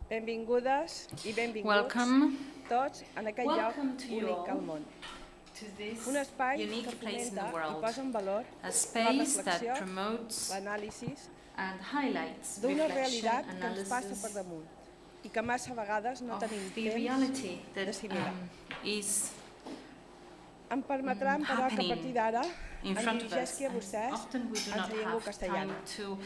Benvingudes i benvinguts Welcome. tots en aquest lloc Welcome to you únic al all món. to this Un espai unique que place in fomenta the i world, posa en valor a la space that reflexió, promotes l'anàlisi and highlights d'una reflection, realitat que ens passa per analysis damunt i que massa vegades no of tenim the temps reality that d'assimilar. is Em permetran, però, que a happening partir d'ara in em front of us, dirigeixi a and vostès often we do en not la llengua have castellana. time to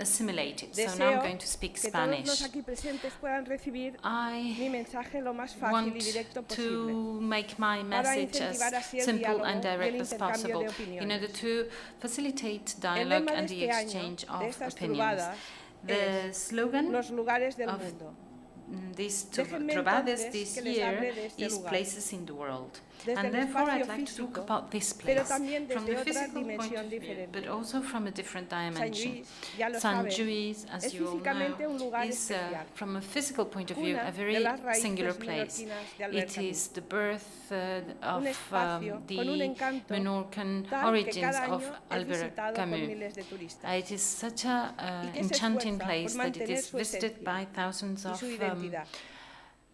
assimilate it. So now Deseo I'm going to speak que todos los Spanish. aquí presentes puedan recibir I mi mensaje lo más fácil want y directo to posible. make my Para message incentivar as así el simple diálogo and y el direct as intercambio possible de in order opiniones. to facilitate El dialogue lema de and the este año exchange de of estas opinions. Trobadas The es slogan los lugares del of mundo. these Déjenme Trobades entonces this que les year hable de este is lugar. places in the world. Desde And el therefore espacio I'd like to talk físico, about this pero place también from desde the otra physical point dimensión of view, diferente. but also from a different Sant dimension. Lluís, ya lo Sant saben, Lluís, as es you all físicamente know, un lugar is especial. from a physical point of view Cuna a de very las raíces singular place. menorquinas de Albert It Camus. is the birth Un of espacio con un the encanto Menorcan tal que origins cada of año es Albert visitado por Camus. miles de turistas It is such an y que se enchanting esfuerza por place that it mantener is su visited esencia by thousands y of su identidad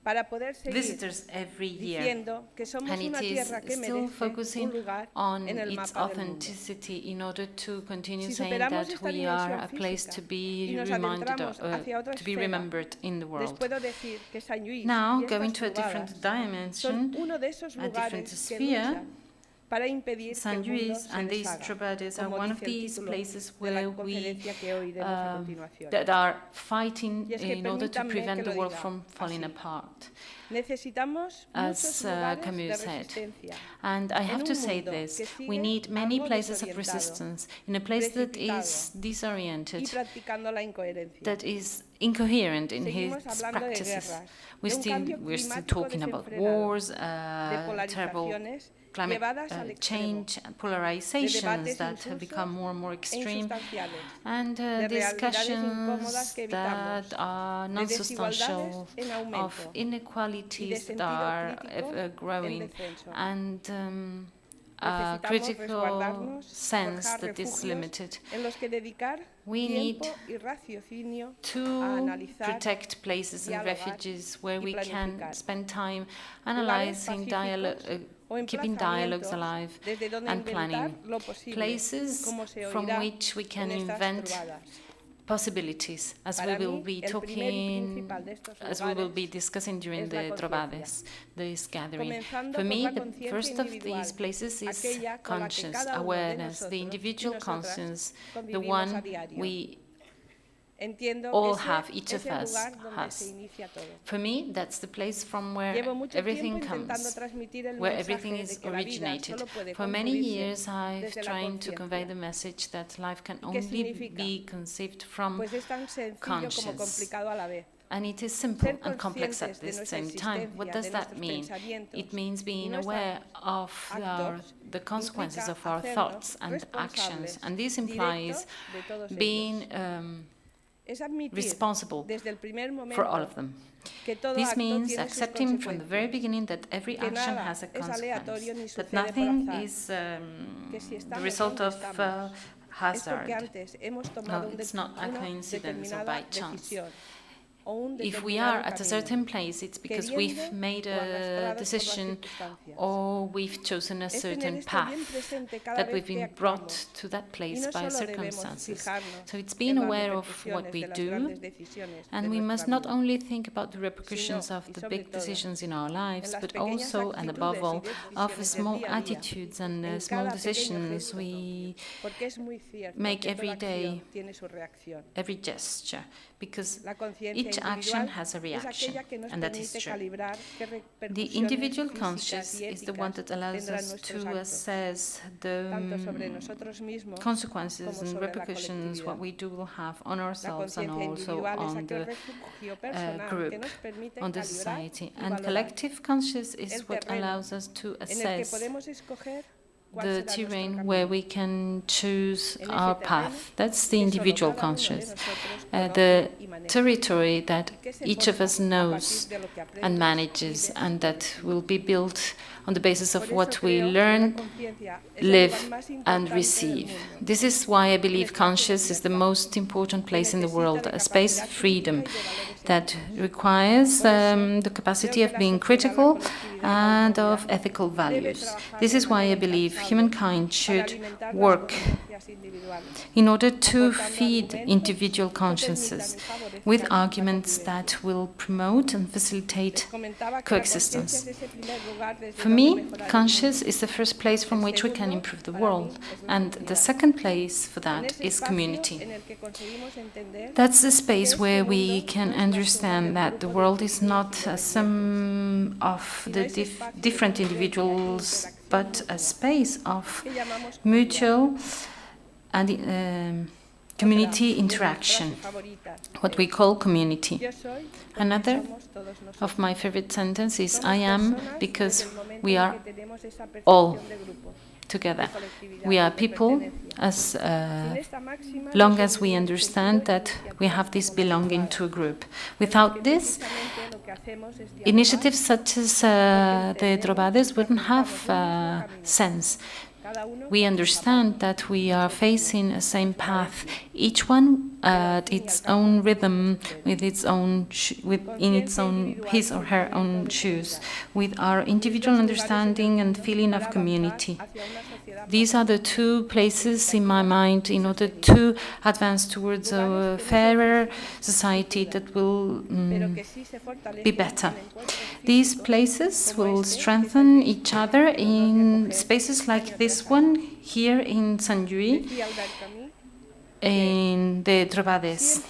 para poder seguir visitors every year. diciendo que somos And it una is tierra que still merece focusing un lugar on en el its mapa del mundo. authenticity in order to continue Si saying superamos that esta we are dimensión a place física to y be nos reminded adentramos hacia otra to be esfera, remembered in the les world. puedo decir que Sant Lluís Now, y going estas to a different Trobadas son dimension, uno de esos a different lugares que sphere, luchan para impedir que Sant el mundo Lluís se and these deshaga, Trobades are como one of dice el these título places de la where we conferencia que oiremos a continuación. that are fighting Y es que in order to permítanme prevent que the lo world diga from falling así. apart, Necesitamos as muchos lugares de Camus said. resistencia. And I En have un to say mundo this, que we sigue need many algo places of desorientado, resistance in a place that precipitado is y disoriented, practicando la incoherencia. that is incoherent in Seguimos his hablando de practices. guerras, de un cambio We're still climático talking about desenfrenado, wars, de terrible polarizaciones climate llevadas al extremo, change, de polarizations debates that have become insulsos more and more e extreme, insustanciales, and de realidades incómodas discussions que evitamos, that are de non-substantial, desigualdades en of aumento y de inequalities that sentido are crítico en growing, descenso. and a Necesitamos critical resguardarnos, sense forjar that is refugios limited. en los que dedicar We tiempo need y raciocinio a to analizar, protect places and dialogar refuges where y we can planificar. spend time Lugares analyzing, pacíficos o keeping dialogues emplazamientos alive desde donde and inventar planning. lo posible, Places como se from oirá which we can en estas invent trovadas. possibilities, as we Para will mí, be el primer y talking, principal de estos as we will be lugares discussing during es la the conciencia. Trobades, this gathering. Comenzando For por me, la the conciencia first of individual, these places is aquella con la que conscious cada uno de awareness, the nosotros y individual nosotras conscience, the convivimos a one diario. we Entiendo all que ese have, each es of el us lugar donde has. se inicia todo. For me, that's the place from where Llevo mucho everything tiempo intentando comes, transmitir el where mensaje everything de is que la vida originated. solo puede For many concebirse years, I've desde la tried to convey conciencia. the message that life can ¿Y qué only significa? be conceived from Pues es tan sencillo como conscience. complicado a la vez. And it is simple Ser and complex at conscientes de the nuestra same time. What existencia, does de that nuestros mean? pensamientos It means y being nuestros aware of actos the consequences implica of our hacernos thoughts and actions. responsables And this directos implies de todos being ellos. Es admitir responsible desde el primer momento for all of them. que todo This acto means tiene sus accepting from the very consecuencias, beginning that every que action nada has a es aleatorio ni consequence, that sucede por nothing azar, is que si the estamos result donde of estamos, es hazard. porque antes hemos tomado it's not a una coincidence or determinada by chance. decisión o un If we determinado are at a camino, certain place, it's because we've queriendo made o a arrastrados por las decision circunstancias. or we've chosen a Es tener certain esto path bien presente cada that vez we've que been actuamos. brought to that Y place no by solo debemos circumstances. fijarnos So it's en being las aware of what repercusiones we de las do, grandes decisiones and de we nuestra must not vida, only think about the repercussions sino, of y the sobre big todo, decisions in our lives, las but pequeñas also and above all actitudes y of decisiones del small día a día, attitudes and en small cada pequeño decisions gesto, we porque es muy cierto make que every toda day, acción tiene su reacción. every gesture, because La conciencia each action individual has a es reaction, aquella que nos and that is permite true. calibrar qué The repercusiones individual físicas conscious y is the one éticas that allows tendrán us nuestros to actos, assess the tanto sobre nosotros mismos consequences como and sobre la repercussions, what colectividad. we do will have on La ourselves and conciencia also individual es on aquel the refugio personal que group, nos permite on the calibrar society. y And valorar collective conscious is el what terreno allows us to en el que assess podemos escoger cuál the será nuestro terrain camino. where we can choose En ese our terreno path. That's the que solo individual cada uno de conscious. nosotros The conoce y maneja, territory that y que se each of forja us a knows partir de lo que aprende, and manages, vive and y that decide. will be built on the basis of what we learn, live, and receive. This is why I believe conscious is the most important place in the world, a space of freedom that requires the capacity of being critical and of ethical values. This is why I believe humankind should work in order to feed individual consciences with arguments that will promote and facilitate coexistence. For me, conscious is the first place from which we can improve the world, and the second place for that is community. That's the space where we can understand that the world is not a sum of the different individuals, but a space of mutual and community interaction, what we call community. Another of my favorite sentences is, I am because we are all together. We are people as long as we understand that we have this belonging to a group. Without this, initiatives such as the Trobades wouldn't have sense. We understand that we are facing a same path, each one at its own rhythm, with its own his or her own shoes, with our individual understanding and feeling of community. These are the two places in my mind in order to advance towards a fairer society that will be better. These places will strengthen each other in spaces like this one here in Sant Lluís, in the Trobades,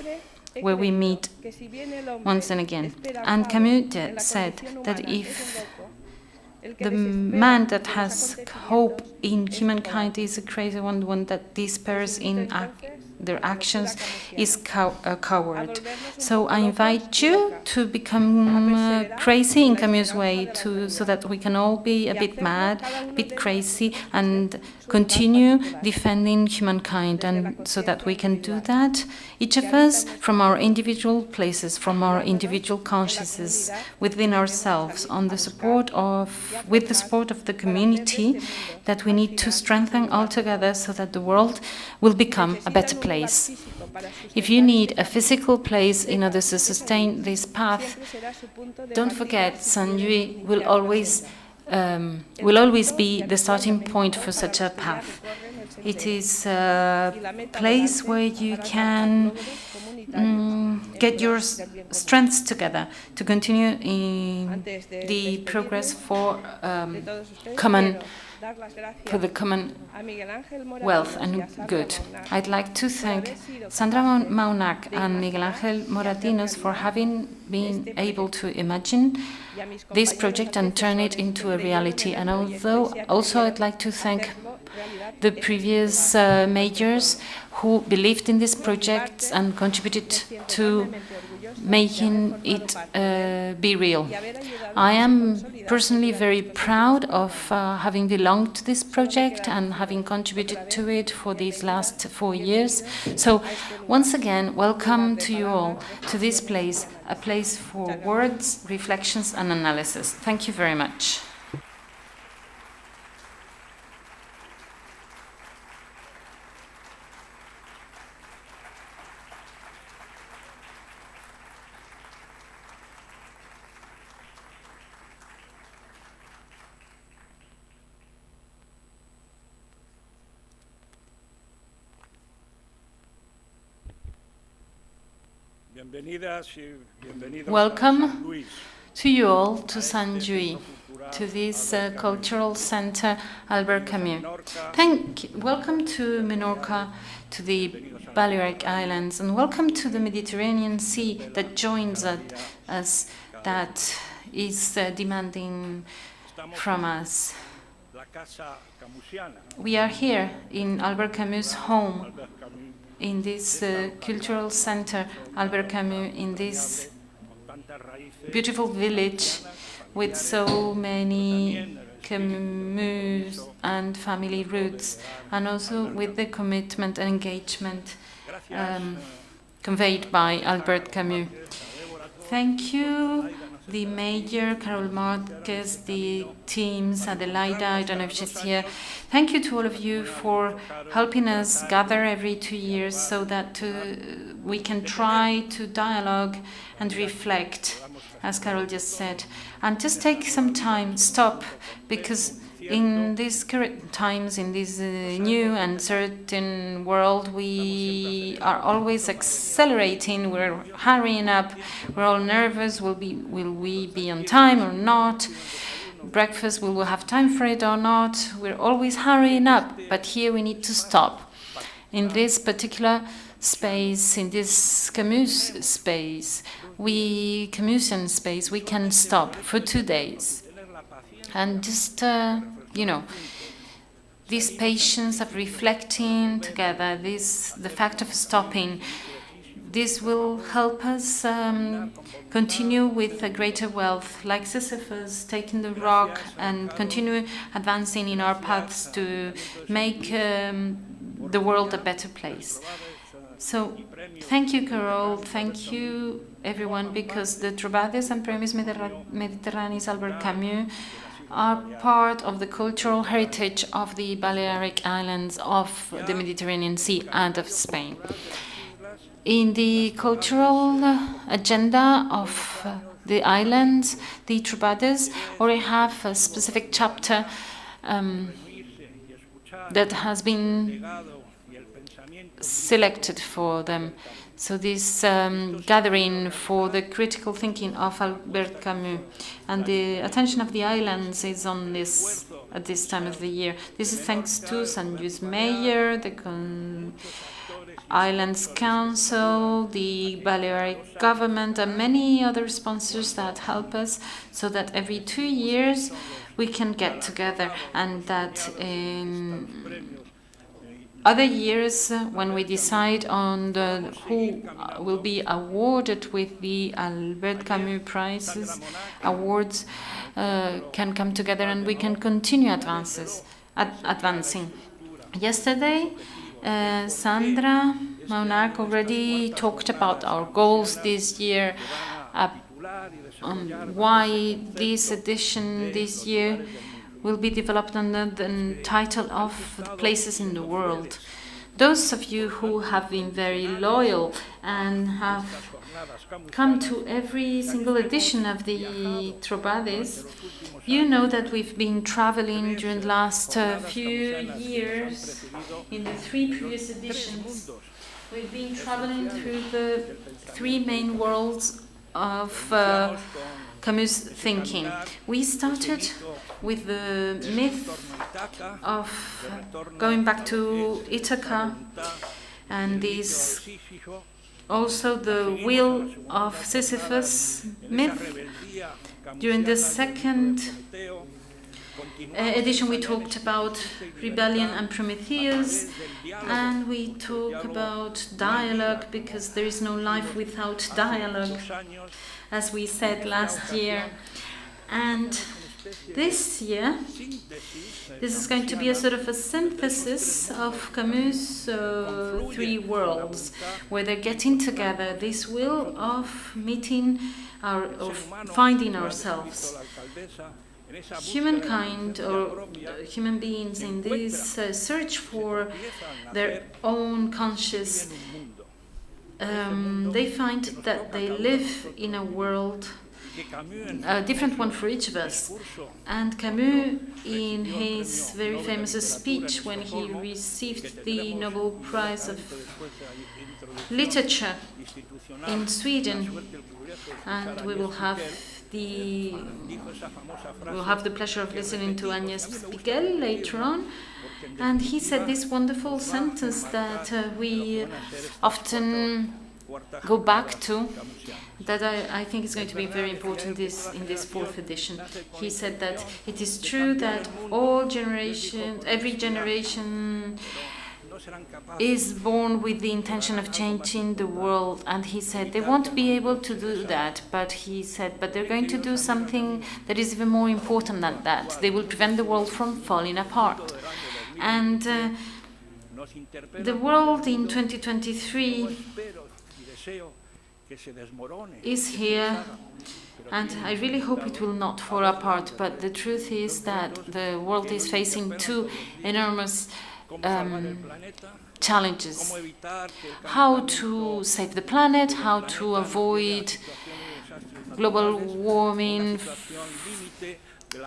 where we meet once and again. And Camus said that if the man that has hope in humankind is a crazy one, the one that despairs in their actions is a coward. So I invite you to become crazy in Camus' way, so that we can all be a bit mad, a bit crazy, and continue defending humankind. And so that we can do that, each of us, from our individual places, from our individual consciousness, within ourselves, with the support of the community that we need to strengthen all together, so that the world will become a better place. If you need a physical place in order to sustain this path, don't forget Sant Lluís will always be the starting point for such a path. It is a place where you can get your strengths together to continue in the progress for the common wealth and good. I'd like to thank Sandra Maunac and Miguel Ángel Moratinos for having been able to imagine this project and turn it into a reality. And also I'd like to thank the previous majors who believed in this project and contributed to making it be real. I am personally very proud of having belonged to this project and having contributed to it for these last 4 years. So once again, welcome to you all to this place, a place for words, reflections and analysis. Thank you very much. Welcome to you all to Sant Lluís, to this cultural center, Albert Camus. Welcome to Menorca, to the Balearic Islands, and welcome to the Mediterranean Sea that joins us, that is demanding from us. We are here in Albert Camus' home, in this cultural center, Albert Camus, in this beautiful village with so many Camus and family roots, and also with the commitment and engagement conveyed by Albert Camus. Thank you the mayor, Carol Marquez, the teams, Adelaida, I don't know if she's here. Thank you to all of you for helping us gather every 2 years so that we can try to dialogue and reflect, as Carol just said. And just take some time, stop, because in these current times, in this new uncertain world, we are always accelerating, we're hurrying up, we're all nervous, will we be on time or not? Breakfast, will we have time for it or not? We're always hurrying up, but here we need to stop. In this particular space, in this Camusian space, we can stop for 2 days. And just, this patience of reflecting together, the fact of stopping, this will help us continue with a greater wealth, like Sisyphus taking the rock and continue advancing in our paths to make the world a better place. So, thank you, Carol, thank you, everyone, because the Trobades and Premios Mediterrànies Albert Camus are part of the cultural heritage of the Balearic Islands, of the Mediterranean Sea, and of Spain. In the cultural agenda of the islands, the Trobades already have a specific chapter that has been selected for them. So this gathering for the critical thinking of Albert Camus, and the attention of the islands is on this at this time of the year. This is thanks to Sant Lluís Mayor, the Islands Council, the Balearic government, and many other sponsors that help us, so that every 2 years we can get together, and that in other years, when we decide on who will be awarded with the Albert Camus prizes, awards, can come together and we can continue advancing. Yesterday, Sandra Maunac already talked about our goals this year, why this edition this year will be developed under the title of Places in the World. Those of you who have been very loyal and have come to every single edition of the Trobades, you know that we've been traveling during the last few years. In the 3 previous editions, we've been traveling through the 3 main worlds of Camus thinking. We started with the myth of going back to Ithaca, and this also the will of Sisyphus myth. During the second edition we talked about rebellion and Prometheus, and we talk about dialogue, because there is no life without dialogue, as we said last year. And this year, this is going to be a sort of a synthesis of Camus' 3 worlds, where they're getting together this will of meeting of finding ourselves. Humankind, or human beings, in this search for their own conscious, they find that they live in a world, a different one for each of us. And Camus, in his very famous speech when he received the Nobel Prize of Literature in Sweden, and we will have the pleasure of listening to Agnes Piguel later on. And he said this wonderful sentence that we often go back to, that I think is going to be very important in this 4th edition. He said that it is true that every generation is born with the intention of changing the world, and he said they won't be able to do that, but he said, but they're going to do something that is even more important than that. They will prevent the world from falling apart. And the world in 2023 is here, and I really hope it will not fall apart, but the truth is that the world is facing two enormous challenges. How to save the planet, how to avoid global warming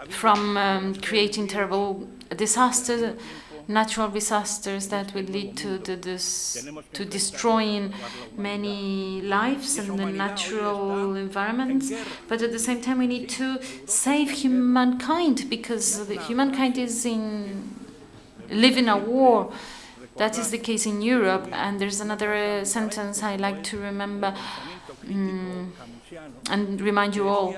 from creating terrible disasters, natural disasters that will lead to destroying many lives and the natural environments. But at the same time, we need to save humankind, because humankind is live in a war. That is the case in Europe. And there's another sentence I like to remember and remind you all,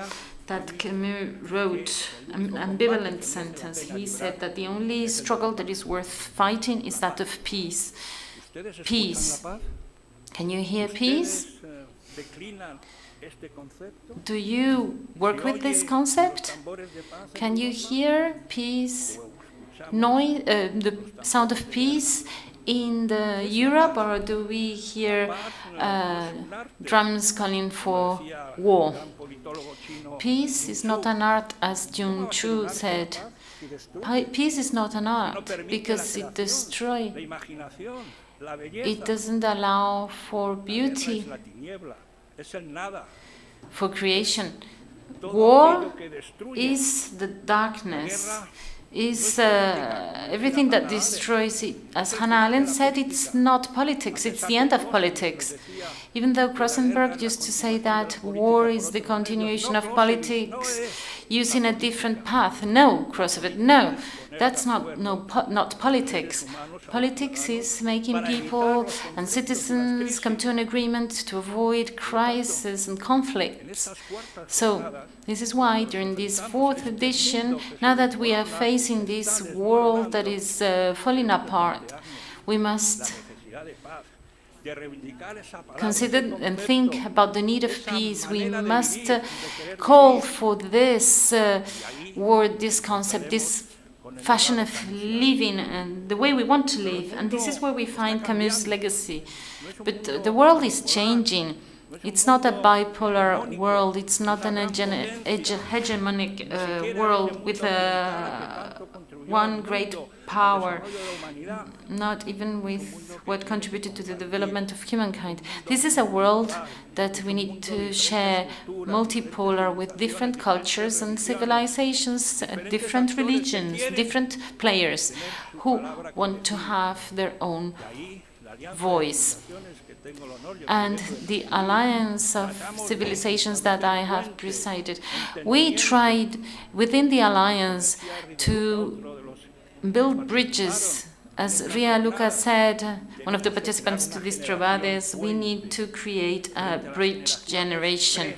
that Camus wrote an ambivalent sentence. He said that the only struggle that is worth fighting is that of peace. Peace. Can you hear peace? Do you work with this concept? Can you hear peace, noise, the sound of peace in Europe, or do we hear drums calling for war? Peace is not an art, as Jung Chu said. Peace is not an art because it destroys. It doesn't allow for beauty, for creation. War is the darkness, is everything that destroys it. As Hannah Arendt said, it's not politics, it's the end of politics. Even though Rosenberg used to say that war is the continuation of politics using a different path. No, Roosevelt, no. That's not politics. Politics is making people and citizens come to an agreement to avoid crisis and conflicts. So this is why during this 4th edition, now that we are facing this world that is falling apart, we must consider and think about the need of peace. We must call for this word, this concept, this fashion of living and the way we want to live. And this is where we find Camus' legacy. But the world is changing. It's not a bipolar world. It's not an hegemonic world with one great power, not even with what contributed to the development of humankind. This is a world that we need to share, multipolar, with different cultures and civilizations, different religions, different players who want to have their own voice. And the alliance of civilizations that I have presided, we tried within the alliance to build bridges. As Ria Luca said, one of the participants to this Trobades, we need to create a bridge generation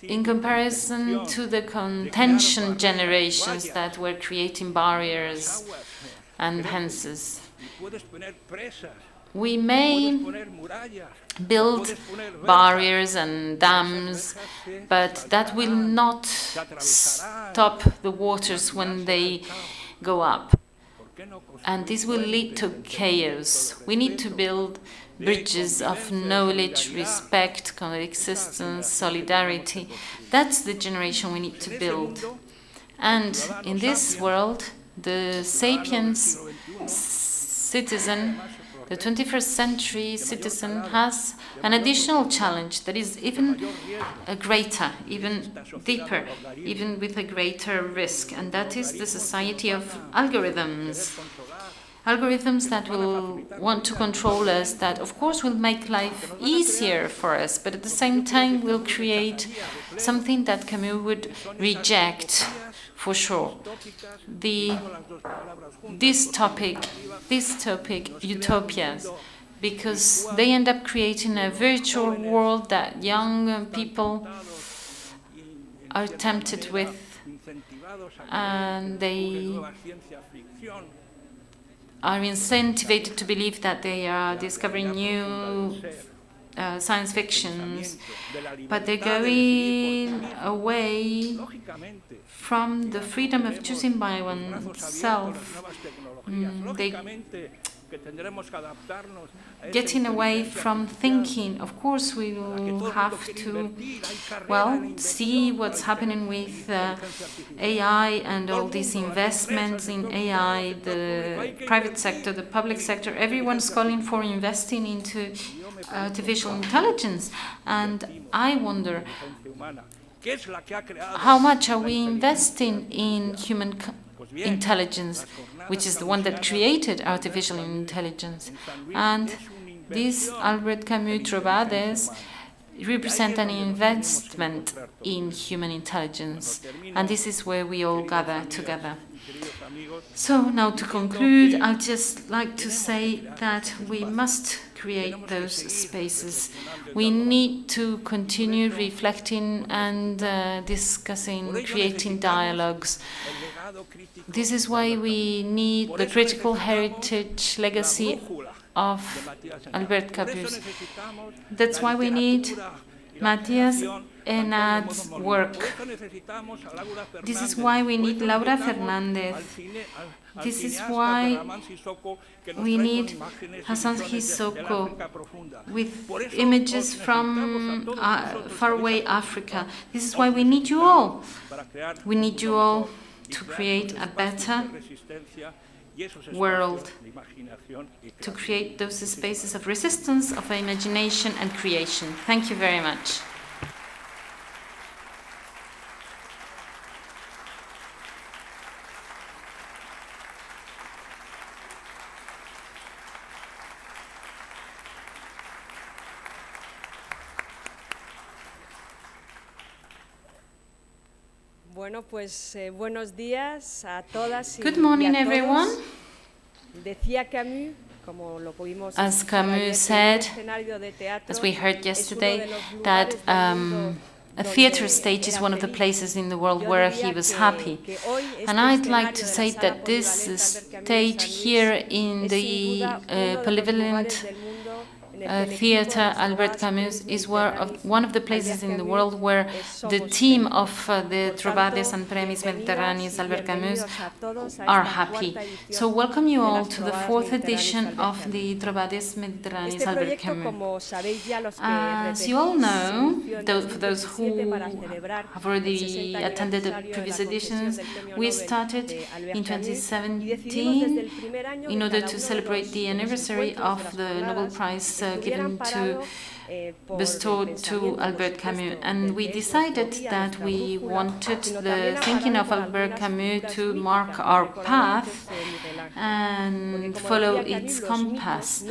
in comparison to the contention generations that were creating barriers and fences. We may build barriers and dams, but that will not stop the waters when they go up. And this will lead to chaos. We need to build bridges of knowledge, respect, coexistence, solidarity. That's the generation we need to build. And in this world, the sapiens citizen, the 21st century citizen, has an additional challenge that is even greater, even deeper, even with a greater risk, and that is the society of algorithms. Algorithms that will want to control us, that of course will make life easier for us, but at the same time will create something that Camus would reject for sure. This topic, utopias, because they end up creating a virtual world that young people are tempted with, and they are incentivized to believe that they are discovering new science fictions, but they're going away from the freedom of choosing by oneself. They getting away from thinking. Of course, we will have to, well, see what's happening with AI and all these investments in AI, the private sector, the public sector. Everyone's calling for investing into artificial intelligence. And I wonder, how much are we investing in human intelligence, which is the one that created artificial intelligence? And these Albert Camus Trobades represent an investment in human intelligence, and this is where we all gather together. So now to conclude, I'd just like to say that we must create those spaces. We need to continue reflecting and discussing, creating dialogues. This is why we need the critical heritage legacy of Albert Camus. That's why we need Matthias Enad's work. This is why we need Laura Fernandez. This is why we need Hassan Hissoko with images from faraway Africa. This is why we need you all. We need you all to create a better world, to create those spaces of resistance, of imagination and creation. Thank you very much. Bueno, pues buenos días a todas y Good morning, y a todos. everyone. Decía Camus, como lo pudimos As escuchar ayer, Camus que un said, escenario de teatro as we heard es uno yesterday, de los that lugares del mundo a donde theatre stage is era one of the feliz. places in the world Yo where diría he was que- happy. que hoy este And I'd like escenario to de la say sala that this polivalente Albert Camus de stage Sant Lluís here in es the sin duda uno de los polyvalent lugares del mundo en el que el equipo theatre de los Albert Trobades Camus Premis is Mediterrànies one of the places in the world where the team of the Trobades and Premis Mediterrànies Albert Camus are happy. So welcome you all to the fourth edition of the Trobades Mediterrànies Albert Camus. As you all know, for those who have already attended the previous editions, we started in 2017 in order to celebrate the anniversary of the Nobel Prize given to bestowed to Albert Camus, and we decided that we wanted the thinking of Albert Camus to mark our path and follow its compass.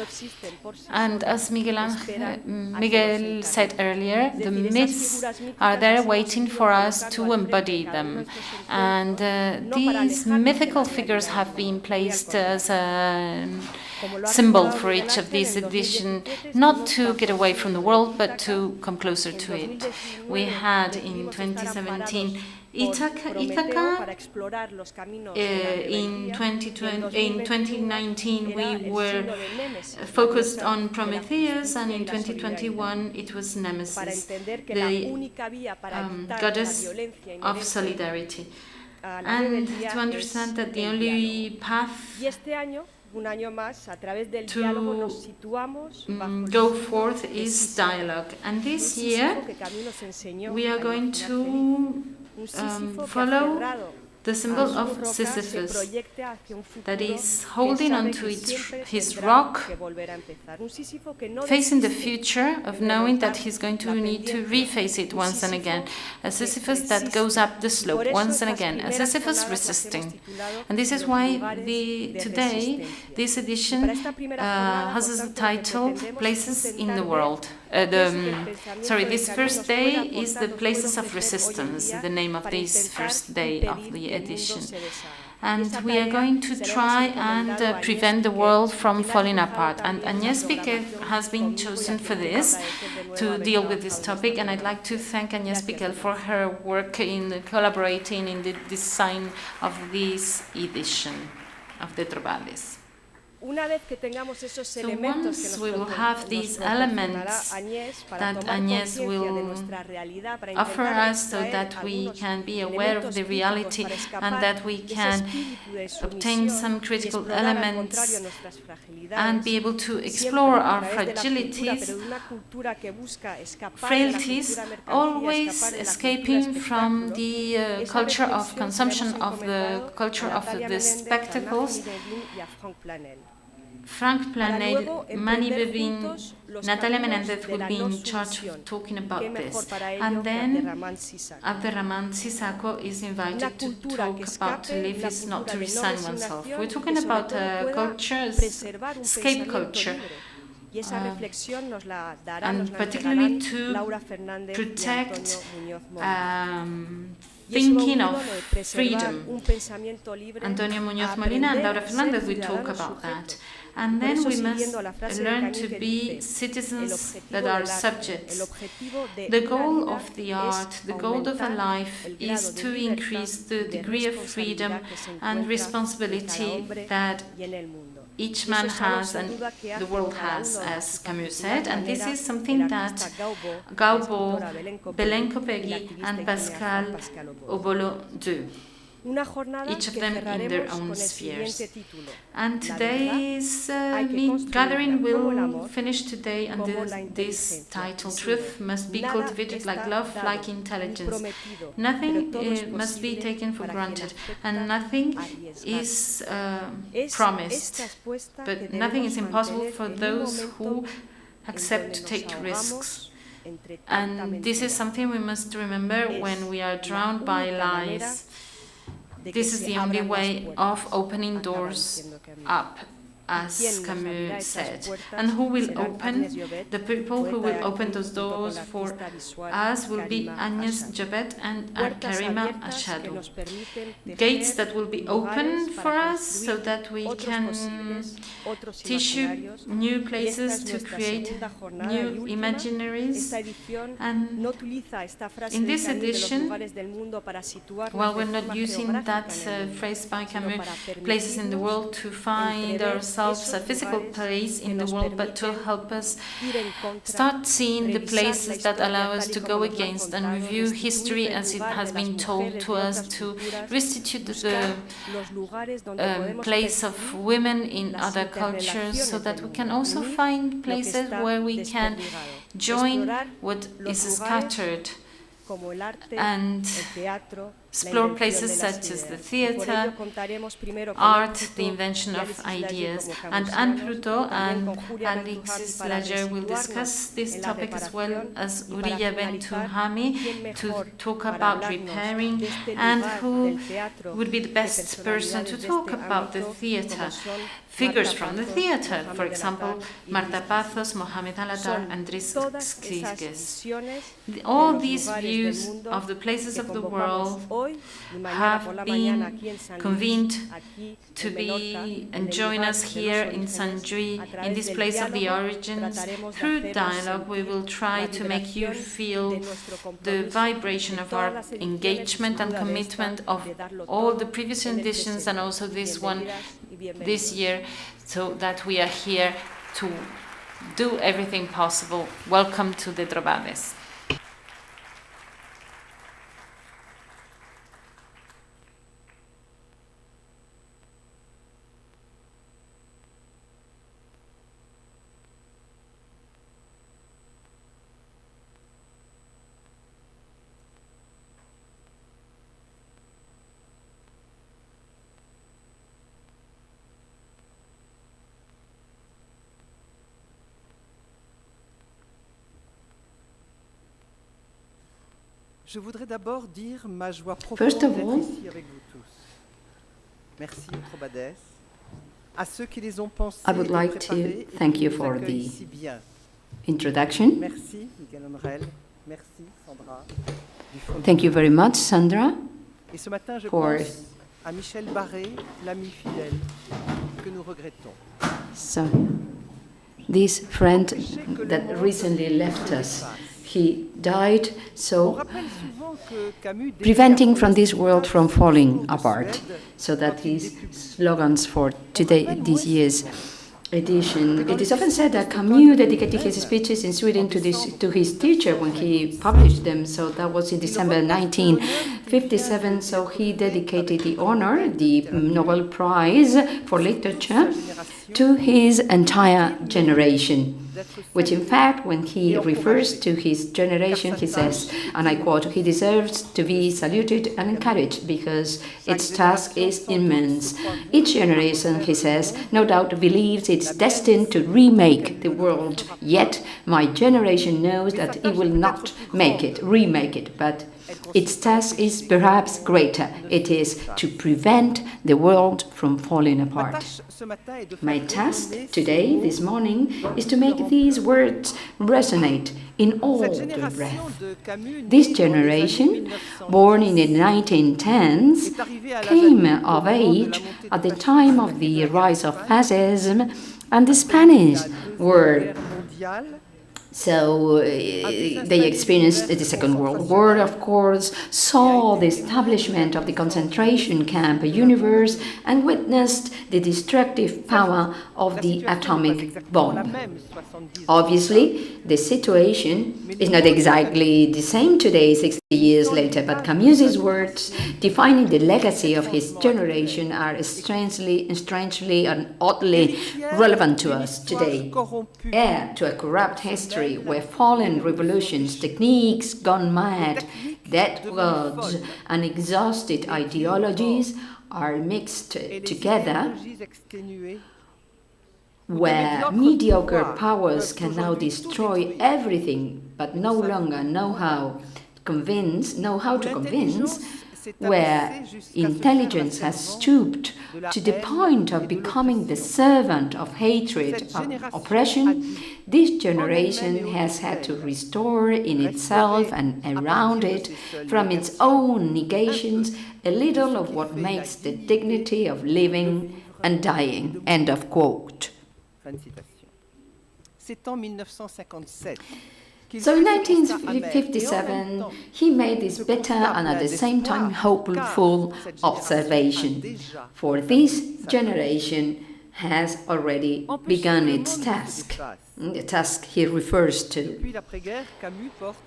And as Miguel said earlier, the myths are there waiting for us to embody them. And these mythical figures have been placed as a symbol for each of these editions, not to get away from the world, but to come closer to it. We had in 2017 Ithaca. In 2019 we were focused on Prometheus, and in 2021 it was Nemesis, the goddess of solidarity. And to understand that the only path to go forth is dialogue. And this year we are going to follow the symbol of Sisyphus, that is holding onto his rock, facing the future, of knowing that he's going to need to reface it once and again. A Sisyphus that goes up the slope once and again, a Sisyphus resisting. And this is why today this edition has as the title Places in the World. This first day is the Places of Resistance, the name of this first day of the edition. And we are going to try and prevent the world from falling apart. And Agnès Piquet has been chosen for this, to deal with this topic. And I'd like to thank Agnès Piquet for her work in collaborating in the design of this edition of the Trobades. So once we will have these elements that Agnès will offer us so that we can be aware of the reality and that we can obtain some critical elements and be able to explore our fragilities, frailties, always escaping from the culture of consumption, of the culture of the spectacles. Frank Planel, Mani Bevin, Natalia Menendez will be in charge of talking about this. And then Abderrahman Sissako is invited to talk about to live is not to resign oneself. We're talking about culture, escape culture. And particularly to protect thinking of freedom. Antonio Muñoz Molina and Laura Fernandez will talk about that. And then we must learn to be citizens that are subjects. The goal of the art, the goal of a life, is to increase the degree of freedom and responsibility that each man has and the world has, as Camus said, and this is something that Gaubo, Belén Copegui and Pascal Obolo do, each of them in their own spheres. And today's gathering will finish today under this title, Truth Must Be Cultivated Like Love, Like Intelligence. Nothing must be taken for granted, and nothing is promised, but nothing is impossible for those who accept to take risks. And this is something we must remember when we are drowned by lies. This is the only way of opening doors up, as Camus said. And who will open? The people who will open those doors for us will be Agnès Jabet and Karima Ashadu. Gates that will be open for us so that we can teach you new places to create new imaginaries. And in this edition, while we're not using that phrase by Camus, places in the world, to find ourselves a physical place in the world, but to help us start seeing the places that allow us to go against and review history as it has been told to us, to restitute the place of women in other cultures, so that we can also find places where we can join what is scattered and explore places such as the theatre, art, the invention of ideas. And Anne Pruto and Alexis Lager will discuss this topic as well as Uriya Bentuhami to talk about repairing, and who would be the best person to talk about the theatre. Figures from the theatre, for example, Marta Pazos, Mohamed Alatar, and Dries Skizges. All these views of the places of the world have been convened to be and join us here in Sant Lluís, in this place of the origins. Through dialogue, we will try to make you feel the vibration of our engagement and commitment of all the previous editions and also this one this year, so that we are here to do everything possible. Welcome to the Trobades. Je voudrais d'abord dire ma joie profonde First of all, d'être ici avec vous tous. Merci aux Trobades, à ceux qui les ont pensés I would et like préparés to et thank qui you nous for accueillent the si bien. introduction. Merci Miguel Onrel, merci Sandra. Du fond du Thank you very much, Sandra. Et ce matin, je for- pense à Michel Barré, l'ami fidèle, que nous regrettons. So, this friend that recently left us, he died, On so rappelle souvent que Camus preventing from this world from falling apart. So that his slogans for today, this year's edition. It is often said that Camus dedicated his speeches in Sweden to his teacher when he published them. So that was in December 1957. So he dedicated the honor, the Nobel Prize for Literature, to his entire generation. Which in fact, when he refers to his generation, he says, and I quote, "He deserves to be saluted and encouraged because its task is immense. Each generation," he says, "no doubt believes it's destined to remake the world. Yet my generation knows that it will not remake it, but its task is perhaps greater. It is to prevent the world from falling apart." My task today, this morning, is to make these words resonate in all their breath. This generation, born in the 1910s, came of age at the time of the rise of fascism and the Spanish War. So they experienced the Second World War, of course, saw the establishment of the concentration camp universe, and witnessed the destructive power of the atomic bomb. Obviously, the situation is not exactly the same today, 60 years later, but Camus's words defining the legacy of his generation are strangely and oddly relevant to us today. Heir to a corrupt history where fallen revolutions, techniques gone mad, dead gods, and exhausted ideologies are mixed together, where mediocre powers can now destroy everything but no longer know how to convince, where intelligence has stooped to the point of becoming the servant of hatred, of oppression, this generation has had to restore in itself and around it, from its own negations, a little of what makes the dignity of living and dying. End of quote. So in 1957, he made this bitter and at the same time hopeful observation. For this generation has already begun its task, the task he refers to.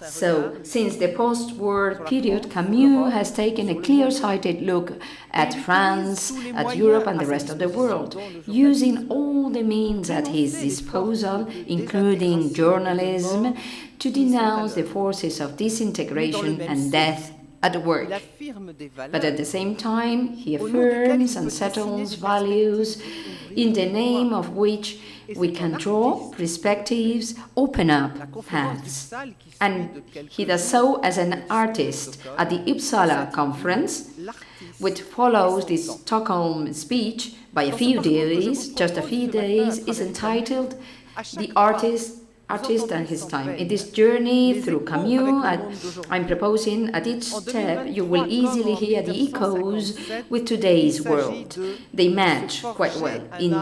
So, since the post-war period, Camus has taken a clear-sighted look at France, at Europe and the rest of the world, using all the means at his disposal, including journalism, to denounce the forces of disintegration and death at work. But at the same time, he affirms and settles values in the name of which we can draw perspectives, open up paths. And he does so as an artist at the Uppsala conference, which follows the Stockholm speech by a few days, just a few days, is entitled "The Artist and His Time." In this journey through Camus, I'm proposing at each step you will easily hear the echoes with today's world. They match quite well. In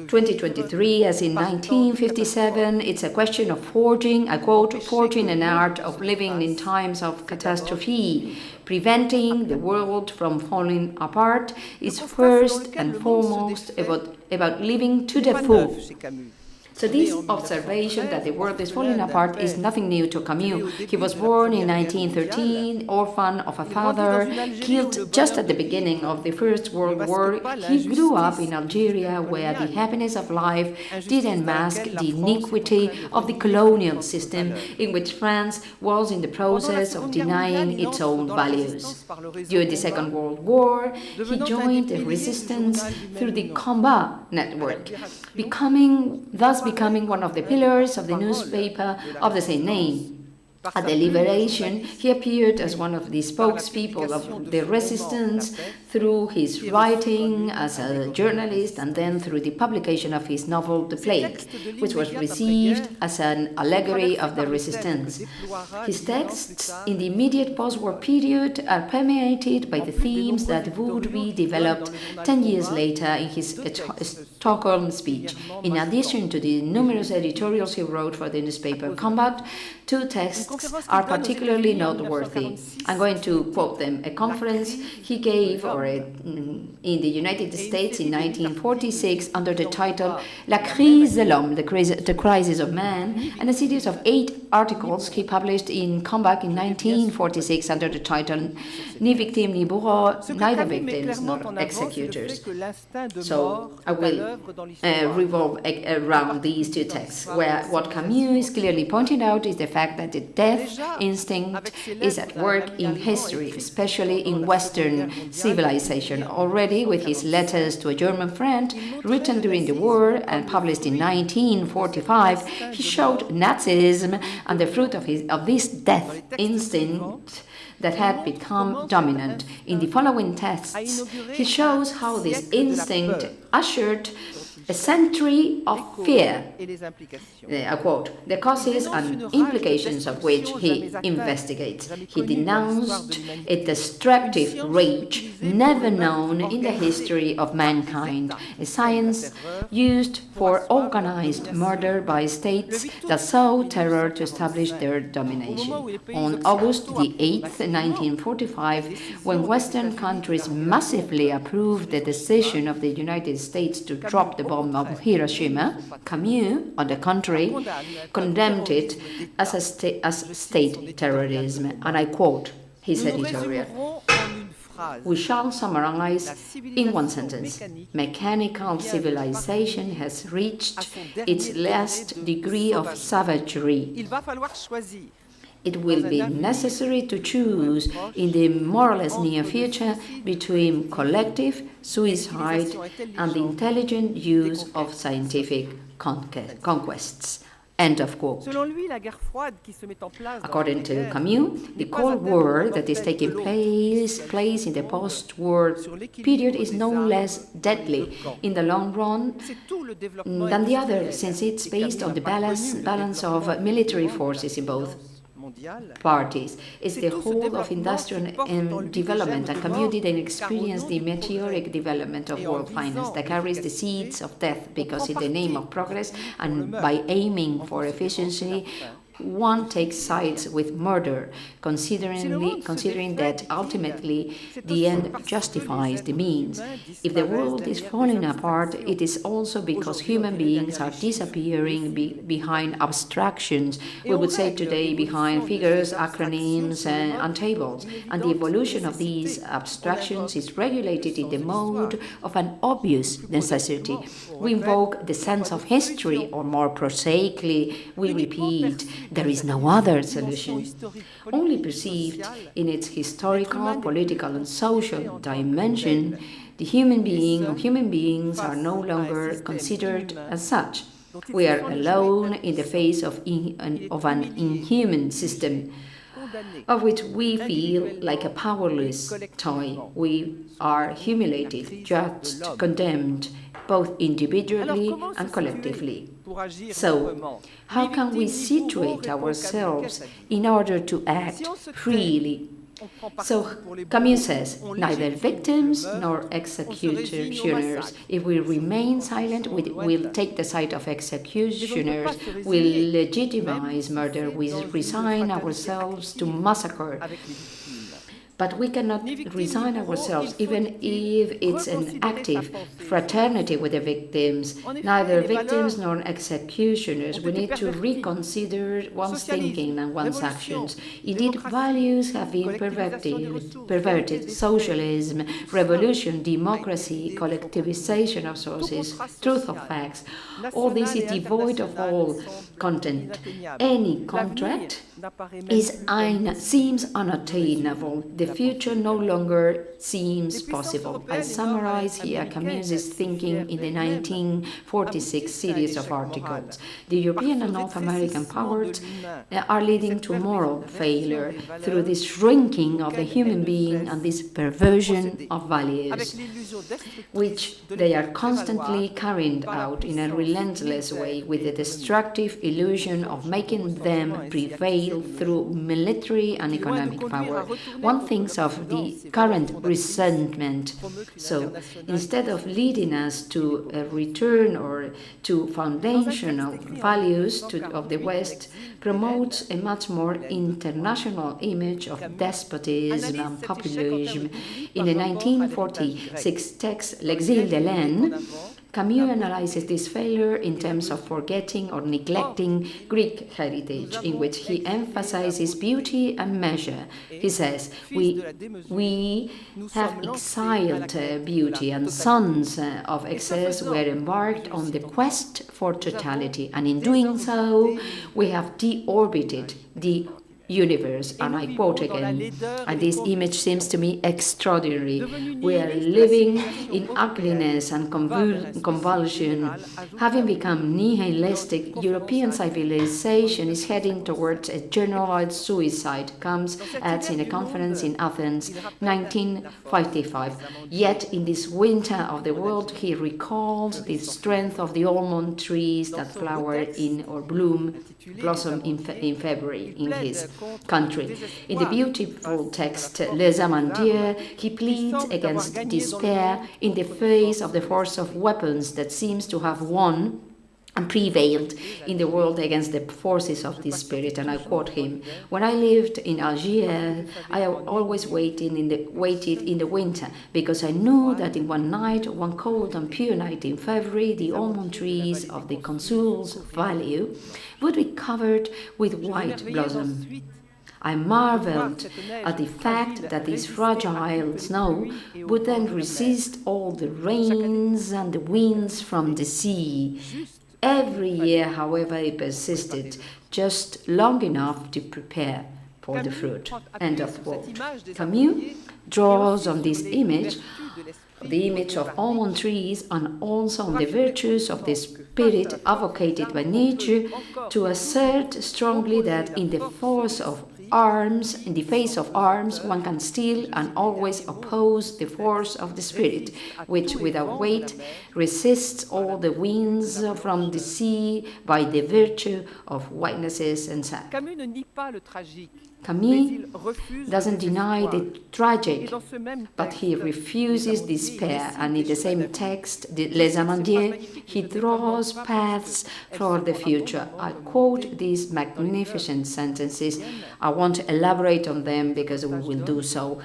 2023, as in 1957, it's a question of forging, I quote, "forging an art of living in times of catastrophe. Preventing the world from falling apart is first and foremost about living to the full." So this observation that the world is falling apart is nothing new to Camus. He was born in 1913, orphan of a father, killed just at the beginning of the First World War. He grew up in Algeria, where the happiness of life didn't mask the iniquity of the colonial system, in which France was in the process of denying its own values. During the Second World War, he joined the resistance through the Combat network, thus becoming one of the pillars of the newspaper of the same name. At the liberation, he appeared as one of the spokespeople of the resistance through his writing as a journalist and then through the publication of his novel The Plague, which was received as an allegory of the resistance. His texts in the immediate post-war period are permeated by the themes that would be developed 10 years later in his Stockholm speech. In addition to the numerous editorials he wrote for the newspaper Combat, two texts are particularly noteworthy. I'm going to quote them. A conference he gave in the United States in 1946 under the title La crise de l'homme, the crisis of man, and a series of 8 articles he published in Comeback in 1946 under the title Ni victime ni bourreau, neither victims nor executors. So I will revolve around these two texts, where what Camus is clearly pointing out is the fact that the death instinct is at work in history, especially in Western civilization. Already with his letters to a German friend, written during the war and published in 1945, he showed Nazism and the fruit of this death instinct that had become dominant. In the following texts, he shows how this instinct ushered a century of fear, I quote, the causes and implications of which he investigates. He denounced a destructive rage never known in the history of mankind, a science used for organized murder by states that sowed terror to establish their domination. On August the 8th, 1945, when Western countries massively approved the decision of the United States to drop the bomb of Hiroshima, Camus, on the contrary, condemned it as state terrorism. And I quote his editorial. We shall summarize in one sentence. Mechanical civilization has reached its last degree of savagery. It will be necessary to choose in the more or less near future between collective suicide and the intelligent use of scientific conquests. End of quote. According to Camus, the Cold War that is taking place in the post-war period is no less deadly in the long run than the other, since it's based on the balance of military forces in both parties. It's the whole of industrial development, and Camus didn't experience the meteoric development of world finance that carries the seeds of death, because in the name of progress and by aiming for efficiency, one takes sides with murder, considering that ultimately the end justifies the means. If the world is falling apart, it is also because human beings are disappearing behind abstractions, we would say today behind figures, acronyms, and tables. And the evolution of these abstractions is regulated in the mode of an obvious necessity. We invoke the sense of history, or more prosaically, we repeat, there is no other solution. Only perceived in its historical, political, and social dimension, the human being or human beings are no longer considered as such. We are alone in the face of an inhuman system, of which we feel like a powerless toy. We are humiliated, judged, condemned, both individually and collectively. So, how can we situate ourselves in order to act freely? So, Camus says, neither victims nor executioners. If we remain silent, we'll take the side of executioners, we'll legitimize murder, we'll resign ourselves to massacre. But we cannot resign ourselves, even if it's an active fraternity with the victims. Neither victims nor executioners. We need to reconsider one's thinking and one's actions. Indeed, values have been perverted. Socialism, revolution, democracy, collectivization of sources, truth of facts. All this is devoid of all content. Any contract seems unattainable. The future no longer seems possible. I summarize here Camus's thinking in the 1946 series of articles. The European and North American powers are leading to moral failure through this shrinking of the human being and this perversion of values, which they are constantly carrying out in a relentless way, with the destructive illusion of making them prevail through military and economic power. One thing beginnings of the current resentment. So instead of leading us to a return or to foundational values of the West, promotes a much more international image of despotism and populism. In the 1946 text L'Exil de l'Aisne, Camus analyzes this failure in terms of forgetting or neglecting Greek heritage, in which he emphasizes beauty and measure. He says, we have exiled beauty, and sons of excess were embarked on the quest for totality, and in doing so, we have deorbited the universe. And I quote again, and this image seems to me extraordinary. We are living in ugliness and convulsion. Having become nihilistic, European civilization is heading towards a generalized suicide, Camus adds in a conference in Athens, 1955. Yet in this winter of the world, he recalls the strength of the almond trees that flower in or blossom in February in his country. In the beautiful text Les Amandiers, he pleads against despair in the face of the force of weapons that seems to have won and prevailed in the world against the forces of the spirit. And I quote him, "When I lived in Algiers, I always waited in the winter, because I knew that in one cold and pure night in February, the almond trees of the Consul's Valley would be covered with white blossom. I marveled at the fact that this fragile snow would then resist all the rains and the winds from the sea. Every year, however, it persisted just long enough to prepare for the fruit." End of quote. Camus draws on this image, the image of almond trees, and also on the virtues of the spirit advocated by Nietzsche, to assert strongly that in the face of arms, one can still and always oppose the force of the spirit, which without weight resists all the winds from the sea by the virtue of whitenesses and sand. Camus doesn't deny the tragic, but he refuses despair, and in the same text, Les Amandiers, he draws paths for the future. I quote these magnificent sentences. I won't elaborate on them because we will do so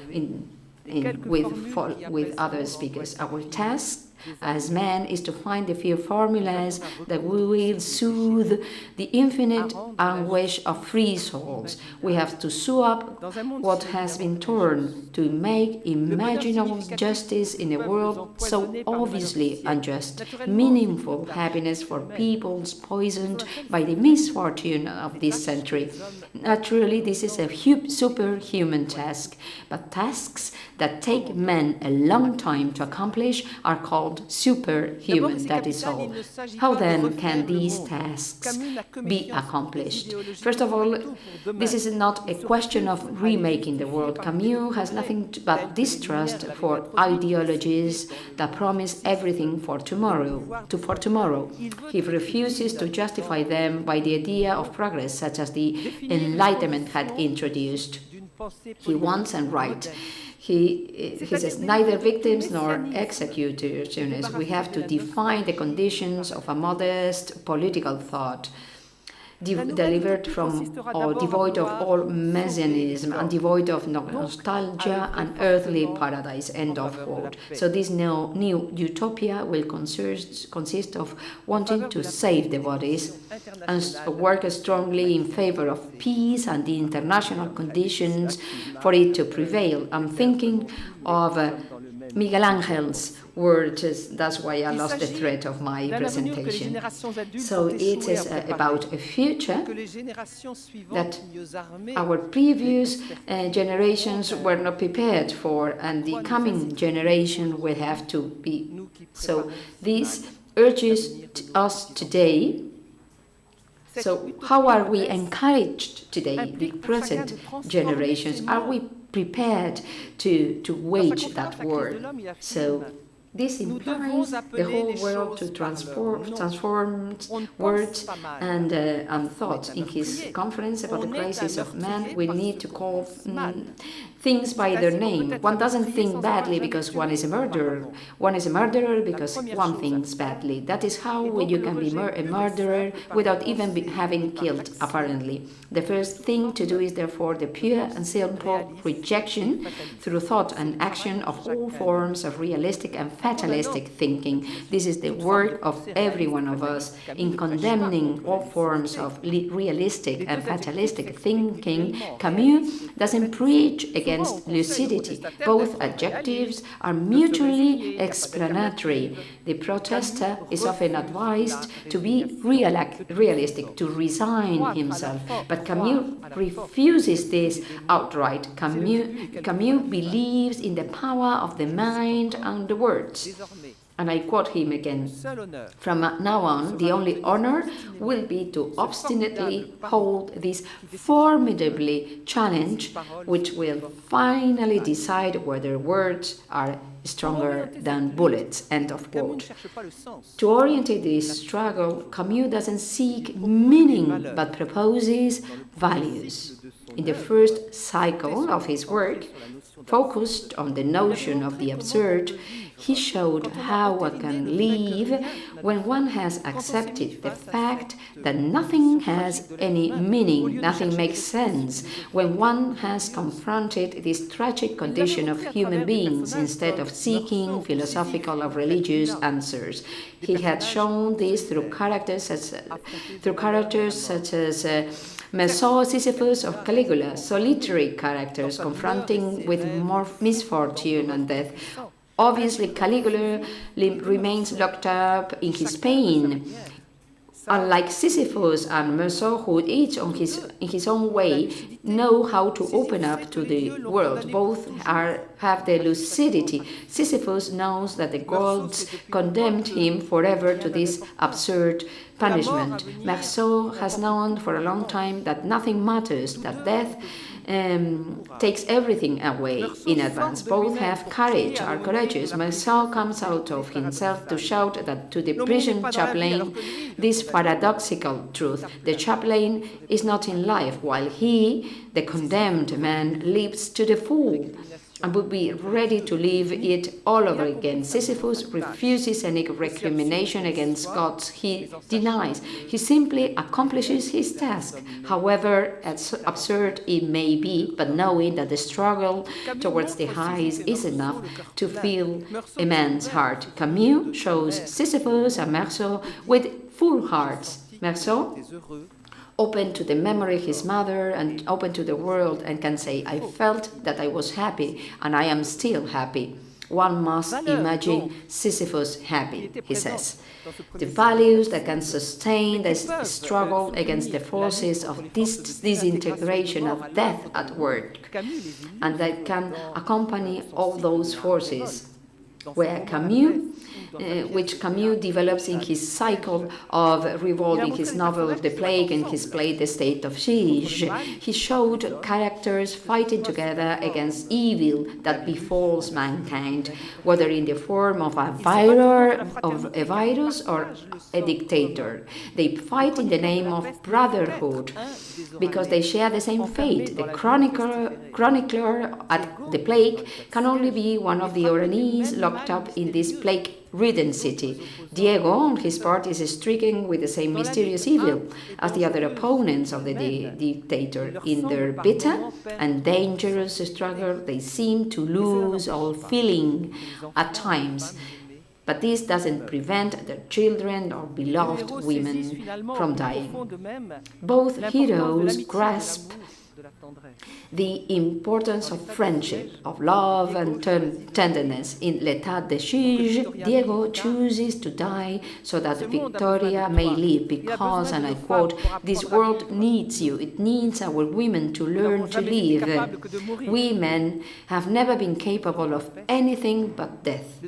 with other speakers. Our task as men is to find the few formulas that will soothe the infinite anguish of free souls. We have to sew up what has been torn, to make imaginable justice in a world so obviously unjust, meaningful happiness for peoples poisoned by the misfortune of this century. Naturally, this is a superhuman task, but tasks that take men a long time to accomplish are called superhuman, that is all. How then can these tasks be accomplished? First of all, this is not a question of remaking the world. Camus has nothing but distrust for ideologies that promise everything for tomorrow. He refuses to justify them by the idea of progress, such as the Enlightenment had introduced. He wants and right. He says neither victims nor executors. We have to define the conditions of a modest political thought, delivered from or devoid of all messianism and devoid of nostalgia and earthly paradise. End of quote. So this new utopia will consist of wanting to save the bodies and work strongly in favor of peace and the international conditions for it to prevail. I'm thinking of Miguel Angel's words. That's why I lost the thread of my presentation. So it is about a future that our previous generations were not prepared for, and the coming generation will have to be. So this urges us today. So how are we encouraged today, the present generations? Are we prepared to wage that war? So This implies the whole world to transform words and thoughts. In his conference about the crisis of man, we need to call things by their name. One doesn't think badly because one is a murderer. One is a murderer because one thinks badly. That is how you can be a murderer without even having killed, apparently. The first thing to do is therefore the pure and simple rejection through thought and action of all forms of realistic and fatalistic thinking. This is the work of every one of us. In condemning all forms of realistic and fatalistic thinking, Camus doesn't preach against lucidity. Both adjectives are mutually explanatory. The protester is often advised to be realistic, to resign himself. But Camus refuses this outright. Camus believes in the power of the mind and the words. And I quote him again. From now on, the only honor will be to obstinately hold this formidably challenge, which will finally decide whether words are stronger than bullets. End of quote. To orientate this struggle, Camus doesn't seek meaning but proposes values. In the first cycle of his work, focused on the notion of the absurd, he showed how one can live when one has accepted the fact that nothing has any meaning, nothing makes sense, when one has confronted this tragic condition of human beings instead of seeking philosophical or religious answers. He had shown this through characters such as Meursault, Sisyphus, or Caligula, solitary characters confronting with more misfortune and death. Obviously, Caligula remains locked up in his pain. Unlike Sisyphus and Meursault, who each in his own way know how to open up to the world, both have the lucidity. Sisyphus knows that the gods condemned him forever to this absurd punishment. Meursault has known for a long time that nothing matters, that death takes everything away in advance. Both have courage, are courageous. Meursault comes out of himself to shout that to the prison chaplain this paradoxical truth: the chaplain is not in life, while he, the condemned man, lives to the full and would be ready to live it all over again. Sisyphus refuses any recrimination against gods he denies. He simply accomplishes his task, however absurd it may be, but knowing that the struggle towards the highs is enough to fill a man's heart. Camus shows Sisyphus and Meursault with full hearts. Meursault, open to the memory of his mother and open to the world, and can say, I felt that I was happy and I am still happy. One must imagine Sisyphus happy, he says. The values that can sustain this struggle against the forces of disintegration of death at work, and that can accompany all those forces, which Camus develops in his cycle of revolt, in his novel of the plague and his play The State of Siege. He showed characters fighting together against evil that befalls mankind, whether in the form of a virus or a dictator. They fight in the name of brotherhood because they share the same fate. The chronicler at the plague can only be one of the Oranese locked up in this plague-ridden city. Diego, on his part, is stricken with the same mysterious evil as the other opponents of the dictator. In their bitter and dangerous struggle, they seem to lose all feeling at times. But this doesn't prevent their children or beloved women from dying. Both heroes grasp the importance of friendship, of love and tenderness. In L'État de Siege, Diego chooses to die so that Victoria may live because, and I quote, this world needs you, it needs our women to learn to live. We men have never been capable of anything but death.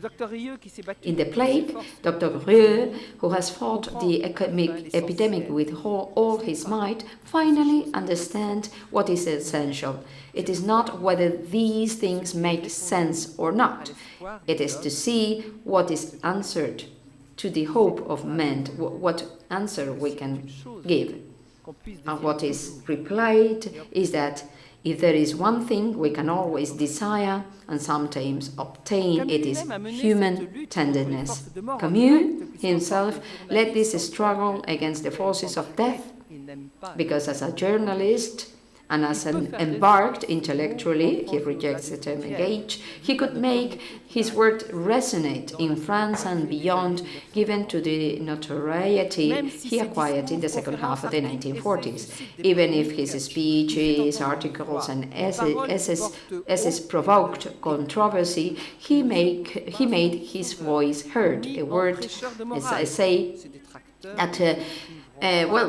In the plague, Dr. Rieu, who has fought the epidemic with all his might, finally understands what is is essential. It is not whether these things make sense or not. It is to see what is answered to the hope of men, what answer we can give. And what is replied is that if there is one thing we can always desire and sometimes obtain, it is human tenderness. Camus himself led this struggle against the forces of death, because as a journalist and as an embarked intellectually, he rejects the term engage, he could make his work resonate in France and beyond, given to the notoriety he acquired in the second half of the 1940s. Even if his speeches, articles and essays provoked controversy, he made his voice heard, a word, as I say, that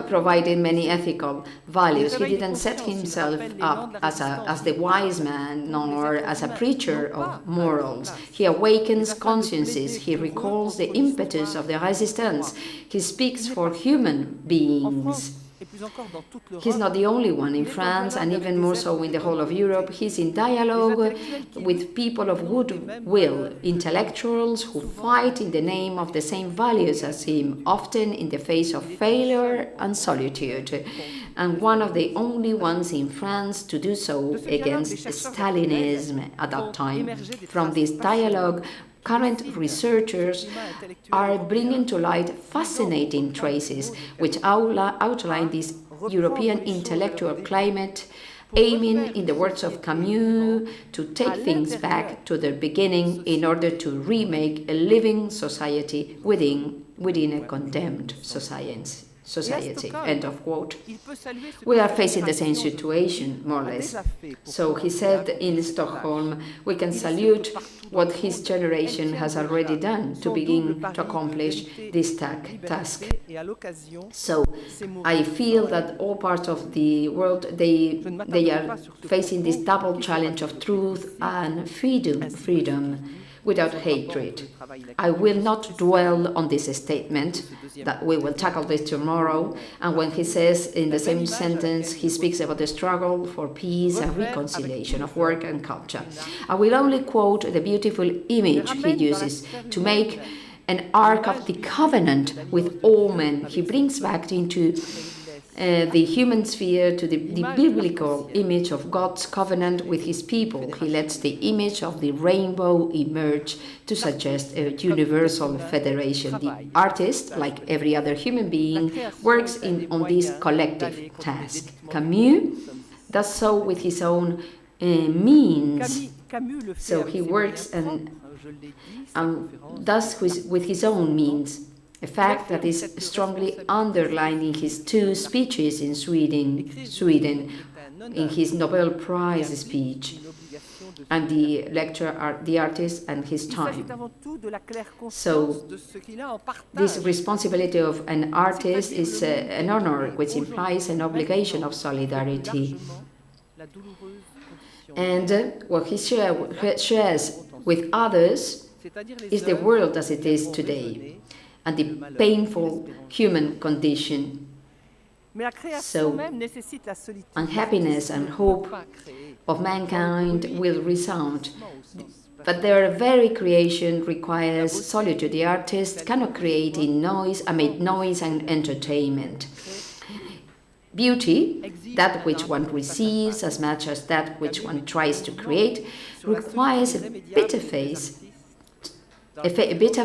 provided many ethical values. He didn't set himself up as the wise man, nor as a preacher of morals. He awakens consciences. He recalls the impetus of the resistance. He speaks for human beings. He's not the only one in France, and even more so in the whole of Europe. He's in dialogue with people of goodwill, intellectuals who fight in the name of the same values as him, often in the face of failure and solitude, and one of the only ones in France to do so against Stalinism at that time. From this dialogue, current researchers are bringing to light fascinating traces which outline this European intellectual climate, aiming, in the words of Camus, to take things back to their beginning in order to remake a living society within a condemned society. End of quote. We are facing the same situation, more or less. So he said in Stockholm, we can salute what his generation has already done to begin to accomplish this task. So I feel that all parts of the world, they are facing this double challenge of truth and freedom without hatred. I will not dwell on this statement, that we will tackle this tomorrow, and when he says in the same sentence, he speaks about the struggle for peace and reconciliation of work and culture. I will only quote the beautiful image he uses to make an ark of the covenant with all men. He brings back into the human sphere to the biblical image of God's covenant with his people. He lets the image of the rainbow emerge to suggest a universal federation. The artist, like every other human being, works on this collective task. Camus does so with his own means. So he works and does with his own means. A fact that is strongly underlined in his two speeches in Sweden, in his Nobel Prize speech, and the lecture The Artist and His Time. So, this responsibility of an artist is an honor which implies an obligation of solidarity. And what he shares with others is the world as it is today, and the painful human condition. So, unhappiness and hope of mankind will resound. But their very creation requires solitude. The artist cannot create in noise, amid noise and entertainment. Beauty, that which one receives as much as that which one tries to create, requires a bitter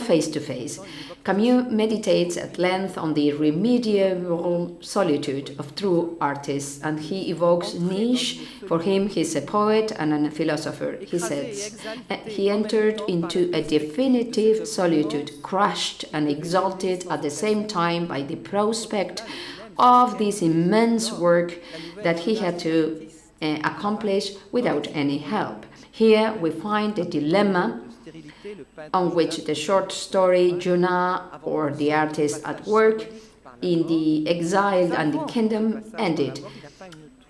face-to-face. Camus meditates at length on the irremediable solitude of true artists, and he evokes Nietzsche. For him, he's a poet and a philosopher. He says, he entered into a definitive solitude, crushed and exalted at the same time by the prospect of this immense work that he had to accomplish without any help. Here we find the dilemma on which the short story Jonah, or The Artist at Work, in the Exile and the Kingdom ended.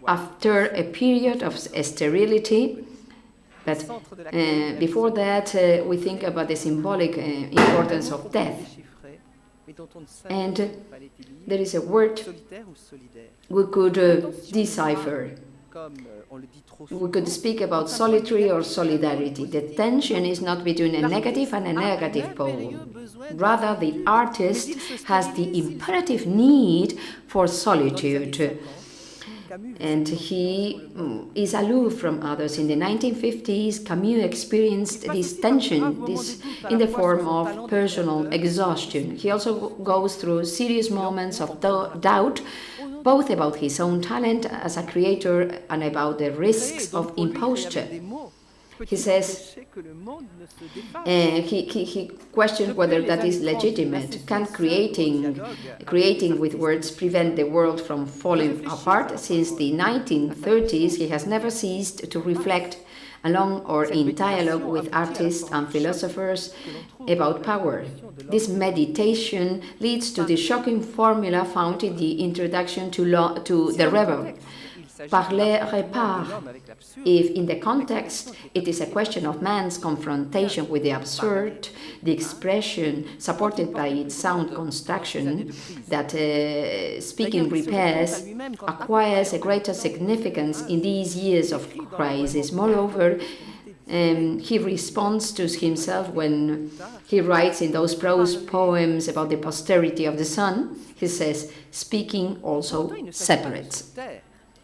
After a period of sterility, but before that we think about the symbolic importance of death. And there is a word we could decipher, We could speak about solitary or solidarity. The tension is not between a negative and a negative pole. Rather, the artist has the imperative need for solitude, and he is aloof from others. In the 1950s, Camus experienced this tension in the form of personal exhaustion. He also goes through serious moments of doubt, both about his own talent as a creator and about the risks of imposture. He says, he questions whether that is legitimate. Can creating with words prevent the world from falling apart? Since the 1930s, he has never ceased to reflect along or in dialogue with artists and philosophers about power. This meditation leads to the shocking formula found in the introduction to The Rebel. Parler répare. If in the context it is a question of man's confrontation with the absurd, the expression, supported by its sound construction, that speaking repairs, acquires a greater significance in these years of crisis. Moreover, he responds to himself when he writes in those prose poems about the posterity of the sun. He says, speaking also separates.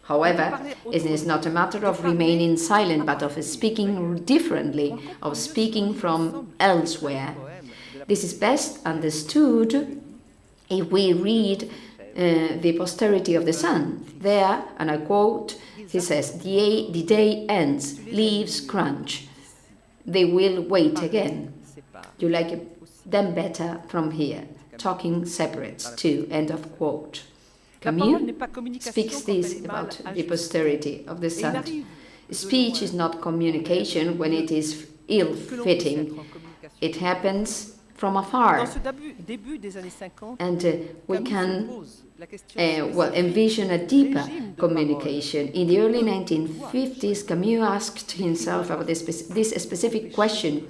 However, it is not a matter of remaining silent, but of speaking differently, of speaking from elsewhere. This is best understood if we read the posterity of the sun. There, and I quote, he says, the day ends, leaves crunch. They will wait again. You like them better from here. Talking separates too, end of quote. Camus speaks this about the posterity of the sun. Speech is not communication when it is ill-fitting. It happens from afar. And we can envision a deeper communication. In the early 1950s, Camus asked himself about this specific question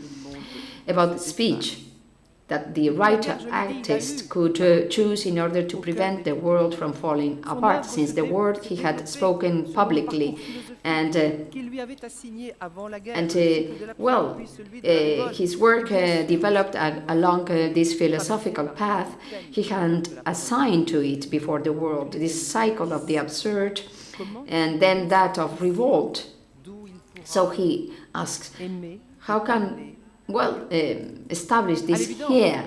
about speech that the writer-artist could choose in order to prevent the world from falling apart, since the word he had spoken publicly his work developed along this philosophical path he had assigned to it before the world, this cycle of the absurd and then that of revolt. So he asks, how can establish this here,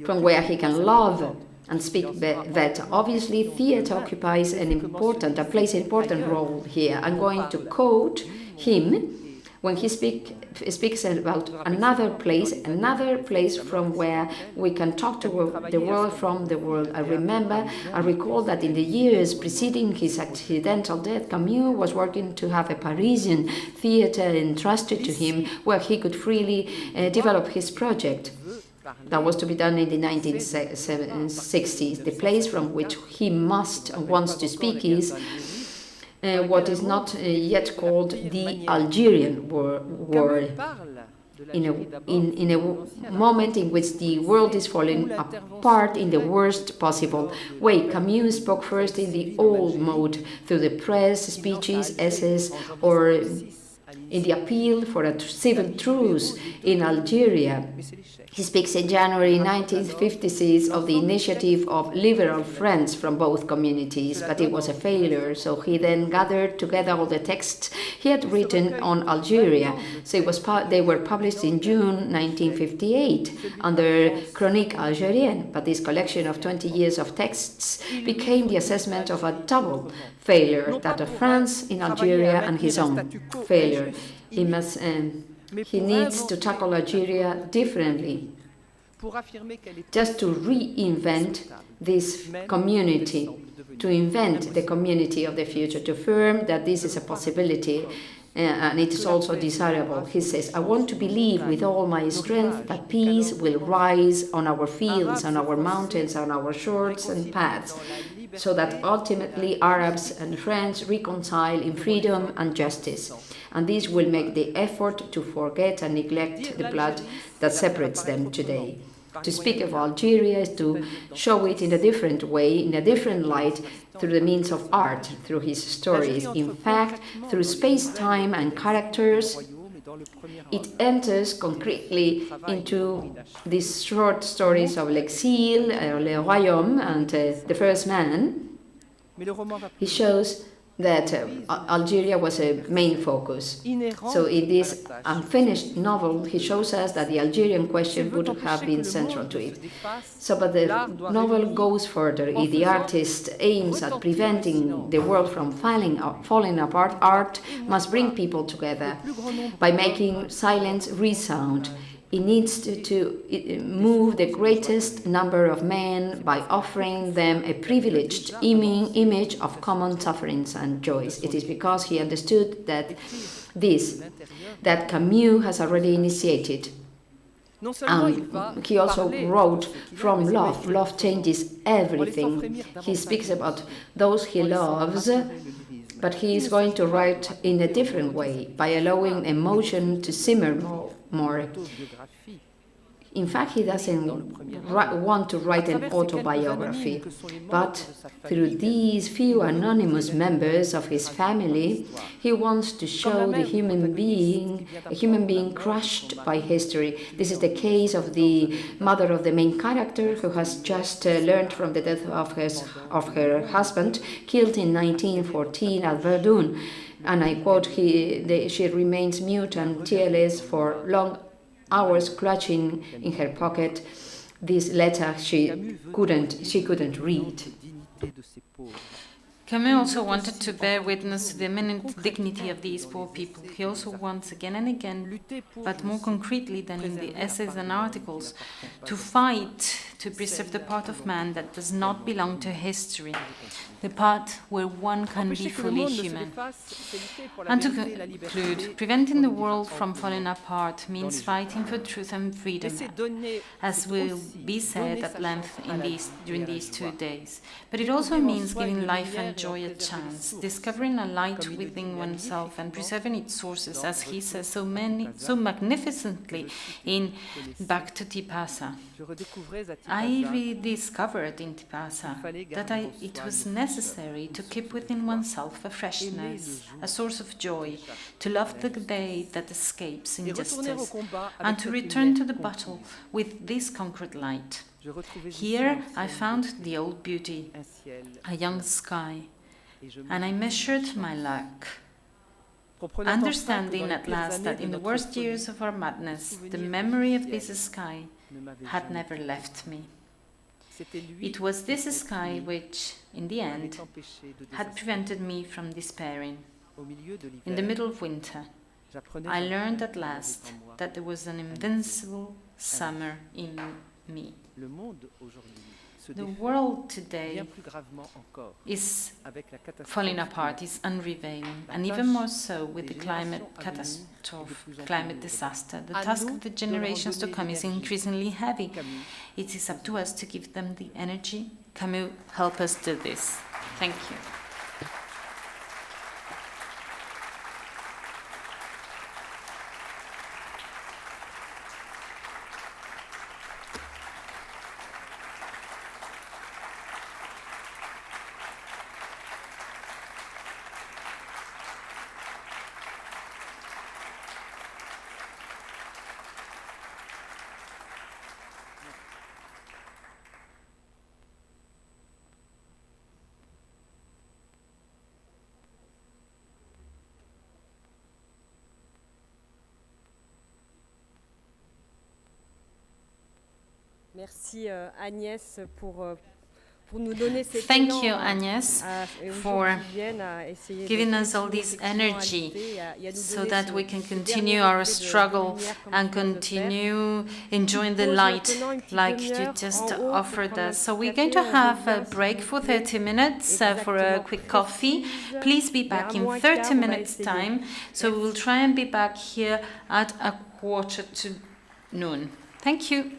from where he can love and speak better? Obviously, theatre occupies plays an important role here. I'm going to quote him when he speaks about another place from where we can talk to the world from the world. I recall that in the years preceding his accidental death, Camus was working to have a Parisian theatre entrusted to him where he could freely develop his project. That was to be done in the 1960s. The place from which he must and wants to speak is what is not yet called the Algerian war, in a moment in which the world is falling apart in the worst possible way. Camus spoke first in the old mode, through the press, speeches, essays, or in the appeal for a civil truce in Algeria. He speaks in January 1956 of the initiative of liberal friends from both communities, but it was a failure, so he then gathered together all the texts he had written on Algeria. So they were published in June 1958 under Chronique Algérienne, but this collection of 20 years of texts became the assessment of a double failure, that of France in Algeria and his own failure. He needs to tackle Algeria differently, just to reinvent this community, to invent the community of the future, to affirm that this is a possibility and it is also desirable. He says, I want to believe with all my strength that peace will rise on our fields, on our mountains, on our shores and paths, so that ultimately Arabs and French reconcile in freedom and justice. And this will make the effort to forget and neglect the blood that separates them today. To speak of Algeria is to show it in a different way, in a different light, through the means of art, through his stories. In fact, through space-time and characters, it enters concretely into these short stories of L'Exil, Le Royaume, and The First Man. He shows that Algeria was a main focus. So in this unfinished novel, he shows us that the Algerian question would have been central to it. So, but the novel goes further. If the artist aims at preventing the world from falling apart, art must bring people together by making silence resound. It needs to move the greatest number of men by offering them a privileged image of common sufferings and joys. It is because he understood that Camus has already initiated. And he also wrote from love. Love changes everything. He speaks about those he loves, but he is going to write in a different way, by allowing emotion to simmer more. In fact, he doesn't want to write an autobiography, but through these few anonymous members of his family, he wants to show a human being crushed by history. This is the case of the mother of the main character, who has just learned from the death of her husband, killed in 1914 at Verdun. And I quote, she remains mute and tearless for long hours, clutching in her pocket this letter she couldn't read. Camus also wanted to bear witness to the eminent dignity of these poor people. He also wants again and again, but more concretely than in the essays and articles, to fight to preserve the part of man that does not belong to history, the part where one can be fully human. And to conclude, preventing the world from falling apart means fighting for truth and freedom, as will be said at length during these 2 days. But it also means giving life and joy a chance, discovering a light within oneself and preserving its sources, as he says so magnificently in Back to Tipasa. I rediscovered in Tipasa that it was necessary to keep within oneself a freshness, a source of joy, to love the day that escapes injustice, and to return to the battle with this conquered light. Here I found the old beauty, a young sky, and I measured my luck, understanding at last that in the worst years of our madness, the memory of this sky had never left me. It was this sky which, in the end, had prevented me from despairing. In the middle of winter, I learned at last that there was an invincible summer in me. The world today is falling apart, is unrevealing, and even more so with the climate catastrophe, climate disaster. The task of the generations to come is increasingly heavy. It is up to us to give them the energy. Camus, help us do this. Thank you. Merci Agnès pour nous donner cet Thank élan you, Agnès, for giving us all this energy so that we can continue our struggle and continue enjoying the light like you just offered us. So we're going to have a break for 30 minutes for a quick coffee. Please be back in 30 minutes time. So we will try and be back here at 12:45. Thank you.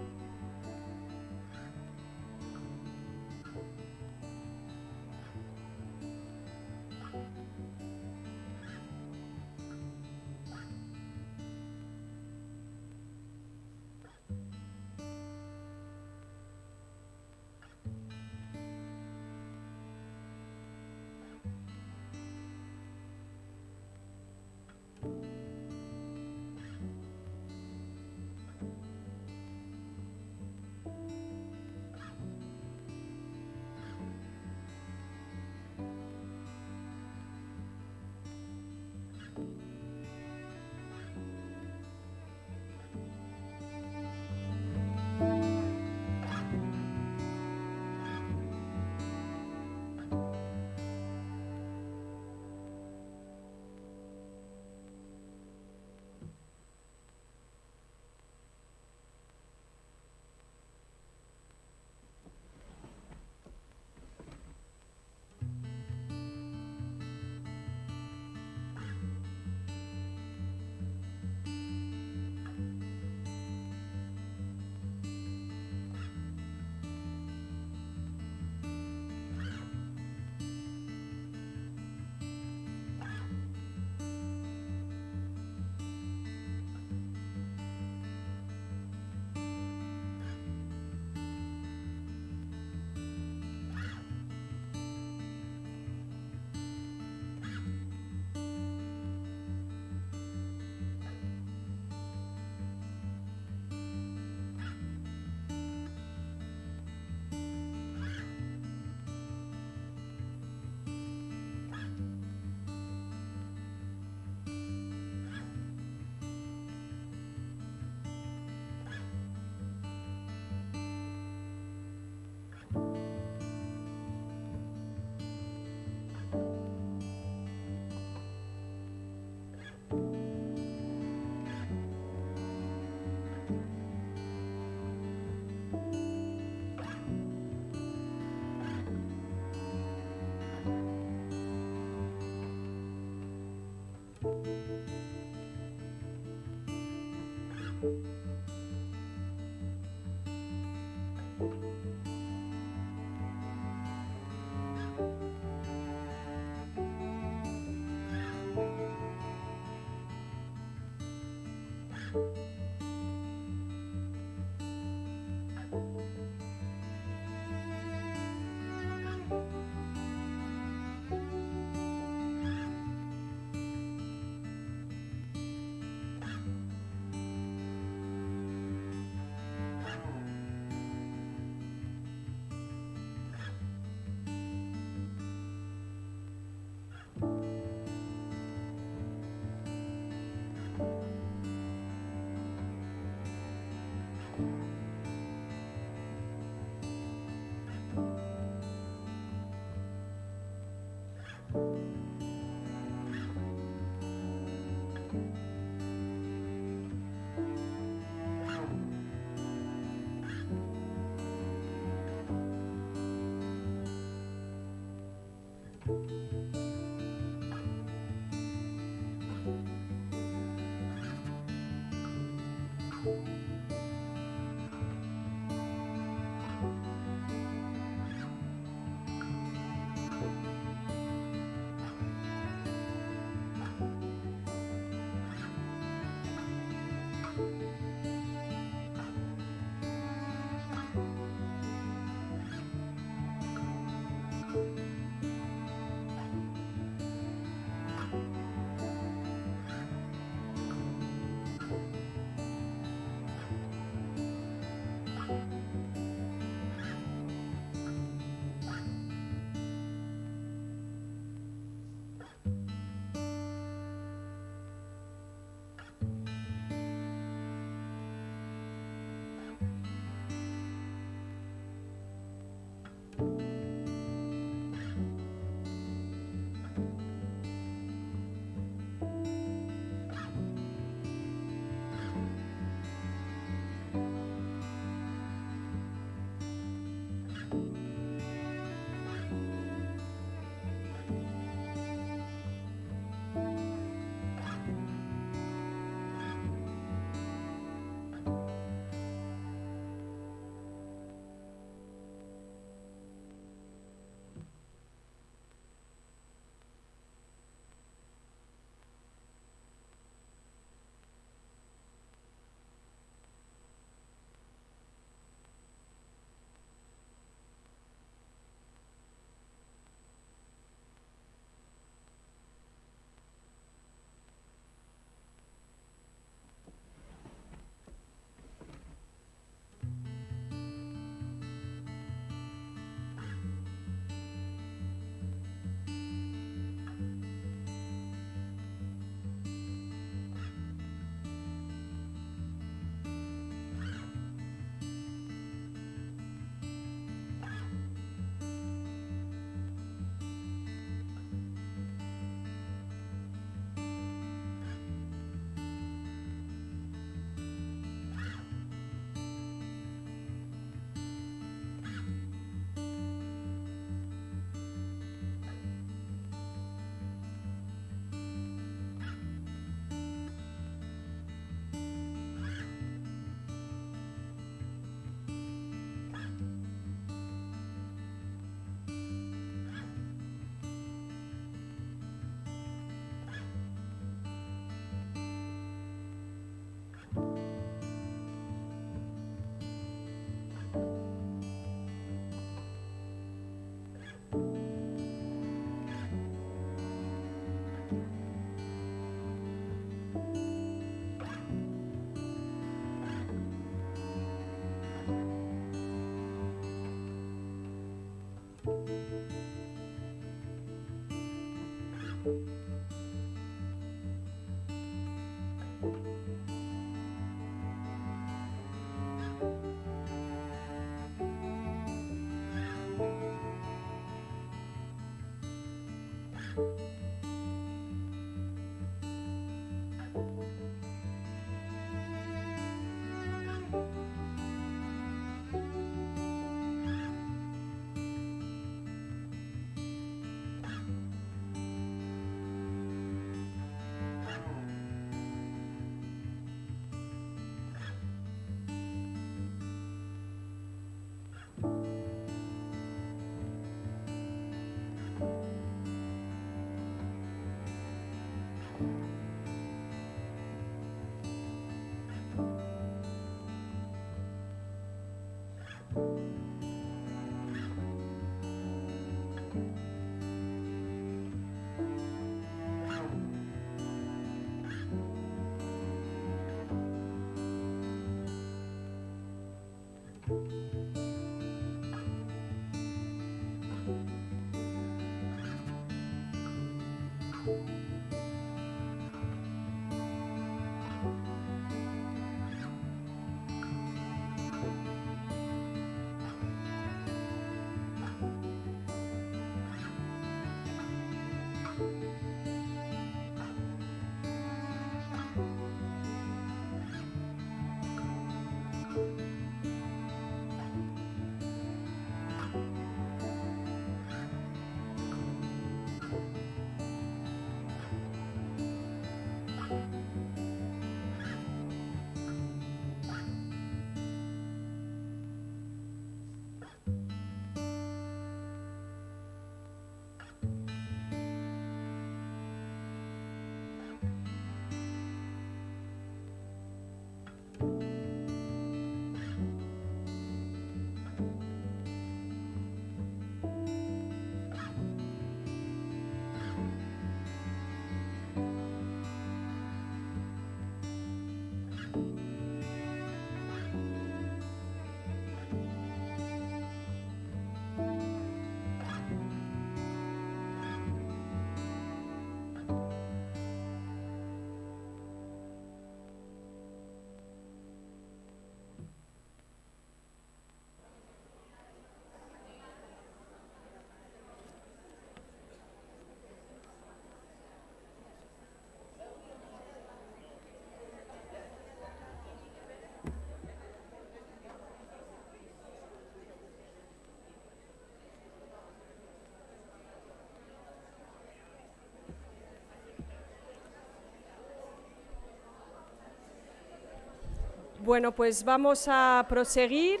Bueno, pues vamos a proseguir.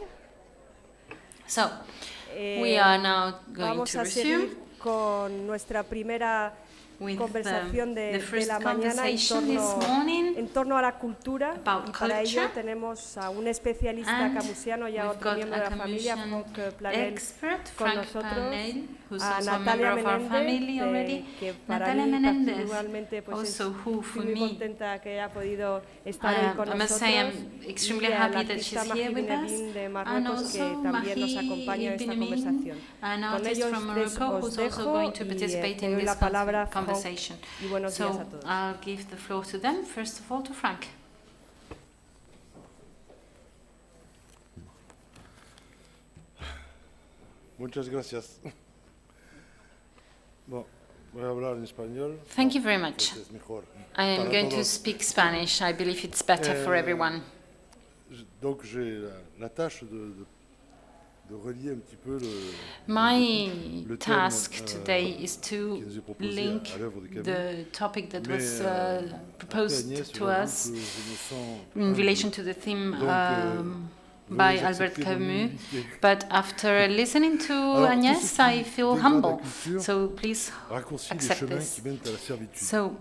So, we are now going Vamos to a seguir resume con nuestra primera with conversación the de first la mañana conversation this morning en torno a la cultura, about y para ello culture. tenemos a un especialista And camusiano y a we've otro got miembro de a la familia, Camusian Frank Planel, expert, con Frank nosotros, Planel, who's a also a Natalia member of our family Menéndez, already. que para Natalia mí Menéndez, particularmente pues also who for estoy muy me, contenta que haya podido estar hoy con I must nosotros, say I'm extremely y a la happy that she's artista here with us, Mahidine de and Marruecos, que also también nos Mahi acompaña en esta Ibn Amin, conversación. an Con artist ellos from les Morocco os who's also dejo going to y participate te in doy this la palabra, Frank, conversation. y buenos días a So todos. I'll give the floor to them, first of all to Frank. Muchas gracias. Bon, voy a hablar en español. Thank you very much. Es mejor I am para going to todos. speak Spanish. I believe it's better for everyone. Donc j'ai la tâche de relier un petit peu My le task thème, today is to qui nous est proposé link à l'œuvre de Camus. the topic that Mais, was après proposed Agnès, to j'avoue us que je me sens in humble. relation to the theme Donc, by veuillez Albert accepter Camus. mon humilité. But after listening to Alors, tout Agnès, ce qui I feel dégrade humble. la culture So please raccourcit les accept chemins this. qui mènent à la servitude. So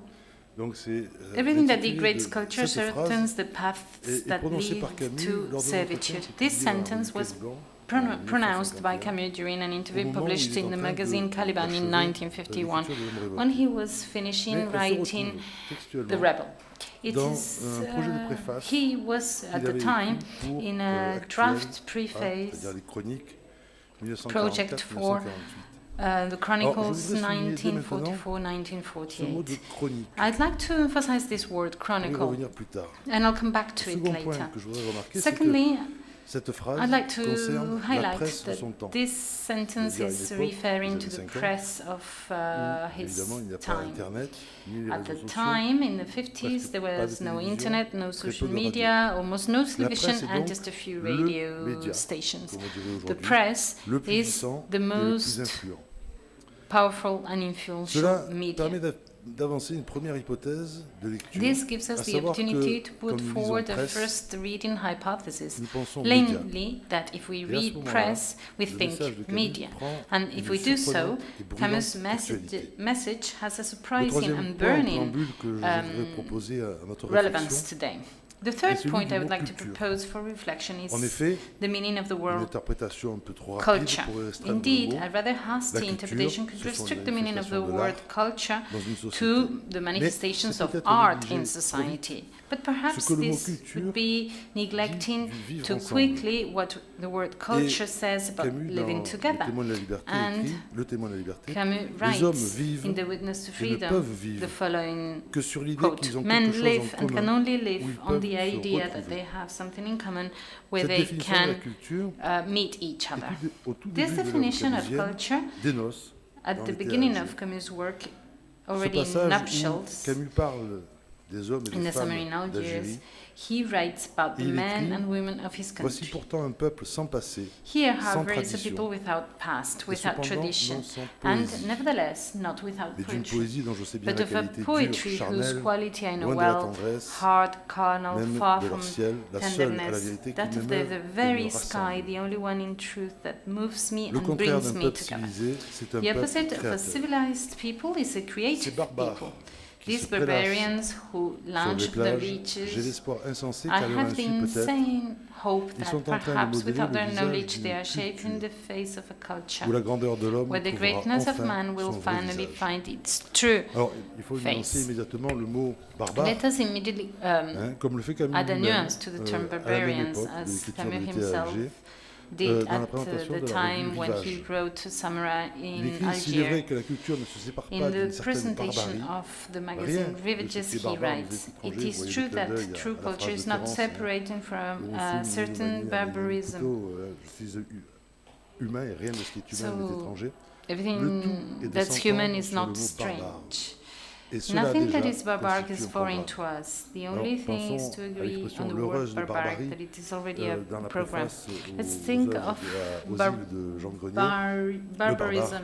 Donc c'est everything that l'intitulé degrades de culture cette phrase certains the paths est that prononcé lead par Camus to lors d'un entretien servitude. qui est This publié dans la sentence revue was Caliban en pronounced by 1951, Camus during an interview au moment où published il est in en the train magazine Caliban in d'achever 1951, l'écriture de l'homme when révolté. he was finishing Mais elle se writing retrouve textuellement The Rebel. It dans is, un projet de préface he was at qu'il the avait time écrit pour in a Actuel, draft c'est-à-dire preface les chroniques project for 1944-1948. the Chronicles Alors, je voudrais souligner dès maintenant ce mot 1944-1948. de chronique. I'd like to emphasize this word, On va y chronicle, revenir plus tard. and I'll come back Le to it second later. point que je voudrais remarquer, c'est que Secondly, cette phrase I'd like to concerne la highlight presse de that son temps. this sentence C'est-à-dire is à une époque, referring les to années the 50, press of où, his évidemment, il n'y a pas time. Internet, ni les At the réseaux sociaux. time, in the presque 50s, there pas de was no télévision, internet, no très peu social de radio. media, almost no La television, presse est and donc just a few le radio média, stations. comme on dirait The aujourd'hui, press le plus is puissant the et le plus most influent. powerful and influential Cela media. permet d'avancer une première hypothèse de lecture, This gives à us the savoir opportunity que, to comme put nous forward lisons a presse, first reading hypothesis, nous pensons média. namely that if we Et à ce read moment-là, press, we le think message de Camus media. prend And une if we do so, surprenante et brûlante Camus' actualité. message has a Le surprising troisième and point en burning préambule que je voudrais proposer à notre relevance réflexion, today. The third celui point du I would mot like to culture. propose for reflection is en effet, the meaning of the une word interprétation un peu trop rapide culture. pourrait restreindre Indeed, le mot a rather hasty culture, interpretation could ce sont restrict les the meaning of the manifestations de word l'art culture dans une société. to the manifestations c'est of peut-être art négligé in trop society. But perhaps Ce que le mot this culture would be neglecting dit du vivre too ensemble. quickly what the word culture says about Camus, living dans together. Le témoin de la liberté, And écrit, le témoin de la liberté, Camus les hommes writes vivent in The Witness to et ne Freedom peuvent vivre the following que sur l'idée quote, qu'ils ont men quelque chose live en and can commun. only où live ils on peuvent the se idea that retrouver. they have something in common where Cette they définition de la can culture, meet each other. au tout This début de l'œuvre definition of camusienne, culture dénonce at dans the l'été beginning Alger. of Camus' work, Ce already in passage où nuptials, Camus parle des hommes et in des the summer femmes in Algiers, d'Algérie. he writes about the Il men écrit, and women of his Voici country. pourtant un peuple sans passé, Here, sans however, is a tradition, people without past, et without cependant tradition, non sans and poésie, nevertheless not without mais d'une poetry, poésie dont je sais bien but la of a qualité dure, poetry whose charnelle, quality I know loin de la well, tendresse, hard, carnal, même far de from leur ciel, la seule à la tenderness, vérité that qui of m'émeut the et very me sky, rassemble. the only one in truth that moves me Le and contraire brings d'un me peuple together. civilisé, c'est un The peuple opposite of a créateur. civilized people is a Ces creative barbares people. qui These se prélassent barbarians who sur les launch the plages, j'ai leeches, l'espoir insensé I qu'à leur have the insu peut-être, insane hope ils that sont en train de perhaps modeler without le their visage knowledge d'une they are shaping culture the face of a culture où la grandeur de l'homme where the trouvera greatness of enfin man will son vrai finally visage. find its true Alors, il faut face. nuancer immédiatement le mot barbare, Let us immediately hein, comme le fait Camus add a lui-même, nuance to the term à la même barbarians, époque de as l'écriture Camus de l'été à himself Alger, did dans la at présentation the de la time revue when he Vivage. wrote to Samara Il in écrit s'il est vrai Algiers. que la culture ne se sépare pas In d'une the certaine presentation barbarie, of the rien magazine de ce Rivages, qui est he barbare writes, nous est it étranger. is Vous voyez true le clin that d'œil à true la phrase culture de is not Terence, separating from où a on certain filme une barbarism. plutôt, je suis humain et rien de ce qui est humain n'est So, étranger. everything Le tout est de that's human s'entendre is sur not le mot barbare. strange. Et cela Nothing déjà that is barbaric constitue is un foreign programme. to us. The Alors, only thing is pensons to à agree l'expression on the l'heureuse word de barbaric, barbarie, that it is already a dans la program. préface Let's aux think œuvres of aux bar- îles de Jean Grenier. barbarism.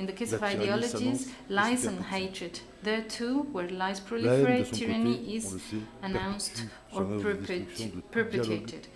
In the case la of tyrannie ideologies, s'annonce lies petit à and petit. hatred. There too, where lies La haine, de proliferate, son tyranny côté, is on le sait, announced perpétue or son œuvre de destruction de tout dialogue perpetuated.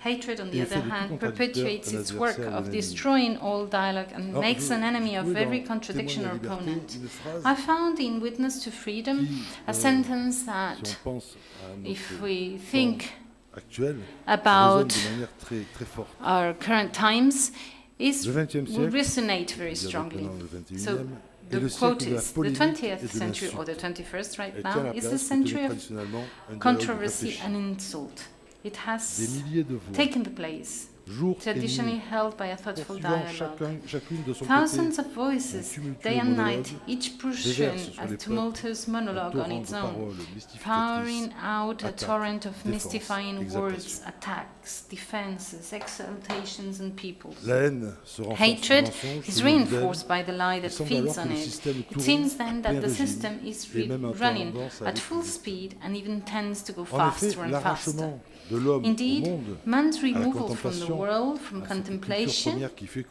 Hatred, on the et other fait de tout hand, contradicteur perpetuates un its work adversaire, of un ennemi. destroying all dialogue and Alors, makes an enemy of trouvais every dans contradiction or Témoin de la liberté opponent. une phrase I found in Witness to Freedom qui, a sentence si that, on pense à notre if we temps think actuel, about résonne de manière très, très forte. our current times, Le XXe will siècle, resonate very c'est-à-dire strongly. maintenant le XXIe, So est the le quote siècle de la is, the polémique 20th et de century, or the l'insulte. 21st right Elle now, tient la is the place que century tenait of traditionnellement un dialogue controversy réfléchi. and insult. It Des has milliers de voix, taken the place, jour et traditionally nuit, held by a thoughtful poursuivant dialogue. chacune de son Thousands côté of voices, un tumultueux day and night, monologue, each déverse pushing sur a les tumultuous un monologue on torrent its de own, paroles powering mystificatrices, out a attaques, torrent of défenses, mystifying words, exaltations. attacks, defenses, exaltations, and peoples. La haine se renforce en Hatred mensonge, is se nourrit d'elle. reinforced by the lie Il that semble feeds alors que on le it. système It tourne seems à then plein that the régime system is et même a running tendance à at full l'exploser. speed and even tends to go En effet, faster and faster. l'arrachement de l'homme au Indeed, monde, man's à la removal from the contemplation, world, from à cette culture contemplation, première qui fait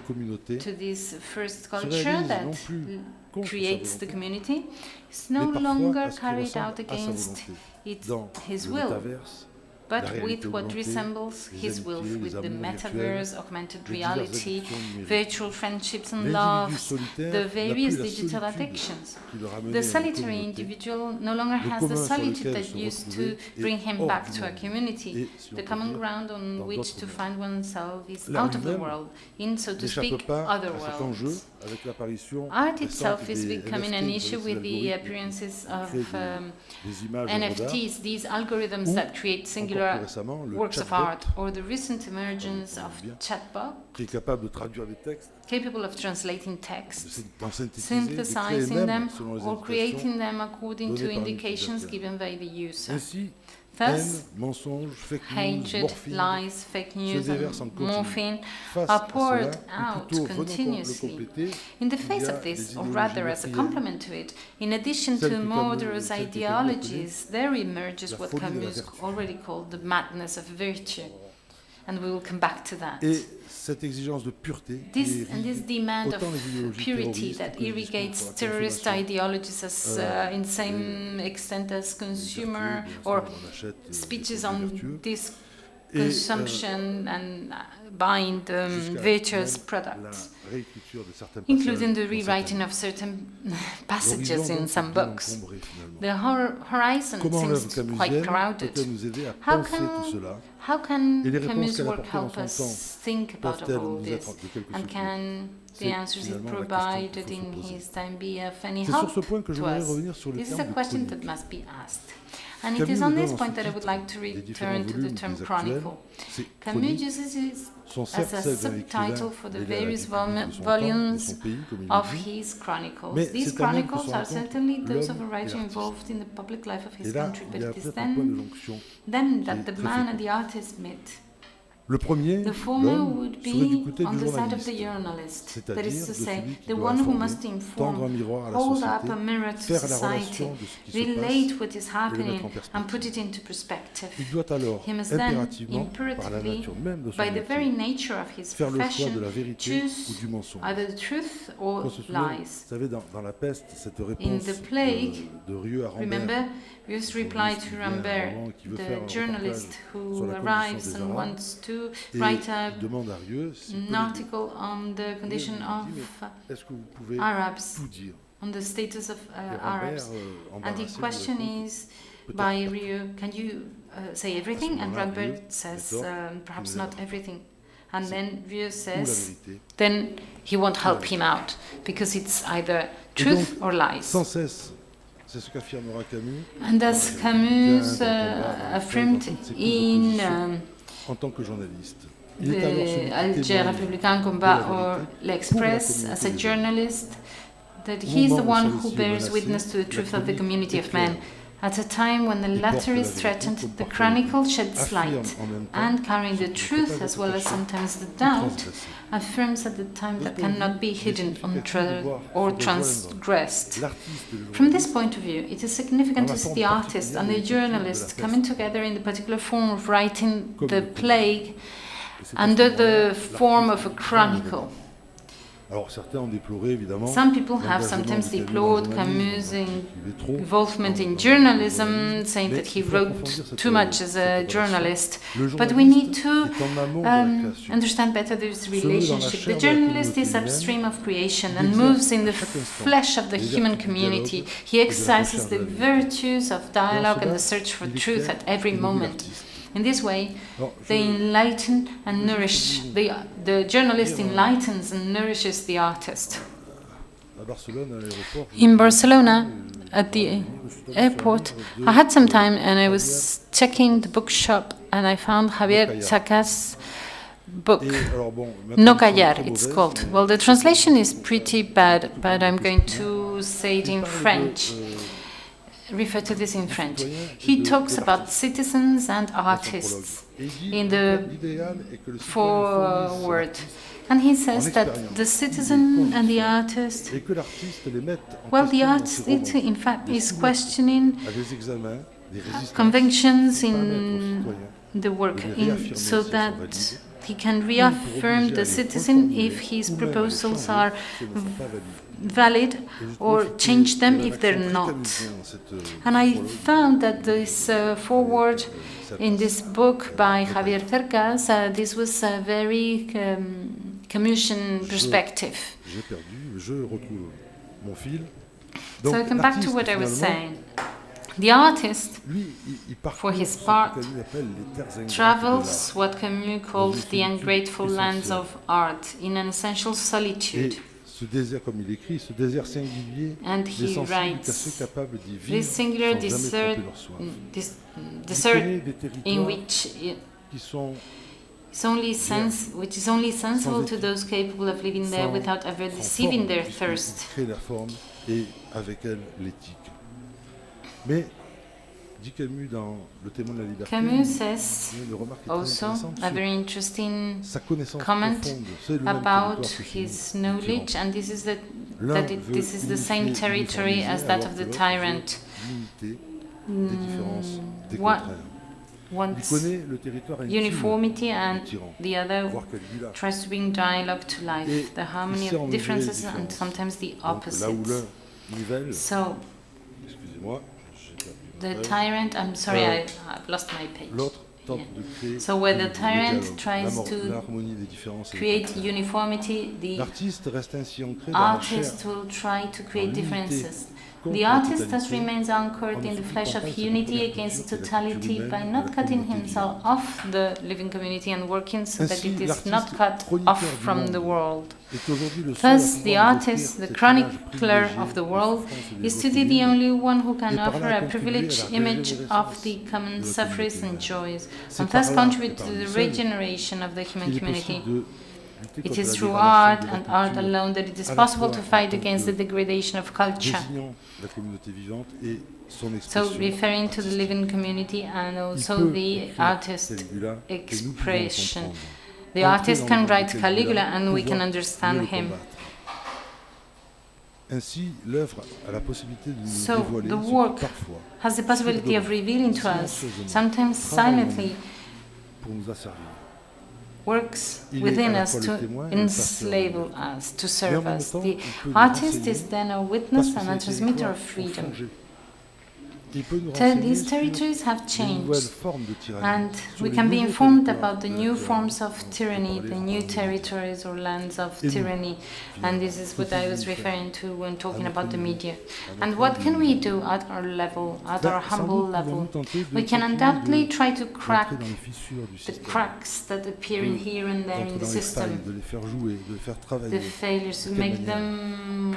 communauté, to this first se culture réalise that non plus contre sa creates the volonté, community, is mais no parfois longer à ce qui carried ressemble out à sa against volonté. Dans his le will, métaverse, but la with réalité what augmentée, resembles les his will, amitiés, with les the amours metaverse, virtuels, augmented les diverses reality, addictions numériques. virtual friendships and L'individu loves, solitaire the n'a plus various la digital solitude addictions. qui le ramenait The à une solitary communauté. individual no longer Le has the commun sur solitude lequel that se used to retrouver bring est him hors back du to a monde. community. Et, si on The peut common dire, ground on dans which d'autres to mondes. find oneself is L'art out of the lui-même world, in, so to n'échappe speak, pas other à cet enjeu worlds. avec l'apparition Art récente itself is des becoming an NFT, issue ces with the algorithmes appearances qui of créent des images œuvres d'art, NFTs, these algorithms ou, that create encore singular plus récemment, le works of chatbot, art, or the recent emergence of bien, chatbot, qui est capable de traduire des textes, capable of translating text, d'en synthétiser, de créer synthesizing même, them, selon les or indications, creating them according to données par indications l'utilisateur. given by the user. Ainsi, Thus, haine, mensonges, fake news, hatred, morphine, lies, fake se news, déversent en and continu. morphine Face are à poured cela, ou out plutôt venant le continuously. compléter, In the il y face a of this, des or idéologies rather as a meurtrières, complement to it, in addition celles to que Camus- murderous celles que Camus ideologies, there emerges la what folie de la Camus vertu. already called the madness of virtue. And we will come back to that. Et cette exigence de pureté This qui and this irrigue demand of autant les idéologies purity terroristes that que les discours irrigates pour la terrorist consommation. ideologies as in same extent as consumer or speeches on this consumption and buying virtuous products, including the rewriting of certain passages in some books. The horizon seems quite crowded. How can Camus' work help us think about all this? And can the answers he provided in his time be of any help to us? This is a question that must be asked. And it is on this point that I would like to return to the term chronicle. Camus uses it as a subtitle for the various volumes of his chronicles. These chronicles are certainly those of a writer involved in the public life of his country, but it is then that the man and the artist meet. The former would be on the side of the journalist, that is to say, the one who must inform, hold up a mirror to society, relate what is happening and put it into perspective. He must then, imperatively, by the very nature of his profession, choose either the truth or lies. In the plague, remember, Rieu's reply to Rambert, the journalist who arrives and wants to write an article on the condition of Arabs, on the status of Arabs. And the question is, by Rieu, can you say everything? And Rambert says, perhaps not everything. And then Rieu says, then he won't help him out, because it's either truth or lies. And as Camus affirmed in the Alger Républicain Combat or L'Express, as a journalist, that he is the one who bears witness to the truth of the community of men. At a time when the latter is threatened, the chronicle sheds light, and carrying the truth as well as sometimes the doubt, affirms at the time that cannot be hidden or transgressed. From this point of view, it is significant to see the artist and the journalist coming together in the particular form of writing the plague under the form of a chronicle. Alors certains ont déploré évidemment. Some people have l'engagement sometimes de Camus deplored dans le journalisme, Camus' il est trop involvement dans in le journalism, journalisme. saying Mais that he il faut approfondir wrote cette- too much as a cette journalist. relation. Le But we need journaliste to est en amont de la création. understand better this Se veut dans la relationship. chair The de la journalist communauté is humaine, upstream of creation il and exerce moves in à the chaque instant flesh of the les human vertus du community. dialogue He et de la exercises recherche the de la vérité. virtues of dialogue and cela, the search for il truth éclaire at every et nourrit moment. l'artiste. In this way, Alors, they enlighten and nourish. The journalist enlightens and nourishes the artist. à Barcelone, à l'aéroport, In Barcelona, at the airport, I had some time and I was checking the bookshop and I found Javier Chaca's book. Et alors, bon, No ma traduction est callar, très it's mauvaise, called. mais Well, the translation is pretty bad, but I'm going to say it in French. Refer to this in French. He talks about citizens and artists in the foreword. And he says that the citizen and the artist, et que l'artiste les mette en well, the question dans artist, ses romans. in fact, is questioning À des examens, des résistances, convictions pour permettre aux in citoyens the work, de les réaffirmer so si elles that sont valides, he can reaffirm the citizen if his proposals are valid or change them if they're not. And I found that this foreword in this book by Javier Cercas, this was a very Camusian perspective. J'ai perdu, je retrouve mon fil. So I come back to what I was saying. The artist, lui, il for his ce que part, Camus appelle les terres ingrates de travels l'art. what Camus called the ungrateful lands of art in an essential Et solitude. ce désert, comme il écrit, ce désert singulier And n'est he sensible writes, qu'à ceux capables d'y vivre this singular sans jamais desert, tromper leur soif. Il desert connaît des in territoires which qui sont which is only sensible to étude, those capable of living there sans- without ever sans deceiving forme, their puisqu'il thirst. crée la forme et avec elle l'éthique. Mais, dit Camus dans Le témoin de la liberté, Camus says une remarque est très also intéressante, a very interesting sa connaissance comment profonde, c'est le même about territoire que his celui du knowledge, tyran. and this is L'un that veut this is the same unifier, territory uniformiser, as that alors of que the l'autre tyrant. veut limiter des différences, des What contraires. Il wants connaît le territoire intime uniformity and du tyran, the other voire Caligula. tries to bring dialogue to life, Et the harmony il sait en of mesurer les differences and différences. sometimes the Donc, là où opposites. l'un nivelle, So excusez-moi, j'ai perdu the mon feuille, tyrant, I'm sorry, I've lost my page. l'autre tente Yeah. de créer So where the le tyrant dialogue, tries to l'harmonie des différences. et des create contraires. uniformity, the L'artiste reste ainsi ancré dans la chair, artist will try to create l'unité differences. contre The la artist thus totalité, remains anchored in the flesh of unity against totality by not cutting himself off the living community and working so that Ainsi, it is l'artiste not cut chroniqueur off du from monde the world. est aujourd'hui le seul à Thus, the pouvoir nous artist, offrir the cette chronicler image of the privilégiée world, des souffrances et des is joies today the communes. only one who can Et par offer là a contribuer privileged à la image of régénérescence the common de la sufferings communauté and humaine. joys, C'est and par thus là, contribute et to par lui the seul, regeneration of the human qu'il est community. possible de lutter It contre is la through dégradation art de la and art culture, alone that it is à la possible fois to en fight tant against que the degradation of culture. désignant la communauté vivante et son So, expression. referring to the artistique. living community and Il also peut the écrire artist Caligula et nous pouvons expression. comprendre. The Entrer artist dans can le monde de write Caligula and we can pouvoir understand mieux le him. combattre. Ainsi, l'œuvre a la possibilité de nous So, dévoiler the ce qui work parfois has the possibility of revealing to us, sometimes silently, pour nous asservir. works Il est within à la us fois le to témoin et le enslave pasteur us, to Et en serve même us. temps, The il peut nous artist renseigner is then a parce witness que and a ces transmitter territoires of ont freedom. changé. Il peut nous renseigner These sur territories have les nouvelles changed, formes de tyrannie, and sur we les can be nouveaux informed territoires about the de la new tyrannie forms of dont on tyranny, parlait the en new premier. territories or lands of Et nous, tyranny. And this is what I was Faut-il referring to when talking notre about the niveau, media. à And notre what can we niveau. do at our level, at Ben, our sans humble doute pouvons-nous level? tenter de We can continuer undoubtedly de try to crack rentrer dans les fissures du the système, cracks that appear in here and there in d'entrer the dans les failles, system, de les faire jouer, de les faire the travailler, failures, to de quelle make manière? them.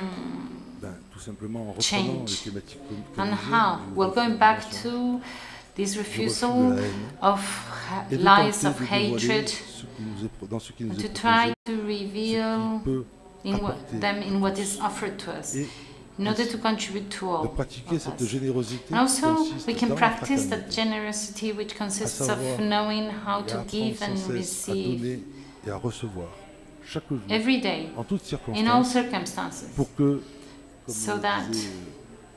Ben, tout simplement en reprenant Change. les thématiques And camusiennes how? du Well, refus going de back l'aggression, to this du refus refusal de la haine, of et de lies tenter of de dévoiler hatred, ce qui nous est dans ce qui nous and est to proposé, try to ce reveal qui peut in what, apporter them in what is offered to us, et in order ainsi to contribute to de all pratiquer of cette us. générosité And qui also, consiste we can dans la practice that fraternité, generosity which consists of savoir knowing how et to à give apprendre and sans cesse à receive donner et à recevoir chaque jour, every day, en toutes in all circonstances, circumstances, pour que, comme so le that, disait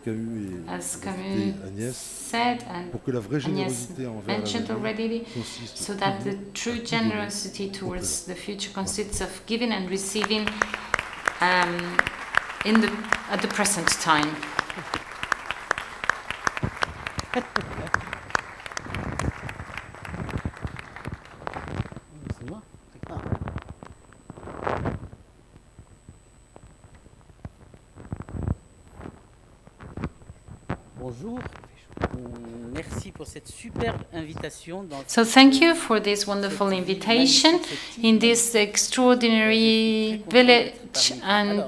Camus et as rajoutait Camus Agnès, said and pour que la vraie Agnès générosité envers mentioned l'avenir already, consiste so that the toujours true à tout donner generosity towards the future consists of giving and receiving at the present time. Bonjour. Merci pour cette superbe invitation. So thank you for this wonderful invitation in this extraordinary village and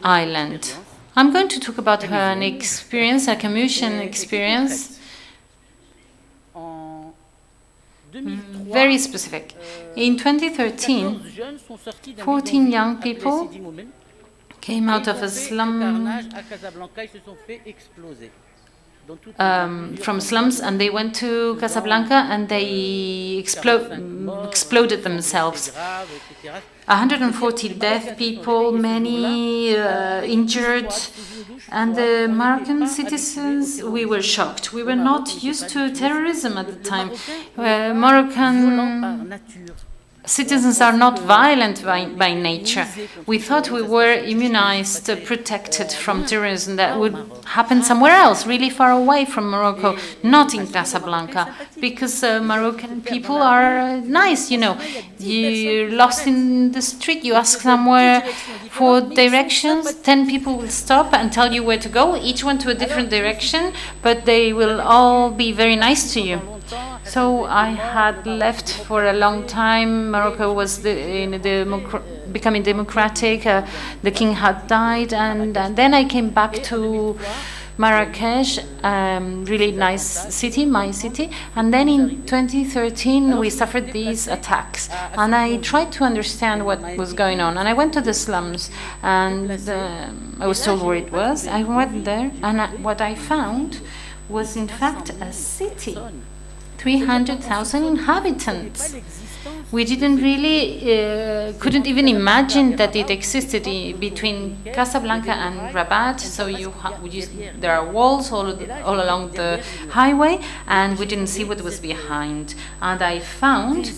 island. I'm going to talk about an experience, a Camusian experience, very specific. In 2013, 14 young people came out of a slum, from slums, and they went to Casablanca and they exploded themselves. 140 deaf people, many injured, and the Moroccan citizens, we were shocked. We were not used to terrorism at the time. Moroccan citizens are not violent by nature. We thought we were immunized, protected from terrorism that would happen somewhere else, really far away from Morocco, not in Casablanca, because Moroccan people are nice, you know. You're lost in the street, you ask somewhere for directions, 10 people will stop and tell you where to go, each one to a different direction, but they will all be very nice to you. So I had left for a long time. Morocco was becoming democratic. The king had died, and then I came back to Marrakesh, really nice city, my city. And then in 2013, we suffered these attacks, and I tried to understand what was going on. And I went to the slums, and I was told where it was. I went there, and what I found was in fact a city. 300,000 inhabitants. We didn't really, couldn't even imagine that it existed between Casablanca and Rabat. So there are walls all along the highway, and we didn't see what was behind. And I found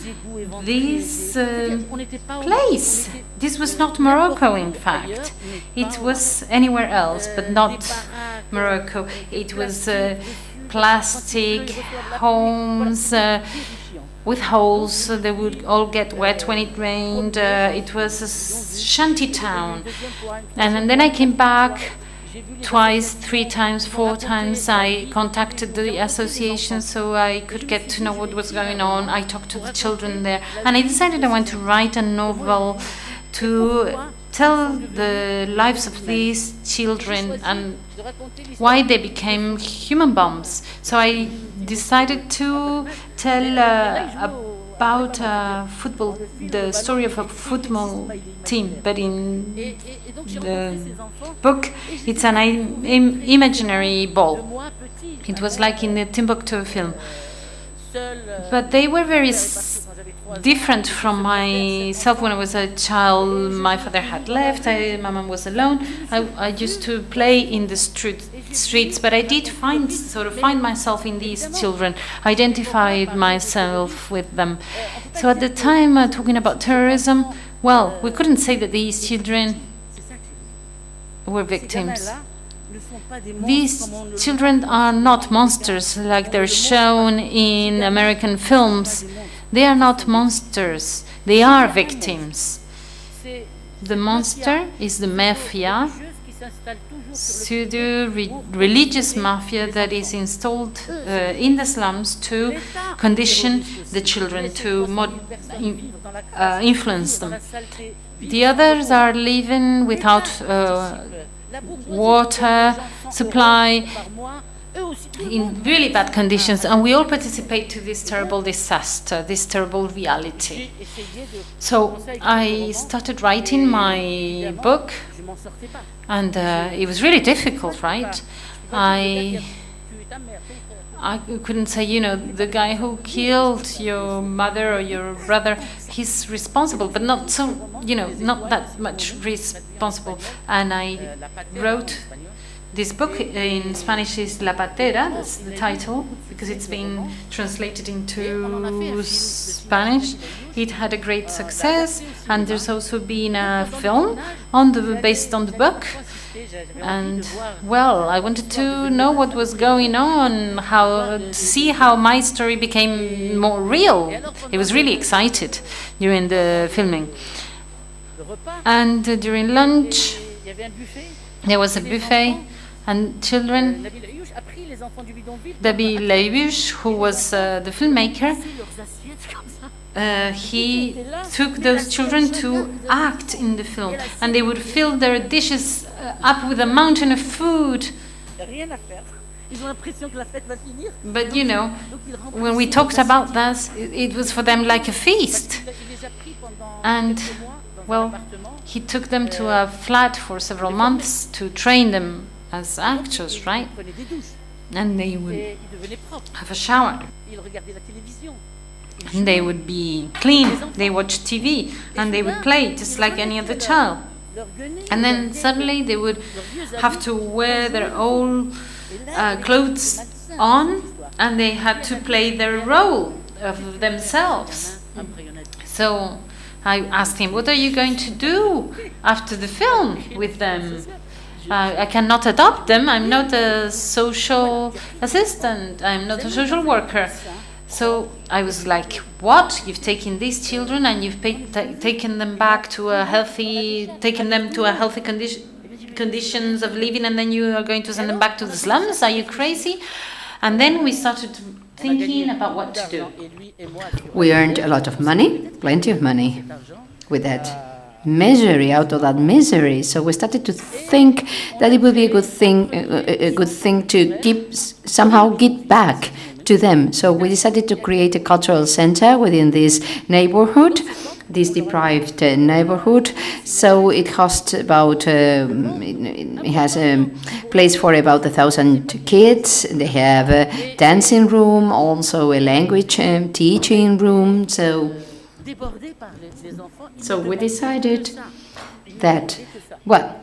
this place. This was not Morocco, in fact. It was anywhere else, but not Morocco. It was plastic homes with holes, so they would all get wet when it rained. It was a shanty town. And then I came back twice, 3 times, 4 times. I contacted the association so I could get to know what was going on. I talked to the children there, and I decided I want to write a novel to tell the lives of these children and why they became human bombs. So I decided to tell about the story of a football team, but in the book it's an imaginary ball. It was like in the Timbuktu film. But they were very different from myself. When I was a child, my father had left, my mom was alone. I used to play in the streets, but I did find myself in these children, identified myself with them. So at the time, talking about terrorism, well, we couldn't say that these children were victims. These children are not monsters like they're shown in American films. They are not monsters, they are victims. The monster is the mafia, pseudo-religious mafia that is installed in the slums to condition the children, to influence them. The others are living without water supply, in really bad conditions, and we all participate to this terrible disaster, this terrible reality. So I started writing my book, and it was really difficult, right? I couldn't say, the guy who killed your mother or your brother, he's responsible, but not so, not that much responsible. And I wrote This book in Spanish is La Patera, that's the title, because it's been translated into Spanish. It had a great success, and there's also been a film based on the book. And, well, I wanted to know what was going on, see how my story became more real. I was really excited during the filming. And during lunch, there was a buffet. And children, Dabi Laibush, who was the filmmaker, he took those children to act in the film, and they would fill their dishes up with a mountain of food. But you know, when we talked about that, it was for them like a feast. And, well, he took them to a flat for several months to train them as actors, right? And they would have a shower. And they would be clean. They watched TV and they would play just like any other child. And then suddenly they would have to wear their old clothes on, and they had to play their role of themselves. So I asked him, what are you going to do after the film with them? I cannot adopt them. I'm not a social assistant. I'm not a social worker. So I was like, what? You've taken these children and you've taken them back to healthy conditions of living, and then you are going to send them back to the slums? Are you crazy? And then we started thinking about what to do. We earned a lot of money, plenty of money, with that misery, out of that misery. So we started to think that it would be a good thing to somehow give back to them. So we decided to create a cultural center within this neighborhood, this deprived neighborhood. So it hosts about, it has a place for about 1,000 kids. They have a dancing room, also a language teaching room. So we decided that, well,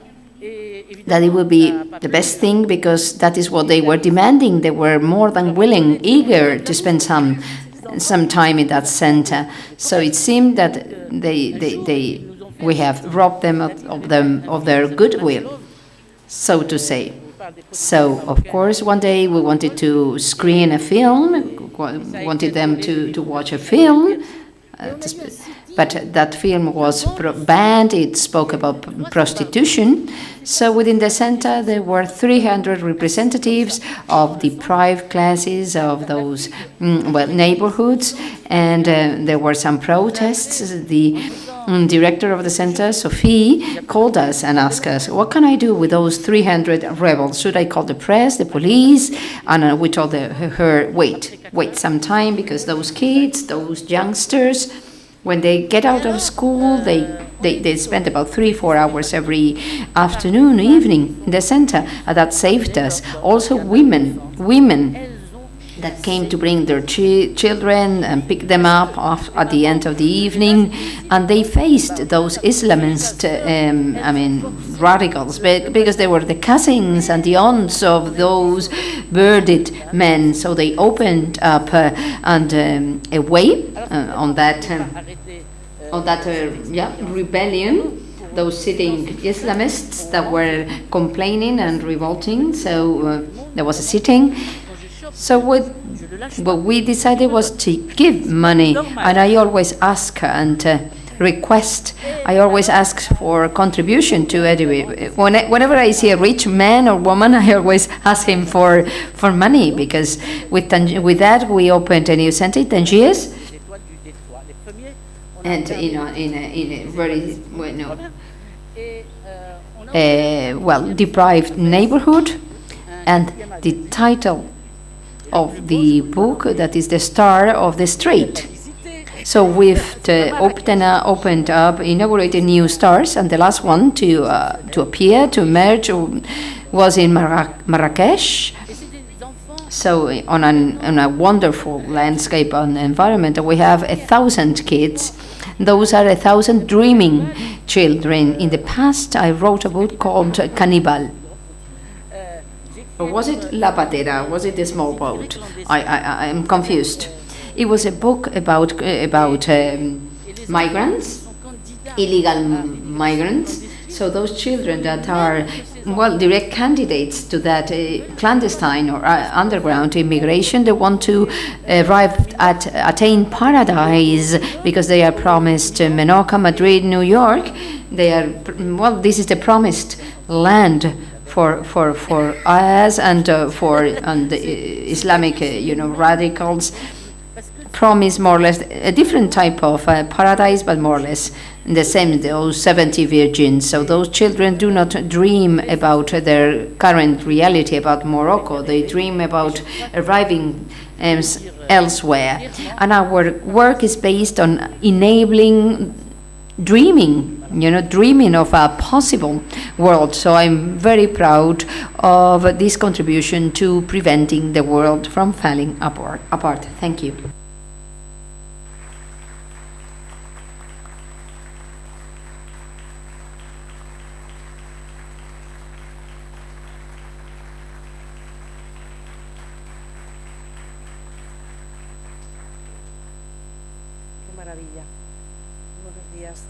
that it would be the best thing, because that is what they were demanding. They were more than willing, eager to spend some time in that center. So it seemed that we have robbed them of their goodwill, so to say. So of course one day we wanted to screen a film, wanted them to watch a film. But that film was banned. It spoke about prostitution. So within the center, there were 300 representatives of deprived classes of those neighborhoods, and there were some protests. The director of the center, Sophie, called us and asked us, what can I do with those 300 rebels? Should I call the press, the police? And we told her, wait some time, because those kids, those youngsters, when they get out of school, they spend about 3-4 hours every afternoon, evening in the center, and that saved us. Also women that came to bring their children and pick them up at the end of the evening, and they faced those Islamist, radicals, because they were the cousins and the aunts of those murdered men. So they opened up a way on that rebellion. Those sitting Islamists that were complaining and revolting. So there was a sitting. So what we decided was to give money, and I always ask and request. I always ask for a contribution to it. Whenever I see a rich man or woman, I always ask him for money, because with that we opened a new center in Tangiers, and in a very deprived neighborhood, and the title of the book, that is The Star of the Strait. So we've opened up, inaugurated new stars, and the last one to appear, to emerge, was in Marrakesh. So on a wonderful landscape and environment, we have 1,000 kids. Those are 1,000 dreaming children. In the past, I wrote a book called Cannibal. Or was it La Patera? Was it the small boat? I am confused. It was a book about migrants, illegal migrants. So those children that are, well, direct candidates to that clandestine or underground immigration, they want to attain paradise because they are promised Menorca, Madrid, New York. They are, well, this is the promised land for us and for the Islamic, radicals. Promise more or less a different type of paradise, but more or less the same, those 70 virgins. So those children do not dream about their current reality, about Morocco. They dream about arriving elsewhere. And our work is based on enabling dreaming, dreaming of a possible world. So I'm very proud of this contribution to preventing the world from falling apart. Thank you.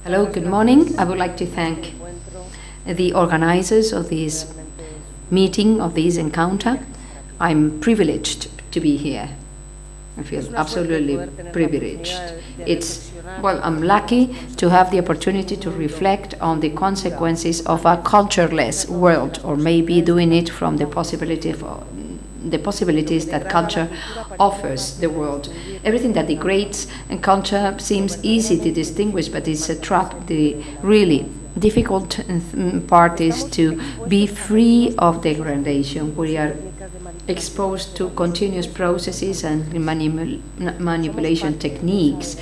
Hello, good morning. I would like to thank the organizers of this meeting, of this encounter. I'm privileged to be here. I feel absolutely privileged. I'm lucky to have the opportunity to reflect on the consequences of a cultureless world, or maybe doing it from the possibilities that culture offers the world. Everything that degrades culture seems easy to distinguish, but it's a trap. The really difficult part is to be free of degradation. We are exposed to continuous processes and manipulation techniques.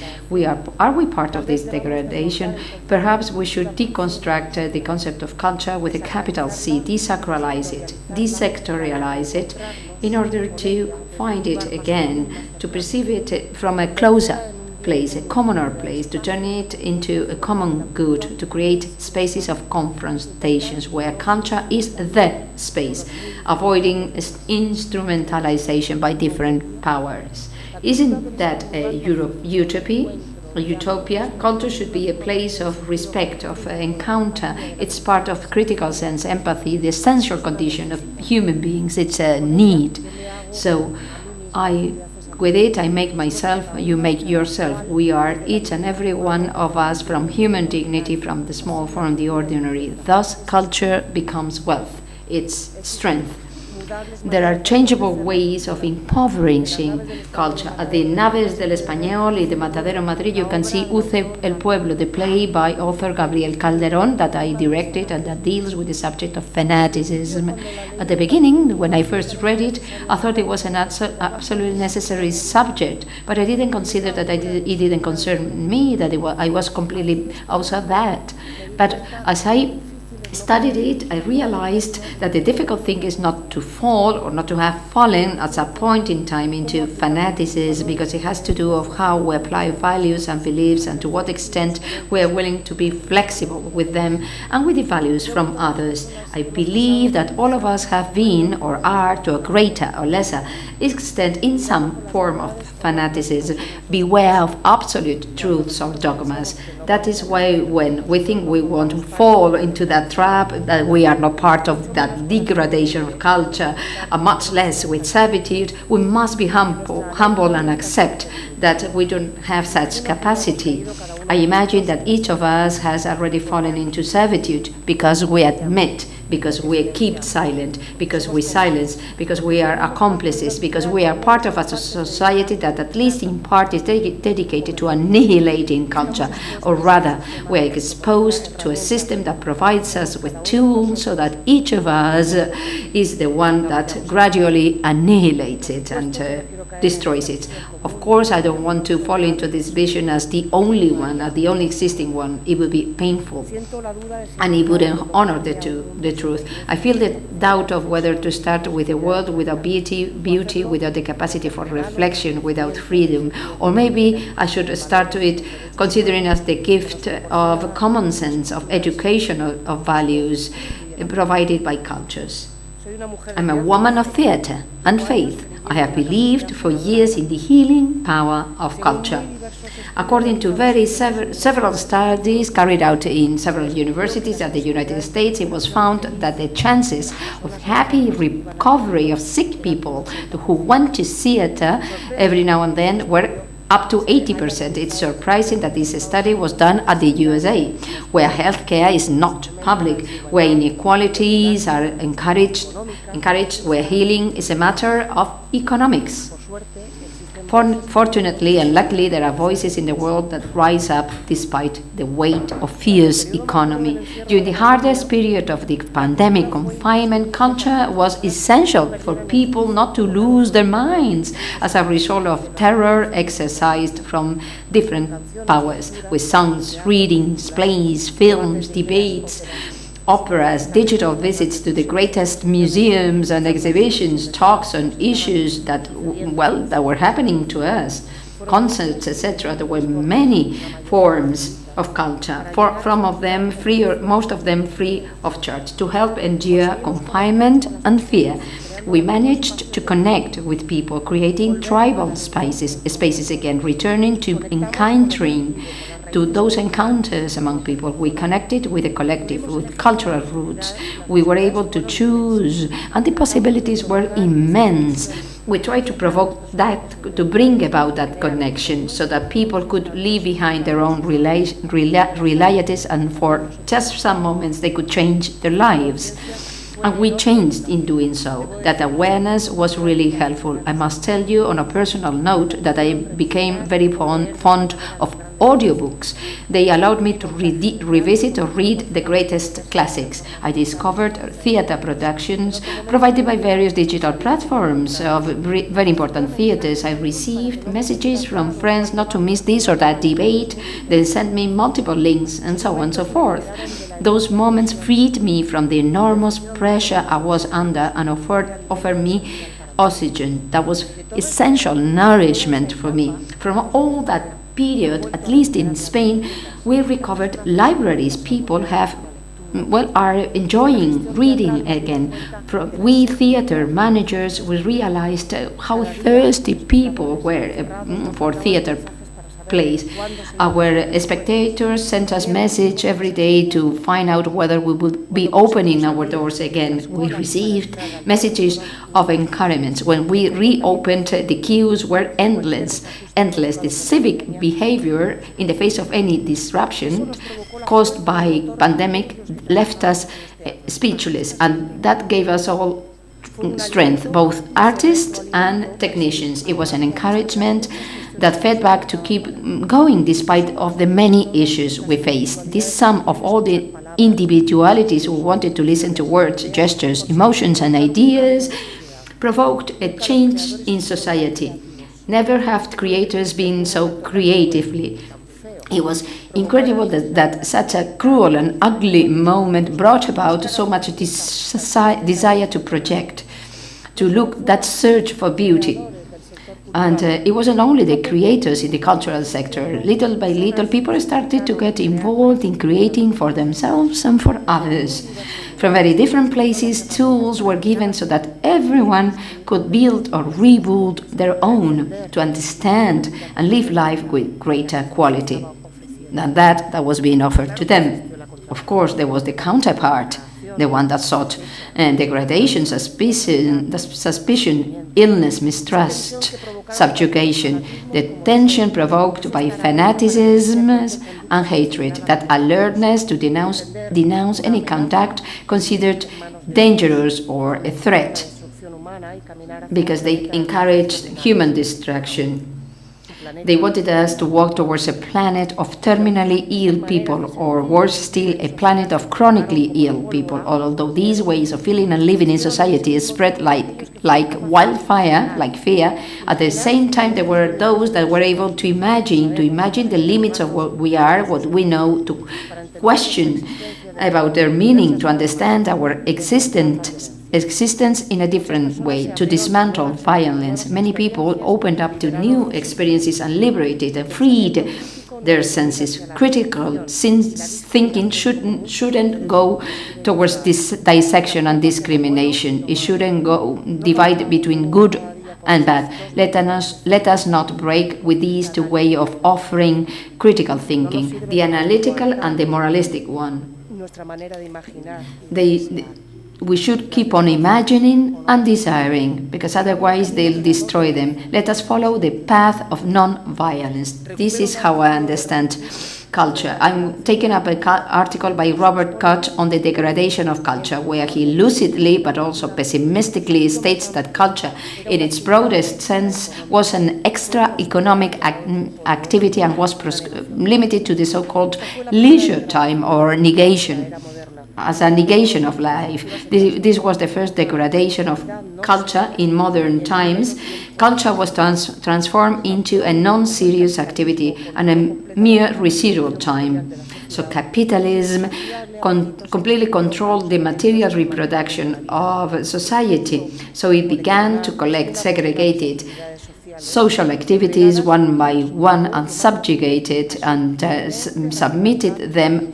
Are we part of this degradation? Perhaps we should deconstruct the concept of culture with a capital C, desacralize it, desectorialize it, in order to find it again, to perceive it from a closer place, a commoner place, to turn it into a common good, to create spaces of confrontations where culture is the space, avoiding instrumentalization by different powers. Isn't that a utopia? Culture should be a place of respect, of encounter. It's part of critical sense, empathy, the essential condition of human beings. It's a need. So with it, I make myself, you make yourself. We are, each and every one of us, from human dignity, from the small, from the ordinary. Thus, culture becomes wealth, its strength. There are changeable ways of impoverishing culture. At the Naves del Español in the Matadero, Madrid, you can see Uce el Pueblo, the play by author Gabriel Calderón that I directed and that deals with the subject of fanaticism. At the beginning, when I first read it, I thought it was an absolutely necessary subject, but I didn't consider that it didn't concern me, that I was completely outside that. But as I studied it, I realized that the difficult thing is not to fall or not to have fallen at a point in time into fanaticism, because it has to do with how we apply values and beliefs and to what extent we are willing to be flexible with them and with the values from others. I believe that all of us have been or are, to a greater or lesser extent, in some form of fanaticism. Beware of absolute truths or dogmas. That is why when we think we want to fall into that trap, that we are not part of that degradation of culture, much less with servitude, we must be humble and accept that we don't have such capacity. I imagine that each of us has already fallen into servitude because we admit, because we keep silent, because we silence, because we are accomplices, because we are part of a society that at least in part is dedicated to annihilating culture, or rather we are exposed to a system that provides us with tools so that each of us is the one that gradually annihilates it and destroys it. Of course, I don't want to fall into this vision as the only one, as the only existing one. It would be painful and it wouldn't honor the truth. I feel the doubt of whether to start with a world without beauty, without the capacity for reflection, without freedom, or maybe I should start to it considering as the gift of common sense, of education, of values provided by cultures. I'm a woman of theatre and faith. I have believed for years in the healing power of culture. According to several studies carried out in several universities at the United States, it was found that the chances of happy recovery of sick people who went to theater every now and then were up to 80%. It's surprising that this study was done at the USA, where healthcare is not public, where inequalities are encouraged, where healing is a matter of economics. Fortunately and luckily, there are voices in the world that rise up despite the weight of fierce economy. During the hardest period of the pandemic confinement, culture was essential for people not to lose their minds as a result of terror exercised from different powers, with songs, readings, plays, films, debates, operas, digital visits to the greatest museums and exhibitions, talks on issues that were happening to us, concerts, etc. There were many forms of culture, most of them free of charge, to help endure confinement and fear. We managed to connect with people, creating tribal spaces again, returning to encountering, to those encounters among people. We connected with a collective, with cultural roots. We were able to choose, and the possibilities were immense. We tried to provoke that, to bring about that connection, so that people could leave behind their own realities, and for just some moments they could change their lives. And we changed in doing so. That awareness was really helpful. I must tell you on a personal note that I became very fond of audiobooks. They allowed me to revisit or read the greatest classics. I discovered theater productions provided by various digital platforms of very important theaters. I received messages from friends not to miss this or that debate. They sent me multiple links and so on and so forth. Those moments freed me from the enormous pressure I was under and offered me oxygen. That was essential nourishment for me. From all that period, at least in Spain, we recovered libraries. People are enjoying reading again. We theater managers, we realized how thirsty people were for theater plays. Our spectators sent us message every day to find out whether we would be opening our doors again. We received messages of encouragement. When we reopened, the queues were endless. The civic behavior in the face of any disruption caused by pandemic left us speechless, and that gave us all strength, both artists and technicians. It was an encouragement that fed back to keep going despite of the many issues we faced. This sum of all the individualities who wanted to listen to words, gestures, emotions, and ideas provoked a change in society. Never have creators been so creatively. It was incredible that such a cruel and ugly moment brought about so much desire to project, to look, that search for beauty. And it wasn't only the creators in the cultural sector. Little by little, people started to get involved in creating for themselves and for others. From very different places, tools were given so that everyone could build or rebuild their own, to understand and live life with greater quality than that was being offered to them. Of course, there was the counterpart, the one that sought degradation, suspicion, illness, mistrust, subjugation, the tension provoked by fanaticism and hatred, that alertness to denounce any conduct considered dangerous or a threat, because they encouraged human destruction. They wanted us to walk towards a planet of terminally ill people, or worse still, a planet of chronically ill people. Although these ways of feeling and living in society spread like wildfire, like fear, at the same time there were those that were able to imagine the limits of what we are, what we know, to question about their meaning, to understand our existence in a different way, to dismantle violence. Many people opened up to new experiences and liberated and freed their senses. Critical thinking shouldn't go towards this dissection and discrimination. It shouldn't go divide between good and bad. Let us not break with these two ways of offering critical thinking, the analytical and the moralistic one. We should keep on imagining and desiring, because otherwise they'll destroy them. Let us follow the path of non-violence. This is how I understand culture. I'm taking up an article by Robert Koch on the degradation of culture, where he lucidly but also pessimistically states that culture, in its broadest sense, was an extra economic activity and was limited to the so-called leisure time or negation, as a negation of life. This was the first degradation of culture in modern times. Culture was transformed into a non-serious activity and a mere residual time. So capitalism completely controlled the material reproduction of society. So it began to collect segregated social activities one by one and subjugated and submitted them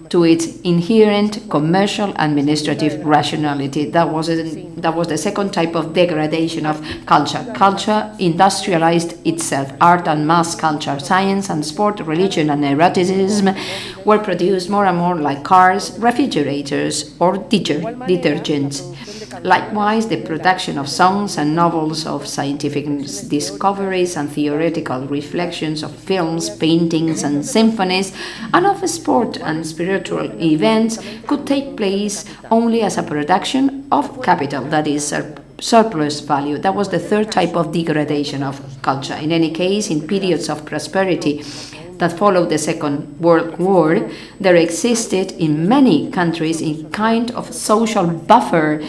to its inherent commercial administrative rationality. That was the second type of degradation of culture. Culture industrialized itself. Art and mass culture, science and sport, religion and eroticism were produced more and more like cars, refrigerators, or detergents. Likewise, the production of songs and novels, of scientific discoveries and theoretical reflections, of films, paintings and symphonies, and of sport and spiritual events could take place only as a production of capital, that is, surplus value. That was the third type of degradation of culture. In any case, in periods of prosperity that followed the Second World War, there existed in many countries a kind of social buffer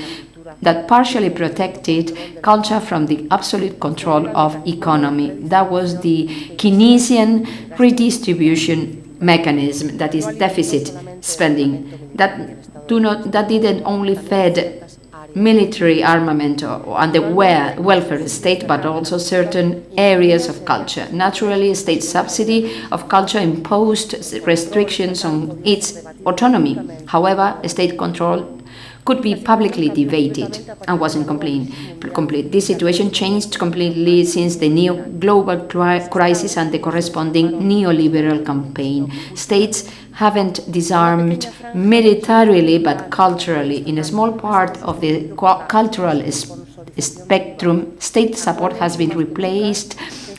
that partially protected culture from the absolute control of economy. That was the Keynesian redistribution mechanism, that is deficit spending, that didn't only fed military armament and the welfare state, but also certain areas of culture. Naturally, state subsidy of culture imposed restrictions on its autonomy. However, state control could be publicly debated and wasn't complete. This situation changed completely since the neo-global crisis and the corresponding neoliberal campaign. States haven't disarmed militarily but culturally. In a small part of the cultural spectrum, state support has been replaced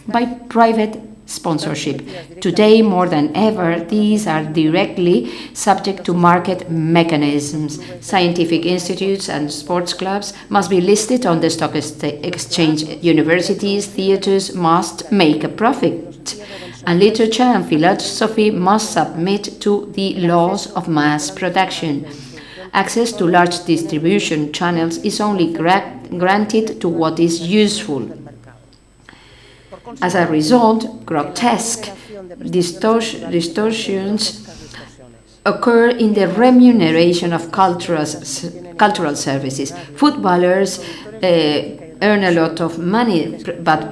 by private sponsorship. Today, more than ever, these are directly subject to market mechanisms. Scientific institutes and sports clubs must be listed on the stock exchange. Universities, theaters must make a profit. And literature and philosophy must submit to the laws of mass production. Access to large distribution channels is only granted to what is useful. As a result, grotesque distortions occur in the remuneration of cultural services. Footballers earn a lot of money, but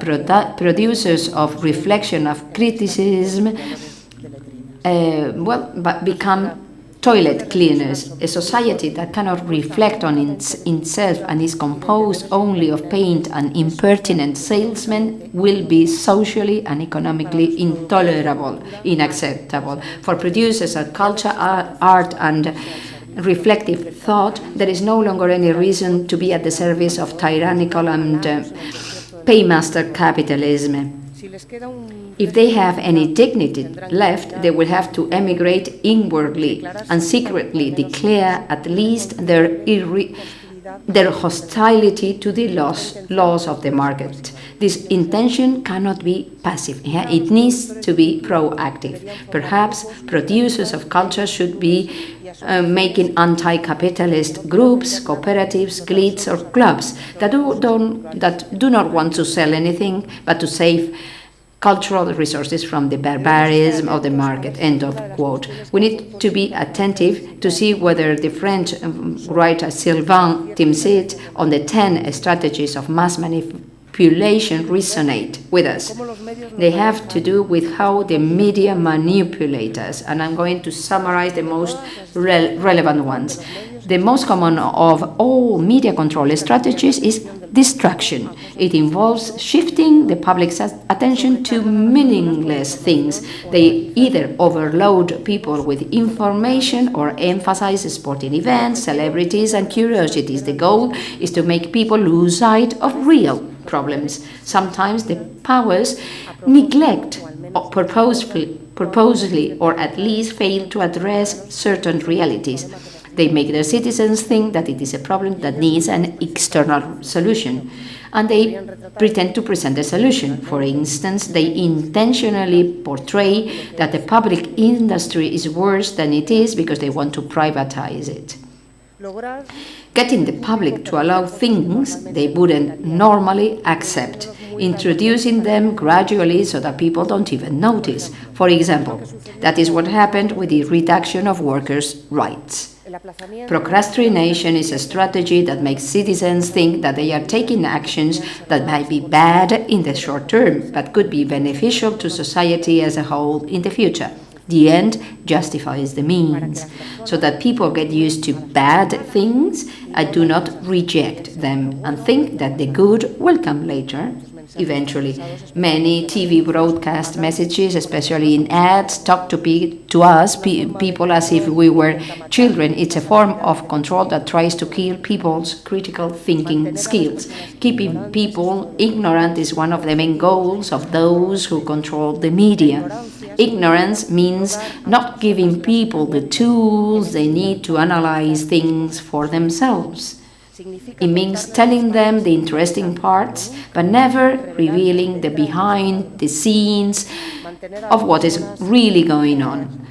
producers of reflection, of criticism, become toilet cleaners. A society that cannot reflect on itself and is composed only of paint and impertinent salesmen will be socially and economically intolerable, unacceptable. For producers of culture, art and reflective thought, there is no longer any reason to be at the service of tyrannical and paymaster capitalism. If they have any dignity left, they will have to emigrate inwardly and secretly declare at least their hostility to the laws of the market. This intention cannot be passive. It needs to be proactive. Perhaps producers of culture should be making anti-capitalist groups, cooperatives, cliques, or clubs that do not want to sell anything but to save cultural resources from the barbarism of the market, end of quote. We need to be attentive to see whether the French writer Sylvain Timsit on the 10 strategies of mass manipulation resonate with us. They have to do with how the media manipulate us, and I'm going to summarize the most relevant ones. The most common of all media control strategies is distraction. It involves shifting the public's attention to meaningless things. They either overload people with information or emphasize sporting events, celebrities, and curiosities. The goal is to make people lose sight of real problems. Sometimes the powers neglect purposely or at least fail to address certain realities. They make their citizens think that it is a problem that needs an external solution, and they pretend to present a solution. For instance, they intentionally portray that the public industry is worse than it is because they want to privatize it. Getting the public to allow things they wouldn't normally accept, introducing them gradually so that people don't even notice. For example, that is what happened with the reduction of workers' rights. Procrastination is a strategy that makes citizens think that they are taking actions that might be bad in the short term, but could be beneficial to society as a whole in the future. The end justifies the means. So that people get used to bad things, I do not reject them and think that the good will come later. Eventually, many TV broadcast messages, especially in ads, talk to us, people, as if we were children. It's a form of control that tries to kill people's critical thinking skills. Keeping people ignorant is one of the main goals of those who control the media. Ignorance means not giving people the tools they need to analyze things for themselves. It means telling them the interesting parts, but never revealing the behind the scenes of what is really going on.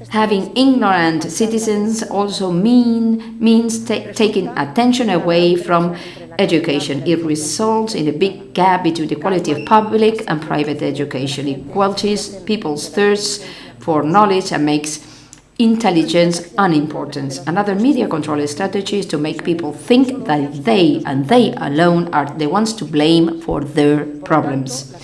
Having ignorant citizens also means taking attention away from education. It results in a big gap between the quality of public and private education. It quenches people's thirst for knowledge and makes intelligence unimportant. Another media control strategy is to make people think that they and they alone are the ones to blame for their problems.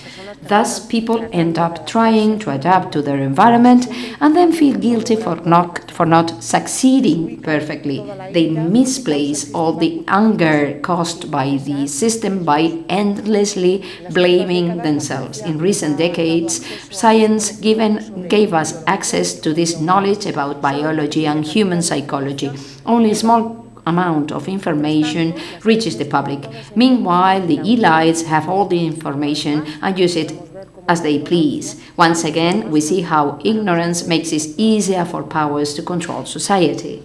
Thus, people end up trying to adapt to their environment and then feel guilty for not succeeding perfectly. They misplace all the anger caused by the system by endlessly blaming themselves. In recent decades, science gave us access to this knowledge about biology and human psychology. Only a small amount of information reaches the public. Meanwhile, the elites have all the information and use it as they please. Once again, we see how ignorance makes it easier for powers to control society.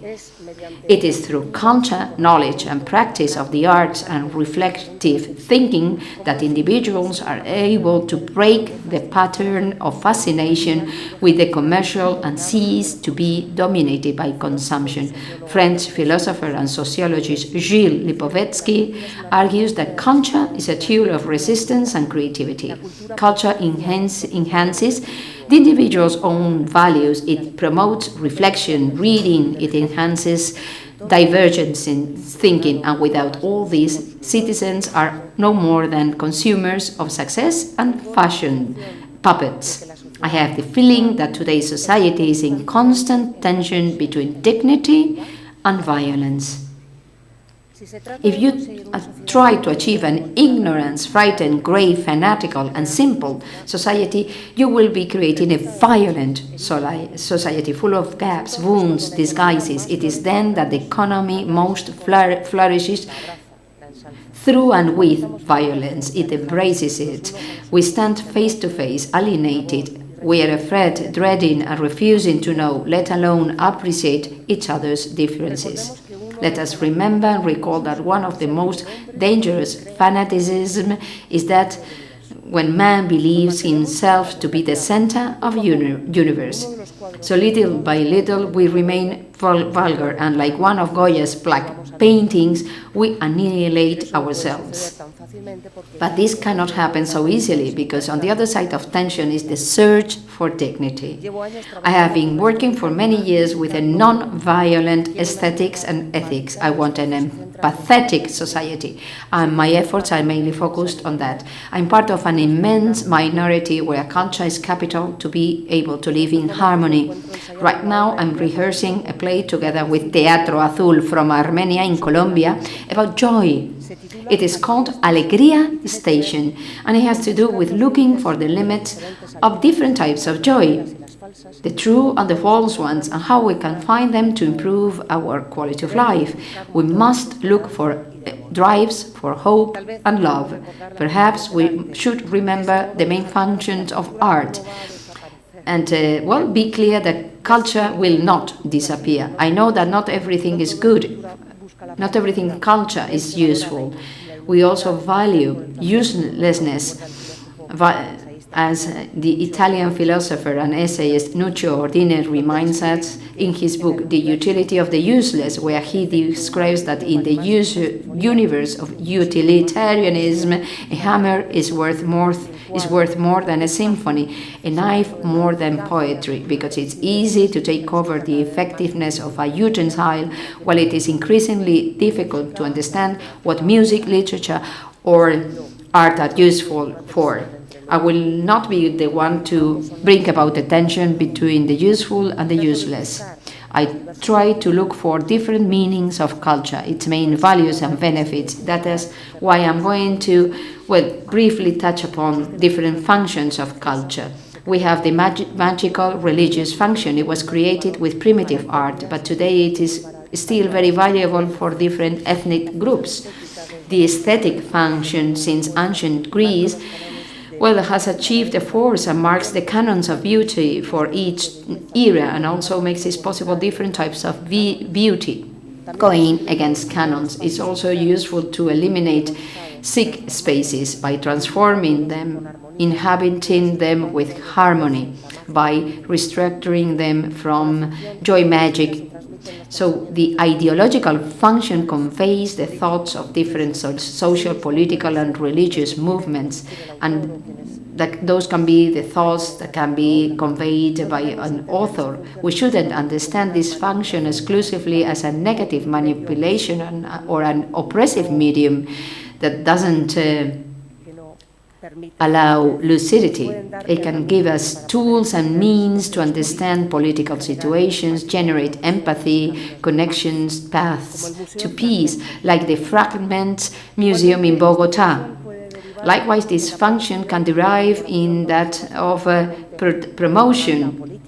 It is through culture, knowledge, and practice of the arts and reflective thinking that individuals are able to break the pattern of fascination with the commercial and cease to be dominated by consumption. French philosopher and sociologist Gilles Lipovetsky argues that culture is a tool of resistance and creativity. Culture enhances the individual's own values. It promotes reflection, reading. It enhances divergence in thinking. And without all this, citizens are no more than consumers of success and fashion puppets. I have the feeling that today's society is in constant tension between dignity and violence. If you try to achieve an ignorance, frightened, grave, fanatical, and simple society, you will be creating a violent society full of gaps, wounds, disguises. It is then that the economy most flourishes through and with violence. It embraces it. We stand face to face, alienated. We are afraid, dreading, and refusing to know, let alone appreciate each other's differences. Let us remember and recall that one of the most dangerous fanaticism is that when man believes himself to be the center of the universe. So little by little we remain vulgar, and like one of Goya's black paintings, we annihilate ourselves. But this cannot happen so easily, because on the other side of tension is the search for dignity. I have been working for many years with a non-violent aesthetics and ethics. I want an pathetic society, and my efforts are mainly focused on that. I'm part of an immense minority where culture is capital to be able to live in harmony. Right now, I'm rehearsing a play together with Teatro Azul from Armenia in Colombia about joy. It is called Alegría Station, and it has to do with looking for the limits of different types of joy, the true and the false ones, and how we can find them to improve our quality of life. We must look for drives for hope and love. Perhaps we should remember the main functions of art and, be clear that culture will not disappear. I know that not everything is good. Not everything culture is useful. We also value uselessness, as the Italian philosopher and essayist Nuccio Ordine reminds us in his book The Utility of the Useless, where he describes that in the universe of utilitarianism, a hammer is worth more than a symphony, a knife more than poetry, because it's easy to take over the effectiveness of a utensil, while it is increasingly difficult to understand what music, literature, or art are useful for. I will not be the one to bring about the tension between the useful and the useless. I try to look for different meanings of culture, its main values and benefits. That is why I'm going to, briefly touch upon different functions of culture. We have the magical religious function. It was created with primitive art, but today it is still very valuable for different ethnic groups. The aesthetic function since ancient Greece has achieved a force and marks the canons of beauty for each era, and also makes it possible different types of beauty. Going against canons is also useful to eliminate sick spaces by transforming them, inhabiting them with harmony, by restructuring them from joy magic. So the ideological function conveys the thoughts of different social, political, and religious movements, and that those can be the thoughts that can be conveyed by an author. We shouldn't understand this function exclusively as a negative manipulation or an oppressive medium that doesn't allow lucidity. It can give us tools and means to understand political situations, generate empathy, connections, paths to peace, like the Fragments Museum in Bogota. Likewise, this function can derive in that of promotion,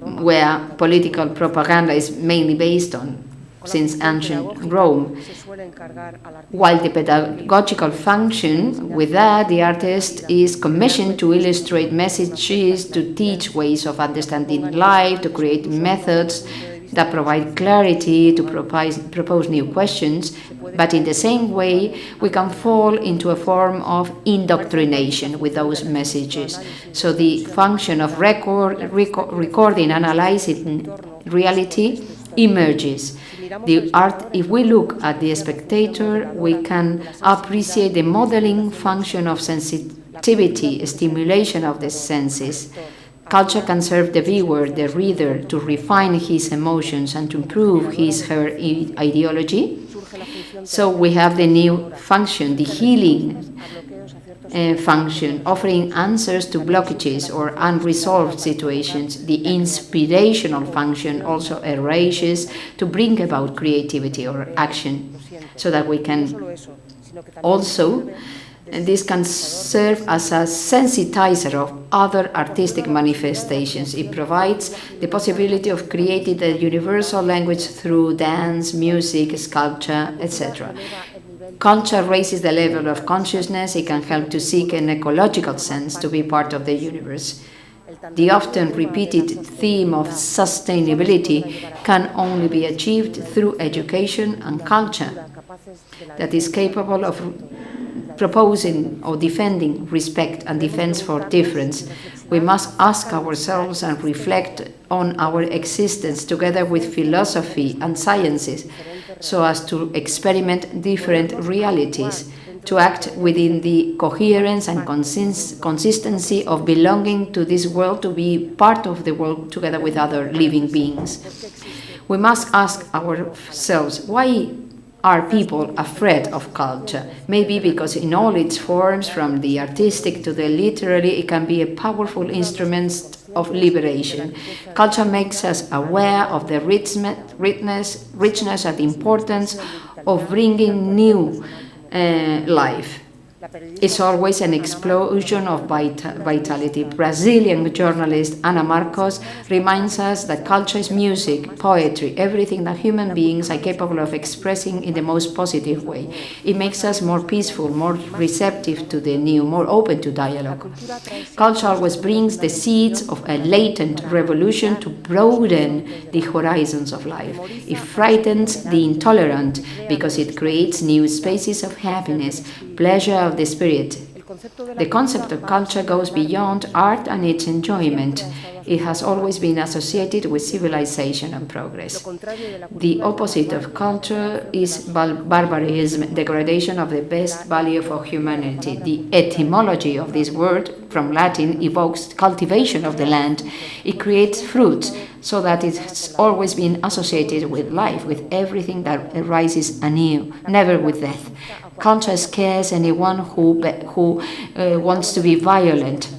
where political propaganda is mainly based on, since ancient Rome. While the pedagogical function, with that, the artist is commissioned to illustrate messages, to teach ways of understanding life, to create methods that provide clarity, to propose new questions. But in the same way, we can fall into a form of indoctrination with those messages. So the function of recording, analyzing reality emerges. The art, if we look at the spectator, we can appreciate the modeling function of sensitivity, stimulation of the senses. Culture can serve the viewer, the reader, to refine his emotions and to improve her ideology. So we have the new function, the healing function, offering answers to blockages or unresolved situations. The inspirational function also arises to bring about creativity or action, so that we can also, and this can serve as a sensitizer of other artistic manifestations. It provides the possibility of creating a universal language through dance, music, sculpture, etc. Culture raises the level of consciousness. It can help to seek an ecological sense, to be part of the universe. The often repeated theme of sustainability can only be achieved through education and culture that is capable of proposing or defending respect and defense for difference. We must ask ourselves and reflect on our existence together with philosophy and sciences, so as to experiment different realities, to act within the coherence and consistency of belonging to this world, to be part of the world together with other living beings. We must ask ourselves, why are people afraid of culture? Maybe because in all its forms, from the artistic to the literary, it can be a powerful instrument of liberation. Culture makes us aware of the richness and importance of bringing new life. It's always an explosion of vitality. Brazilian journalist Ana Marcos reminds us that culture is music, poetry, everything that human beings are capable of expressing in the most positive way. It makes us more peaceful, more receptive to the new, more open to dialogue. Culture always brings the seeds of a latent revolution to broaden the horizons of life. It frightens the intolerant because it creates new spaces of happiness, pleasure of the spirit. The concept of culture goes beyond art and its enjoyment. It has always been associated with civilization and progress. The opposite of culture is barbarism, degradation of the best value for humanity. The etymology of this word, from Latin, evokes cultivation of the land. It creates fruits, so that it's always been associated with life, with everything that arises anew, never with death. Culture scares anyone who wants to be violent.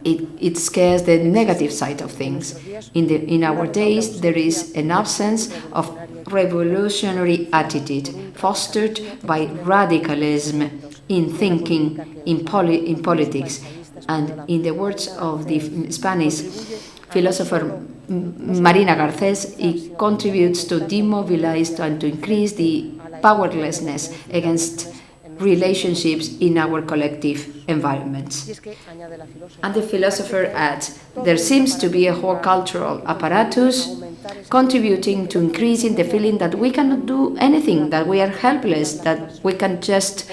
It scares the negative side of things. In our days, there is an absence of revolutionary attitude fostered by radicalism in thinking, in politics. And in the words of the Spanish philosopher Marina Garcés, it contributes to demobilize and to increase the powerlessness against relationships in our collective environments. And the philosopher adds, there seems to be a whole cultural apparatus contributing to increasing the feeling that we cannot do anything, that we are helpless, that we can just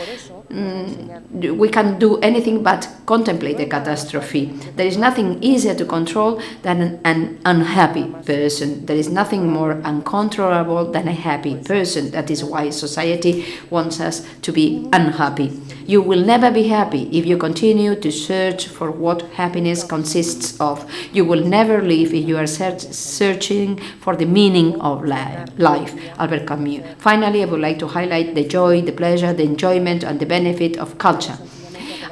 we can do anything but contemplate the catastrophe. There is nothing easier to control than an unhappy person. There is nothing more uncontrollable than a happy person. That is why society wants us to be unhappy. You will never be happy if you continue to search for what happiness consists of. You will never live if you are searching for the meaning of life. Albert Camus. Finally, I would like to highlight the joy, the pleasure, the enjoyment, and the benefit of culture.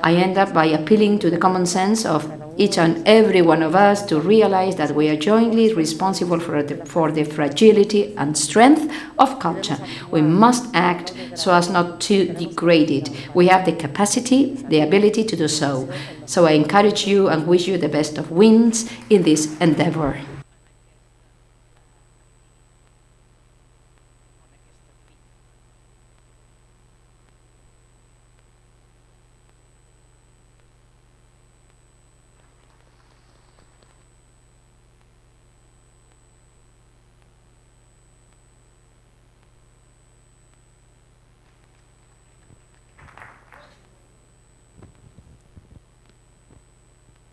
I end up by appealing to the common sense of each and every one of us to realize that we are jointly responsible for the fragility and strength of culture. We must act so as not to degrade it. We have the capacity, the ability to do so. So I encourage you and wish you the best of winds in this endeavor.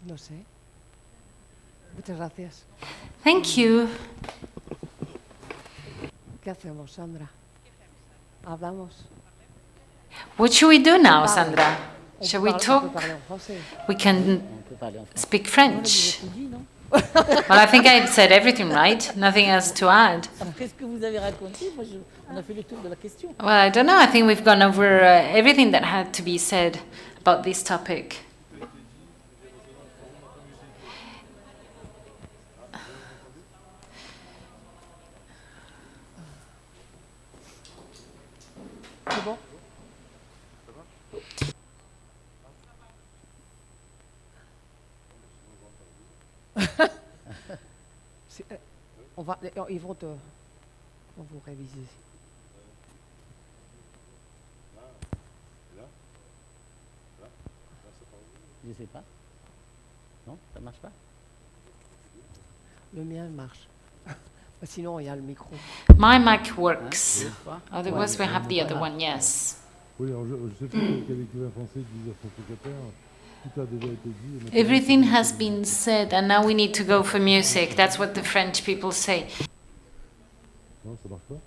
No sé. Muchas gracias. Thank you. ¿Qué hacemos, Sandra? ¿Hablamos? What should we do now, Sandra? Shall we talk? We can speak French. Well, I think I've said everything right. Nothing else to add. Well, I don't know. I think we've gone over everything that had to be said about this topic. Ils vont vous réviser. Je sais pas. Non, ça marche pas. Le mien marche. Sinon, il y a le micro. My mic works. Otherwise, we have the other one, yes. Oui, alors je sais pas quel écrivain français disait à son secrétaire. Tout a déjà été dit. Everything has been said, and now we need to go for music. That's what the French people say. Non, ça marche pas.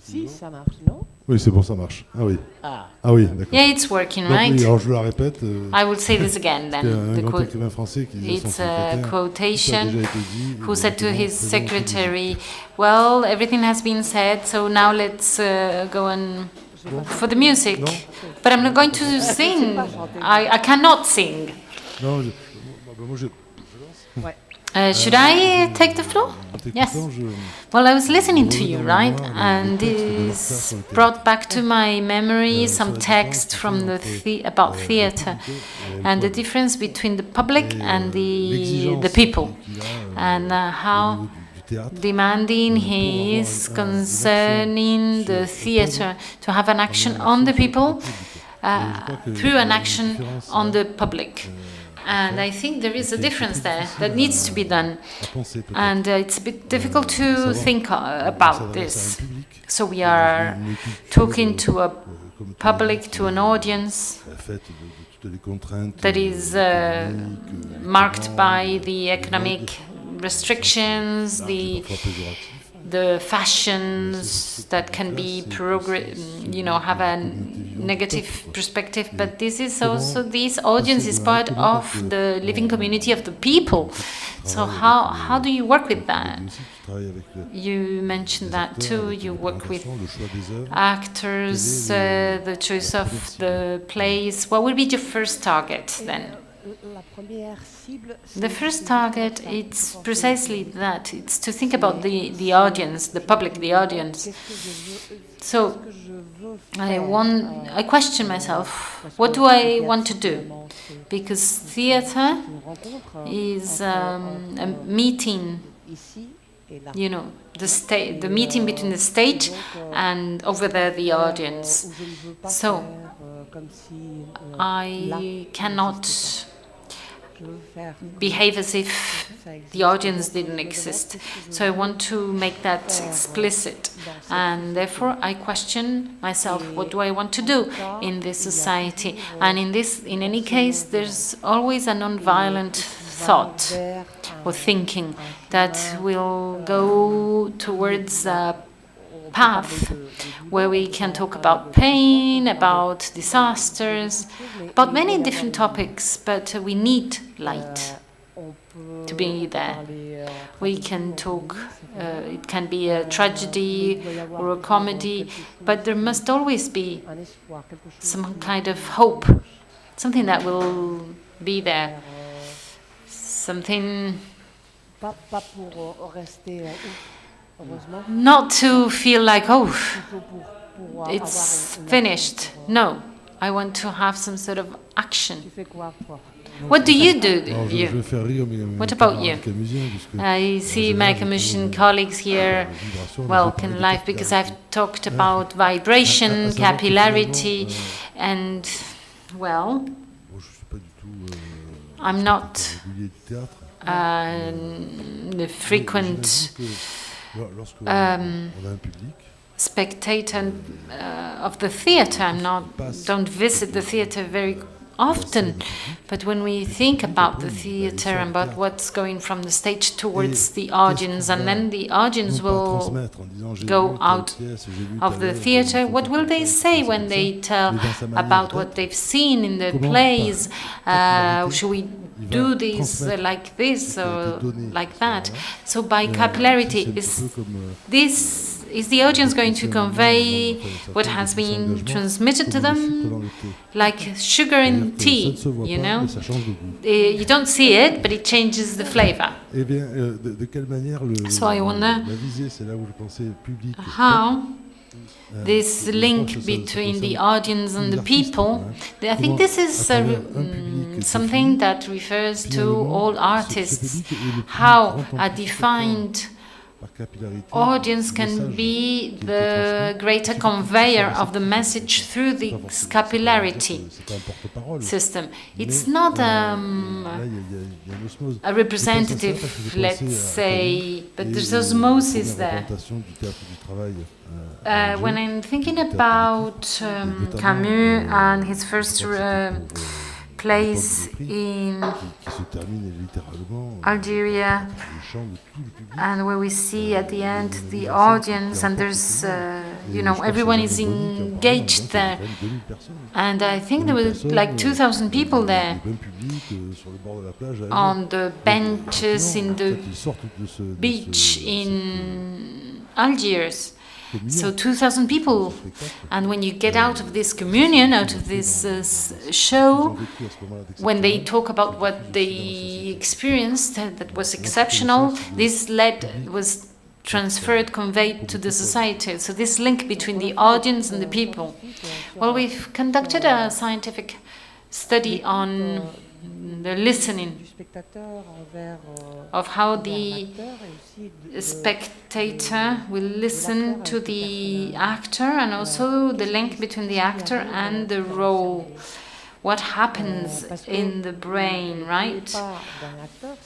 Si, ça marche, non? Oui, c'est bon, ça marche. Ah oui. Ah, Ah oui, d'accord. Yeah, it's working, Donc, right? oui, alors je la répète. I will say this again C'était then. un The grand quote. écrivain français qui disait à son It's a secrétaire, tout a quotation déjà été dit, who said to maintenant, his faisons secretary, musique. well, everything has been said, so now let's go and for the music. Non. But I'm not going to sing. I cannot sing. Non, moi, je Ouais. Should I take the floor? en Yes. t'écoutant, Well, I was listening to revenais you, en right? mémoire And le texte de this Menorca brought back to my memory sur some la text différence from entre, about la theatre publicité et and the le difference between the public Et, and l'exigence the people, qu'il a, and au how niveau du théâtre, demanding pour avoir he is une concerning action the sur theatre to have an action on the people through an action on the public. And I think there is a difference there that needs to be done. And it's a bit difficult to think about this. So we are talking to a public, to an audience that is marked by the economic restrictions, the fashions that can be have a negative perspective, but this audience is part of the living community of the people. So how do you work with that? You mentioned that too. You work with actors, the choice of the plays. What would be your first target then? The first target, it's precisely that. It's to think about the audience, the public, the audience. So I question myself, what do I want to do? Because theatre is a meeting, the meeting between the stage and over there the audience. So I cannot behave as if the audience didn't exist. So I want to make that explicit. And therefore I question myself, what do I want to do in this society? And in any case, there's always a non-violent thought or thinking that will go towards a path where we can talk about pain, about disasters, about many different topics, but we need light to be there. We can talk, it can be a tragedy or a comedy, but there must always be some kind of hope, something that will be there, something not to feel like, oh, it's finished. No, I want to have some sort of action. What do you do? What about you? I see my Camusian colleagues here, well, can laugh because I've talked about vibration, capillarity, and, well, I'm not the frequent spectator of the theatre. Don't visit the theatre very often, but when we think about the theatre and about what's going from the stage towards the audience, and then the audience will go out of the theatre, what will they say when they tell about what they've seen in the plays? Should we do this like this or like that? So by capillarity, is the audience going to convey what has been transmitted to them, like sugar in tea, You don't see it, but it changes the flavor. So I wonder how this link between the audience and the people, I think this is something that refers to all artists, how a defined audience can be the greater conveyor of the message through the capillarity system. It's not a representative, let's say, but there's osmosis there. When I'm thinking about Camus and his first place in qui se termine littéralement Algeria, le chant de tout le public. and where we see at the end the audience, and there's, everyone is engaged there. And I think there were like 2,000 people there on the benches in the beach in Algiers. So 2,000 people, and when you get out of this communion, out of this show, when they talk about what they experienced, that was exceptional, this was transferred, conveyed to the society. So this link between the audience and the people. Well, we've conducted a scientific study on the listening, of how the spectator will listen to the actor, and also the link between the actor and the role. What happens in the brain, right?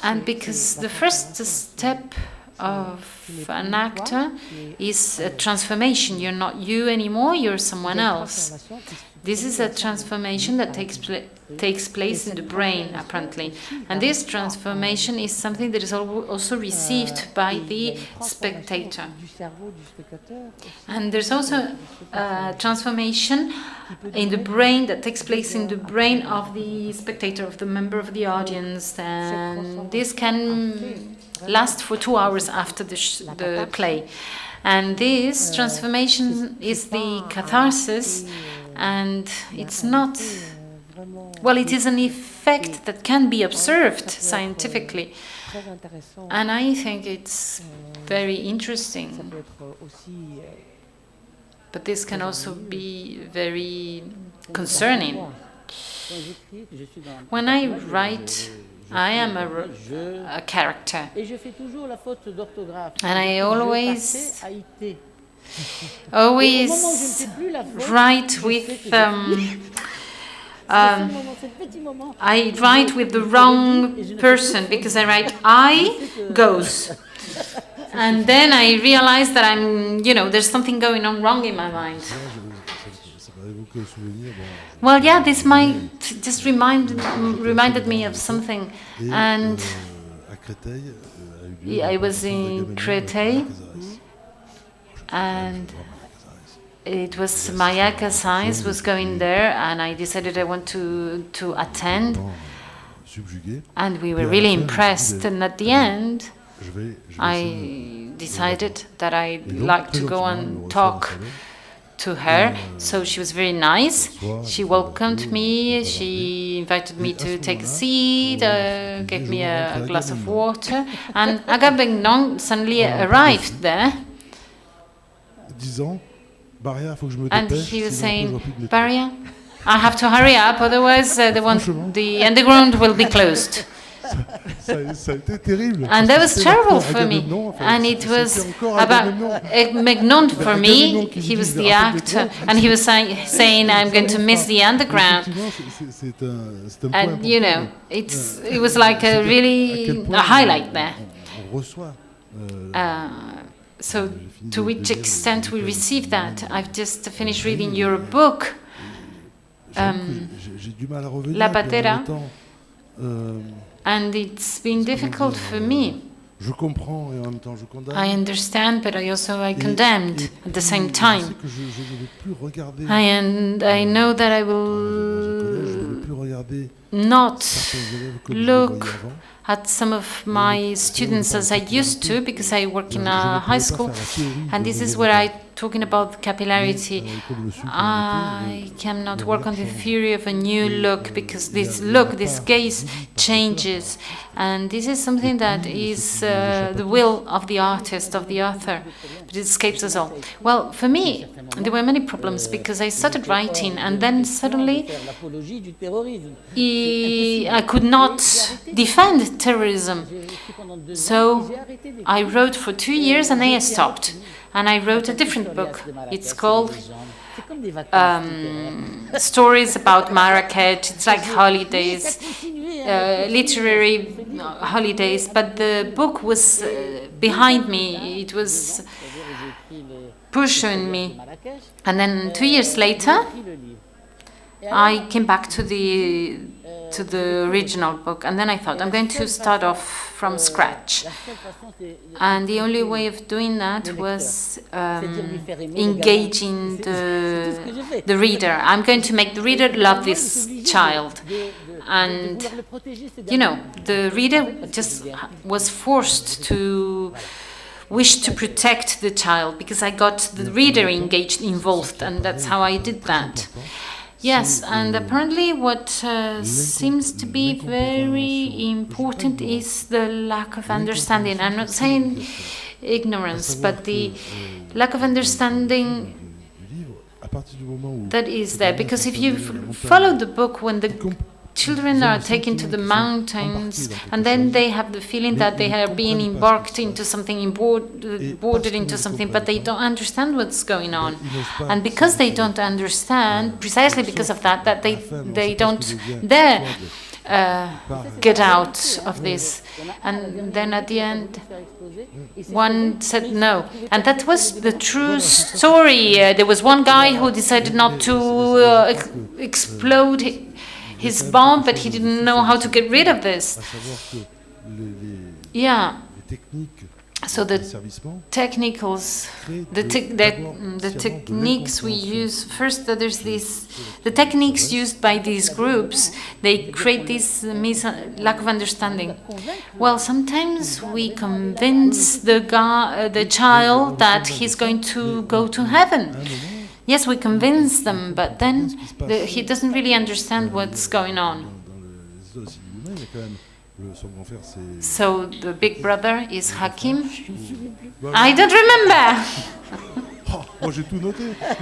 And because the first step of an actor is a transformation. You're not you anymore, you're someone else. This is a transformation that takes place in the brain, apparently. And this transformation is something that is also received by the spectator. And there's also a transformation in the brain that takes place in the brain of the spectator, of the member of the audience. And this can last for 2 hours after the play. And this transformation is the catharsis. And it's not, well, it is an effect that can be observed scientifically. And I think it's very interesting. But this can also be very concerning. When I write, I am a character. And I always write with I write with the wrong person, because I write I goes, and then I realize that there's something going on wrong in my mind. Well, yeah, this might just reminded me of something, and I was in Créteil. And it was my exercise was going there, and I decided I want to attend. And we were really impressed. And at the end, I decided that I'd like to go and talk to her. So she was very nice. She welcomed me. She invited me to take a seat, gave me a glass of water. And Agamemnon suddenly arrived there. And he was saying, Baria, I have to hurry up, otherwise the underground will be closed. And that was terrible for me. And it was about Megnon for me. He was the actor, and he was saying, I'm going to miss the underground. And it was like a highlight there. So, to which extent we receive that? I've just finished reading your book, La Patera, and it's been difficult for me. I understand, but I condemned at the same time. And I know that I will not look at some of my students as I used to, because I work in a high school, and this is where I'm talking about capillarity. I cannot work on the theory of a new look, because this gaze changes, and this is something that is the will of the artist, of the author, but it escapes us all. Well, for me, there were many problems, because I started writing, and then suddenly I could not defend terrorism. So I wrote for 2 years, and then I stopped. And I wrote a different book. It's called Stories about Marrakech. It's like holidays, literary holidays. But the book was behind me. It was pushing me. And then 2 years later, I came back to the to the original book, and then I thought, I'm going to start off from scratch. And the only way of doing that was engaging the reader. I'm going to make the reader love this child. And, you know, the reader just was forced to wish to protect the child, because I got the reader involved, and that's how I did that. Yes, and apparently what seems to be very important is the lack of understanding. I'm not saying ignorance, but the lack of understanding that is there. Because if you follow the book, when the children are taken to the mountains, and then they have the feeling that they are being embarked into something, boarded into something, but they don't understand what's going on. And because they don't understand, precisely because of that, they don't dare get out of this. And then at the end, one said no. And that was the true story. There was one guy who decided not to explode his bomb, but he didn't know how to get rid of this. Yeah. So the technicals, the techniques we use, first there's the techniques used by these groups, they create this lack of understanding. Well, sometimes we convince the child that he's going to go to heaven. Yes, we convince them, but then he doesn't really understand what's going on. So the big brother is Hakim. I don't remember.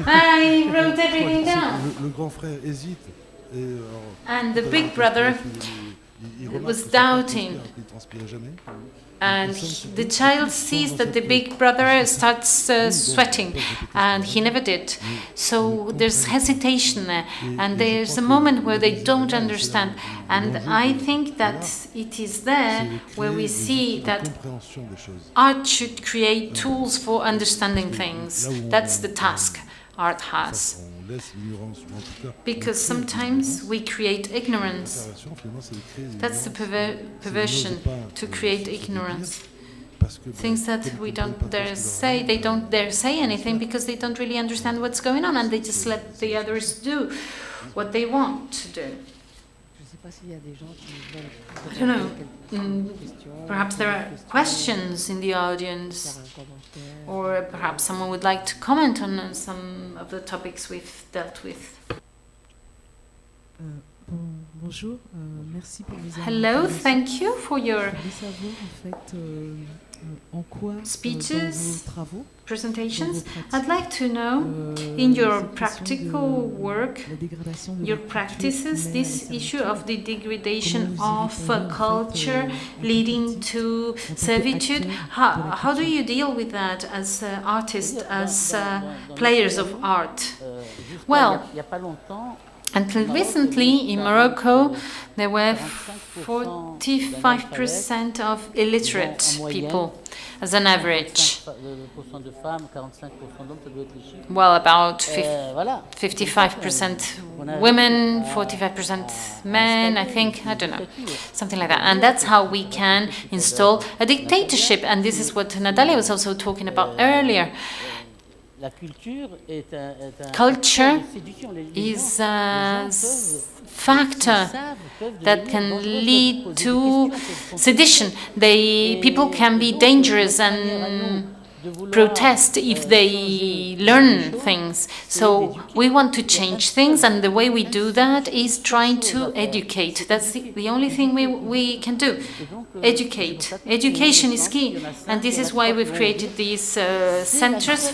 I wrote everything down. And the big brother was doubting. And the child sees that the big brother starts sweating, and he never did. So there's hesitation there, and there's a moment where they don't understand. And I think that it is there where we see that art should create tools for understanding things. That's the task art has. Because sometimes we create ignorance. That's the perversion, to create ignorance. Things that we don't dare say, they don't dare say anything because they don't really understand what's going on, and they just let the others do what they want to do. I don't know. Perhaps there are questions in the audience, or perhaps someone would like to comment on some of the topics we've dealt with. Hello, thank you for your speeches, presentations. I'd like to know, in your practical work, your practices, this issue of the degradation of a culture leading to servitude. How do you deal with that as artists, as players of art? Well, until recently, in Morocco, there were 45% of illiterate people, as an average. Well, about 55% women, 45% men, I think, I don't know, something like that. And that's how we can install a dictatorship. And this is what Natalia was also talking about earlier. Culture is a factor that can lead to sedition. People can be dangerous and protest if they learn things. So we want to change things, and the way we do that is trying to educate. That's the only thing we can do. Educate. Education is key, and this is why we've created these centers.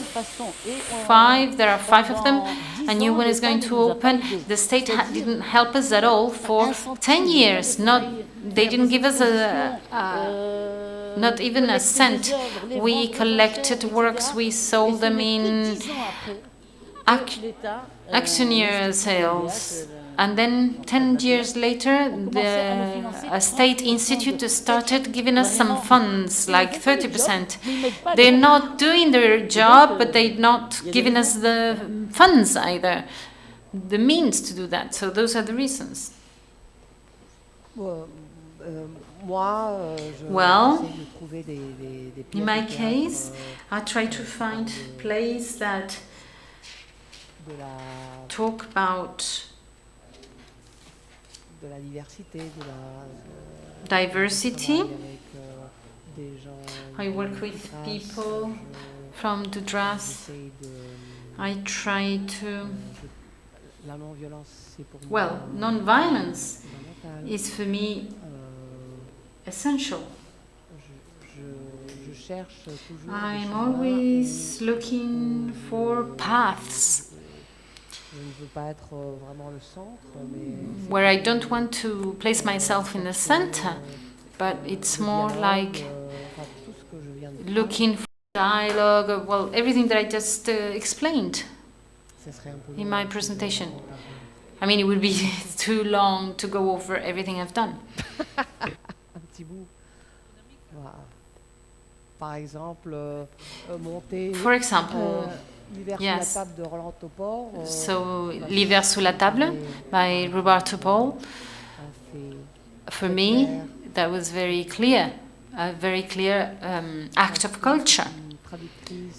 There are 5 of them. A new one is going to open. The state didn't help us at all for 10 years. They didn't give us not even a cent. We collected works, we sold them in auctioneer sales. And then 10 years later, a state institute started giving us some funds, like 30%. They're not doing their job, but they're not giving us the funds either, the means to do that. So those are the reasons. Well, in my case, I try to find plays that talk about diversity. I work with people from the Dras. I try to... Well, non-violence is for me essential. I'm always looking for paths where I don't want to place myself in the center, but it's more like looking for dialogue, well, everything that I just explained in my presentation. I mean, it would be too long to go over everything I've done. For example, yes. So, L'hiver sous la table by Roberto Paul. For me, that was very clear, a very clear act of culture,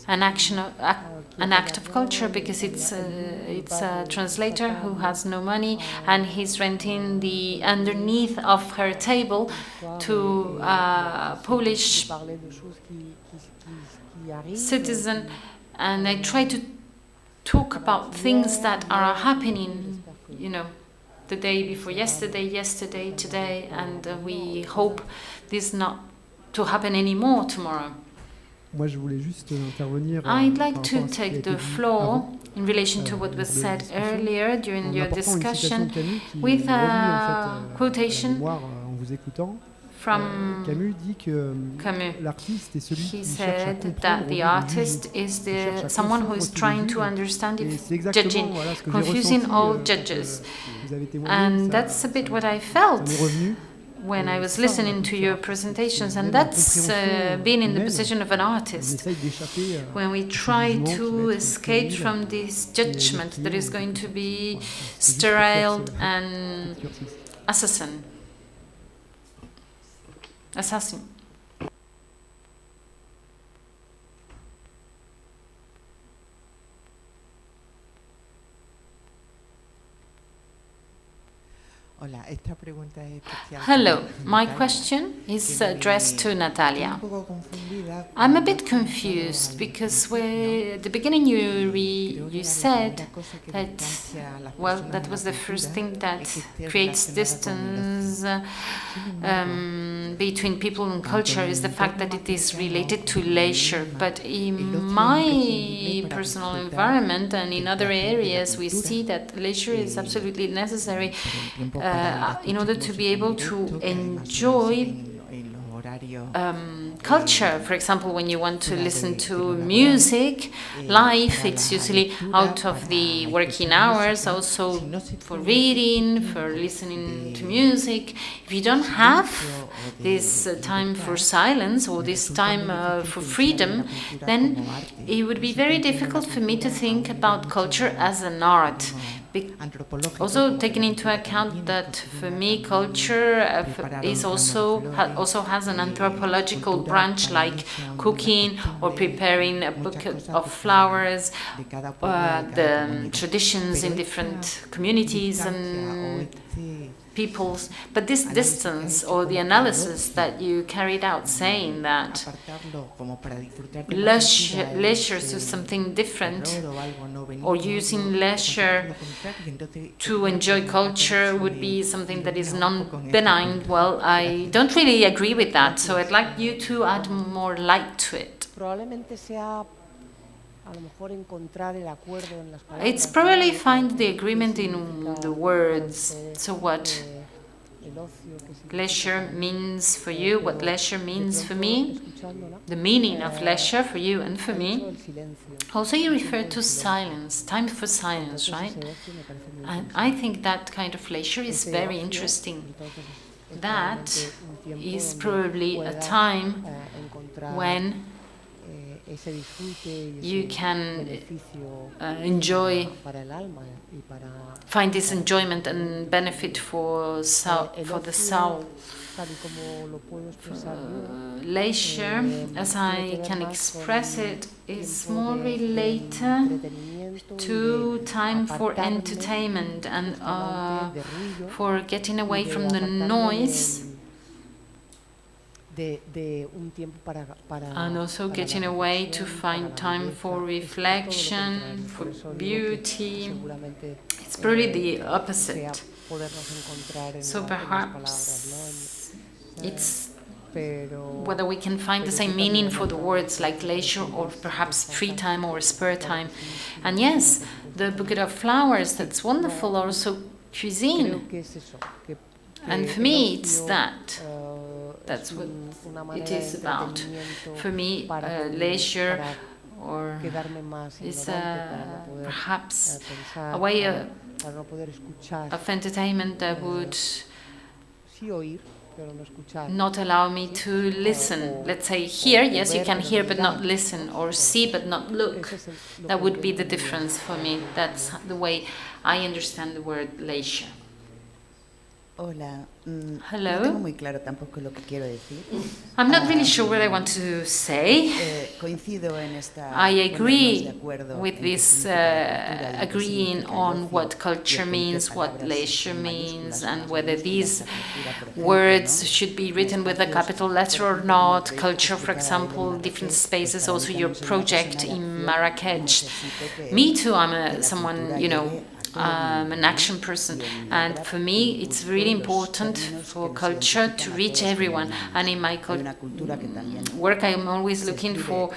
an act of culture, because it's a translator who has no money and he's renting the underneath of her table to a Polish citizen, and I try to talk about things that are happening, you know, the day before yesterday, today, and we hope this not to happen anymore tomorrow. I'd like to take the floor in relation to what was said earlier during your discussion with a quotation from Camus. He said that the artist is someone who is trying to understand if judging, confusing all judges. And that's a bit what I felt when I was listening to your presentations, and that's being in the position of an artist, when we try to escape from this judgment that is going to be sterile and assassin. Hello, my question is addressed to Natalia. I'm a bit confused because at the beginning you said that, well, that was the first thing that creates distance between people and culture is the fact that it is related to leisure. But in my personal environment and in other areas, we see that leisure is absolutely necessary in order to be able to enjoy culture. For example, when you want to listen to music live, it's usually out of the working hours, also for reading, for listening to music. If you don't have this time for silence or this time for freedom, then it would be very difficult for me to think about culture as an art. Also taking into account that for me culture is also has an anthropological branch, like cooking or preparing a bouquet of flowers, the traditions in different communities and peoples. But this distance or the analysis that you carried out saying that leisure is something different, or using leisure to enjoy culture would be something that is non-benign, well, I don't really agree with that, so I'd like you to add more light to it. It's probably find the agreement in the words. So what leisure means for you, what leisure means for me, the meaning of leisure for you and for me. Also, you referred to silence, time for silence, right? And I think that kind of leisure is very interesting. That is probably a time when you can find this enjoyment and benefit for the soul. Leisure, as I can express it, is more related to time for entertainment and for getting away from the noise, and also getting away to find time for reflection, for beauty. It's probably the opposite. So perhaps it's whether we can find the same meaning for the words like leisure or perhaps free time or spare time. And yes, the bouquet of flowers, that's wonderful, also cuisine. And for me, it's that. That's what it is about. For me, leisure or is perhaps a way of entertainment that would not allow me to listen. Let's say hear, yes, you can hear but not listen, or see but not look. That would be the difference for me. That's the way I understand the word leisure. Hola. Hello. No tengo muy claro tampoco lo que quiero decir. I'm not really sure what I want to say. Coincido en esta. I agree with this agreeing on what culture means, what leisure means, and whether these words should be written with a capital letter or not. Culture, for example, different spaces. Also, your project in Marrakech. Me too. I'm someone, you know. I'm an action person, and for me it's really important for culture to reach everyone, and in my work I'm always looking for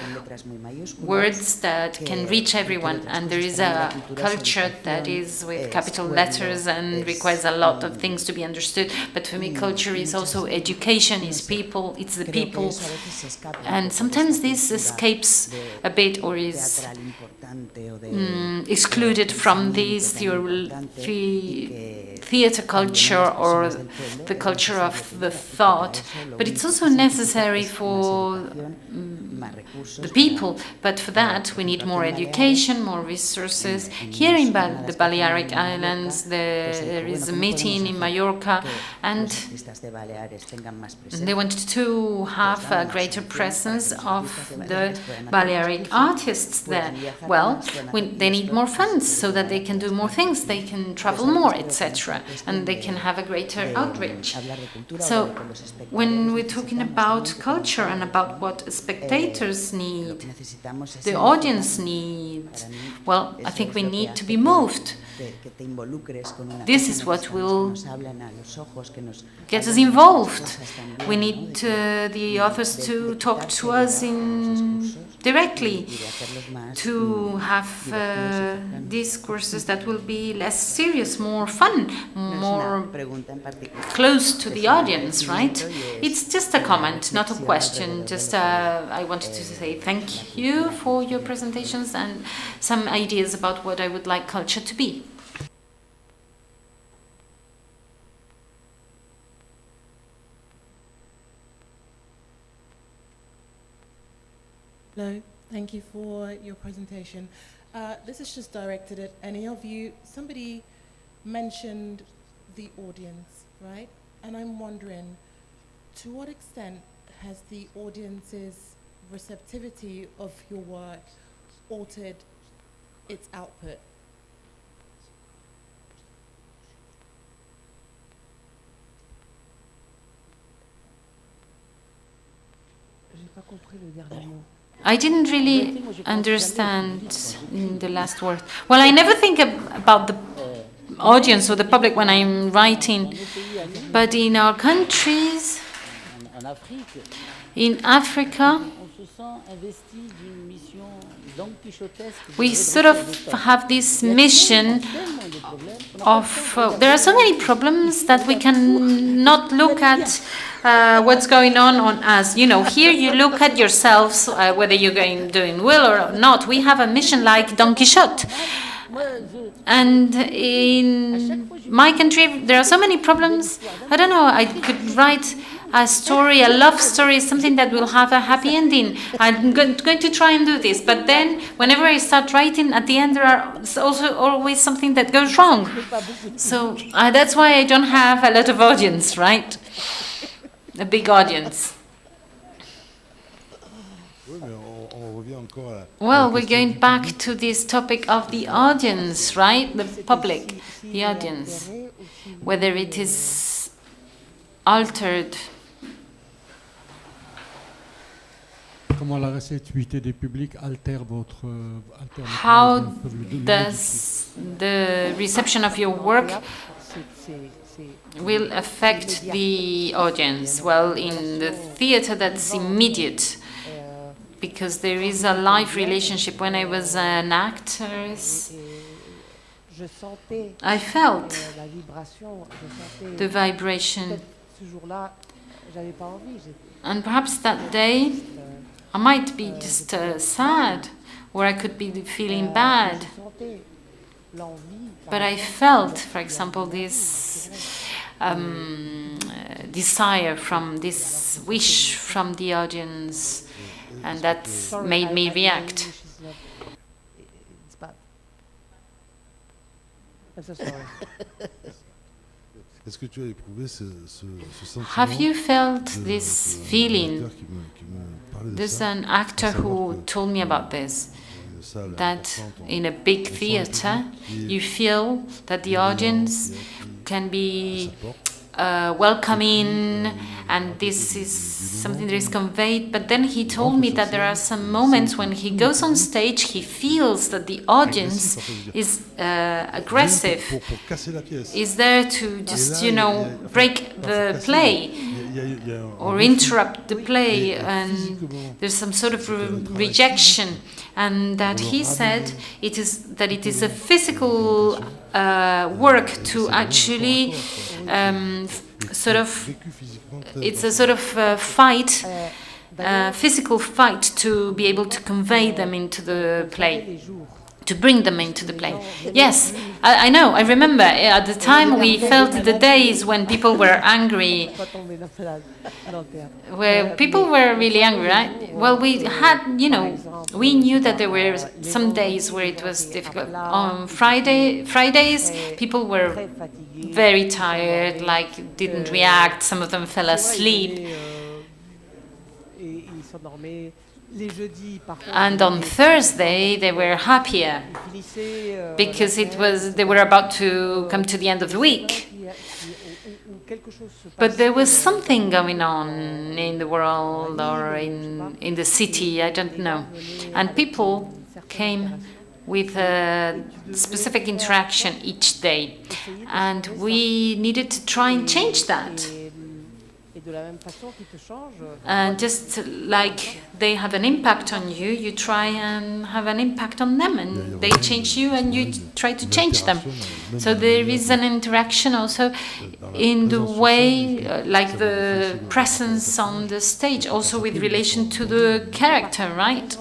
words that can reach everyone, and there is a culture that is with capital letters and requires a lot of things to be understood, but for me culture is also education, is people, it's the people, and sometimes this escapes a bit or is excluded from these theater culture or the culture of the thought, but it's also necessary for the people. But for that we need more education, more resources. Here in the Balearic Islands there is a meeting in Mallorca, and they wanted to have a greater presence of the Balearic artists there. Well, they need more funds so that they can do more things, they can travel more, etc., and they can have a greater outreach. So when we're talking about culture and about what spectators need, the audience needs, well, I think we need to be moved. This is what will get us involved. We need the authors to talk to us directly, to have discourses that will be less serious, more fun, more close to the audience, right? It's just a comment, not a question. Just I wanted to say thank you for your presentations and some ideas about what I would like culture to be. Hello, thank you for your presentation. This is just directed at any of you. Somebody mentioned the audience, right? And I'm wondering, to what extent has the audience's receptivity of your work altered its output? I didn't really understand the last word. Well, I never think about the audience or the public when I'm writing, but in our countries, in Africa, we sort of have this mission of there are so many problems that we can not look at what's going on us. You know, here you look at yourselves, whether you're doing well or not. We have a mission like Don Quixote. And in my country, there are so many problems. I don't know, I could write a story, a love story, something that will have a happy ending. I'm going to try and do this, but then whenever I start writing, at the end there are also always something that goes wrong. So that's why I don't have a lot of audience, right? A big audience. Well, we're going back to this topic of the audience, right? The public, the audience. Whether it is altered. How does the reception of your work will affect the audience? Well, in the theater, that's immediate, because there is a live relationship. When I was an actress, I felt the vibration, and perhaps that day I might be just sad, or I could be feeling bad, but I felt, for example, this desire from this wish from the audience, and that made me react. I'm so sorry. Have you felt this feeling? There's an actor who told me about this, that in a big theater you feel that the audience can be welcoming, and this is something that is conveyed. But then he told me that there are some moments when he goes on stage, he feels that the audience is aggressive, is there to just, break the play or interrupt the play, and there's some sort of rejection. And that he said it is a physical work to actually it's a sort of fight, physical fight, to be able to convey them into the play, to bring them into the play. Yes, I know, I remember at the time we felt the days when people were angry, where people were really angry, right? Well, we had, we knew that there were some days where it was difficult. On Fridays, people were very tired, like didn't react, some of them fell asleep. And on Thursday, they were happier because they were about to come to the end of the week. But there was something going on in the world or in the city, I don't know. And people came with a specific interaction each day. And we needed to try and change that. And just like they have an impact on you, you try and have an impact on them, and they change you and you try to change them. So there is an interaction also in the way, like the presence on the stage, also with relation to the character, right?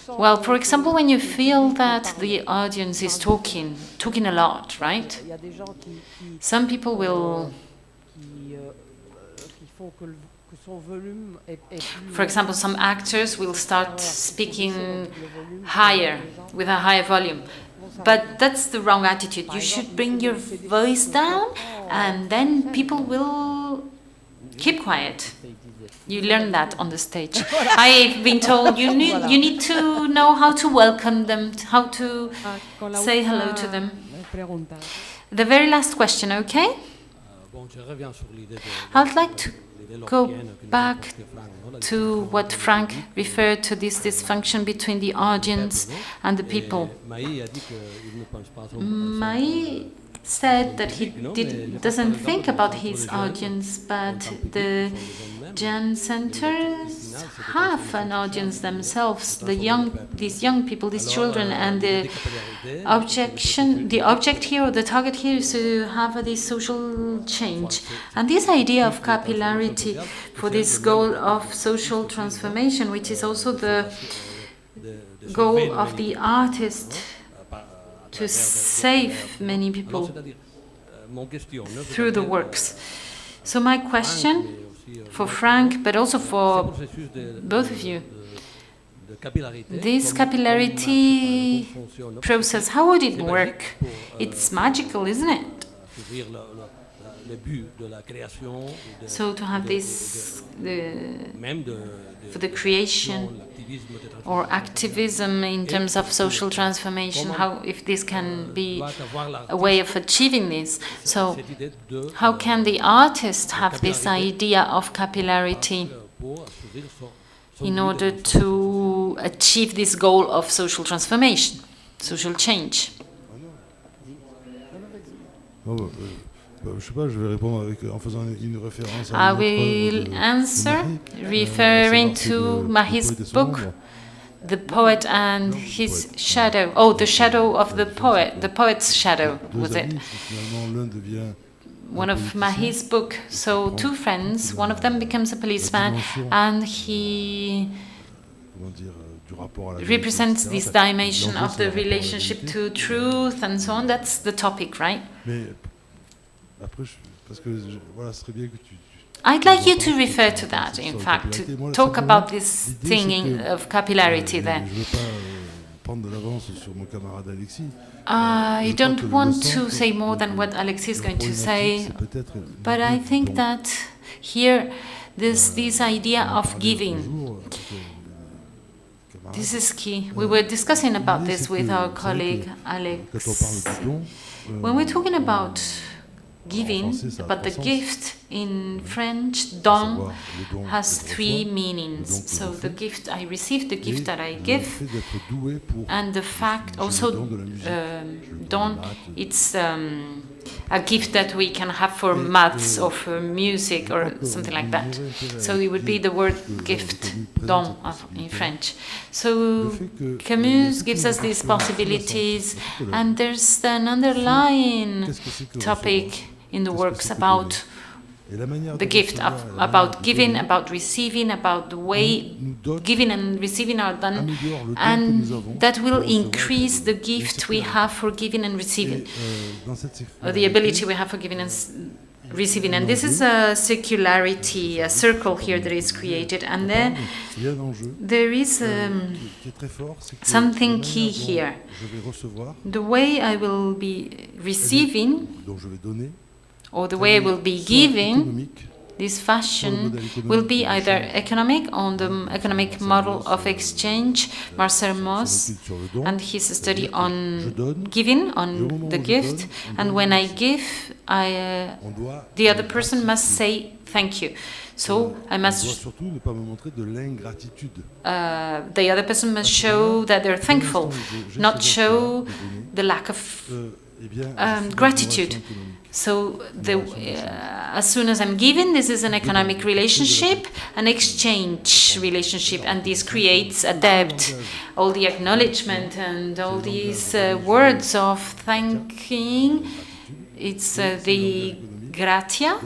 Well, for example, when you feel that the audience is talking a lot, right? Some people will... For example, some actors will start speaking higher, with a higher volume. But that's the wrong attitude. You should bring your voice down, and then people will keep quiet. You learn that on the stage. I've been told you need to know how to welcome them, how to say hello to them. The very last question, okay? I'd like to go back to what Frank referred to, this dysfunction between the audience and the people. Mai said that he doesn't think about his audience, but the Gen centers have an audience themselves, these young people, these children, and the object here, or the target here, is to have this social change. And this idea of capillarity for this goal of social transformation, which is also the goal of the artist, to save many people through the works. So my question for Frank, but also for both of you. This capillarity process, how would it work? It's magical, isn't it? So to have this for the creation or activism in terms of social transformation, how if this can be a way of achieving this. So how can the artist have this idea of capillarity in order to achieve this goal of social transformation, social change? Je sais pas, je vais répondre en faisant une référence à I will answer referring to Mahi's book, The Poet and His Shadow. Oh, the shadow of the poet's shadow, was it? One of Mahi's book. So two friends, one of them becomes a policeman, and he represents this dimension of the relationship to truth and so on. That's the topic, right? I'd like you to refer to that, in fact, to talk about this thing of capillarity there. I don't want to say more than what Alexis is going to say, but I think that here there's this idea of giving. This is key. We were discussing about this with our colleague Alex. When we're talking about giving, but the gift in French, don, has three meanings. So the gift I receive, the gift that I give, and the fact also don, it's a gift that we can have for maths or for music or something like that. So it would be the word gift, don in French. So Camus gives us these possibilities, and there's an underlying topic in the works about the gift, about giving, about receiving, about the way giving and receiving are done, and that will increase the gift we have for giving and receiving, or the ability we have for giving and receiving. And this is a circularity, a circle here that is created, and then there is something key here. The way I will be receiving, or the way I will be giving, this fashion will be either economic, on the economic model of exchange, Marcel Mauss, and his study on giving, on the gift. And when I give, the other person must say thank you. So I must. The other person must show that they're thankful, not show the lack of gratitude. So as soon as I'm giving, this is an economic relationship, an exchange relationship, and this creates a debt. All the acknowledgement and all these words of thanking, it's the gracia,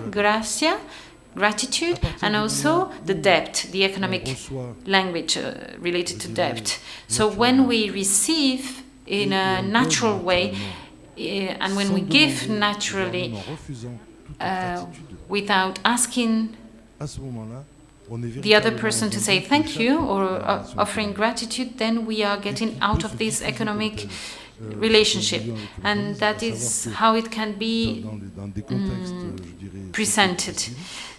gratitude, and also the debt, the economic language related to debt. So when we receive in a natural way, and when we give naturally, without asking the other person to say thank you or offering gratitude, then we are getting out of this economic relationship. And that is how it can be presented.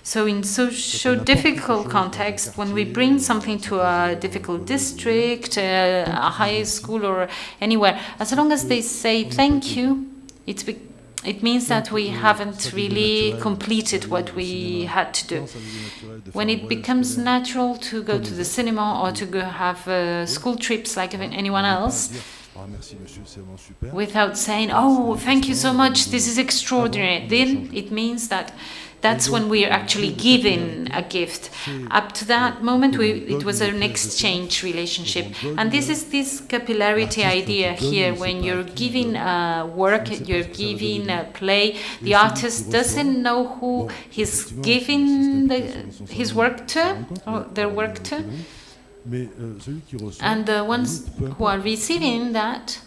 So in so difficult context, when we bring something to a difficult district, a high school or anywhere, as long as they say thank you, it means that we haven't really completed what we had to do. When it becomes natural to go to the cinema or to go have school trips like anyone else, without saying, oh, thank you so much, this is extraordinary, then it means that that's when we are actually giving a gift. Up to that moment, it was an exchange relationship. And this is this capillarity idea here. When you're giving work, you're giving a play, the artist doesn't know who he's giving his work to, or their work to. And the ones who are receiving that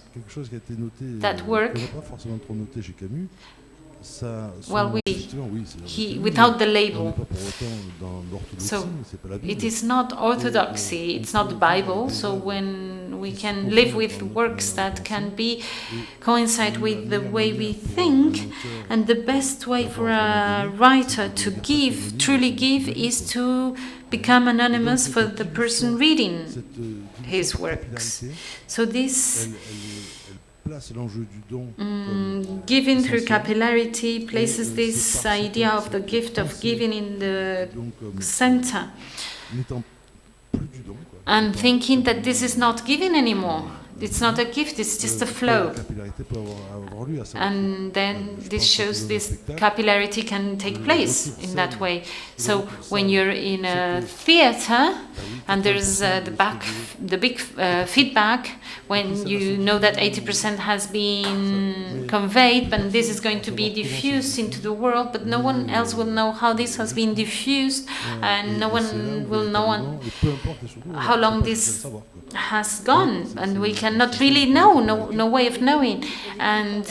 work, Well, without the label. So it is not orthodoxy, it's not the Bible. So when we can live with works that can coincide with the way we think, and the best way for a writer to truly give, is to become anonymous for the person reading his works. So this giving through capillarity places this idea of the gift of giving in the center, and thinking that this is not giving anymore. It's not a gift, it's just a flow. And then this shows this capillarity can take place in that way. So when you're in a theater and there's the big feedback, when you know that 80% has been conveyed, but this is going to be diffused into the world, but no one else will know how this has been diffused, and no one will know how long this has gone, and we cannot really know, no way of knowing. And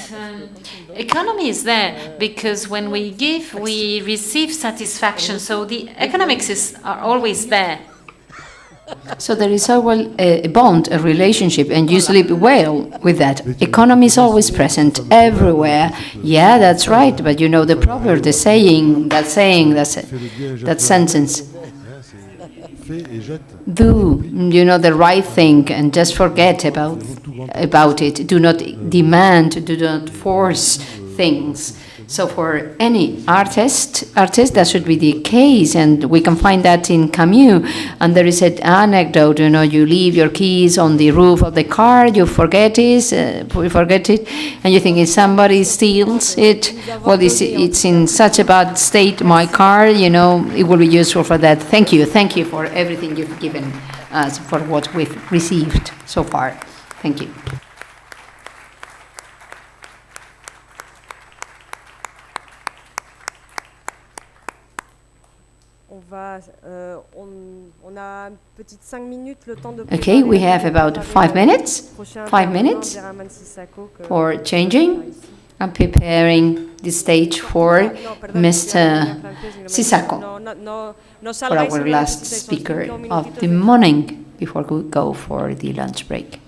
economy is there, because when we give, we receive satisfaction, so the economics are always there. So there is a bond, a relationship, and you sleep well with that. Economy is always present everywhere. Yeah, that's right, but you know the proverb, that sentence. Do, the right thing and just forget about it. Do not demand, do not force things. So for any artist, that should be the case, and we can find that in Camus. And there is an anecdote, you leave your keys on the roof of the car, you forget it, and you think if somebody steals it, well, it's in such a bad state, my car, it will be useful for that. Thank you for everything you've given us, for what we've received so far. Thank you. Okay, we have about 5 minutes. 5 minutes for changing and preparing the stage for Mr. Sisako, for our last speaker of the morning, before we go for the lunch break.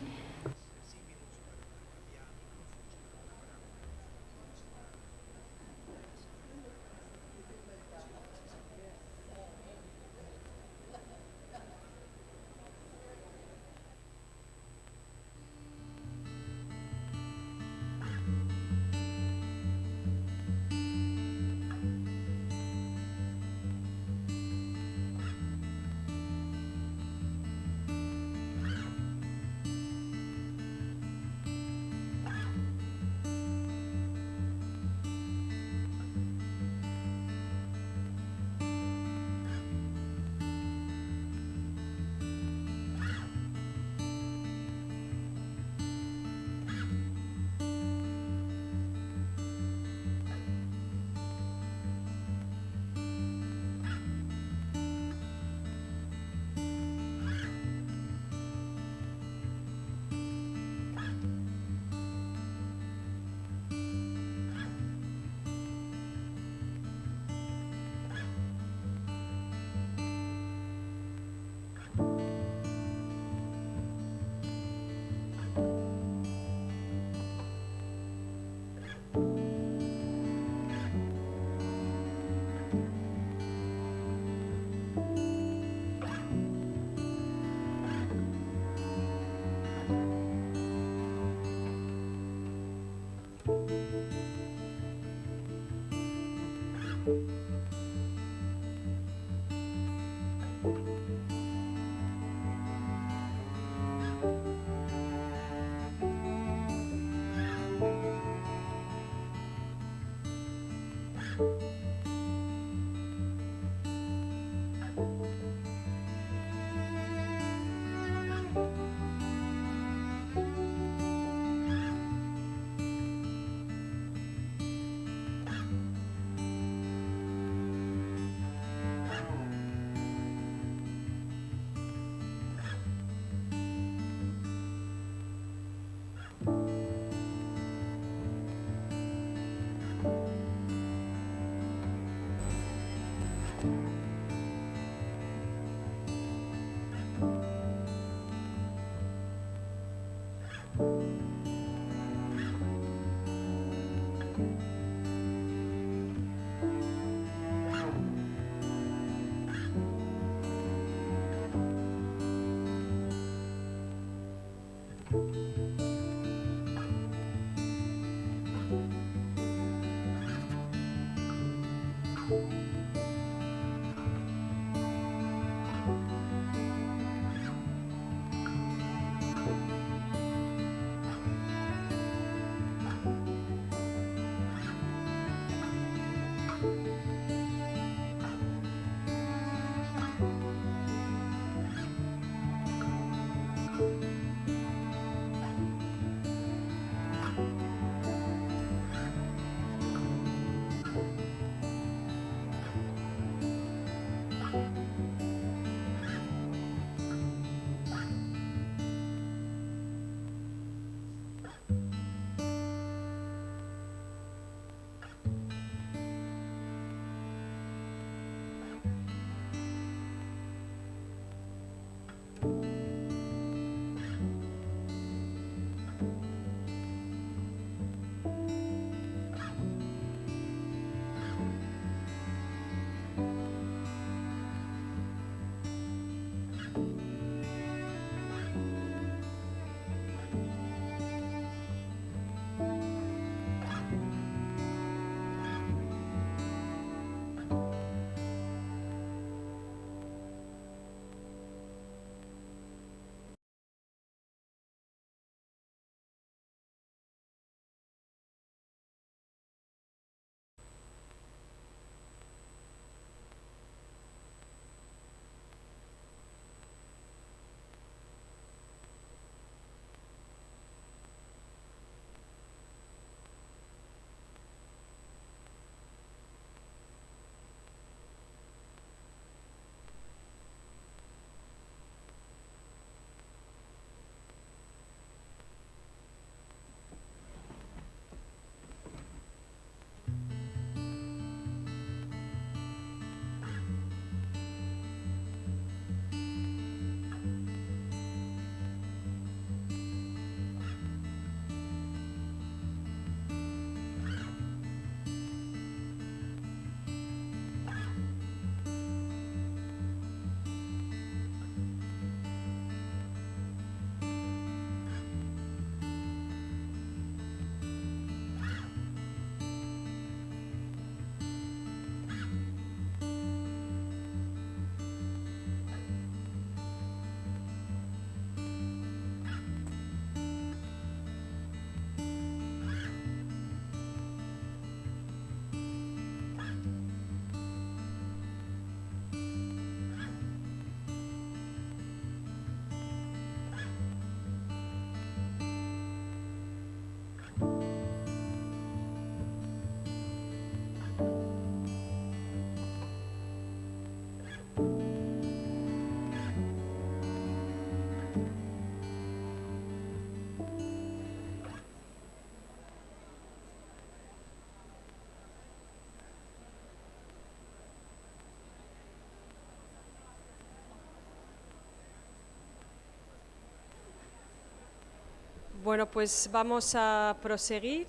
Bueno, pues vamos a proseguir.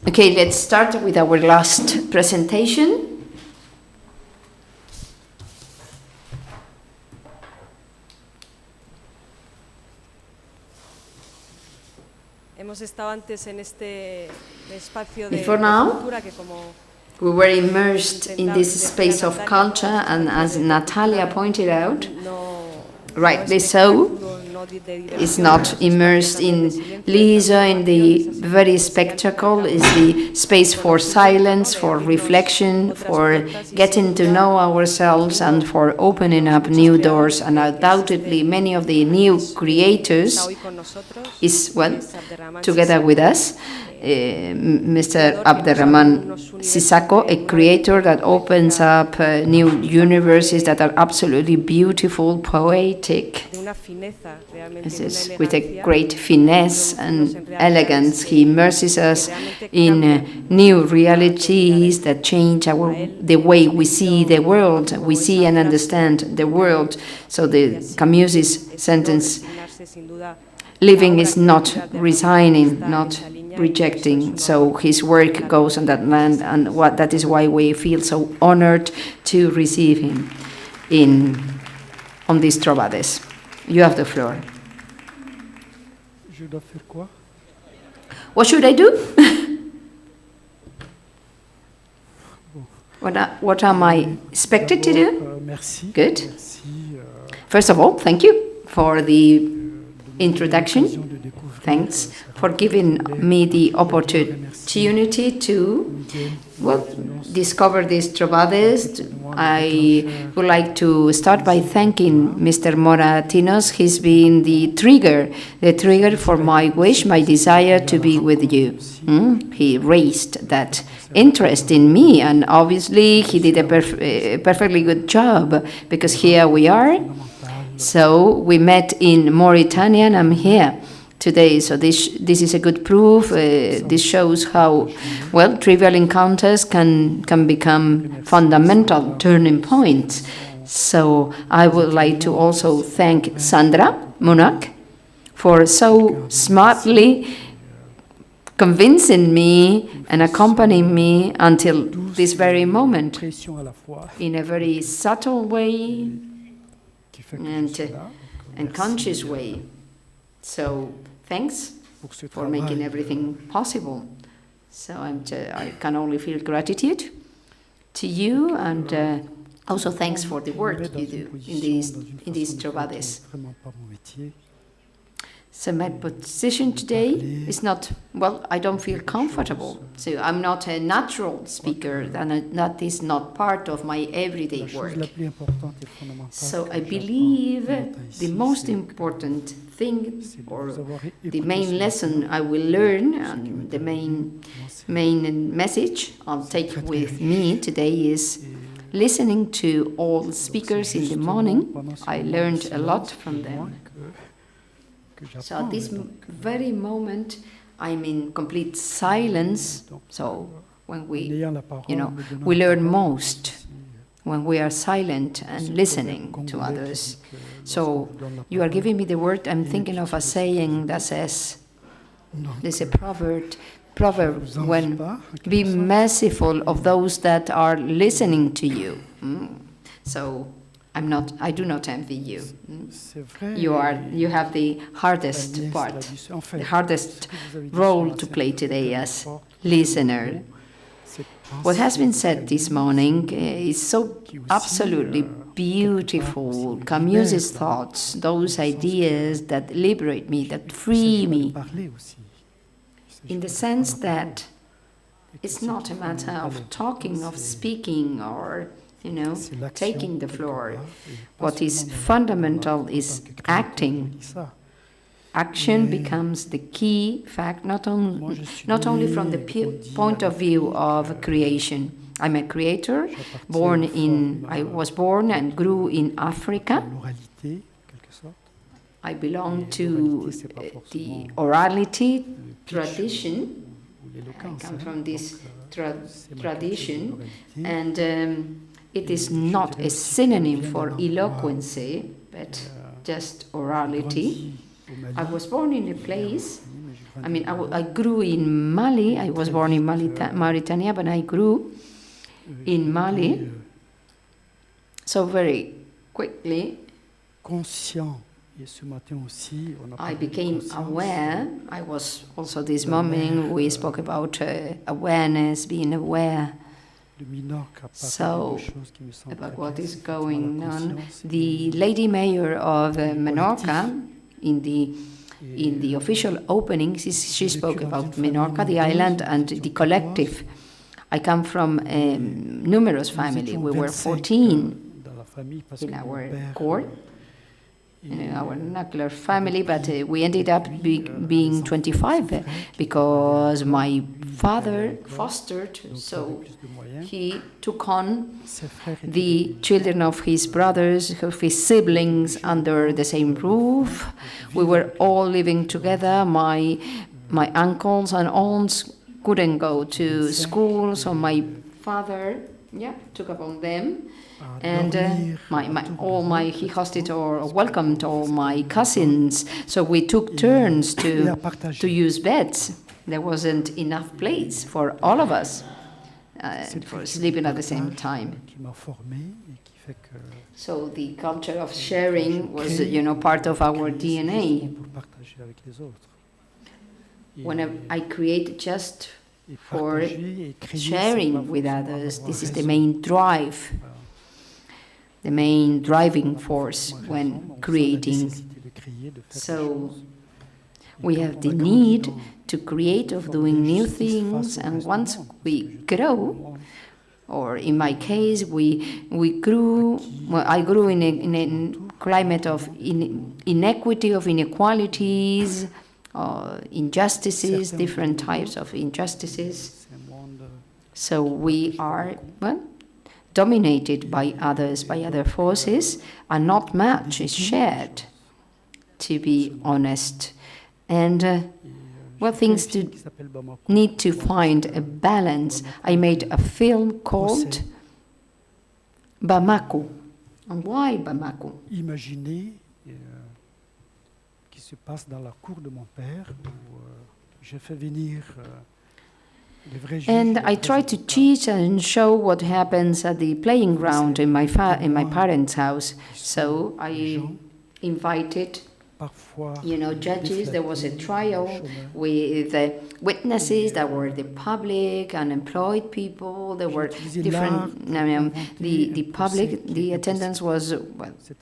Okay, let's start with our last presentation. Hemos estado antes en este espacio de Before now, cultura que como we were immersed in this space of culture, and as Natalia pointed out, rightly so, is not immersed in leisure, in the very spectacle, is the space for silence, for reflection, for getting to know ourselves, and for opening up new doors. And undoubtedly, many of the new creators is, well, together with us, Mr. Abderrahman Sissako, a creator that opens up new universes that are absolutely beautiful, poetic. With a great finesse and elegance, he immerses us in new realities that change the way we see the world, we see and understand the world. So the Camus's sentence, living is not resigning, not rejecting. So his work goes on that land, and that is why we feel so honored to receive him on these Trobades. You have the floor. Je dois faire quoi? What should I do? What am I expected to do? Good. First of all, thank you for the introduction. Thanks for giving me the opportunity to, well, discover these Trobades. I would like to start by thanking Mr. Moratinos. He's been the trigger for my wish, my desire to be with you. He raised that interest in me, and obviously he did a perfectly good job, because here we are. So we met in Mauritania, and I'm here today. So this is a good proof. This shows how, well, trivial encounters can become fundamental turning points. So I would like to also thank Sandra Munak for so smartly convincing me and accompanying me until this very moment in a very subtle way and conscious way. So thanks for making everything possible. So I can only feel gratitude to you, and also thanks for the work you do in these Trobades. So my position today is not, well, I don't feel comfortable. So I'm not a natural speaker, and that is not part of my everyday work. So I believe the most important thing, or the main lesson I will learn, and the main message I'll take with me today is listening to all speakers in the morning. I learned a lot from them. So at this very moment, I'm in complete silence. So when we learn most when we are silent and listening to others. So you are giving me the word. I'm thinking of a saying that says, there's a proverb, when be merciful of those that are listening to you. So I do not envy you. You have the hardest part, the hardest role to play today as listener. What has been said this morning is so absolutely beautiful. Camus's thoughts, those ideas that liberate me, that free me, in the sense that it's not a matter of talking, of speaking, or taking the floor. What is fundamental is acting. Action becomes the key fact, not only from the point of view of creation. I'm a creator. I was born and grew in Africa. I belong to the orality tradition. I come from this tradition, and it is not a synonym for eloquency, but just orality. I was born in a place, I grew in Mali. I was born in Mauritania, but I grew in Mali. So very quickly, I became aware. I was also this morning, we spoke about awareness, being aware. So, about what is going on. The lady mayor of Menorca, in the official opening, she spoke about Menorca, the island, and the collective. I come from a numerous family. We were 14 in our court, in our nuclear family, but we ended up being 25 because my father fostered, so he took on the children of his brothers, of his siblings, under the same roof. We were all living together. My uncles and aunts couldn't go to school, so my father took upon them. And he hosted or welcomed all my cousins. So we took turns to use beds. There wasn't enough place for all of us for sleeping at the same time. So the culture of sharing was, part of our DNA. When I create just for sharing with others. This is the main drive, the main driving force when creating. So we have the need to create, of doing new things, and once we grow, or in my case, we grew. Well, I grew in a climate of inequity, of inequalities, injustices, different types of injustices. So we are, well, dominated by others, by other forces, and not much is shared, to be honest. And well, things need to find a balance. I made a film called Bamako. And why Bamako? Imaginez qui se passe dans la cour de mon père, où j'ai fait venir les vrais juges. And I try to teach and show what happens at the playing ground in my parents' house. So I invited, judges. There was a trial with witnesses that were the public, unemployed people. There were different. The public, the attendance was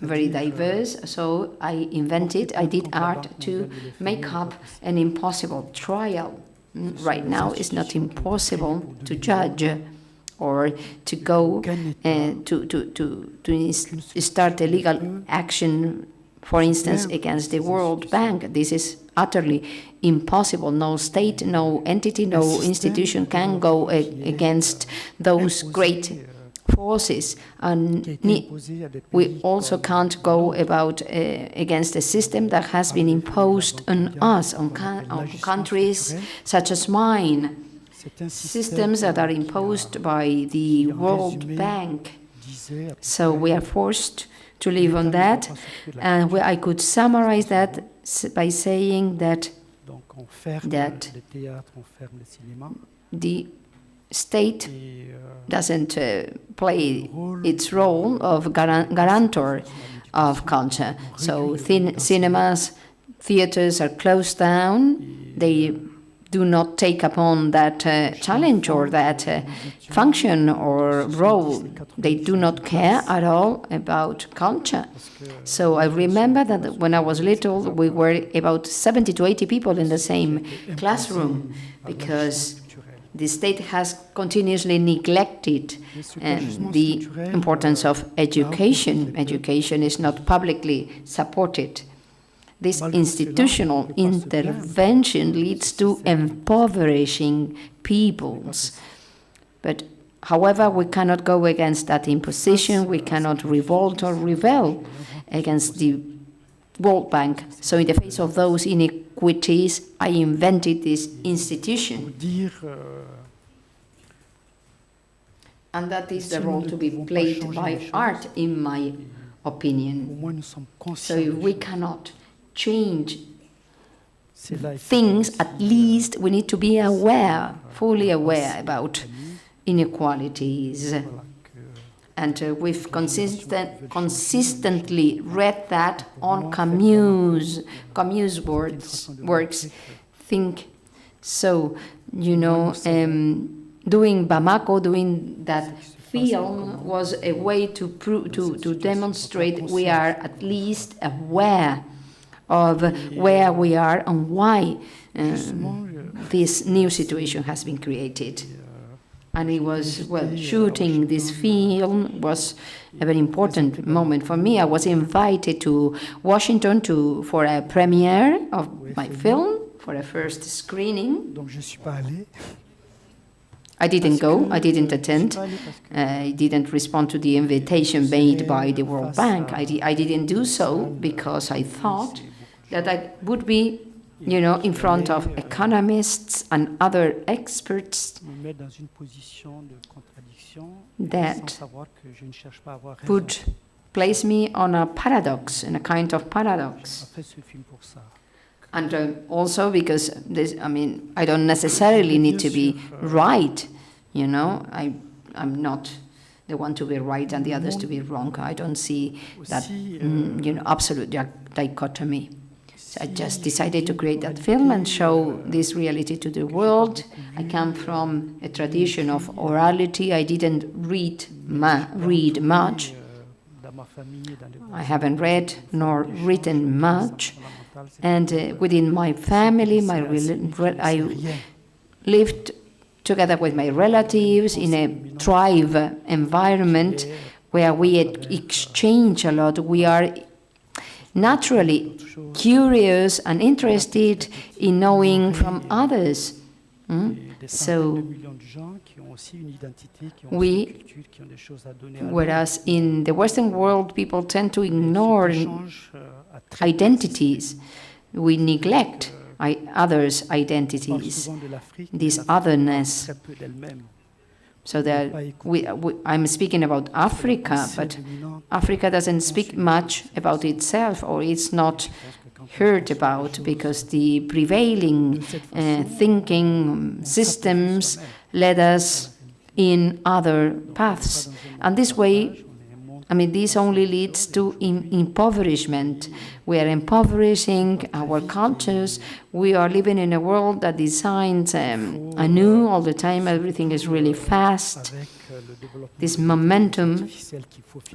very diverse. So I did art to make up an impossible trial. Right now, it's not impossible to judge or to go to start a legal action, for instance, against the World Bank. This is utterly impossible. No state, no entity, no institution can go against those great forces. And we also can't go about against a system that has been imposed on us, on countries such as mine, systems that are imposed by the World Bank. So we are forced to live on that, and I could summarize that by saying that the state doesn't play its role of guarantor of culture. So cinemas, theaters are closed down. They do not take upon that challenge or that function or role. They do not care at all about culture. So I remember that when I was little, we were about 70 to 80 people in the same classroom, because the state has continuously neglected the importance of education. Education is not publicly supported. This institutional intervention leads to impoverishing peoples. But however, we cannot go against that imposition. We cannot revolt or rebel against the World Bank. So in the face of those inequities, I invented this institution. And that is the role to be played by art, in my opinion. So if we cannot change things, at least we need to be aware, fully aware about inequalities. And we've consistently read that on Camus' works. Think so, doing Bamako, doing that film was a way to demonstrate we are at least aware of where we are and why this new situation has been created. And it was, shooting this film was a very important moment for me. I was invited to Washington for a premiere of my film, for a first screening. I didn't go, I didn't attend, I didn't respond to the invitation made by the World Bank. I didn't do so because I thought that I would be, in front of economists and other experts that would place me on a paradox, in a kind of paradox. And also because I don't necessarily need to be right, I'm not the one to be right and the others to be wrong. I don't see that, absolute dichotomy. So I just decided to create that film and show this reality to the world. I come from a tradition of orality. I didn't read much. I haven't read nor written much. And within my family, I lived together with my relatives in a tribe environment where we exchange a lot. We are naturally curious and interested in knowing from others. So whereas in the Western world, people tend to ignore identities. We neglect others' identities, this otherness. So that I'm speaking about Africa, but Africa doesn't speak much about itself, or it's not heard about, because the prevailing thinking systems led us in other paths. And this way, I mean, this only leads to impoverishment. We are impoverishing our cultures. We are living in a world that designs anew all the time. Everything is really fast. This momentum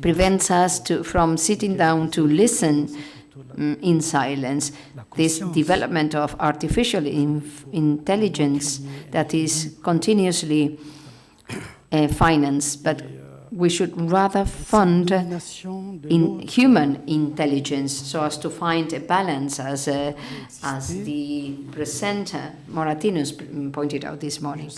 prevents us from sitting down to listen in silence. This development of artificial intelligence that is continuously financed, but we should rather fund in human intelligence so as to find a balance, as the presenter Moratinus pointed out this morning.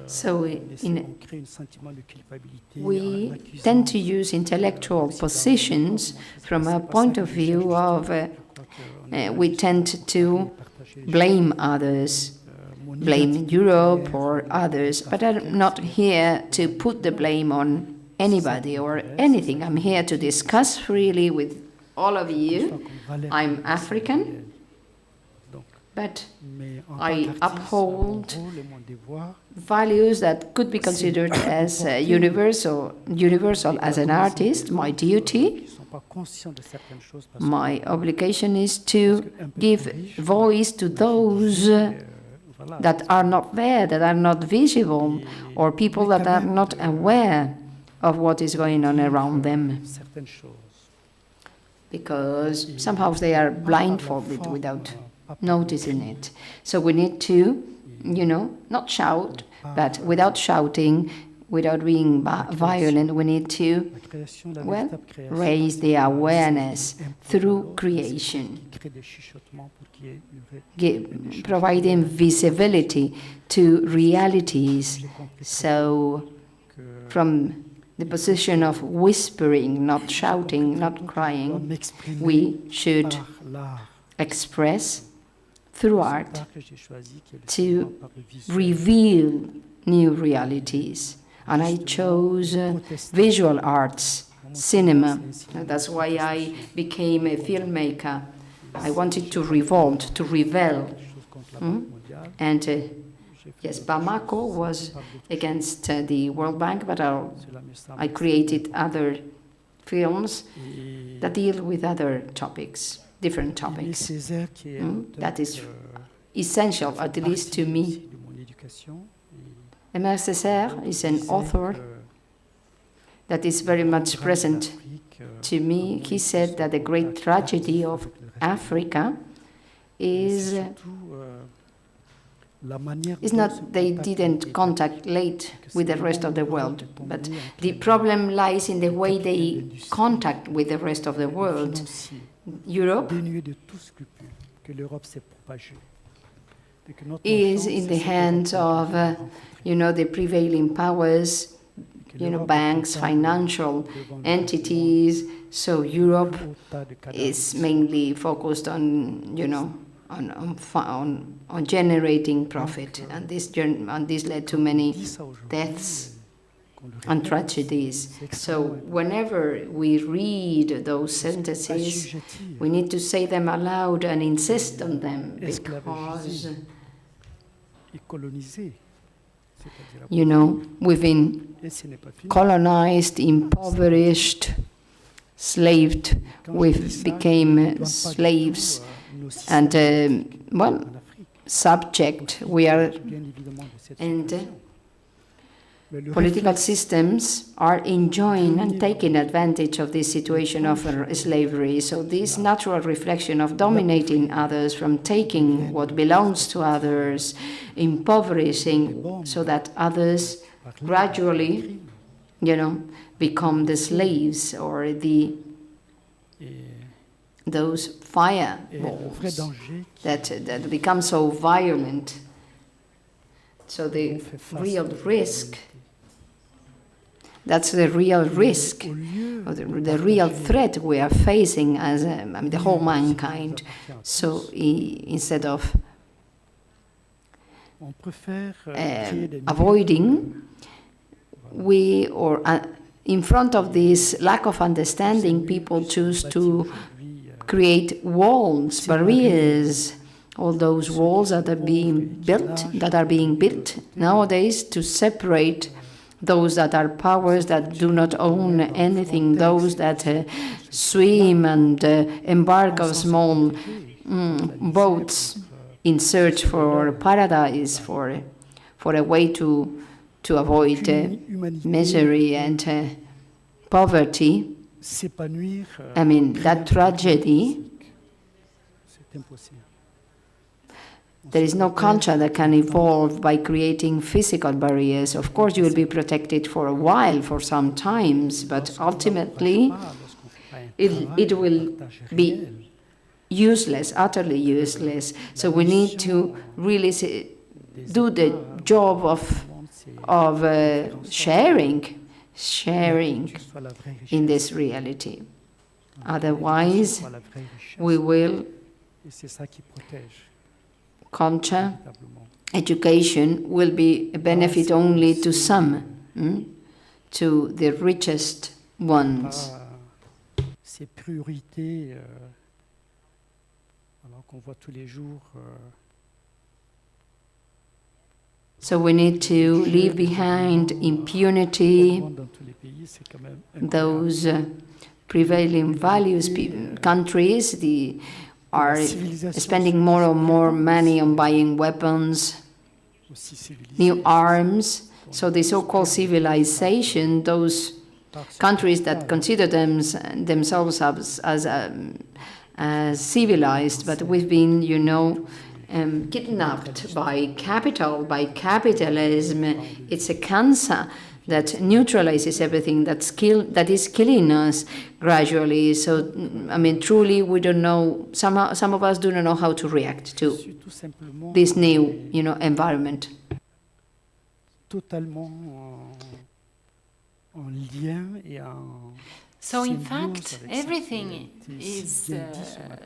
So we tend to use intellectual positions from a point of view of we tend to blame others, blame Europe or others, but I'm not here to put the blame on anybody or anything. I'm here to discuss freely with all of you. I'm African, but I uphold values that could be considered as universal as an artist. My duty, my obligation is to give voice to those that are not there, that are not visible, or people that are not aware of what is going on around them, because somehow they are blindfolded without noticing it. So we need to, not shout, but without shouting, without being violent, we need to, raise the awareness through creation, providing visibility to realities. So from the position of whispering, not shouting, not crying, we should express through art to reveal new realities. And I chose visual arts, cinema. That's why I became a filmmaker. I wanted to revolt, to rebel. And yes, Bamako was against the World Bank, but I created other films that deal with other topics, different topics. That is essential, at least to me. Aimé Césaire is an author that is very much present to me. He said that the great tragedy of Africa is not they didn't contact late with the rest of the world, but the problem lies in the way they contact with the rest of the world. Europe is in the hands of, the prevailing powers, banks, financial entities. So Europe is mainly focused on, on generating profit, and this led to many deaths and tragedies. So whenever we read those sentences, we need to say them aloud and insist on them, because You know, we've been colonized, impoverished, slaved. We've became slaves and, well, subject. We are, and political systems are enjoying and taking advantage of this situation of slavery. So this natural reflection of dominating others, from taking what belongs to others, impoverishing, so that others gradually, you know, become the slaves or those fireballs that become so violent. So the real risk, that's the real risk, or the real threat we are facing as the whole mankind. So instead of avoiding, in front of this lack of understanding, people choose to create walls, barriers, all those walls that are being built nowadays to separate those that are powers that do not own anything, those that swim and embark on small boats in search for paradise, for a way to avoid misery and poverty. I mean, that tragedy, there is no culture that can evolve by creating physical barriers. Of course, you will be protected for a while, for some times, but ultimately it will be useless, utterly useless. So we need to really do the job of sharing in this reality. Otherwise, we will culture, education will be a benefit only to some, to the richest ones. Ces priorités, alors qu'on voit tous les jours. So we need to leave behind impunity, those prevailing values. Countries are spending more and more money on buying weapons, new arms. So the so-called civilization, those countries that consider themselves as civilized, but we've been, you know, kidnapped by capital, by capitalism. It's a cancer that neutralizes everything that is killing us gradually. So, I mean, truly, we don't know. Some of us do not know how to react to this new, you know, environment. So in fact, everything is,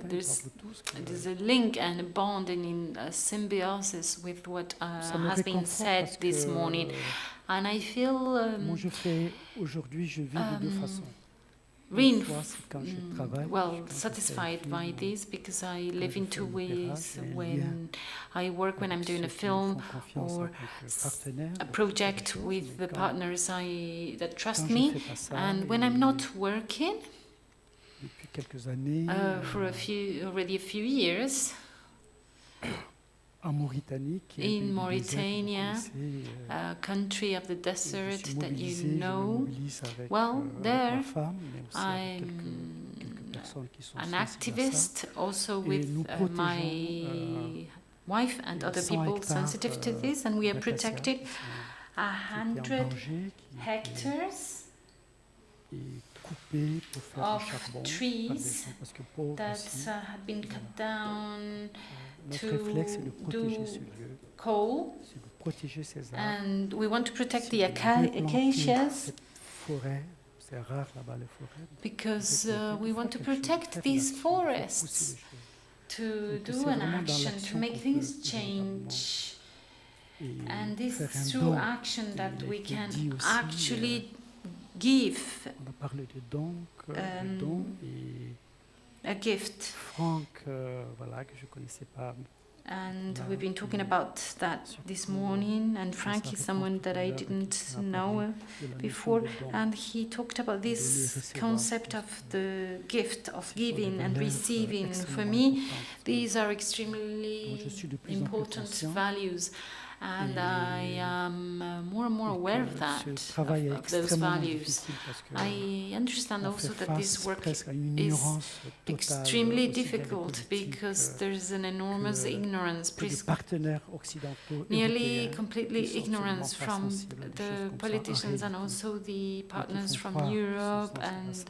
there's a link and a bond and in a symbiosis with what has been said this morning. And I feel satisfied by this, because I live in two ways. When I work, when I'm doing a film or a project with the partners that trust me, and when I'm not working for already a few years. In Mauritania, a country of the desert that you know, well, there I'm an activist, also with my wife and other people sensitive to this, and we have protected 100 hectares of trees that had been cut down to do coal, and we want to protect the acacias because we want to protect these forests, to do an action, to make things change. And this is through action that we can actually give a gift. And we've been talking about that this morning, and Frank is someone that I didn't know before, and he talked about this concept of the gift of giving and receiving. For me, these are extremely important values, and I am more and more aware of that, of those values. I understand also that this work is extremely difficult because there's an enormous ignorance, nearly completely ignorance from the politicians and also the partners from Europe and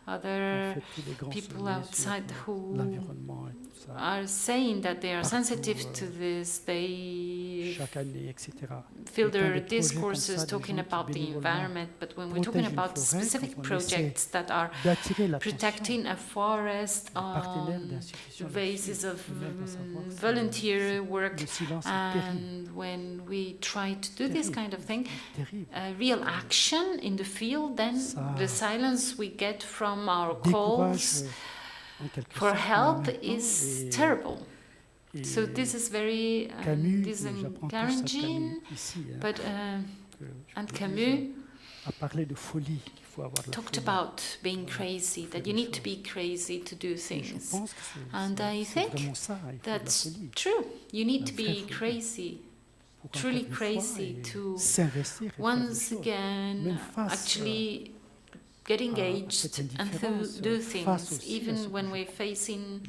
other people outside who are saying that they are sensitive to this. They fill their discourses talking about the environment, but when we're talking about specific projects that are protecting a forest on the basis of volunteer work, and when we try to do this kind of thing, real action in the field, then the silence we get from our calls for help is terrible. So this is very discouraging, but and Camus talked about being crazy, that you need to be crazy to do things. And I think that's true. You need to be crazy, truly crazy, to once again actually get engaged and do things, even when we're facing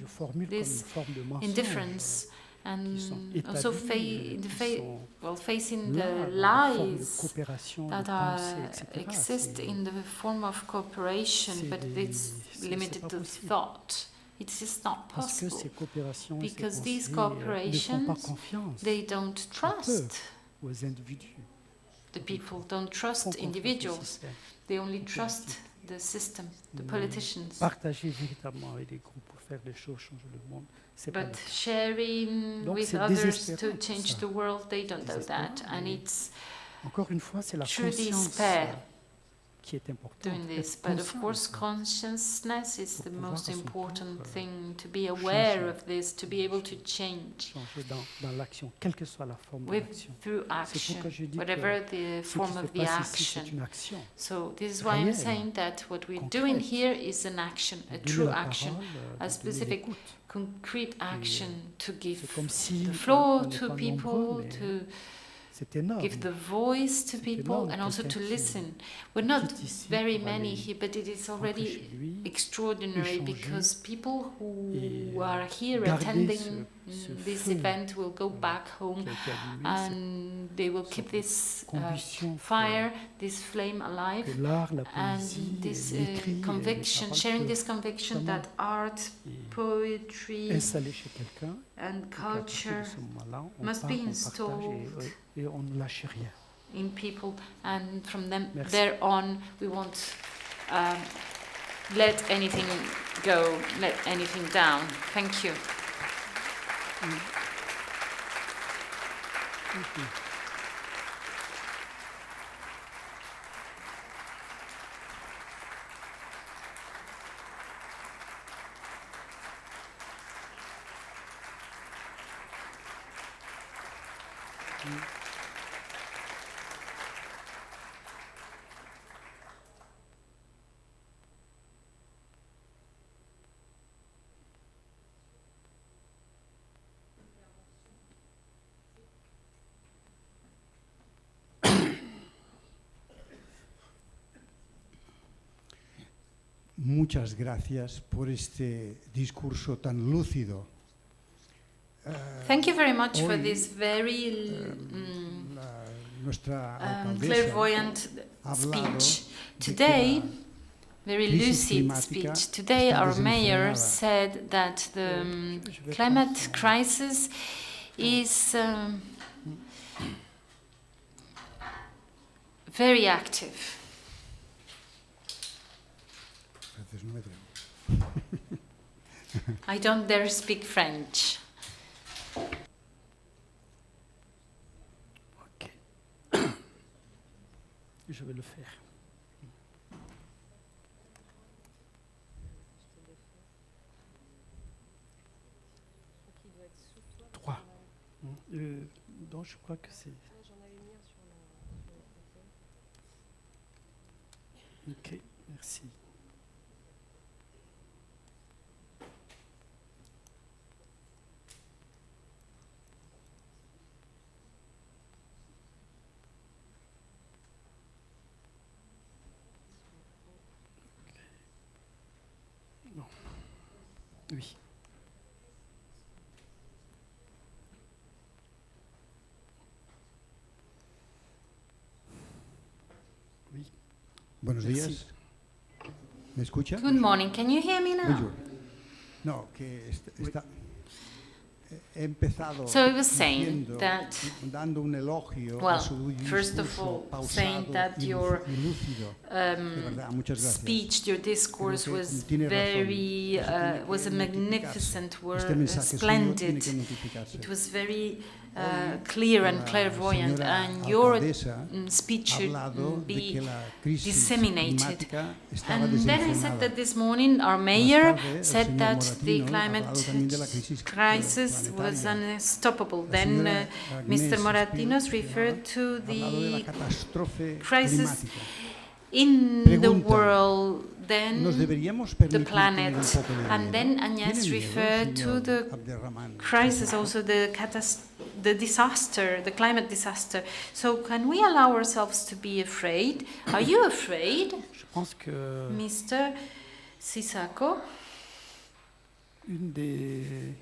this indifference, and also facing the lies that exist in the form of cooperation, but it's limited to thought. It is not possible, because these cooperations, they don't trust the people, don't trust individuals. They only trust the system, the politicians. But sharing with others to change the world, they don't do that. And it's true despair doing this. But of course, consciousness is the most important thing, to be aware of this, to be able to change through action, whatever the form of the action. So this is why I'm saying that what we're doing here is an action, a true action, a specific, concrete action, to give the floor to people, to give the voice to people, and also to listen. We're not very many here, but it is already extraordinary, because people who are here attending this event will go back home, and they will keep this fire, this flame alive, and this conviction, sharing this conviction that art, poetry, and culture must be installed in people, and from there on we won't let anything go, let anything down. Thank you. Muchas gracias por este discurso tan lúcido. Thank you very much for this very clairvoyant speech. Today, very lucid speech. Today, our mayor said that the climate crisis is very active. I don't dare speak French. Ok. Je vais le faire. 3. Donc je crois que c'est... Ok, merci. Non. Oui. Oui. Buenos Merci. días. ¿Me escucha? Good morning. Can you hear me now? Bonjour. No, que he empezado So I was saying diciendo, that, dando un elogio well, a su first of discurso all, saying pausado that y your lúcido. De verdad, muchas gracias. speech, your discourse Creo que was tiene razón. very, Eso tiene que was a multiplicarse. magnificent Este word, mensaje suyo splendid. tiene que multiplicarse. It was very clear and La clairvoyant, señora and your alcaldesa speech ha should hablado de be que la crisis disseminated. climática estaba And then I said desenfrenada. that this morning our Más mayor tarde, el said señor that the Moratino ha climate hablado también de la crisis crisis was planetaria. unstoppable. La Then señora Mr. Agnès Moratinos Spiro referred to ha hablado de la the catástrofe crisis climática. in the Pregunta, world, then ¿nos deberíamos the permitir planet, tener un poco de and miedo? then Agnès ¿Tiene miedo, referred to señor the Abderrahmane? crisis, also the disaster, the climate disaster. So can we allow ourselves to be afraid? Are you afraid, Je pense que Mr. Sissako? une des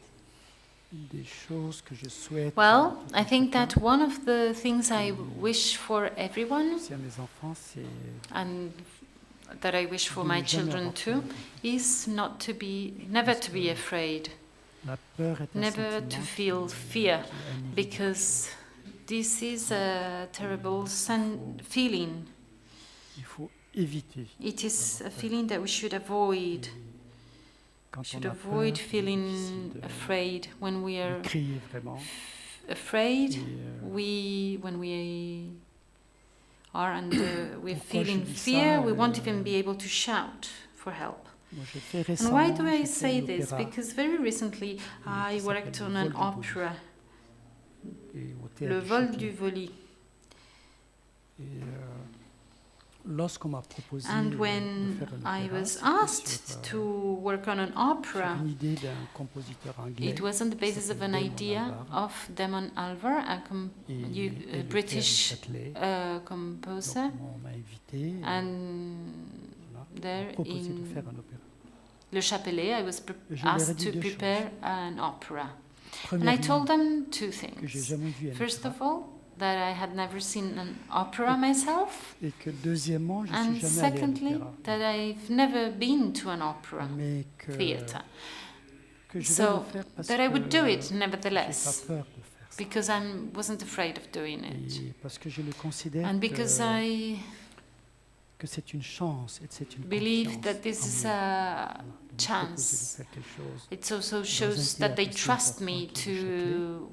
choses que je souhaite Well, pour I think chacun, that one of the things I wish for everyone, aussi à mes enfants, c'est and that I wish for de my ne jamais children avoir too, peur. is never to be afraid, La peur est un never sentiment to qui- feel fear, qui annihile because this is a terrible feeling. Il faut éviter. It is a d'avoir peur. feeling that we should avoid. Quand Should on a avoid peur, feeling c'est de- afraid. When we de are crier vraiment. afraid, Et, when we are under, we're Pourquoi feeling je dis fear, ça, we won't even be able to shout for help. moi, j'ai fait And why récemment, do I j'ai fait say un this? opéra, Because very recently I qui worked s'appelle on Le an vol du Voli. opera, et au théâtre Le du vol Châtelet. du Voli. Et lorsqu'on m'a proposé And de when faire un I opéra, was c'était asked sur, to work on an sur opera, une idée d'un compositeur anglais it was on the qui basis of s'appelle an Damon idea Albarn, of Damon Albarn, a et le théâtre du British Châtelet. composer, Donc, on m'a invité et and voilà, on there m'a proposé de in faire un opéra. Le Chapelet, I was Je leur ai asked dit to deux prepare an opera. And I Premièrement, told them two que j'ai things. jamais vu un First opéra, of all, that I had never seen an opera myself, et que deuxièmement, je and suis jamais allé à secondly, l'opéra, that I've never been to an opera mais que theatre. je vais So, le faire parce that I would do it que j'ai pas nevertheless, peur de faire ça. because I wasn't afraid of doing it. Et parce que je le considère And because que c'est une chance et c'est une believe confiance that this en is moi. a Voilà, de me proposer de chance. faire quelque chose. It also un shows that they théâtre aussi trust important me qui est le to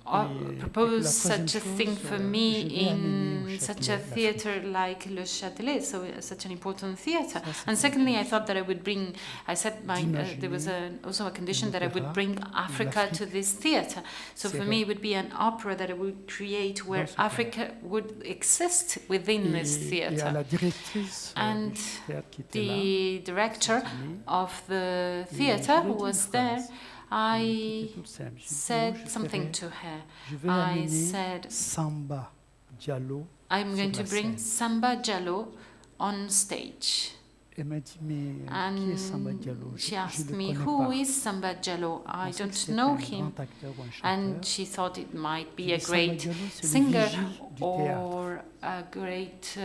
Et propose la troisième such a chose, thing for je me vais amener au in such Châtelet a la flûte. theatre like Le Châtelet, so such an important theatre. Ça, c'est And secondly, I thought that I would bring, I said there was d'imaginer also a condition that I would opéra bring Africa to l'Afrique this theatre. So for serait me, it would be an opera that I would create where dans ce théâtre. Africa would exist within this Et à theatre. la directrice And du théâtre qui était là, The director Saint-Denis, of the et theatre, je lui ai who dit une was there, phrase qui I était toute simple. J'ai dit, moi, said je something ferai- to her. je vais I amener said, Samba Diallo I'm sur going la to bring scène. Samba Diallo on stage. Elle m'a dit, mais qui est Samba Diallo? And she Je asked le me, connais who pas. is Samba Diallo? Je I pensais que don't c'était know un him. grand acteur ou un And chanteur. she thought it might J'ai be a dit, Samba great Diallo, c'est le singer vigile du théâtre. or a great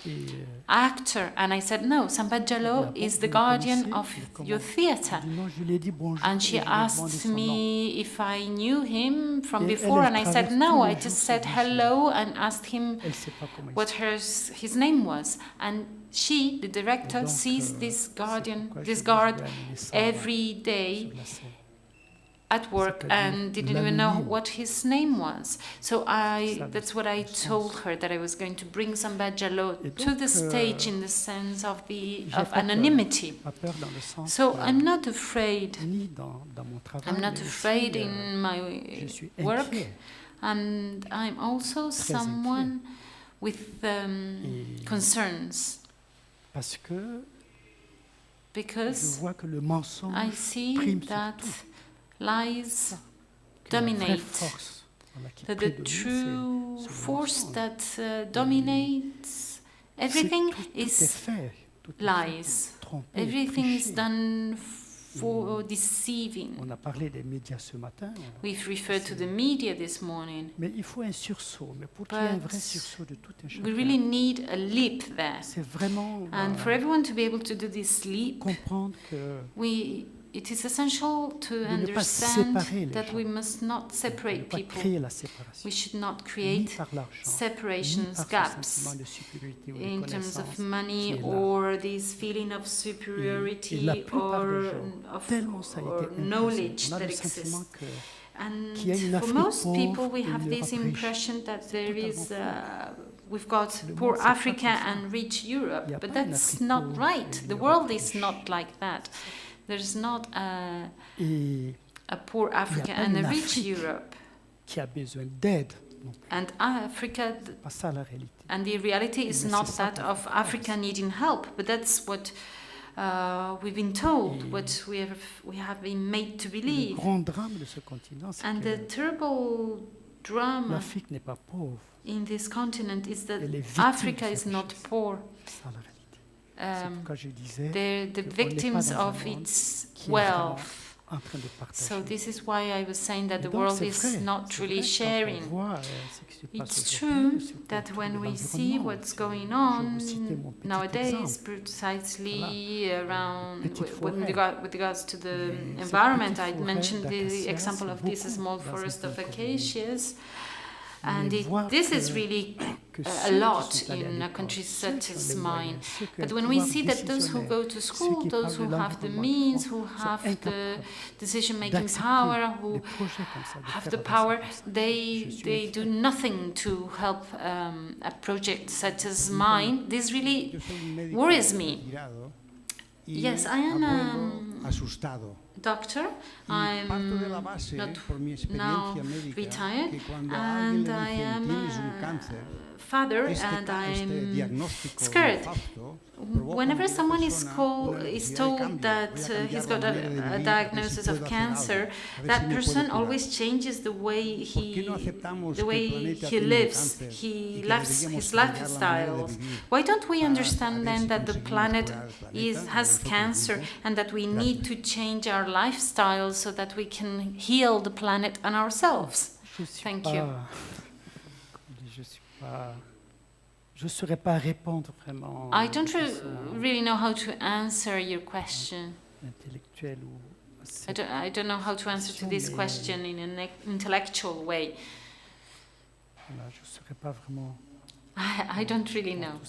Et, actor. And I said, no, Samba Diallo bon, is vous the le guardian connaissez? of Et comment- your theatre. j'ai dit, non, je lui ai dit bonjour And et she je lui ai demandé asked son nom. me if I knew him from Et elle, before, elle and I said traverse no. tous I les just jours said ce vigile. hello and asked him Elle sait pas comment il what s'appelle. his name was. And she, the director, Et donc, sees this c'est guardian, pourquoi this je guard vais amener Samba every day sur la scène. at work and didn't even know what his name was. So that's what I told her, that I was going to bring Samba Diallo to the stage in the sense of anonymity. So I'm not afraid. I'm not afraid in my work, and I'm also someone with concerns. Because I see that lies dominate, that the true force that dominates everything is lies. Everything is done for deceiving. We've referred to the media this morning. But we really need a leap there. And for everyone to be able to do this leap, it is essential to understand that we must not separate people. We should not create separations, gaps, in terms of money or this feeling of superiority or knowledge that exists. And for most people, we have this impression that there is, we've got poor Africa and rich Europe, but that's not right. The world is not like that. There's not a poor Africa and a rich Europe. And Africa, and the reality is not that of Africa needing help, but that's what we've been told, what we have been made to believe. And the terrible drama in this continent is that Africa is not poor. They're the victims of its wealth. So this is why I was saying that the world is not truly sharing. It's true that when we see what's going on nowadays, precisely around with regards to the environment, I mentioned the example of this small forest of acacias. And this is really a lot in a country such as mine. But when we see that those who go to school, those who have the means, who have the decision-making power, who have the power, they do nothing to help a project such as mine. This really worries me. Yes, I am doctor. I'm not now retired, and I am a father, and I'm scared. Whenever someone is told that he's got a diagnosis of cancer, that person always changes the way he lives. He lives his lifestyle. Why don't we understand then that the planet has cancer and that we need to change our lifestyle so that we can heal the planet and ourselves? Thank you. I don't really know how to answer your question. I don't know how to answer to this question in an intellectual way. I don't really know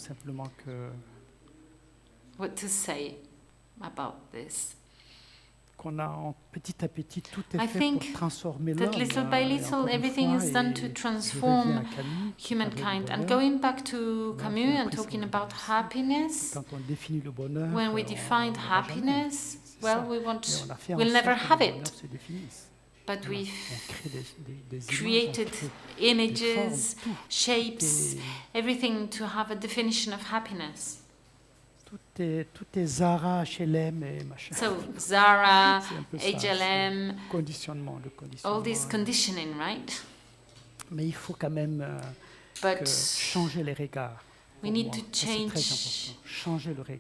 what to say about this. I think that little by little everything is done to transform humankind. And going back to Camus and talking about happiness, when we defined happiness, well, we'll never have it. But we've created images, shapes, everything to have a definition of happiness. So Zara, HLM, all this conditioning, right? But we need to change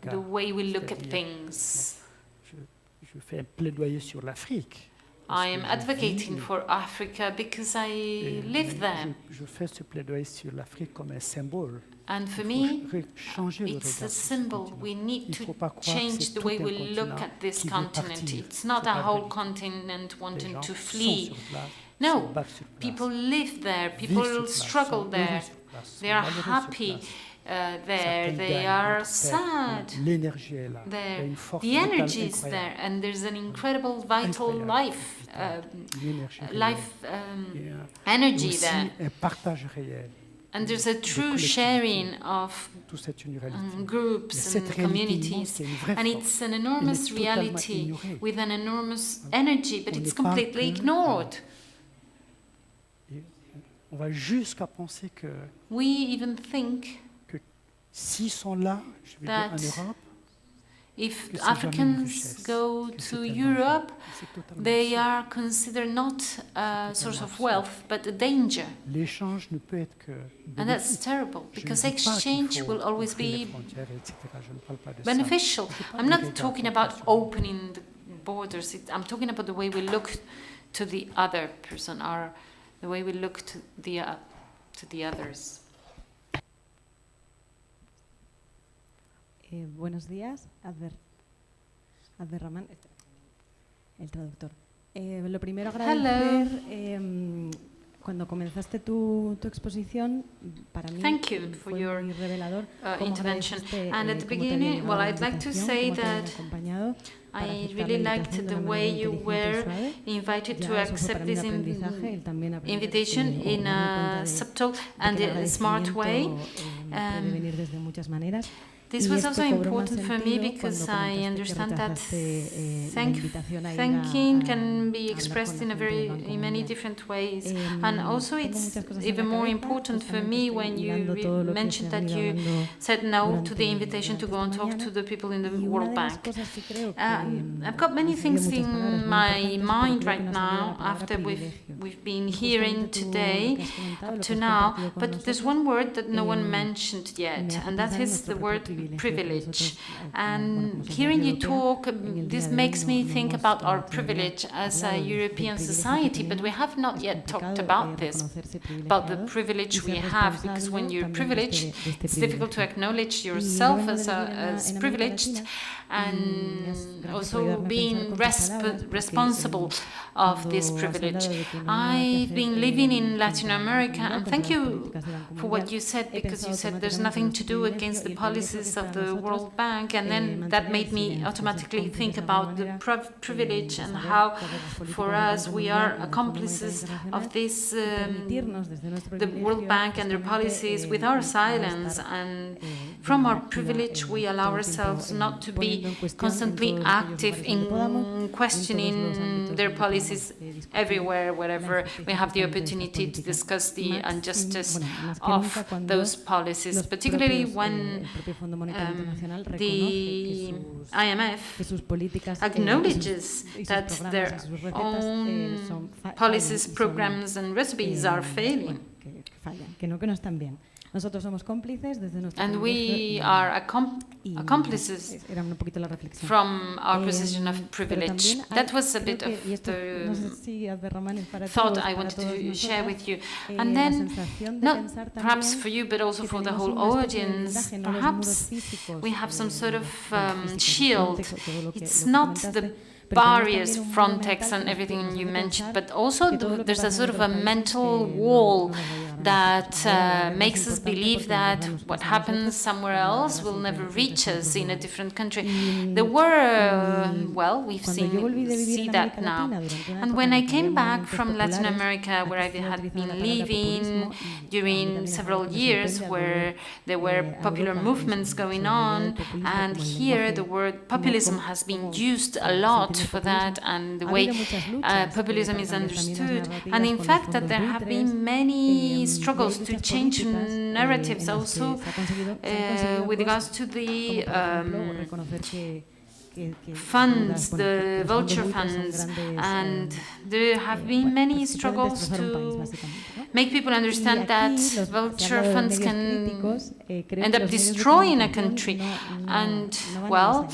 the way we look at things. I am advocating for Africa because I live there. And for me, it's a symbol. We need to change the way we look at this continent. It's not a whole continent wanting to flee. No, people live there, people struggle there. They are happy there. They are sad. L'énergie est là. There. The energy is there, and there's an incredible vital life, energy there. Un partage réel. And there's a true sharing of groups and communities. And it's an enormous reality with an enormous energy, but it's completely ignored. On va jusqu'à penser que we even think s'ils sont là, je veux dire, en Europe, if Africans go to Europe, they are considered not a source of wealth, but a danger. L'échange ne peut être que and that's terrible, because exchange will always be beneficial. I'm not talking about opening the borders. I'm talking about the way we look to the other person, or the way we look to the others. Buenos días, Abderrahman, el traductor. Lo primero agradecer, cuando comenzaste tu exposición, para mí fue muy revelador intervention. And at the beginning, well, I'd like to say that I really liked the way you were invited to accept this invitation in a subtle and a smart way. This was also important for me because I understand that thanking can be expressed in many different ways. And also it's even more important for me when you mentioned that you said no to the invitation to go and talk to the people in the World Bank. I've got many things in my mind right now after we've been hearing today up to now, but there's one word that no one mentioned yet, and that is the word privilege. And hearing you talk, this makes me think about our privilege as a European society, but we have not yet talked about this, about the privilege we have, because when you're privileged, it's difficult to acknowledge yourself as privileged, and also being responsible of this privilege. I've been living in Latin America, and thank you for what you said, because you said there's nothing to do against the policies of the World Bank, and then that made me automatically think about the privilege and how, for us, we are accomplices of this, the World Bank and their policies with our silence, and from our privilege we allow ourselves not to be constantly active in questioning their policies everywhere, wherever we have the opportunity to discuss the injustice of those policies, particularly when the IMF acknowledges that their own policies, programs and recipes are failing. And we are accomplices from our position of privilege. That was a bit of the thought I wanted to share with you. And then, not perhaps for you, but also for the whole audience, perhaps we have some sort of shield. It's not the barriers, Frontex and everything you mentioned, but also there's a sort of a mental wall that makes us believe that what happens somewhere else will never reach us in a different country. There were, well, we see that now. And when I came back from Latin America, where I had been living during several years, where there were popular movements going on, and here the word populism has been used a lot for that, and the way populism is understood. And in fact, that there have been many struggles to change narratives also with regards to the funds, the vulture funds, and there have been many struggles to make people understand that vulture funds can end up destroying a country. And, well,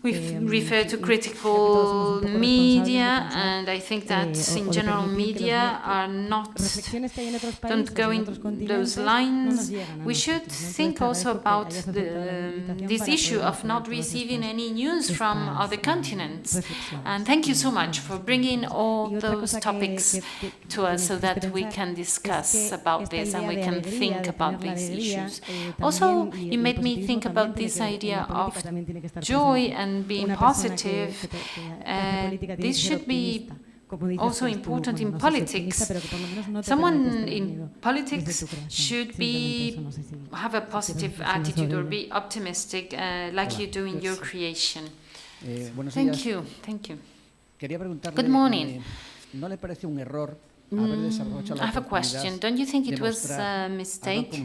We refer to critical media, and I think that in general media are don't go in those lines. We should think also about this issue of not receiving any news from other continents. And thank you so much for bringing all those topics to us so that we can discuss about this and we can think about these issues. Also, you made me think about this idea of joy and being positive. This should be also important in politics. Someone in politics should have a positive attitude or be optimistic, like you do in your creation. Thank you. Thank you. Good morning. I have a question. Don't you think it was a mistake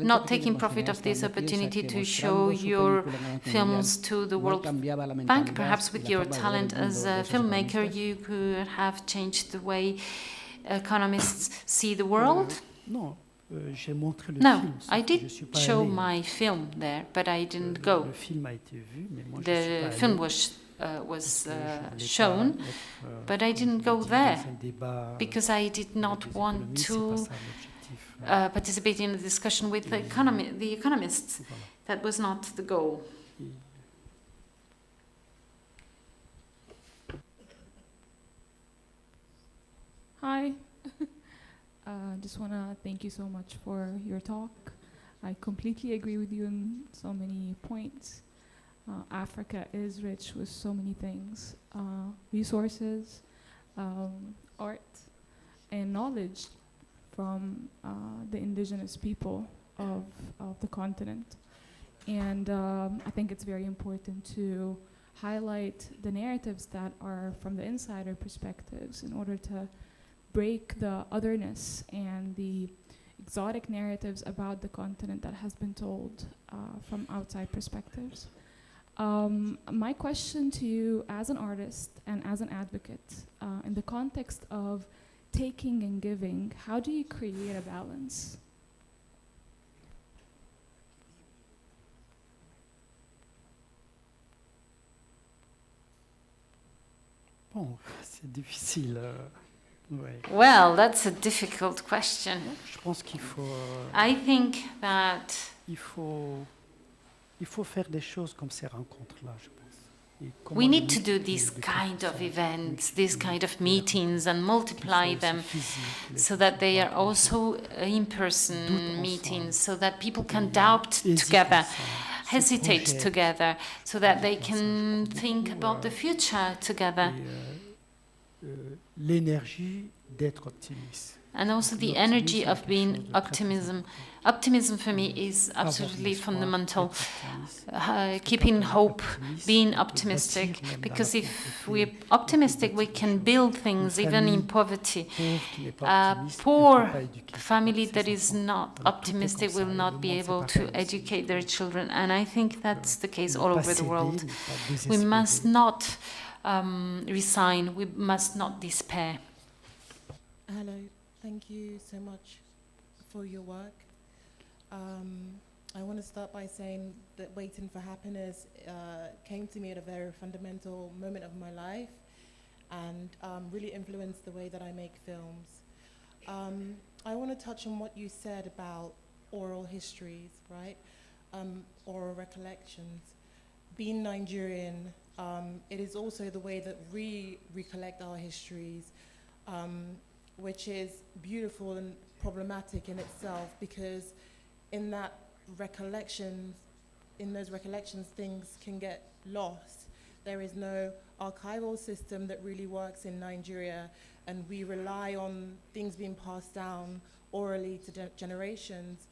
not taking profit of this opportunity to show your films to the World Bank? Perhaps with your talent as a filmmaker, you could have changed the way economists see the world? No, I did show my film there, but I didn't go. The film was shown, but I didn't go there because I did not want to participate in a discussion with the economists. That was not the goal. Hi. Just want to thank you so much for your talk. I completely agree with you on so many points. Africa is rich with so many things, resources, art, and knowledge from the indigenous people of the continent. And I think it's very important to highlight the narratives that are from the insider perspectives in order to break the otherness and the exotic narratives about the continent that has been told from outside perspectives. My question to you as an artist and as an advocate, in the context of taking and giving, how do you create a balance? Bon, c'est difficile. Well, that's a difficult question. Je pense qu'il faut. I think that il faut faire des choses comme ces rencontres-là, je pense. We need to do these kind of events, these kind of meetings, and multiply them so that they are also in-person meetings, so that people can doubt together, hesitate together, so that they can think about the future together. L'énergie d'être optimiste. And also the energy of being optimism. Optimism for me is absolutely fundamental. Keeping hope, being optimistic, because if we're optimistic, we can build things even in poverty. A poor family that is not optimistic will not be able to educate their children, and I think that's the case all over the world. We must not resign, we must not despair. Hello. Thank you so much for your work. I want to start by saying that Waiting for Happiness came to me at a very fundamental moment of my life and really influenced the way that I make films. I want to touch on what you said about oral histories, right? Oral recollections. Being Nigerian, it is also the way that we recollect our histories, which is beautiful and problematic in itself, because in those recollections, things can get lost. There is no archival system that really works in Nigeria, and we rely on things being passed down orally to generations.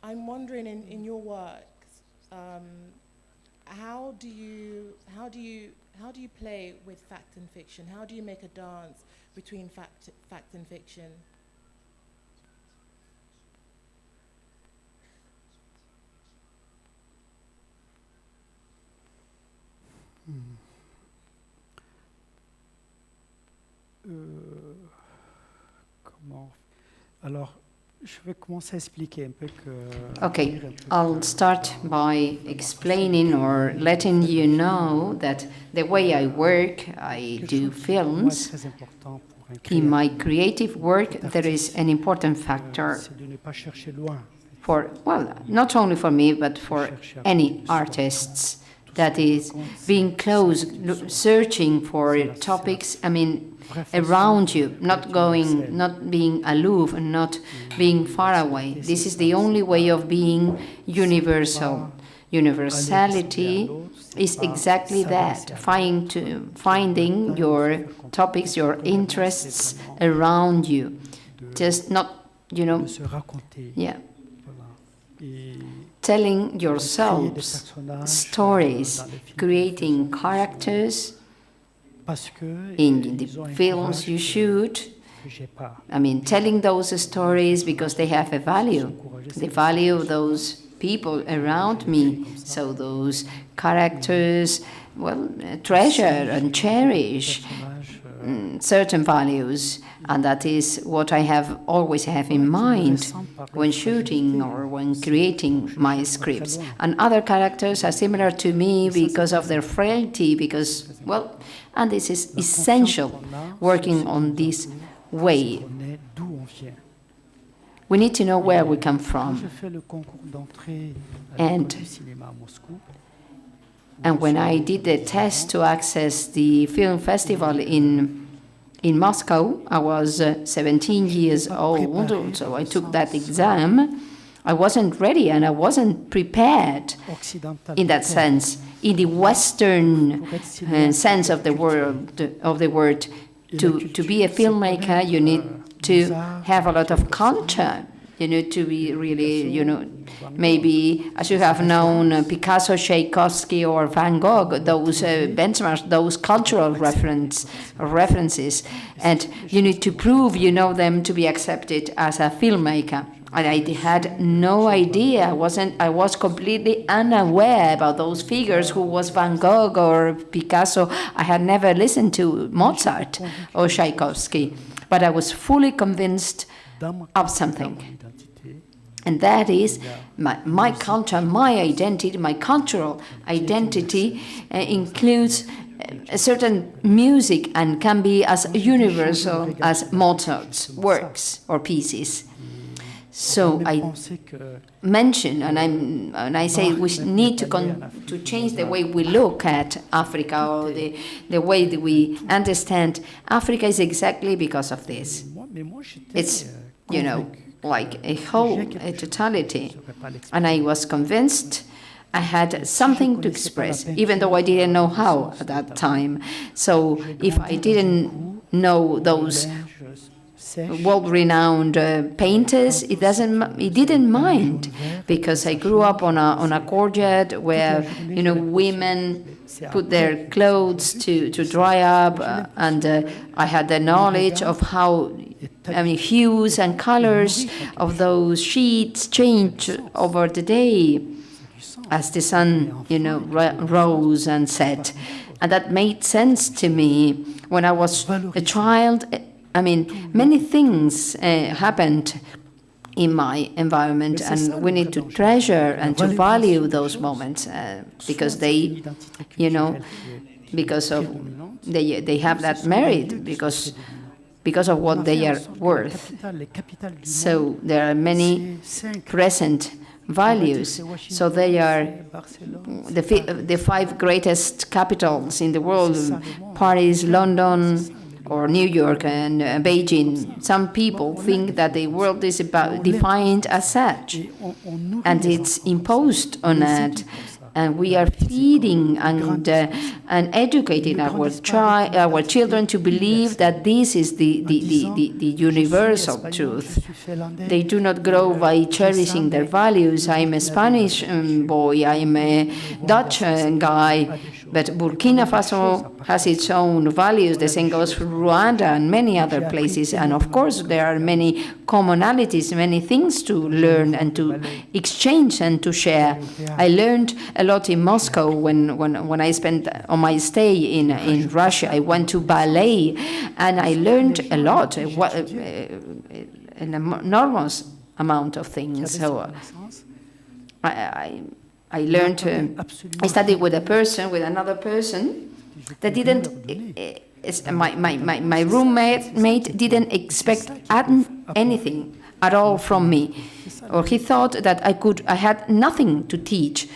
I'm wondering, in your works, how do you play with fact and fiction? How do you make a dance between fact and fiction? Comment? Alors, Okay, I'll start by explaining or letting you know that the way I work, I do films. In my creative work, there is an important factor for, well, not only for me, but for any artists, that is being close, searching for topics, around you, not being aloof and not being far away. This is the only way of being universal. Universality is exactly that, finding your topics, your interests around you. Just not, telling yourselves stories, creating characters in the films you shoot. Telling those stories because they have a value, the value of those people around me. So those characters, treasure and cherish certain values, and that is what I always have in mind when shooting or when creating my scripts. And other characters are similar to me because of their frailty, and this is essential, working on this way. We need to know where we come from. And when I did the test to access the film festival in Moscow, I was 17 years old, so I took that exam. I wasn't ready and I wasn't prepared in that sense. In the Western sense of the word, to be a filmmaker, you need to have a lot of culture. You need to be really, maybe as you have known Picasso, Tchaikovsky, or Van Gogh, those benchmarks, those cultural references, and you need to prove you know them to be accepted as a filmmaker. And I had no idea. I was completely unaware about those figures. Who was Van Gogh or Picasso? I had never listened to Mozart or Tchaikovsky, but I was fully convinced of something. And that is my culture, my identity, my cultural identity includes a certain music and can be as universal as Mozart's works or pieces. So I mention, and I say we need to change the way we look at Africa, or the way that we understand Africa is exactly because of this. It's, like a whole, a totality. And I was convinced I had something to express, even though I didn't know how at that time. So if I didn't know those world-renowned painters, it didn't mind, because I grew up on a courtyard where women put their clothes to dry up, and I had the knowledge of how hues and colors of those sheets change over the day as the sun rose and set, and that made sense to me when I was a child. Many things happened in my environment, and we need to treasure and to value those moments because they, because of they have that merit, because of what they are worth. So there are many present values. So they are the 5 greatest capitals in the world: Paris, London, or New York and Beijing. Some people think that the world is defined as such, and it's imposed on it. And we are feeding and educating our children to believe that this is the universal truth. They do not grow by cherishing their values. I'm a Spanish boy, I'm a Dutch guy, but Burkina Faso has its own values. The same goes for Rwanda and many other places. And of course, there are many commonalities, many things to learn and to exchange and to share. I learned a lot in Moscow when I spent on my stay in Russia. I went to ballet, and I learned a lot, an enormous amount of things. So I learned, I studied with another person that didn't, my roommate didn't expect anything at all from me, or he thought that I had nothing to teach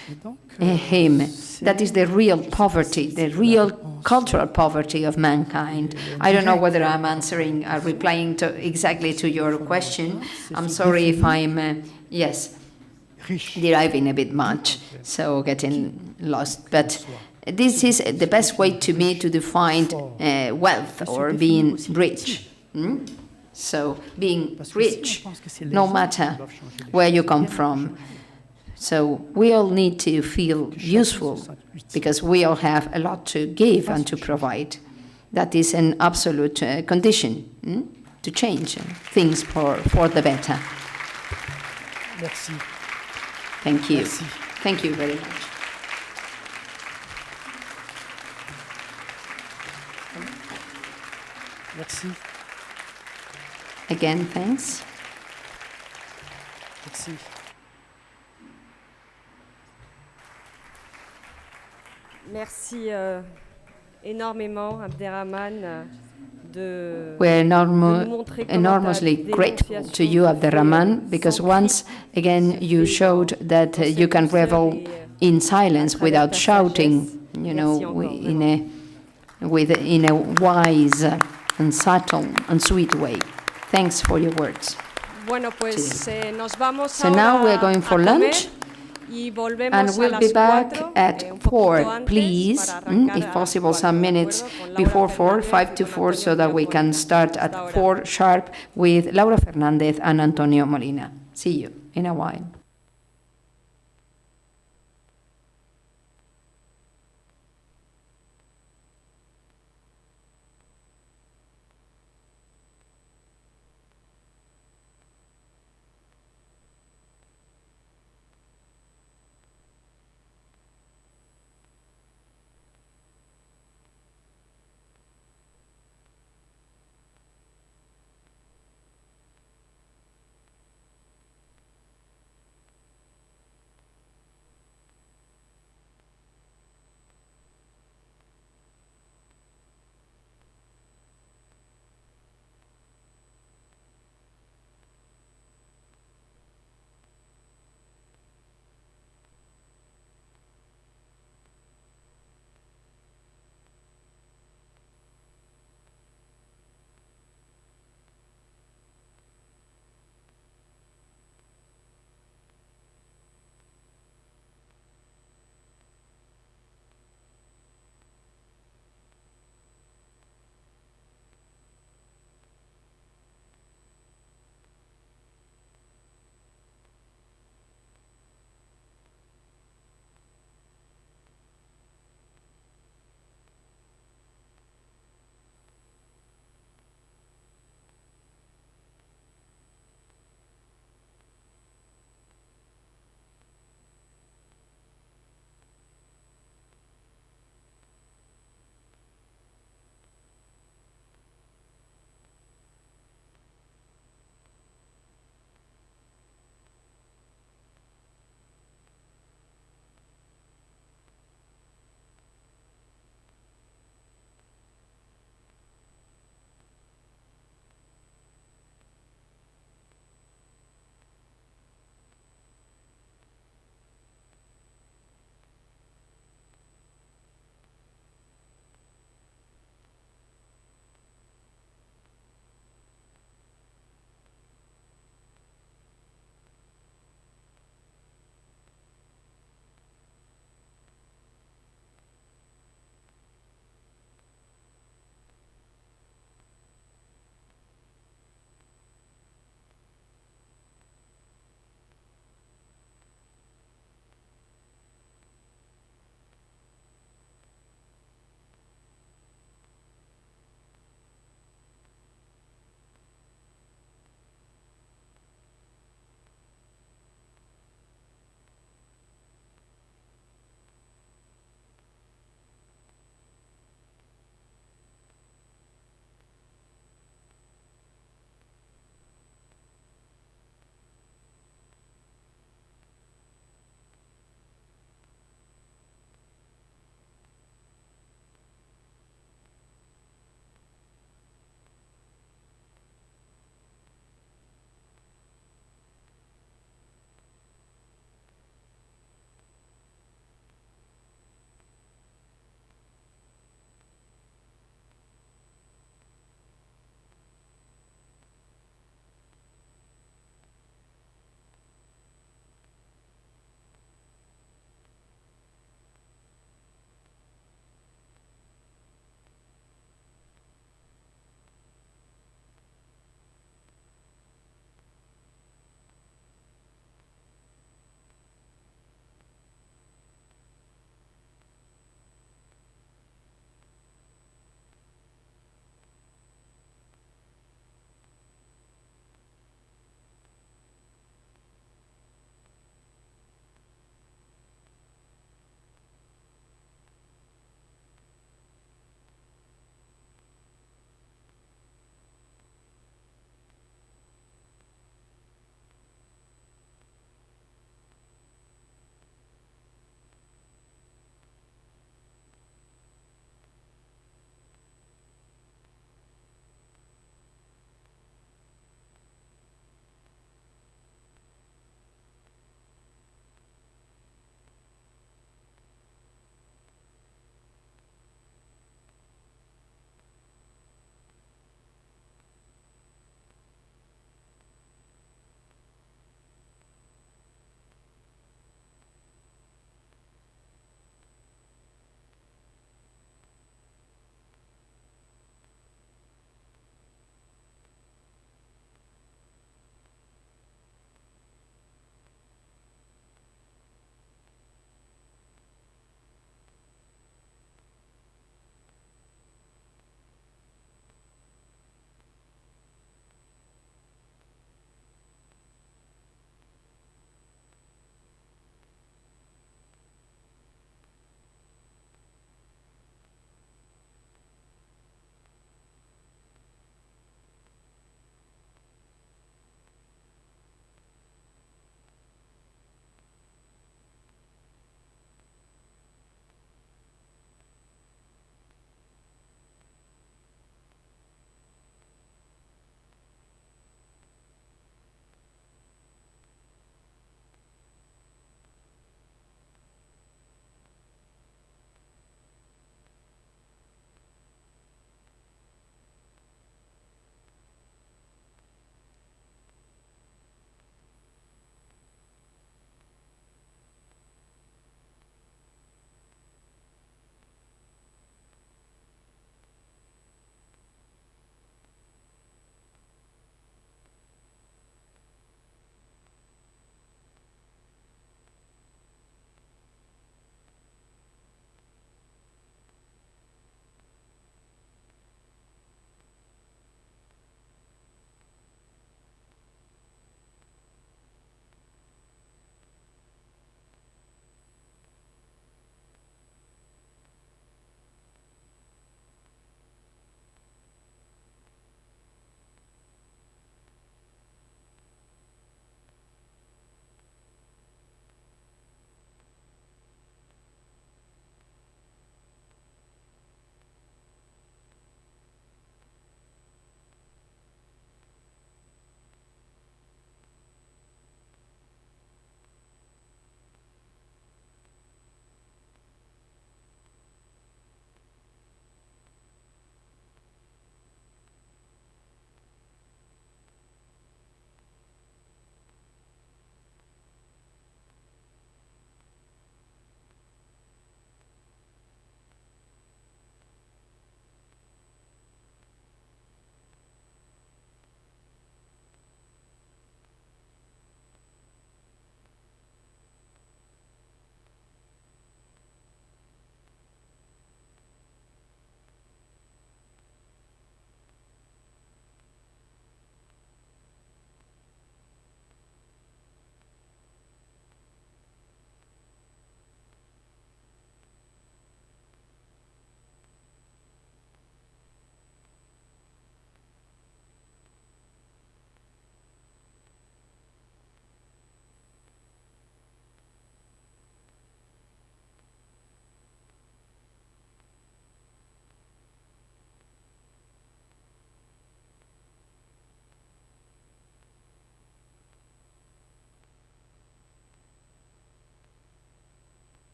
him. That is the real poverty, the real cultural poverty of mankind. I don't know whether I'm replying exactly to your question. I'm sorry if I'm, deriving a bit much, so getting lost. But this is the best way to me to define wealth or being rich. So being rich, no matter where you come from. So we all need to feel useful because we all have a lot to give and to provide. That is an absolute condition to change things for the better. Merci. Thank you. Merci. Thank you very much. Merci. Again, thanks. Merci. Merci énormément, Abderrahmane, We're enormously grateful to you, Abderrahmane, because once again you showed that you can revel in silence without shouting, you know, in a wise and subtle and sweet way. Thanks for your words. Bueno, pues, nos vamos so now we're going for lunch. And we'll be back at 4, please, if possible, some minutes before 4, 5 to 4, so that we can start at 4 sharp with Laura Fernandez and Antonio Molina. See you in a while.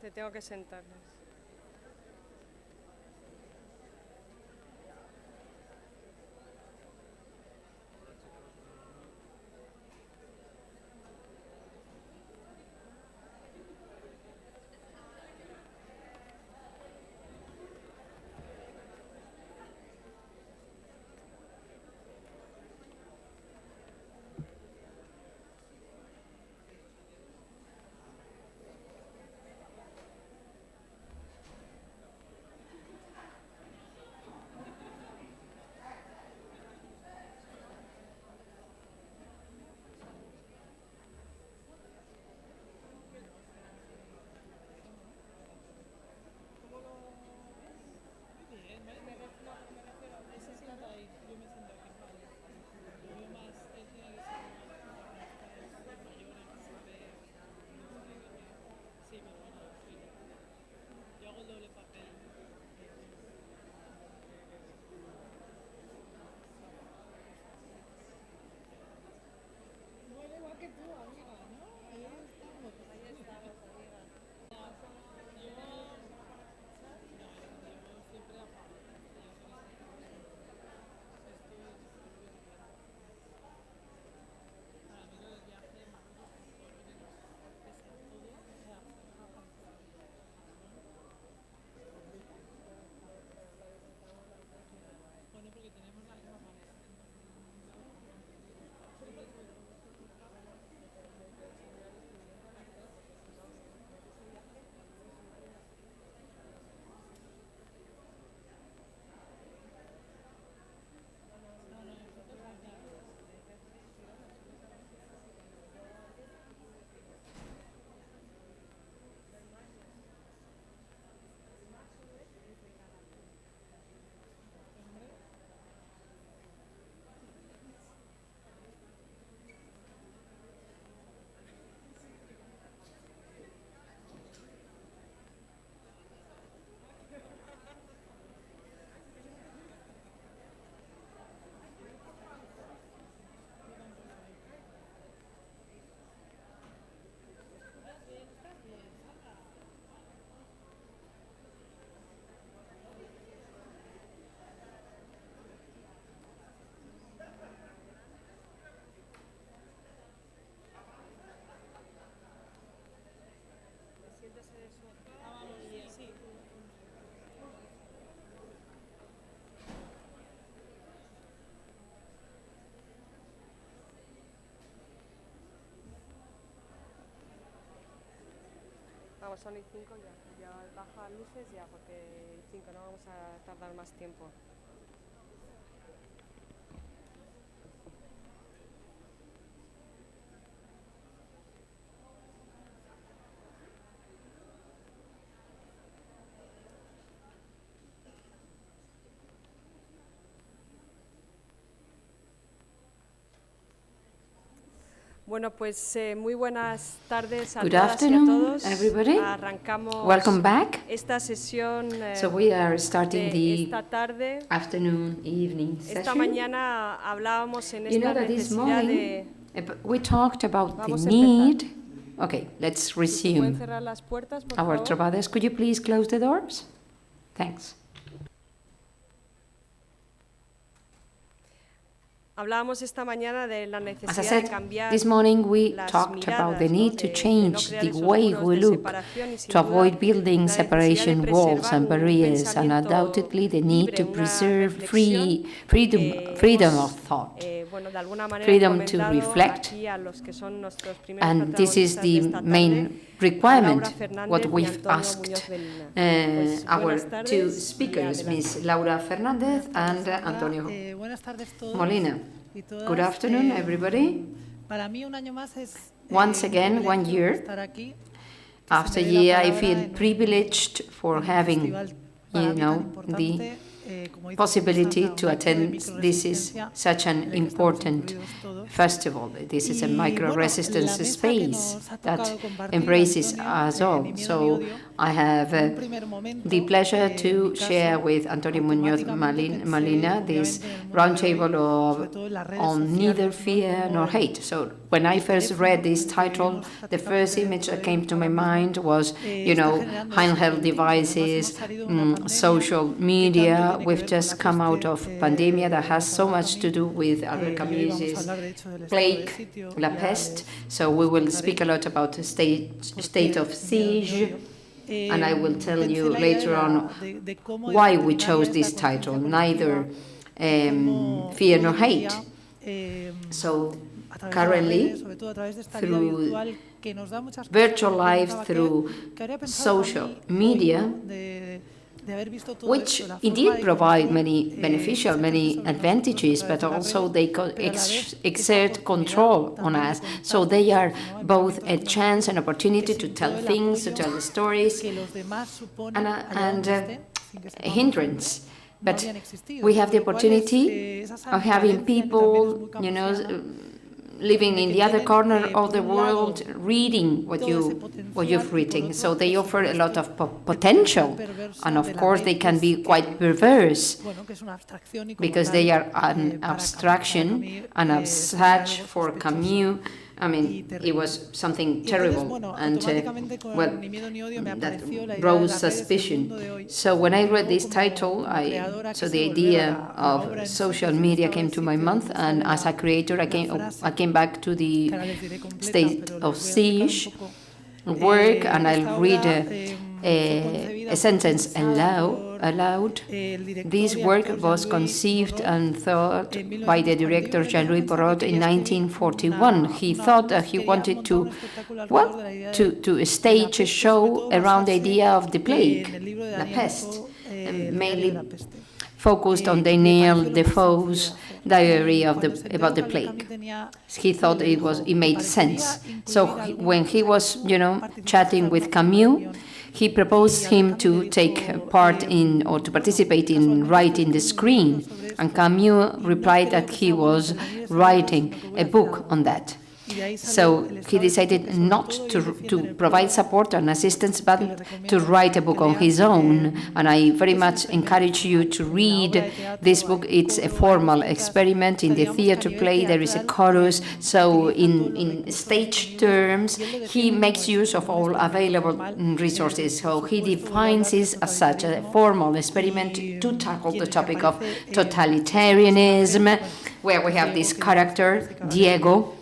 Te tengo que sentarles. Vamos, son y 5 ya baja luces ya, porque 5 no vamos a tardar más tiempo. Bueno, pues muy buenas tardes a Good todas y a afternoon, todos. everybody. Arrancamos Welcome back. esta sesión So we are starting de the esta tarde. afternoon evening Esta session. mañana hablábamos en You know esta that this necesidad morning de... we talked about the Vamos a need. Okay, let's ¿Pueden resume. cerrar las puertas, por Our favor? Trobades, could you please close the doors? Thanks. Hablábamos esta mañana de la As I necesidad said, de cambiar this morning we las talked about the miradas, ¿no? need to de no change crear the esos way muros we de look, separación y sin to duda avoid building la necesidad de separation walls preservar and un barriers, and pensamiento undoubtedly the need to libre, una preserve reflexión freedom hemos, of thought, bueno, de alguna manera freedom to encomendado reflect. aquí a los que son nuestros primeros And this is protagonistas the de esta tarde, main a requirement, Laura Fernández what y we've Antonio asked Muñoz Belina. Pues, our buenas tardes two y speakers, adelante. Ms. Laura Fernández and Antonio Buenas tardes todos Molina. y todas. Good afternoon, everybody. Para mí un año más es Once again, one privilegio year, estar aquí. after se me dé la year, I palabra feel en privileged for having, para you mí know, tan importante, the como dice possibility Susana, to un acto de attend. This is microresistencia such an en el que estamos important incluidos todos. festival. This is a Y, bueno, micro-resistance la mesa que space nos ha that tocado compartir, embraces Antonio, us all. Ni miedo So ni odio, I have the pleasure to share with Antonio Muñoz Molina this roundtable on neither fear nor hate. So when I first read this title, the first image that came to my mind was, handheld devices, social media. We've just come out of pandemia that has so much to do with Albert Camus' plague, La Peste. So we will speak a lot about the state of siege. And I will tell you later on why we chose this title, neither fear nor hate. So currently, through virtual life, through social media, which indeed provide many advantages, but also they exert control on us. So they are both a chance, an opportunity to tell things, to tell the stories, and a hindrance. But we have the opportunity of having people, living in the other corner of the world, reading what you've written. So they offer a lot of potential, and of course they can be quite perverse, because they are an abstraction, and as such for Camus, I mean, it was something terrible, and that rose suspicion. So when I read this title, so the idea of social media came to my mind, and as a creator, I came back to the state of siege work, and I'll read a sentence aloud. This work was conceived and thought by the director Jean-Louis Porot in 1941. He thought that he wanted to stage a show around the idea of the plague, La Peste, mainly focused on Daniel Defoe's diary about the plague. He thought it made sense. So when he was, chatting with Camus, he proposed him to take part in, or to participate in, writing the screen. And Camus replied that he was writing a book on that. So he decided not to provide support and assistance, but to write a book on his own. And I very much encourage you to read this book. It's a formal experiment. In the theater play, there is a chorus. So in stage terms, he makes use of all available resources. So he defines it as such a formal experiment to tackle the topic of totalitarianism, where we have this character, Diego,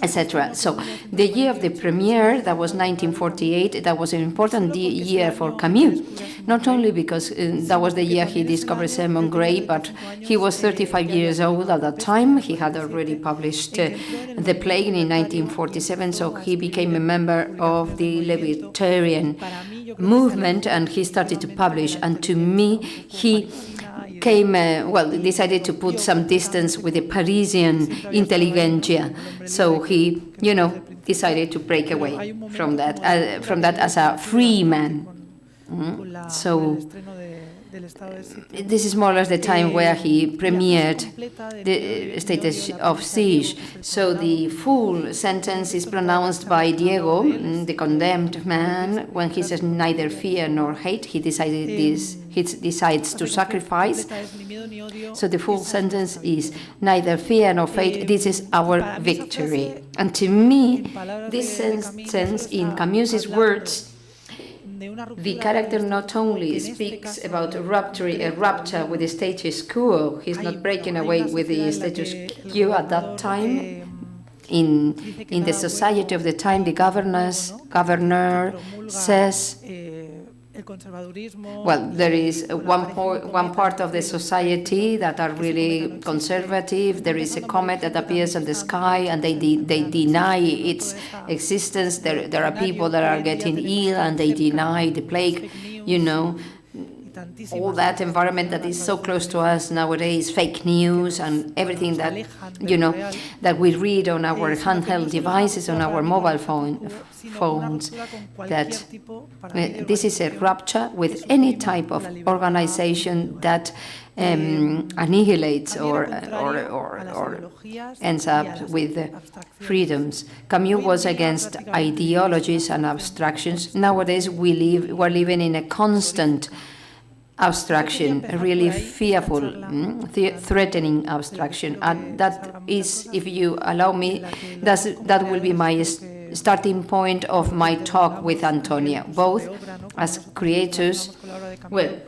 etc. So the year of the premiere, that was 1948, that was an important year for Camus, not only because that was the year he discovered Simon Gray, but he was 35 years old at that time. He had already published The Plague in 1947, so he became a member of the libertarian movement, and he started to publish. And to me, he decided to put some distance with the Parisian intelligentsia. So he, decided to break away from that as a free man. So this is more or less the time where he premiered the state of siege. So the full sentence is pronounced by Diego, the condemned man, when he says neither fear nor hate. He decides to sacrifice. So the full sentence is neither fear nor fate. This is our victory. And to me, this sentence in Camus's words, the character not only speaks about a rupture with the status quo. He's not breaking away with the status quo at that time. In the society of the time, the governor says, well, there is one part of the society that are really conservative. There is a comet that appears in the sky, and they deny its existence. There are people that are getting ill, and they deny the plague, all that environment that is so close to us nowadays, fake news and everything that, you know, that we read on our handheld devices, on our mobile phones, that this is a rupture with any type of organization that annihilates or ends up with freedoms. Camus was against ideologies and abstractions. Nowadays we're living in a constant abstraction, a really fearful, threatening abstraction. And that is, if you allow me, that will be my starting point of my talk with Antonia. Both as creators, will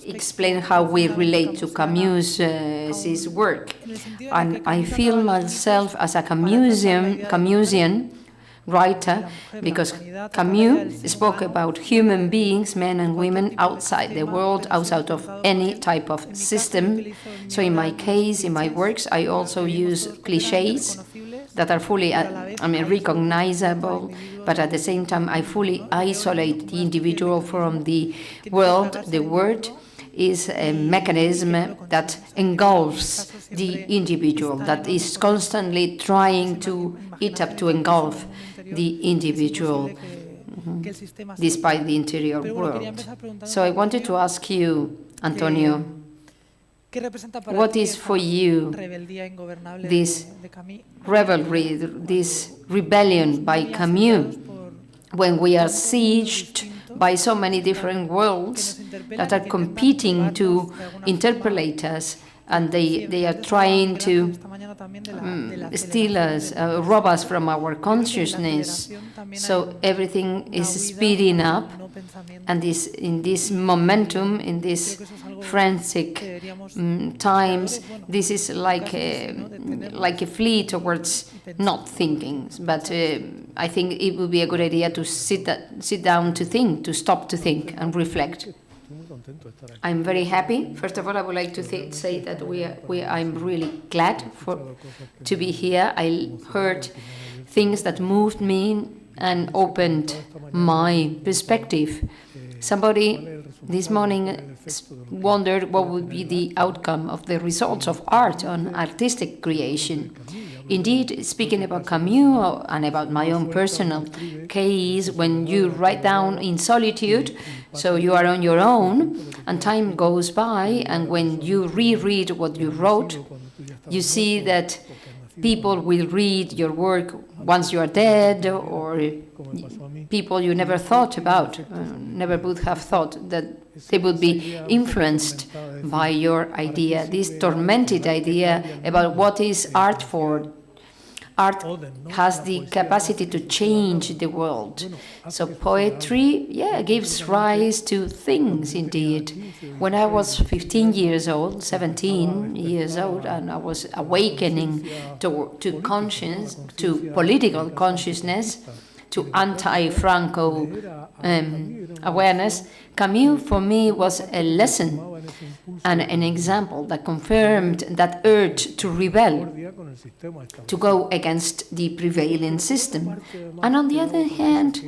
explain how we relate to Camus's work. And I feel myself as a Camusian writer, because Camus spoke about human beings, men and women, outside the world, outside of any type of system. So in my case, in my works, I also use clichés that are fully recognizable, but at the same time I fully isolate the individual from the world. The word is a mechanism that engulfs the individual, that is constantly trying to eat up, to engulf the individual, despite the interior world. So I wanted to ask you, Antonio, what is for you this revelry, this rebellion by Camus, when we are sieged by so many different worlds that are competing to interpolate us, and they are trying to steal us, rob us from our consciousness. So everything is speeding up, and in this momentum, in these frantic times, this is like a flee towards not thinking. But I think it would be a good idea to sit down to think, to stop to think and reflect. I'm very happy. First of all, I would like to say that I'm really glad to be here. I heard things that moved me and opened my perspective. Somebody this morning wondered what would be the outcome of the results of art on artistic creation. Indeed, speaking about Camus and about my own personal case, when you write down in solitude, so you are on your own, and time goes by, and when you reread what you wrote, you see that people will read your work once you are dead, or people you never thought about, never would have thought that they would be influenced by your idea, this tormented idea about what is art for. Art has the capacity to change the world. So poetry, gives rise to things, indeed. When I was 15 years old, 17 years old, and I was awakening to conscience, to political consciousness, to anti-Franco awareness, Camus for me was a lesson and an example that confirmed that urge to rebel, to go against the prevailing system. And on the other hand,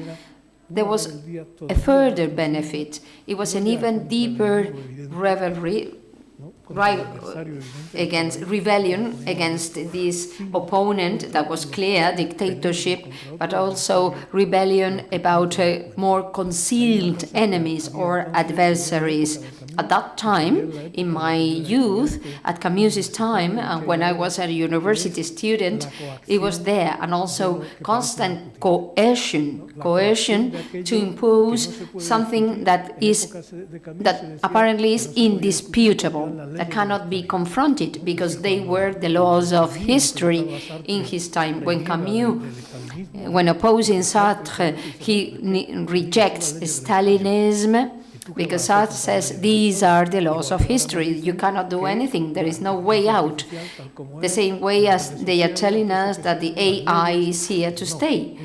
there was a further benefit. It was an even deeper revelry, rebellion against this opponent that was clear, dictatorship, but also rebellion about more concealed enemies or adversaries. At that time, in my youth, at Camus's time, and when I was a university student, it was there, and also constant coercion to impose something that apparently is indisputable, that cannot be confronted, because they were the laws of history in his time. When Camus, when opposing Sartre, he rejects Stalinism, because Sartre says these are the laws of history. You cannot do anything. There is no way out. The same way as they are telling us that the AI is here to stay.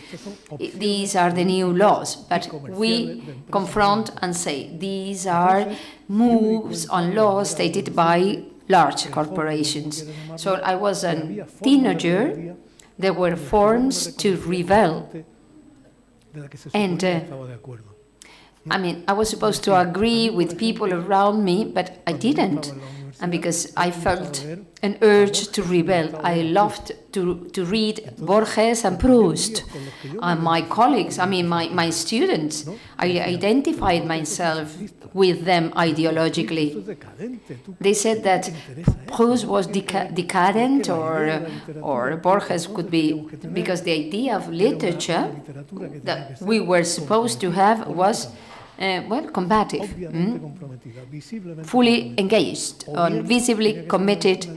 These are the new laws. But we confront and say these are moves on laws stated by large corporations. So I was a teenager. There were forms to rebel. And I mean, I was supposed to agree with people around me, but I didn't. And because I felt an urge to rebel, I loved to read Borges and Proust. And my colleagues, I mean, my students, I identified myself with them ideologically. They said that Proust was decadent, or Borges could be, because the idea of literature that we were supposed to have was combative, fully engaged, visibly committed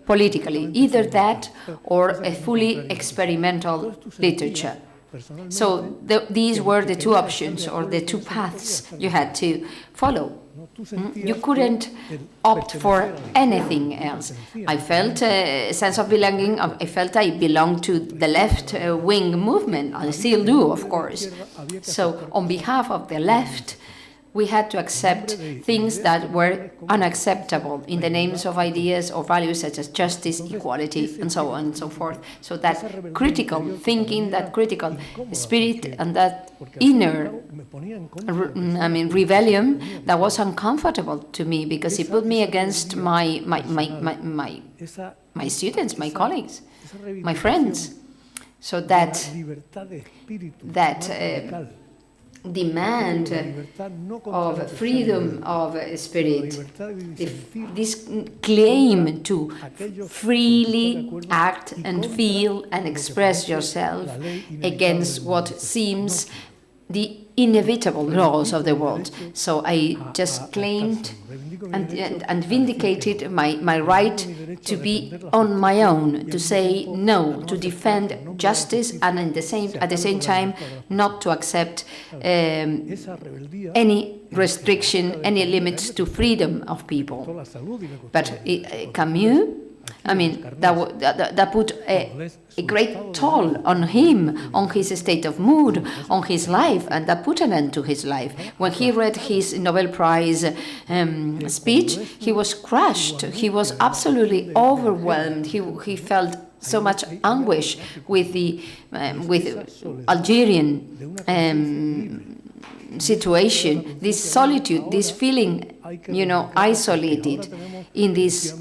politically, either that or a fully experimental literature. So these were the two options, or the two paths you had to follow. You couldn't opt for anything else. I felt a sense of belonging. I felt I belonged to the left-wing movement. I still do, of course. So on behalf of the left, we had to accept things that were unacceptable in the names of ideas or values such as justice, equality, and so on and so forth. So that critical thinking, that critical spirit, and that inner, rebellion, that was uncomfortable to me, because it put me against my students, my colleagues, my friends. So that demand of freedom of spirit, this claim to freely act and feel and express yourself against what seems the inevitable laws of the world. So I just claimed and vindicated my right to be on my own, to say no, to defend justice, and at the same time not to accept any restriction, any limits to freedom of people. But Camus, I mean, that put a great toll on him, on his state of mood, on his life, and that put an end to his life. When he read his Nobel Prize speech, he was crushed. He was absolutely overwhelmed. He felt so much anguish with the Algerian situation, this solitude, this feeling, isolated in this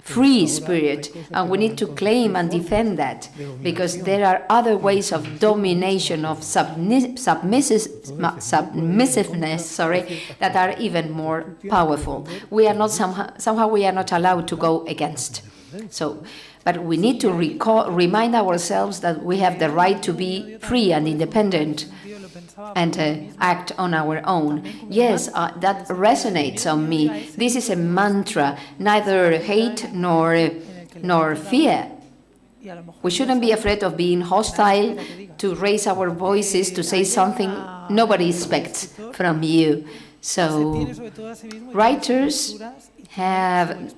free spirit, and we need to claim and defend that, because there are other ways of domination, of submissiveness, that are even more powerful. We are not somehow we are not allowed to go against. So, but we need to remind ourselves that we have the right to be free and independent, and act on our own. Yes, that resonates on me. This is a mantra, neither hate nor fear. We shouldn't be afraid of being hostile, to raise our voices, to say something nobody expects from you. So writers have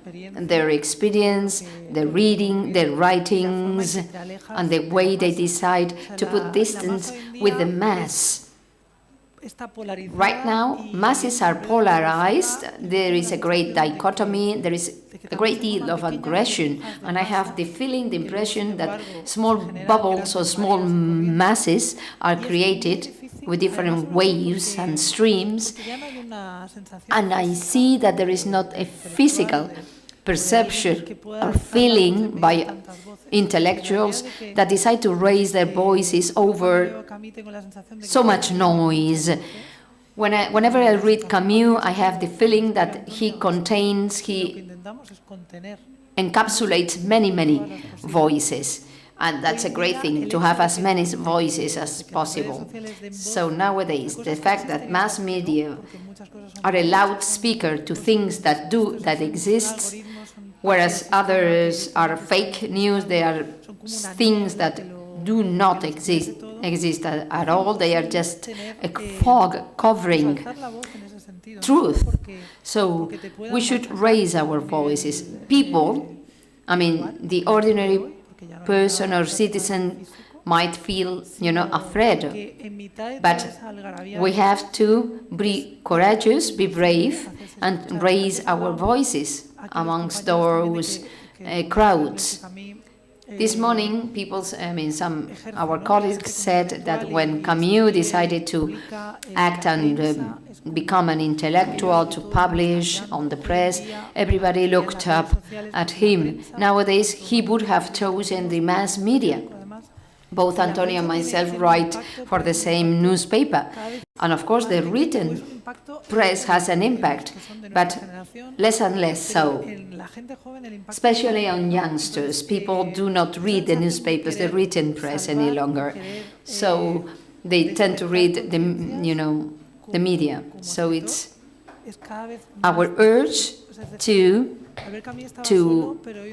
their experience, their reading, their writings, and the way they decide to put distance with the mass. Right now, masses are polarized. There is a great dichotomy. There is a great deal of aggression. And I have the feeling, the impression that small bubbles or small masses are created with different waves and streams. And I see that there is not a physical perception or feeling by intellectuals that decide to raise their voices over so much noise. Whenever I read Camus, I have the feeling that he encapsulates many voices. And that's a great thing, to have as many voices as possible. So nowadays, the fact that mass media are a loudspeaker to things that exist, whereas others are fake news, they are things that do not exist at all. They are just a fog covering truth. So we should raise our voices. People, I mean, the ordinary person or citizen might feel, afraid. But we have to be courageous, be brave, and raise our voices amongst those crowds. This morning, our colleagues said that when Camus decided to act and become an intellectual, to publish on the press, everybody looked up at him. Nowadays, he would have chosen the mass media. Both Antonio and myself write for the same newspaper. And of course, the written press has an impact, but less and less so. Especially on youngsters. People do not read the newspapers, the written press any longer. So they tend to read the media. So it's our urge to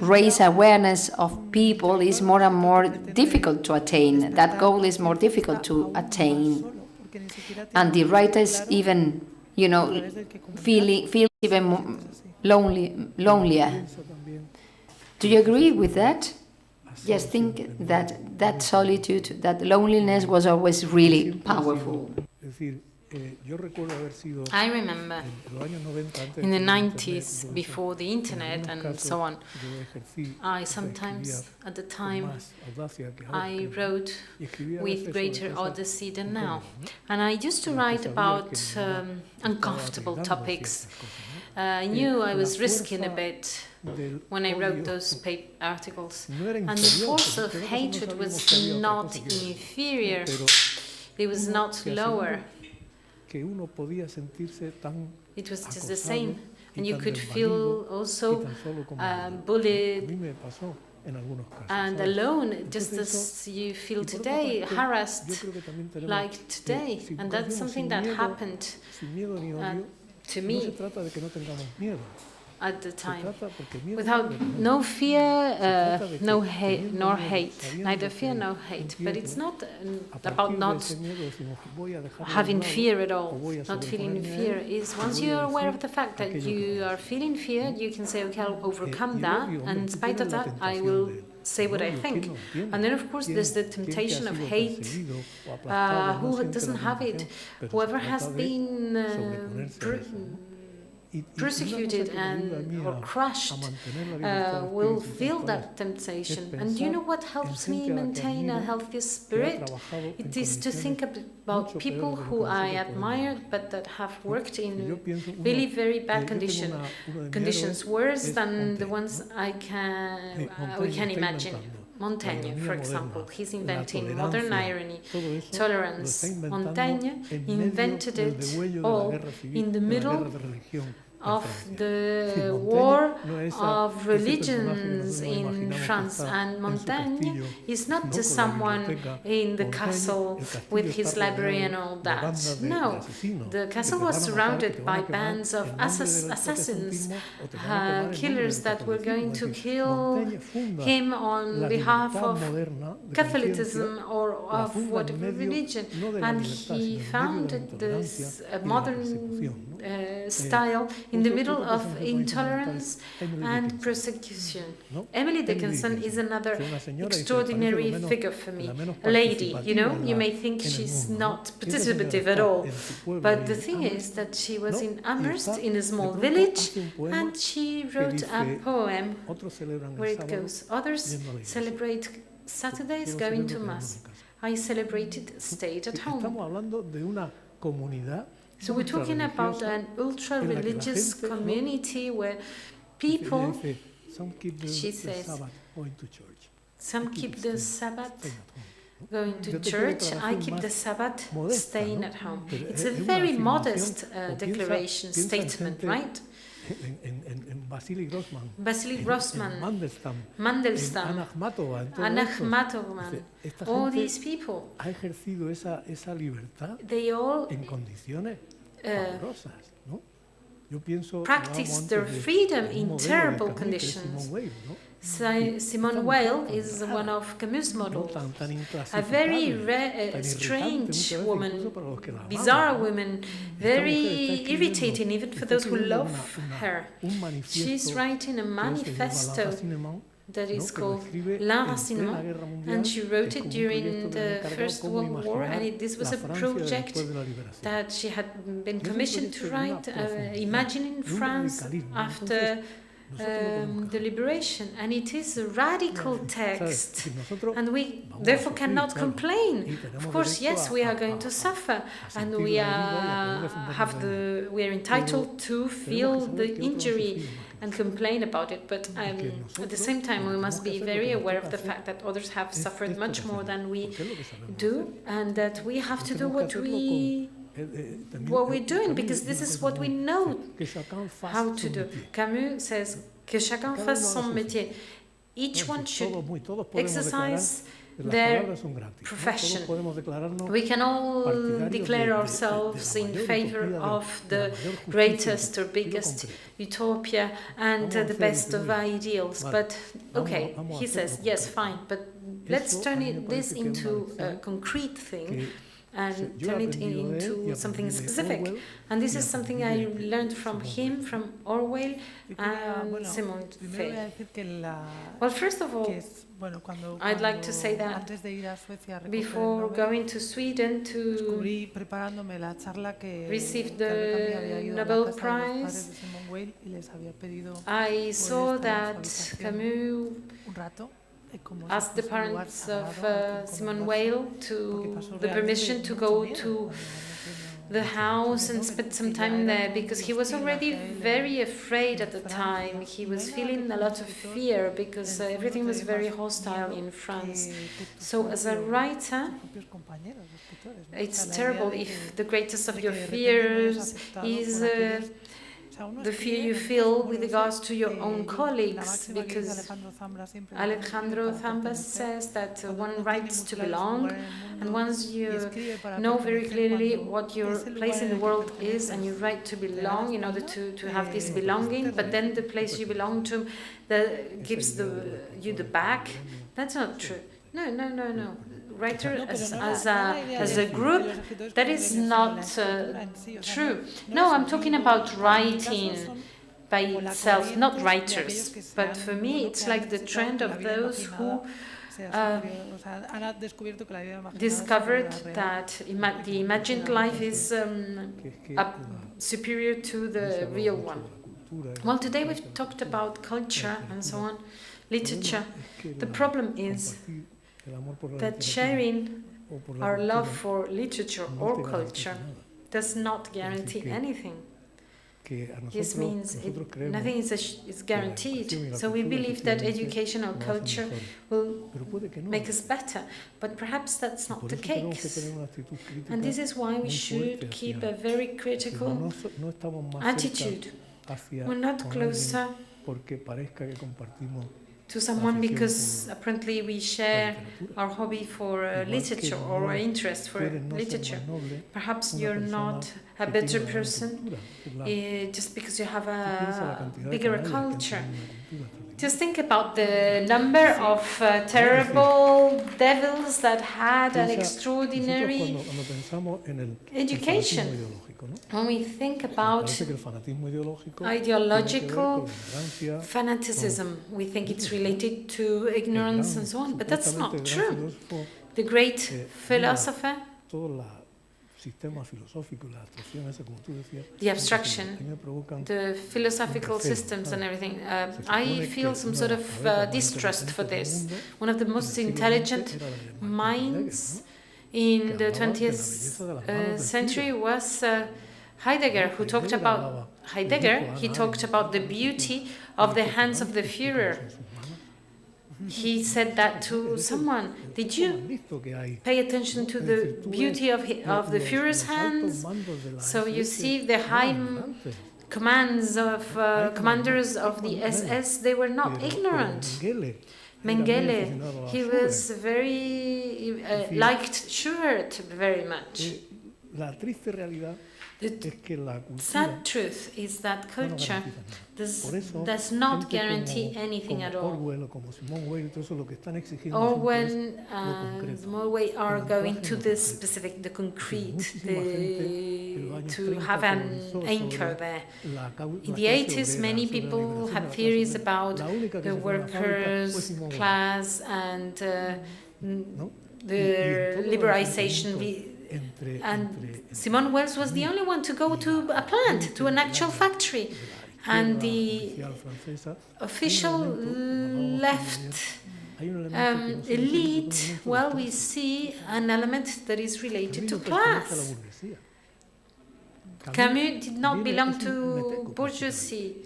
raise awareness of people is more and more difficult to attain. That goal is more difficult to attain. And the writers even, feel even lonelier. Do you agree with that? Just think that solitude, that loneliness was always really powerful. I remember in the 90s, before the internet and so on, I sometimes, at the time, I wrote with greater odyssey than now. And I used to write about uncomfortable topics. I knew I was risking a bit when I wrote those articles. And the force of hatred was not inferior, it was not lower. It was just the same, and you could feel also bullied and alone, just as you feel today, harassed like today. And that's something that happened to me at the time, without no fear, no hate, nor hate, neither fear nor hate. But it's not about not having fear at all, not feeling fear. Is once you are aware of the fact that you are feeling fear, you can say, okay, I'll overcome that, and in spite of that, I will say what I think. And then, of course, there's the temptation of hate. Who doesn't have it? Whoever has been persecuted or crushed will feel that temptation. And you know what helps me maintain a healthy spirit? It is to think about people who I admire but that have worked in really very bad conditions, worse than the ones we can imagine. Montaigne, for example, he's inventing modern irony, tolerance. Montaigne invented it all in the middle of the war of religions in France. And Montaigne is not just someone in the castle with his library and all that. No, the castle was surrounded by bands of assassins, killers that were going to kill him on behalf of Catholicism or of whatever religion. And he founded this modern style in the middle of intolerance and persecution. Emily Dickinson is another extraordinary figure for me. A lady, you may think she's not participative at all, but the thing is that she was immersed in a small village and she wrote a poem where it goes, others celebrate Saturdays going to Mass. I celebrated stayed at home. So we're talking about an ultra-religious community where people, she says, some keep the Sabbath going to church, I keep the Sabbath staying at home. It's a very modest declaration, statement, right? Vasily Grossman, Mandelstam, Anachmatov, all these people, they all practice their freedom in terrible conditions. Simone Weil is one of Camus' models, a very strange woman, bizarre woman, very irritating even for those who love her. She's writing a manifesto that is called L'Enracinement, and she wrote it during the First World War, and this was a project that she had been commissioned to write, imagining France after the liberation, and it is a radical text, and we therefore cannot complain. Of course, yes, we are going to suffer, and we are entitled to feel the injury and complain about it, but at the same time we must be very aware of the fact that others have suffered much more than we do, and that we have to do what we're doing, because this is what we know how to do. Camus says que chacun fasse son métier. Each one should exercise their profession. We can all declare ourselves in favor of the greatest or biggest utopia and the best of ideals, but okay, he says, yes, fine, but let's turn this into a concrete thing and turn it into something specific. And this is something I learned from him, from Orwell and Simone Weil. Well, first of all, I'd like to say that before going to Sweden to receive the Nobel Prize, I saw that Camus asked the parents of Simone Weil to the permission to go to the house and spend some time there, because he was already very afraid at the time. He was feeling a lot of fear because everything was very hostile in France. So as a writer, it's terrible if the greatest of your fears is the fear you feel with regards to your own colleagues, because Alejandro Zambas says that one writes to belong, and once you know very clearly what your place in the world is and you write to belong in order to have this belonging, but then the place you belong to that gives you the back, that's not true. No. Writer as a group, that is not true. No, I'm talking about writing by itself, not writers. But for me, it's like the trend of those who discovered that the imagined life is superior to the real one. Well, today we've talked about culture and so on, literature. The problem is that sharing our love for literature or culture does not guarantee anything. This means nothing is guaranteed. So we believe that education or culture will make us better, but perhaps that's not the case. And this is why we should keep a very critical attitude. We're not closer to someone because apparently we share our hobby for literature or our interest for literature. Perhaps you're not a better person just because you have a bigger culture. Just think about the number of terrible devils that had an extraordinary education. When we think about ideological fanaticism, we think it's related to ignorance and so on, but that's not true. The great philosopher, the abstraction, the philosophical systems and everything, I feel some sort of distrust for this. One of the most intelligent minds in the 20th century was Heidegger, who talked about he talked about the beauty of the hands of the Führer. He said that to someone. Did you pay attention to the beauty of the Führer's hands? So you see the high commands of commanders of the SS, they were not ignorant. Mengele, he was very liked Schubert very much. The sad truth is that culture does not guarantee anything at all. Orwell and Simone Weil are going to the specific, the concrete, to have an anchor there. In the 80s, many people had theories about the workers' class and the liberalization. And Simone Weil was the only one to go to a plant, to an actual factory. And the official left elite, well, we see an element that is related to class. Camus did not belong to bourgeoisie.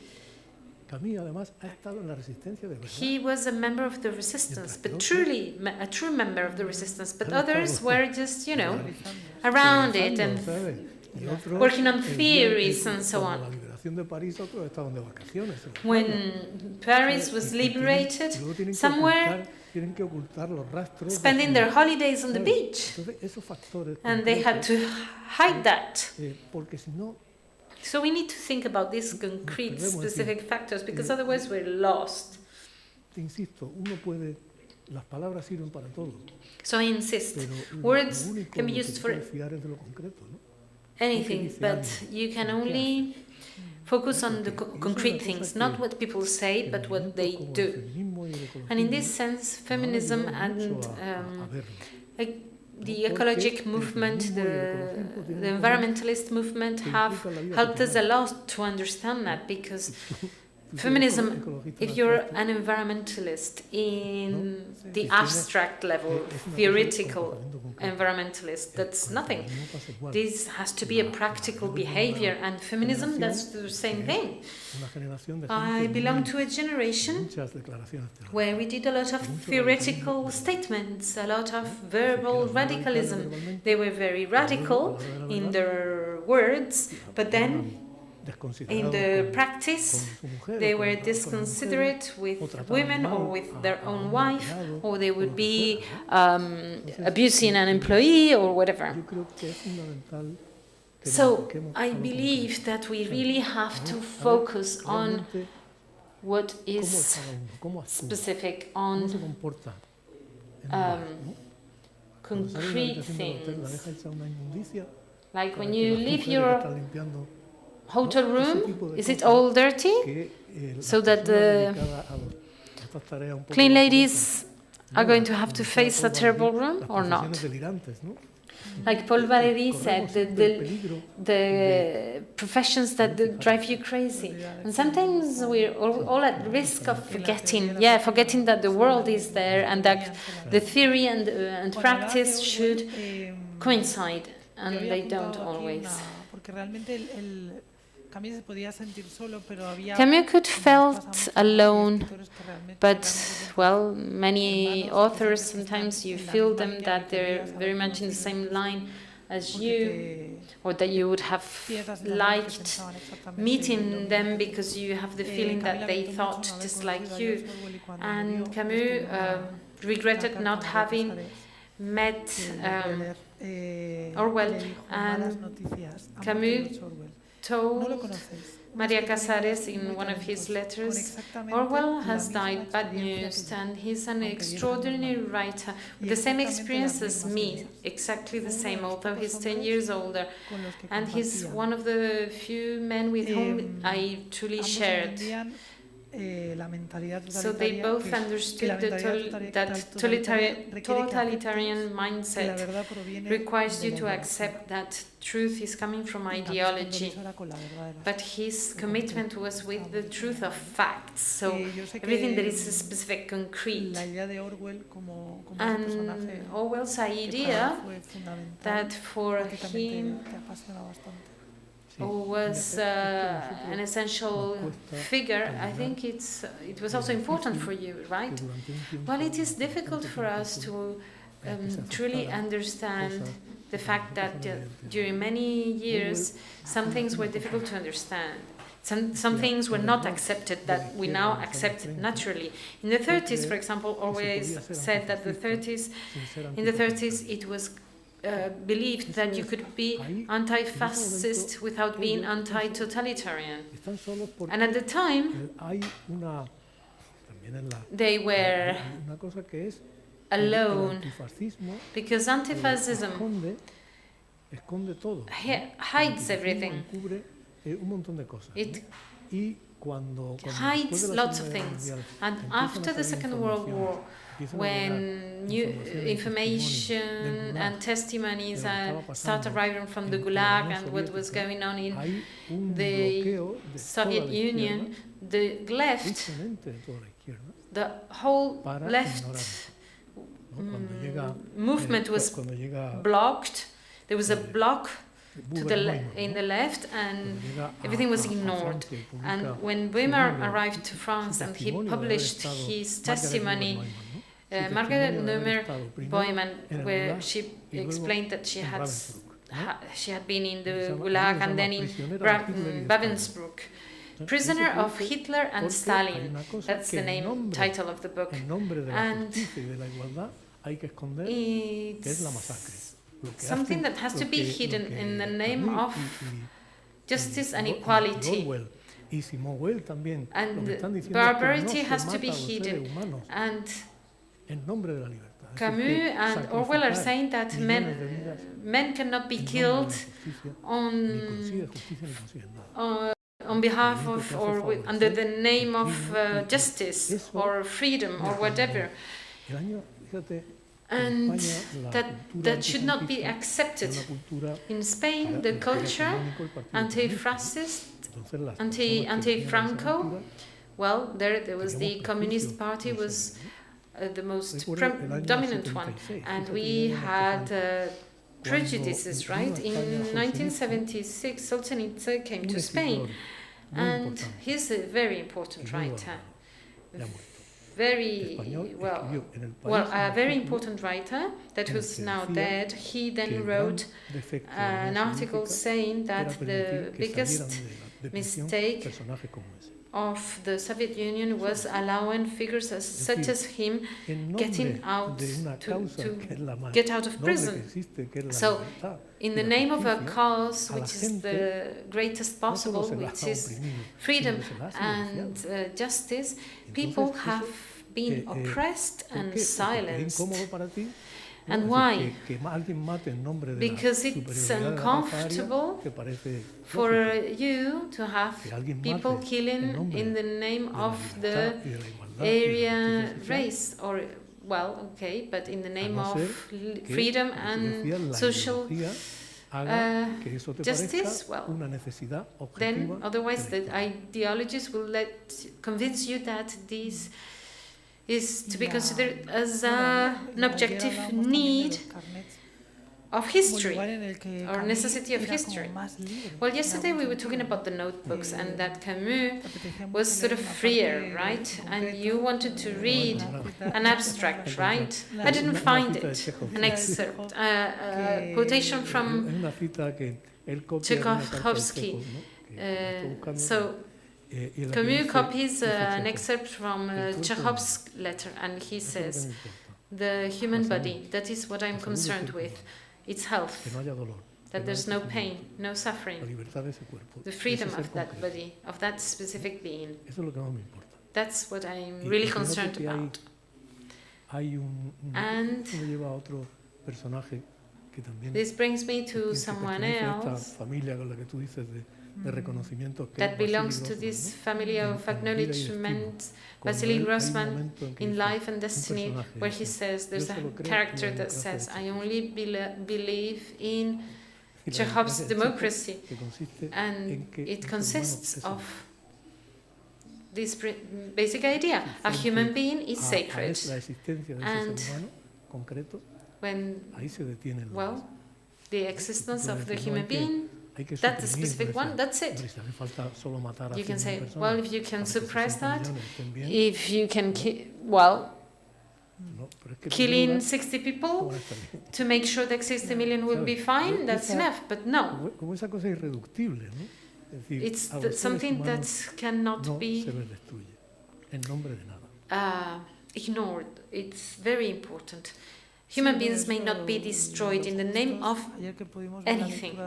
He was a member of the resistance, but truly a true member of the resistance. But others were just, you know, around it and working on theories and so on. When Paris was liberated, some were spending their holidays on the beach, and they had to hide that. So we need to think about these concrete, specific factors, because otherwise we're lost. So I insist, words can be used for anything, but you can only focus on the concrete things, not what people say, but what they do. And in this sense, feminism and the ecologic movement, the environmentalist movement have helped us a lot to understand that, because feminism, if you're an environmentalist in the abstract level, theoretical environmentalist, that's nothing. This has to be a practical behavior, and feminism, that's the same thing. I belong to a generation where we did a lot of theoretical statements, a lot of verbal radicalism. They were very radical in their words, but then in the practice, they were disconsiderate with women or with their own wife, or they would be abusing an employee or whatever. So I believe that we really have to focus on what is specific, on concrete things. Like when you leave your hotel room, is it all dirty? So that the clean ladies are going to have to face a terrible room or not? Like Paul Valéry said, the professions that drive you crazy. And sometimes we're all at risk of forgetting that the world is there and that the theory and practice should coincide, and they don't always. Camus could felt alone, but, well, many authors, sometimes you feel them that they're very much in the same line as you, or that you would have liked meeting them because you have the feeling that they thought just like you. And Camus regretted not having met Orwell, and Camus told Maria Casares in one of his letters, Orwell has died, bad news, and he's an extraordinary writer with the same experience as me, exactly the same, although he's 10 years older, and he's one of the few men with whom I truly shared. So they both understood that totalitarian mindset requires you to accept that truth is coming from ideology, but his commitment was with the truth of facts, so everything that is specific, concrete. And Orwell's idea that for him was an essential figure, I think it was also important for you, right? Well, it is difficult for us to truly understand the fact that during many years some things were difficult to understand. Some things were not accepted that we now accept naturally. In the 30s, for example, always said that in the 30s it was believed that you could be anti-fascist without being anti-totalitarian. And at the time, they were alone, because anti-fascism hides everything. It hides lots of things. And after the Second World War, when new information and testimonies start arriving from the Gulag and what was going on in the Soviet Union, the left, the whole left movement was blocked. There was a block to in the left, and everything was ignored. And when Weimar arrived to France and he published his testimony, Margaret Neumann-Boyman, where she explained that she had been in the Gulag and then in Ravensbrück. Prisoner of Hitler and Stalin, that's the title of the book. And it's something that has to be hidden in the name of justice and equality. And barbarity has to be hidden. And Camus and Orwell are saying that men cannot be killed on behalf of or under the name of justice or freedom or whatever. And that should not be accepted. In Spain, the culture, anti-fascist, anti-Franco, well, there was the Communist Party was the most dominant one, and we had prejudices, right? In 1976, Solzhenitsyn came to Spain, and he's a very important writer. A very important writer that was now dead. He then wrote an article saying that the biggest mistake of the Soviet Union was allowing figures such as him getting out to get out of prison. So, in the name of a cause which is the greatest possible, which is freedom and justice, people have been oppressed and silenced. And why? Because it's uncomfortable for you to have people killing in the name of the Aryan race, or, well, okay, but in the name of freedom and social justice, well, then otherwise the ideologies will convince you that this is to be considered as an objective need of history or necessity of history. Well, yesterday we were talking about the notebooks and that Camus was sort of freer, right? And you wanted to read an abstract, right? I didn't find it, an excerpt, a quotation from Tchaikovsky. So Camus copies an excerpt from Chekhov's letter, and he says, the human body, that is what I'm concerned with, its health, that there's no pain, no suffering, the freedom of that body, of that specific being. That's what I'm really concerned about. And this brings me to someone else that belongs to this family of acknowledgement, Vasily Grossman in Life and Destiny, where he says, there's a character that says, I only believe in Chekhov's democracy, and it consists of this basic idea, a human being is sacred, and when, well, the existence of the human being, that's the specific one, that's it. You can say, well, if you can suppress that, if you can, killing 60 people to make sure that 60 million will be fine, that's enough, but no. It's something that cannot be ignored. It's very important. Human beings may not be destroyed in the name of anything.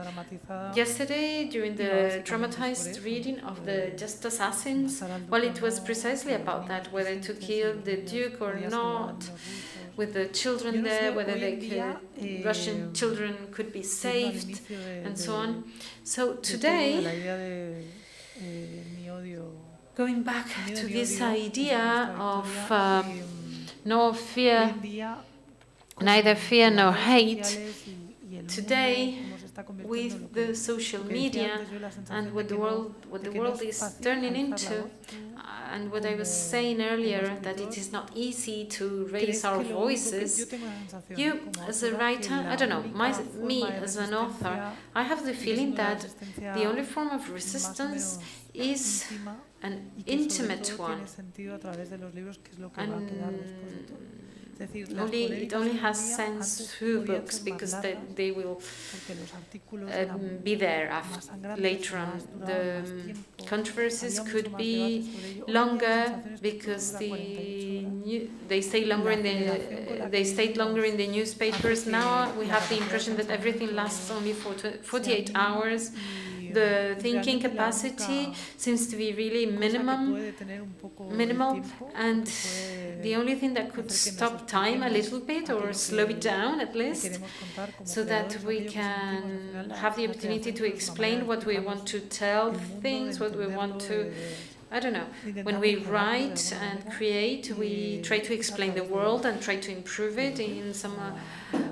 Yesterday, during the dramatized reading of the Just Assassins, well, it was precisely about that, whether to kill the Duke or not, with the children there, whether Russian children could be saved, and so on. So today, Going back to this idea of no fear, neither fear nor hate, today with the social media and what the world is turning into, and what I was saying earlier, that it is not easy to raise our voices. You, as a writer, I don't know, me as an author, I have the feeling that the only form of resistance is an intimate one. And it only has sense through books, because they will be there later on. The controversies could be longer because they stay longer in they stayed longer in the newspapers. Now we have the impression that everything lasts only for 48 hours. The thinking capacity seems to be really minimal, and the only thing that could stop time a little bit, or slow it down at least, so that we can have the opportunity to explain what we want to tell things, what we want to, I don't know. When we write and create, we try to explain the world and try to improve it in some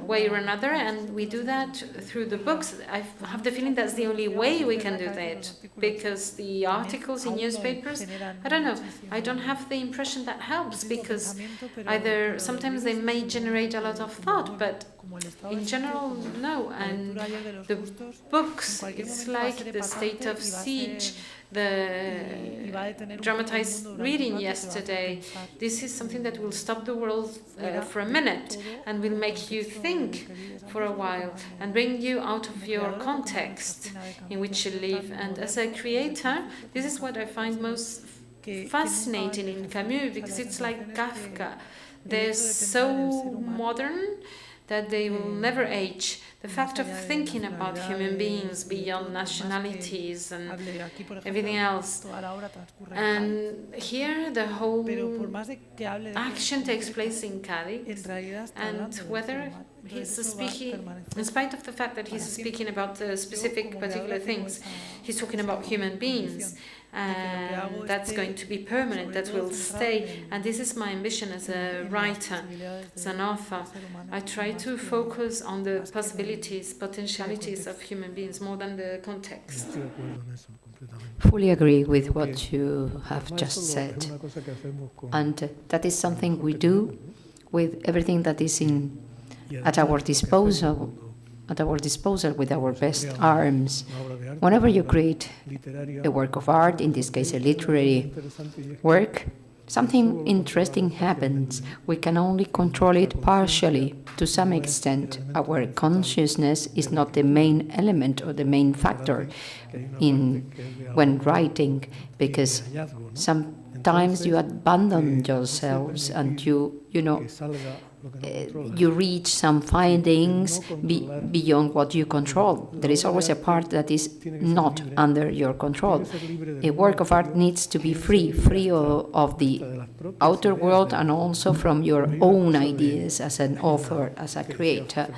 way or another, and we do that through the books. I have the feeling that's the only way we can do that, because the articles in newspapers, I don't know, I don't have the impression that helps, because either sometimes they may generate a lot of thought, but in general, no. And the books, it's like the state of siege, the dramatized reading yesterday. This is something that will stop the world for a minute and will make you think for a while and bring you out of your context in which you live. And as a creator, this is what I find most fascinating in Camus, because it's like Kafka. They're so modern that they will never age. The fact of thinking about human beings beyond nationalities and everything else. And here the whole action takes place in Cádiz, and whether he's speaking, in spite of the fact that he's speaking about specific particular things, he's talking about human beings. And that's going to be permanent, that will stay. And this is my ambition as a writer, as an author. I try to focus on the possibilities, potentialities of human beings more than the context. Fully agree with what you have just said. And that is something we do with everything that is at our disposal. With our best arms. Whenever you create a work of art, in this case a literary work, something interesting happens. We can only control it partially, to some extent. Our consciousness is not the main element or the main factor when writing, because sometimes you abandon yourselves and you reach some findings beyond what you control. There is always a part that is not under your control. A work of art needs to be free of the outer world and also from your own ideas as an author, as a creator.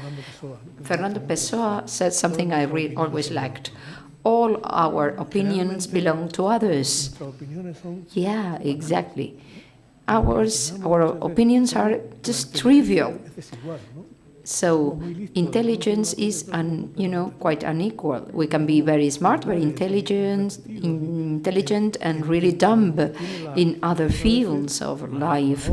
Fernando Pessoa said something I always liked. All our opinions belong to others. Yeah, exactly. Our opinions are just trivial. So intelligence is quite unequal. We can be very smart, very intelligent and really dumb in other fields of life.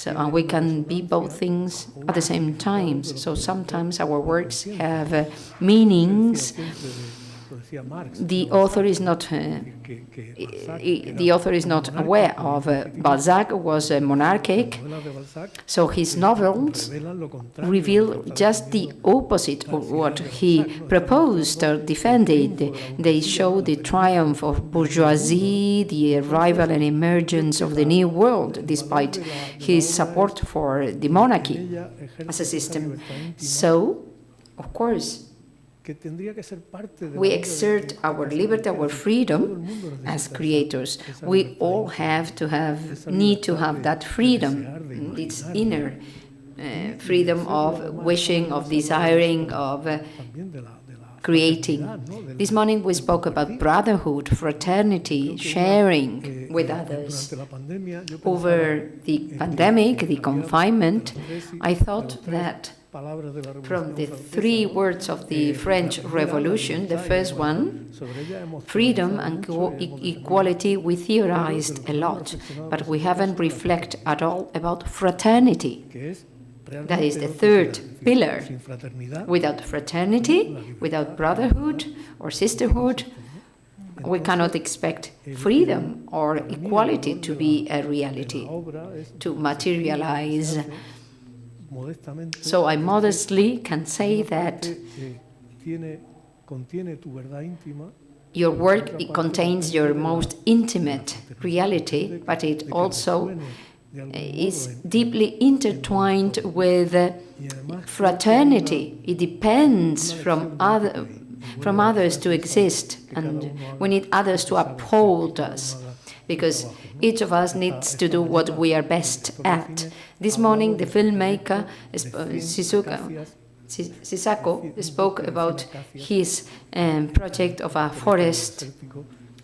And we can be both things at the same time. So sometimes our works have meanings. The author is not aware of. Balzac was monarchic, so his novels reveal just the opposite of what he proposed or defended. They show the triumph of bourgeoisie, the arrival and emergence of the new world, despite his support for the monarchy as a system. So, of course, we exert our liberty, our freedom as creators. We all need to have that freedom, its inner freedom of wishing, of desiring, of creating. This morning we spoke about brotherhood, fraternity, sharing with others. Over the pandemic, the confinement, I thought that from the 3 words of the French Revolution, the first one, freedom and equality, we theorized a lot, but we haven't reflected at all about fraternity. That is the 3rd pillar. Without fraternity, without brotherhood or sisterhood, we cannot expect freedom or equality to be a reality, to materialize. So I modestly can say that your work, it contains your most intimate reality, but it also is deeply intertwined with fraternity. It depends from others to exist, and we need others to uphold us, because each of us needs to do what we are best at. This morning, the filmmaker Sisako spoke about his project of a forest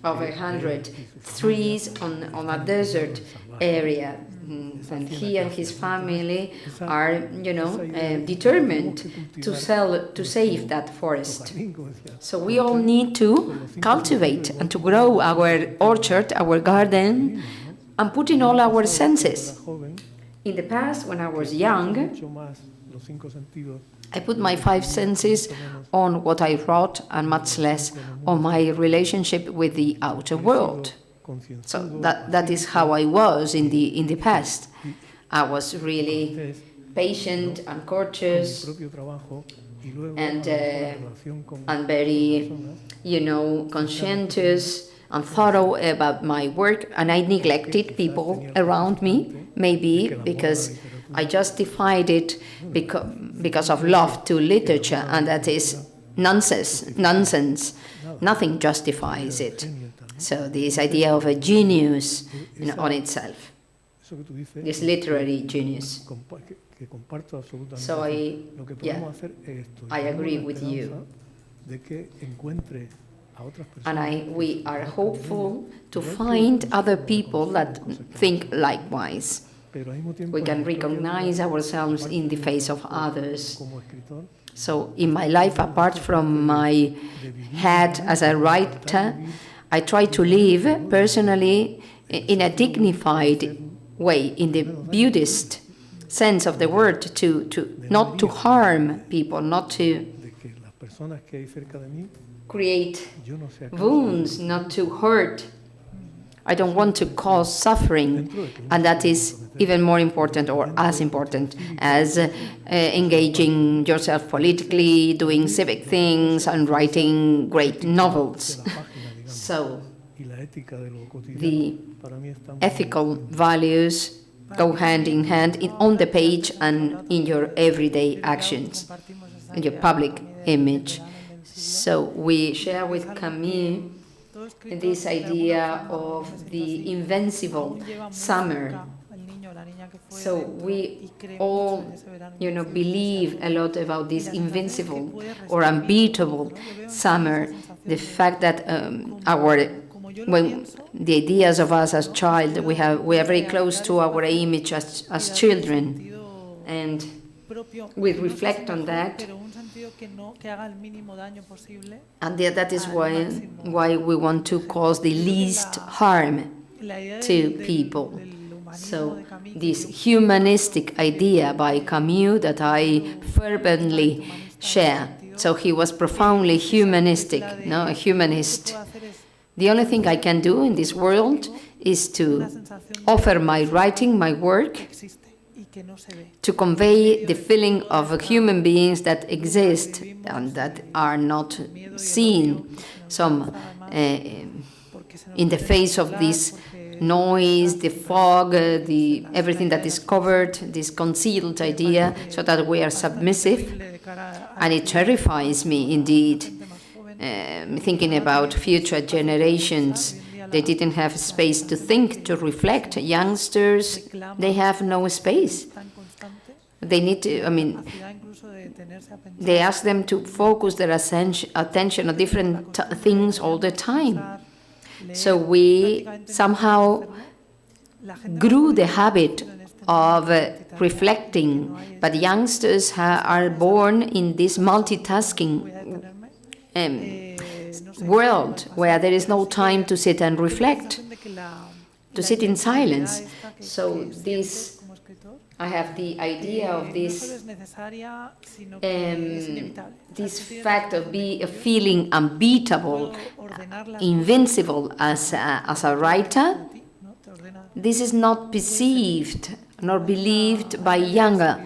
of 100 trees on a desert area. And he and his family are, determined to save that forest. So we all need to cultivate and to grow our orchard, our garden, and put in all our senses. In the past, when I was young, I put my 5 senses on what I wrote and much less on my relationship with the outer world. So that is how I was in the past. I was really patient and courteous and very, conscientious and thorough about my work, and I neglected people around me, maybe because I justified it because of love to literature, and that is nonsense. Nothing justifies it. So this idea of a genius on itself, this literary genius. So I agree with you. And we are hopeful to find other people that think likewise. We can recognize ourselves in the face of others. So in my life, apart from my hat as a writer, I try to live personally in a dignified way, in the Buddhist sense of the word, to not to harm people, not to create wounds, not to hurt. I don't want to cause suffering, and that is even more important, or as important, as engaging yourself politically, doing civic things, and writing great novels. So the ethical values go hand in hand on the page and in your everyday actions, in your public image. So we share with Camus this idea of the invincible summer. So we all, believe a lot about this invincible or unbeatable summer. The fact that when the ideas of us as child, we are very close to our image as children, and we reflect on that. And that is why we want to cause the least harm to people. So this humanistic idea by Camus that I fervently share. So he was profoundly humanistic, a humanist. The only thing I can do in this world is to offer my writing, my work, to convey the feeling of human beings that exist and that are not seen. Some in the face of this noise, the fog, everything that is covered, this concealed idea, so that we are submissive, and it terrifies me indeed. Thinking about future generations, they didn't have space to think, to reflect. Youngsters, they have no space. They need to, they ask them to focus their attention on different things all the time. So we somehow grew the habit of reflecting, but youngsters are born in this multitasking world where there is no time to sit and reflect, to sit in silence. So this, I have the idea of this fact of feeling unbeatable, invincible as a writer. This is not perceived nor believed by younger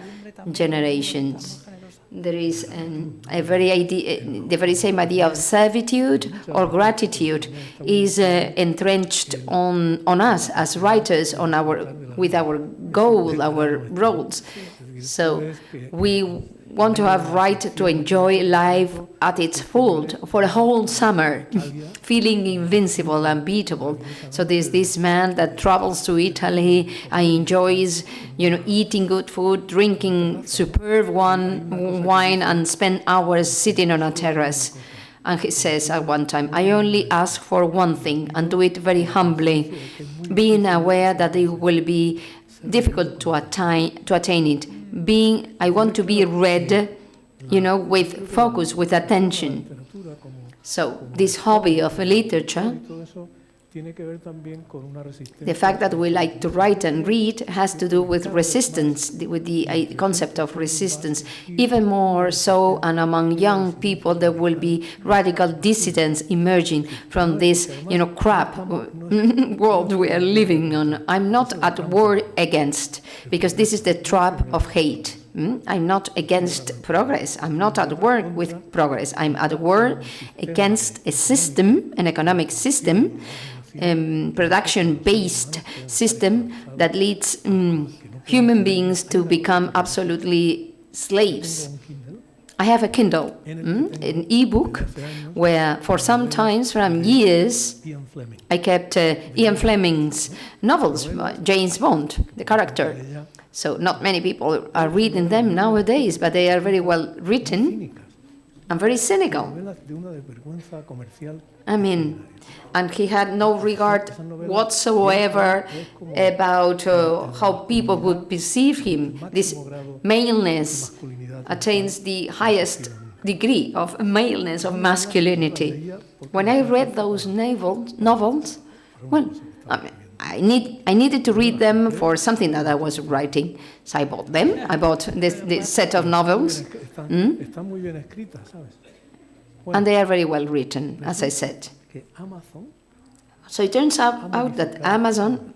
generations. There is the very same idea of servitude or gratitude is entrenched on us as writers, with our goal, our roles. So we want to have right to enjoy life at its full for a whole summer, feeling invincible, unbeatable. So there's this man that travels to Italy and enjoys, eating good food, drinking superb wine, and spend hours sitting on a terrace. And he says at one time, I only ask for one thing and do it very humbly, being aware that it will be difficult to attain it. I want to be read, with focus, with attention. So this hobby of literature, the fact that we like to write and read, has to do with resistance, with the concept of resistance. Even more so, and among young people, there will be radical dissidents emerging from this, crap world we are living on. I'm not at war against, because this is the trap of hate. I'm not against progress. I'm not at war with progress. I'm at war against a system, an economic system, production-based system that leads human beings to become absolutely slaves. I have a Kindle, an e-book, where for some years, I kept Ian Fleming's novels, James Bond, the character. So not many people are reading them nowadays, but they are very well written and very cynical. And he had no regard whatsoever about how people would perceive him. This maleness attains the highest degree of maleness, of masculinity. When I read those novels, I needed to read them for something that I was writing, so I bought them. I bought this set of novels, and they are very well written, as I said. So it turns out that Amazon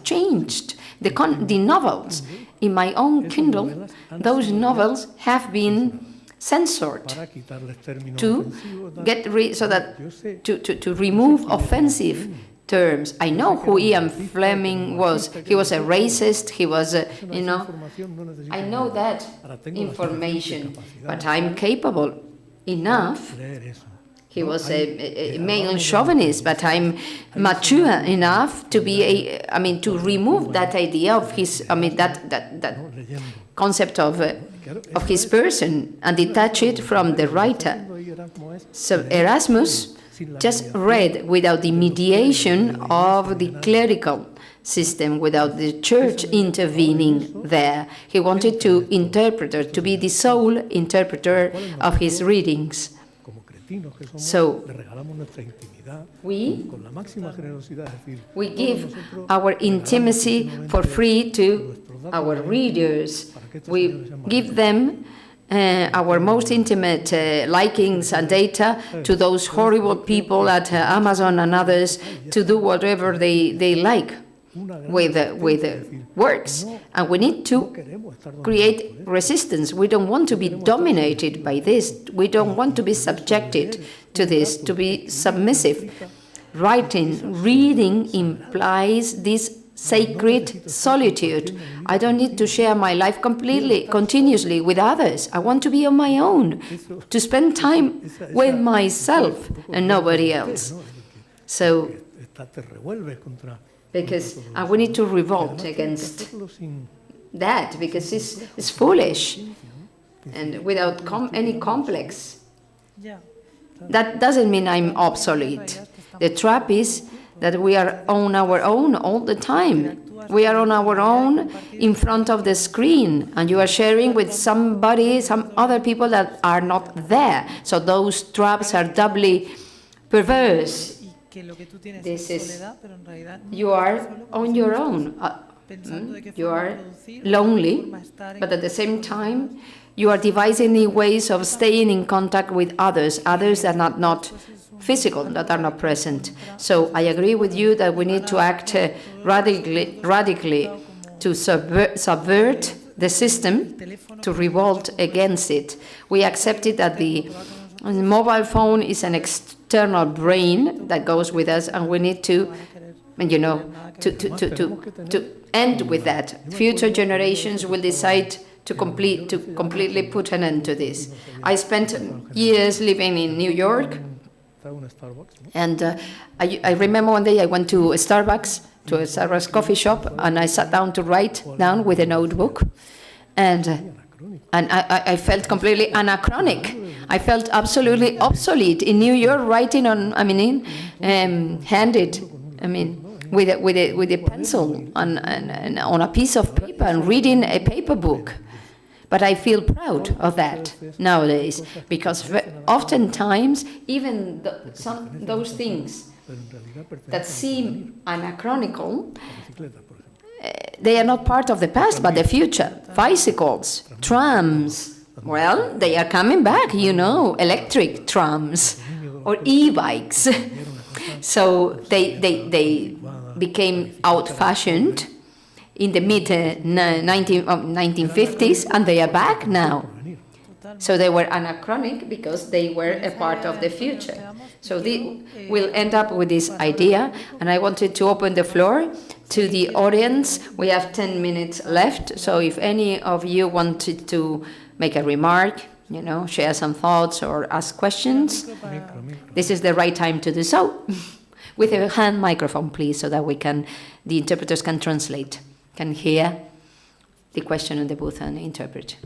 changed the novels. In my own Kindle, those novels have been censored to remove offensive terms. I know who Ian Fleming was. He was a racist. He was, I know that information, but I'm capable enough. He was a male chauvinist, but I'm mature enough to to remove that idea of his, that concept of his person and detach it from the writer. So Erasmus just read without the mediation of the clerical system, without the church intervening there. He wanted to be the sole interpreter of his readings. So we give our intimacy for free to our readers. We give them our most intimate likings and data to those horrible people at Amazon and others to do whatever they like with works. And we need to create resistance. We don't want to be dominated by this. We don't want to be subjected to this, to be submissive. Reading implies this sacred solitude. I don't need to share my life continuously with others. I want to be on my own, to spend time with myself and nobody else. So, because we need to revolt against that, because it's foolish. and without any complex. Ya. That doesn't mean I'm obsolete. The trap is that we are on our own all the time. We are on our own in front of the screen, and you are sharing with somebody, some other people that are not there. So those traps are doubly perverse. This is, you are on your own. You are lonely, but at the same time, you are devising new ways of staying in contact with others that are not physical, that are not present. So I agree with you that we need to act radically to subvert the system, to revolt against it. We accepted that the mobile phone is an external brain that goes with us, and we need to, to end with that. Future generations will decide to completely put an end to this. I spent years living in New York, and I remember one day I went to a Starbucks coffee shop, and I sat down to write down with a notebook, and I felt completely anachronic. I felt absolutely obsolete in New York, writing on, handed, with a pencil on a piece of paper and reading a paper book. But I feel proud of that nowadays, because oftentimes even those things that seem anachronical, they are not part of the past but the future. Bicycles, trams, well, they are coming back, electric trams or e-bikes. So they became out-fashioned in the mid-1950s, and they are back now. So they were anachronic because they were a part of the future. So we'll end up with this idea, and I wanted to open the floor to the audience. We have 10 minutes left, so if any of you wanted to make a remark, share some thoughts or ask questions, this is the right time to do so. With a hand microphone, please, so that the interpreters can translate, can hear the question in the booth and interpret.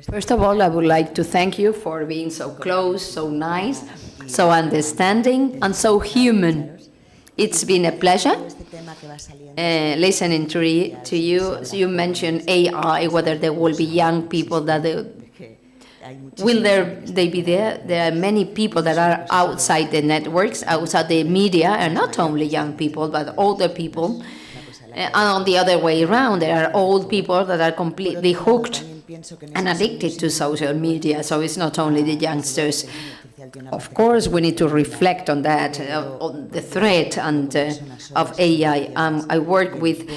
First of all, I would like to thank you for being so close, so nice, so understanding, and so human. It's been a pleasure listening to you. So you mentioned AI, whether there will be young people that will they be there? There are many people that are outside the networks, outside the media, and not only young people, but older people. And on the other way around, there are old people that are completely hooked and addicted to social media. So it's not only the youngsters. Of course, we need to reflect on that, on the threat of AI. I work with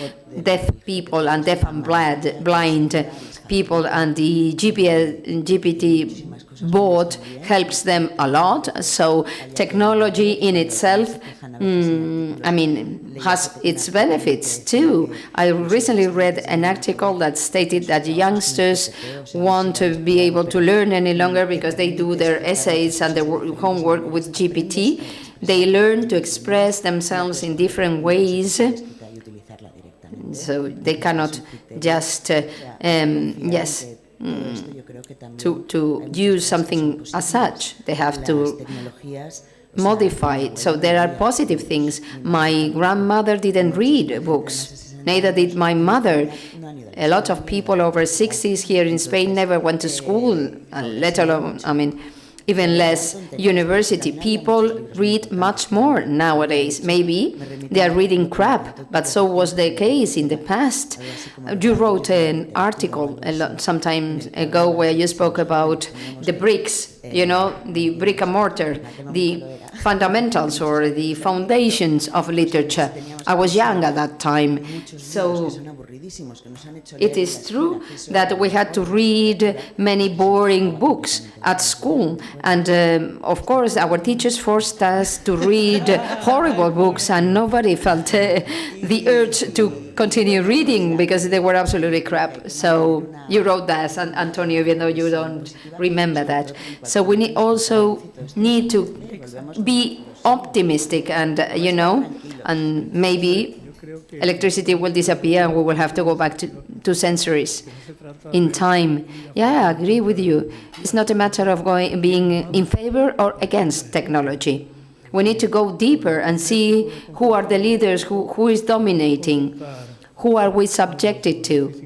deaf people and deaf and blind people, and the GPT board helps them a lot. So technology in itself, has its benefits too. I recently read an article that stated that youngsters won't be able to learn any longer because they do their essays and their homework with GPT. They learn to express themselves in different ways. So they cannot just, to use something as such. They have to modify it. So there are positive things. My grandmother didn't read books, neither did my mother. A lot of people over 60s here in Spain never went to school, let alone, even less university. People read much more nowadays. Maybe they are reading crap, but so was the case in the past. You wrote an article some time ago where you spoke about the bricks, the brick and mortar, the fundamentals or the foundations of literature. I was young at that time, so it is true that we had to read many boring books at school, and of course our teachers forced us to read horrible books, and nobody felt the urge to continue reading because they were absolutely crap. So you wrote that, Antonio, even though you don't remember that. So we also need to be optimistic, and and maybe electricity will disappear and we will have to go back to centuries in time. Yeah, I agree with you. It's not a matter of being in favor or against technology. We need to go deeper and see who are the leaders, who is dominating, who are we subjected to.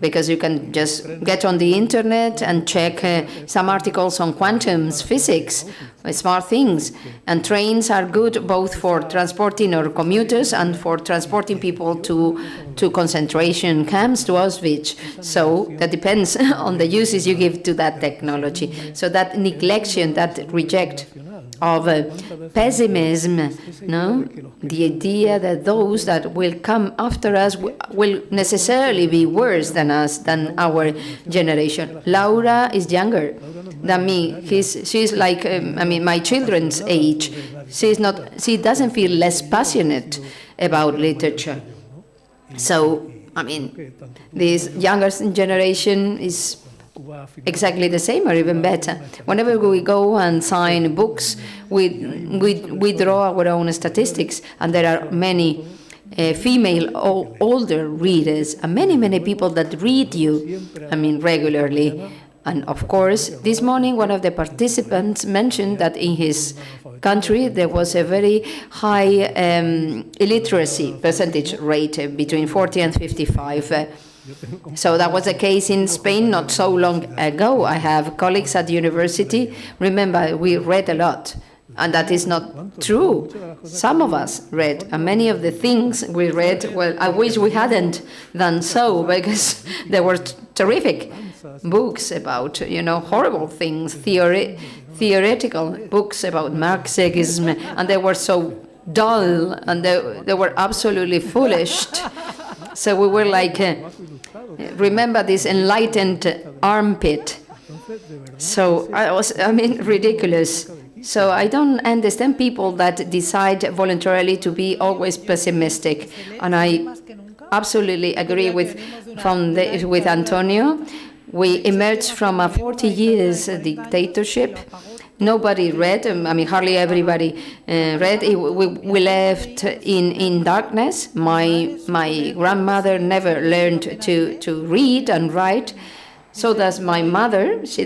Because you can just get on the internet and check some articles on quantum physics, smart things. And trains are good both for transporting our commuters and for transporting people to concentration camps, to Auschwitz. So that depends on the uses you give to that technology. So that neglection, that reject of pessimism, the idea that those that will come after us will necessarily be worse than us, than our generation. Laura is younger than me. She's like, my children's age. She doesn't feel less passionate about literature. So, this younger generation is exactly the same or even better. Whenever we go and sign books, we draw our own statistics, and there are many female older readers, and many people that read you, regularly. And of course, this morning one of the participants mentioned that in his country there was a very high illiteracy percentage rate, between 40 and 55. So that was the case in Spain not so long ago. I have colleagues at university. Remember, we read a lot, and that is not true. Some of us read, and many of the things we read, well, I wish we hadn't done so, because there were terrific books about, horrible things, theoretical books about Marxism, and they were so dull, and they were absolutely foolish. So we were like, remember this enlightened armpit. So ridiculous. So I don't understand people that decide voluntarily to be always pessimistic. And I absolutely agree with Antonio. We emerged from a 40 years dictatorship. Nobody read, hardly everybody read. We left in darkness. My grandmother never learned to read and write. So does my mother. She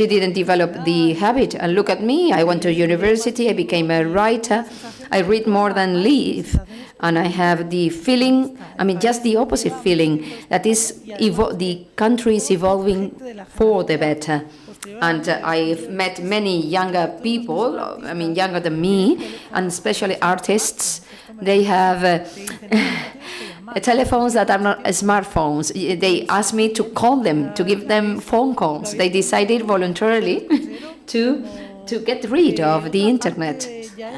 didn't develop the habit. And look at me, I went to university, I became a writer. I read more than live. And I have the feeling, just the opposite feeling, that is the country is evolving for the better. And I've met many younger people, younger than me, and especially artists. They have telephones that are not smartphones. They asked me to call them, to give them phone calls. They decided voluntarily to get rid of the internet.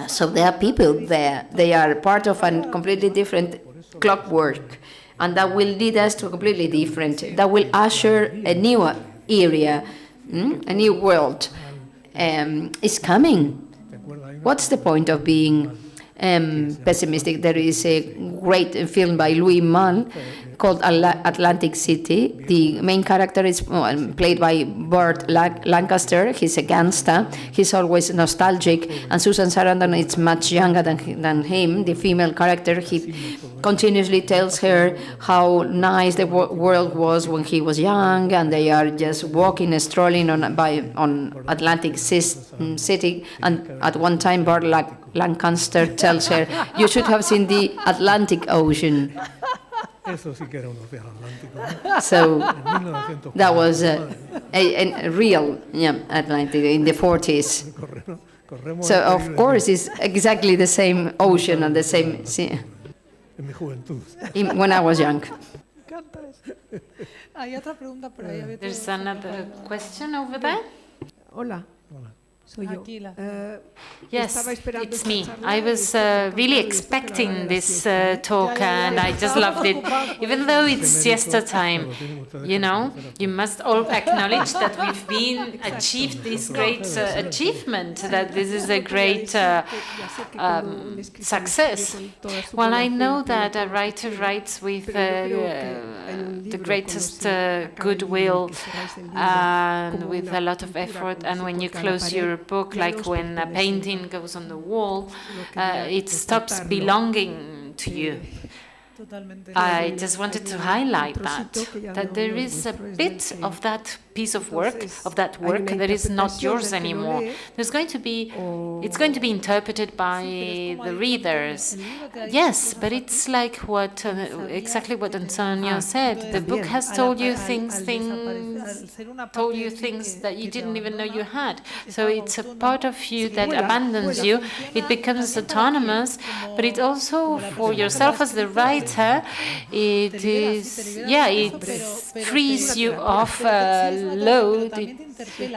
So there are people there. They are part of a completely different clockwork, and that will lead us to a completely different, that will usher a new area. A new world is coming. What's the point of being pessimistic? There is a great film by Louis Malle called Atlantic City. The main character is played by Burt Lancaster. He's a gangster. He's always nostalgic. And Susan Sarandon is much younger than him, the female character. He continuously tells her how nice the world was when he was young, and they are just walking, strolling on Atlantic City. And at one time, Burt Lancaster tells her, "You should have seen the Atlantic Ocean." So that was a real Atlantic in the 40s. So of course it's exactly the same ocean and the same sea. When I was young. There's another question over there. Hola. Soy yo. Yes, it's me. I was really expecting this talk, and I just loved it. Even though it's siesta time, you must all acknowledge that we've achieved this great achievement, that this is a great success. Well, I know that a writer writes with the greatest goodwill and with a lot of effort. And when you close your book, like when a painting goes on the wall, it stops belonging to you. I just wanted to highlight that there is a bit of that piece of work, that is not yours anymore. It's going to be interpreted by the readers. Yes, but it's like what exactly what Antonio said. The book has told you things that you didn't even know you had. So it's a part of you that abandons you. It becomes autonomous, but it also, for yourself as the writer, it frees you off load.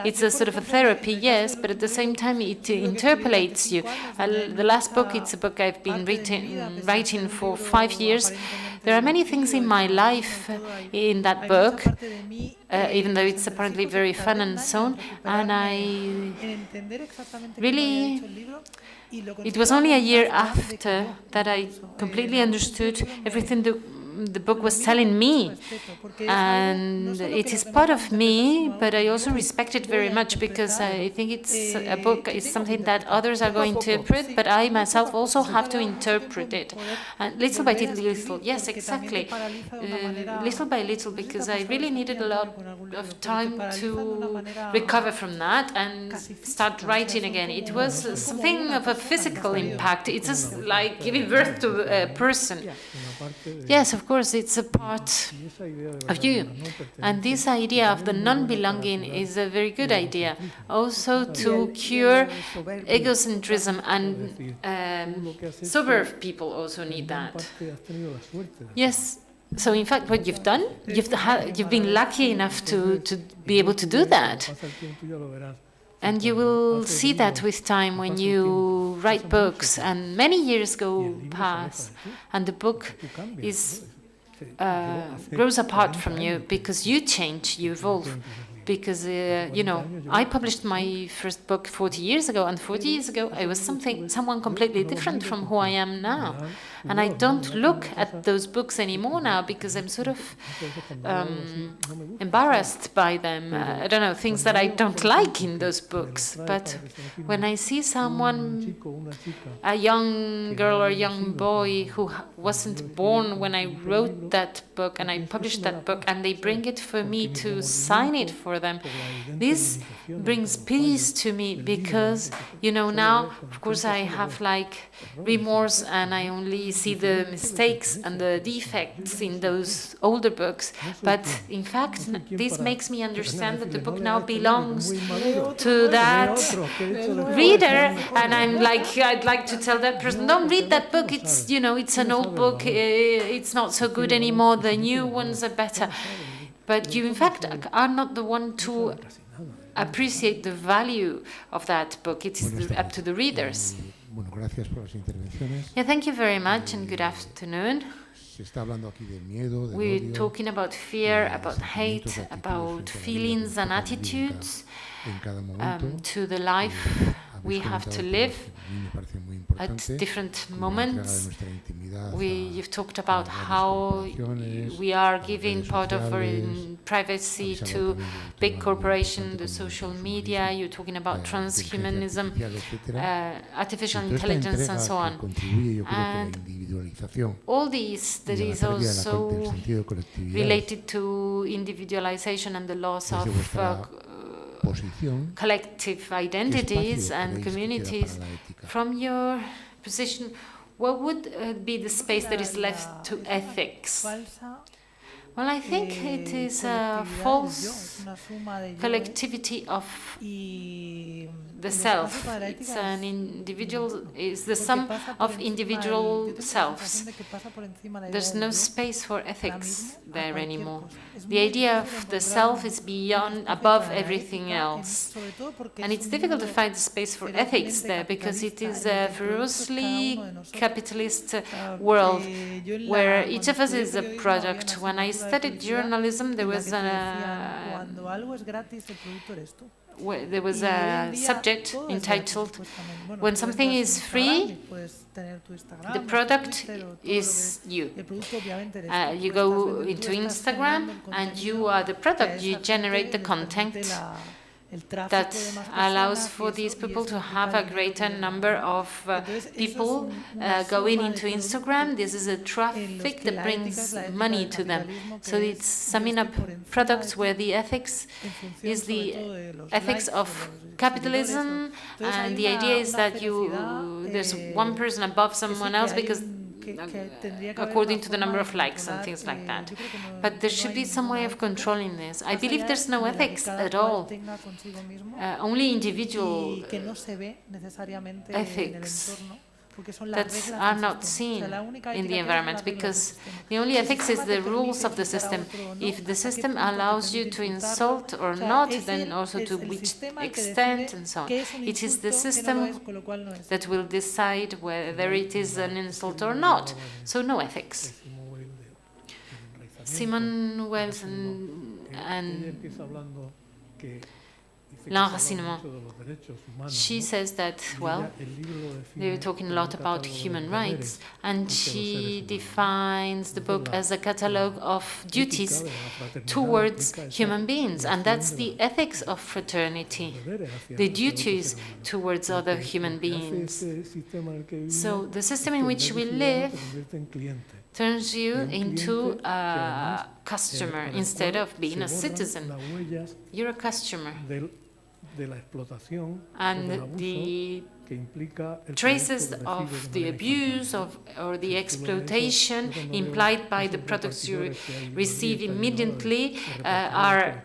It's a sort of a therapy, yes, but at the same time it interpolates you. The last book, it's a book I've been writing for 5 years. There are many things in my life in that book, even though it's apparently very fun and so on, and I really... It was only a year after that I completely understood everything the book was telling me, and it is part of me, but I also respect it very much because I think it's a book is something that others are going to interpret, but I myself also have to interpret it, and little by little. Yes, exactly, little by little, because I really needed a lot of time to recover from that and start writing again. It was something of a physical impact. It's just like giving birth to a person. Yes, of course, it's a part of you. And this idea of the non-belonging is a very good idea. Also to cure egocentrism, and sober people also need that. Yes. So in fact, what you've done, you've been lucky enough to be able to do that. And you will see that with time when you write books, and many years go past, and the book grows apart from you because you change, you evolve. Because, I published my first book 40 years ago, and 40 years ago I was someone completely different from who I am now. And I don't look at those books anymore now because I'm sort of embarrassed by them. I don't know, things that I don't like in those books. But when I see someone, a young girl or young boy who wasn't born when I wrote that book and I published that book, and they bring it for me to sign it for them, this brings peace to me because, now, of course, I have like remorse and I only see the mistakes and the defects in those older books. But in fact, this makes me understand that the book now belongs to that reader, and I'd like to tell that person, don't read that book. It's it's an old book. It's not so good anymore. The new ones are better. But you, in fact, are not the one to appreciate the value of that book. It is up to the readers. Yeah, thank you very much, and good afternoon. We're talking about fear, about hate, about feelings and attitudes to the life we have to live at different moments. You've talked about how we are giving part of our privacy to big corporations, the social media. You're talking about transhumanism, artificial intelligence, and so on. And all these, that is also related to individualization and the loss of collective identities and communities. From your position, what would be the space that is left to ethics? Well, I think it is a false collectivity of the self. It's an individual, it's the sum of individual selves. There's no space for ethics there anymore. The idea of the self is above everything else. And it's difficult to find space for ethics there because it is a ferociously capitalist world where each of us is a product. When I studied journalism, there was a subject entitled "When something is free, the product is you." You go into Instagram and you are the product. You generate the content that allows for these people to have a greater number of people going into Instagram. This is a traffic that brings money to them. So it's summing up products where the ethics is the ethics of capitalism, and the idea is that there's one person above someone else because according to the number of likes and things like that. But there should be some way of controlling this. I believe there's no ethics at all. Only individual ethics that are not seen in the environment, because the only ethics is the rules of the system. If the system allows you to insult or not, then also to which extent and so on. It is the system that will decide whether it is an insult or not. So no ethics. Simone Wells and l'enracinement. She says that, well, they were talking a lot about human rights, and she defines the book as a catalogue of duties towards human beings, and that's the ethics of fraternity, the duties towards other human beings. So the system in which we live turns you into a customer instead of being a citizen. You're a customer. And the traces of the abuse or the exploitation implied by the products you receive immediately are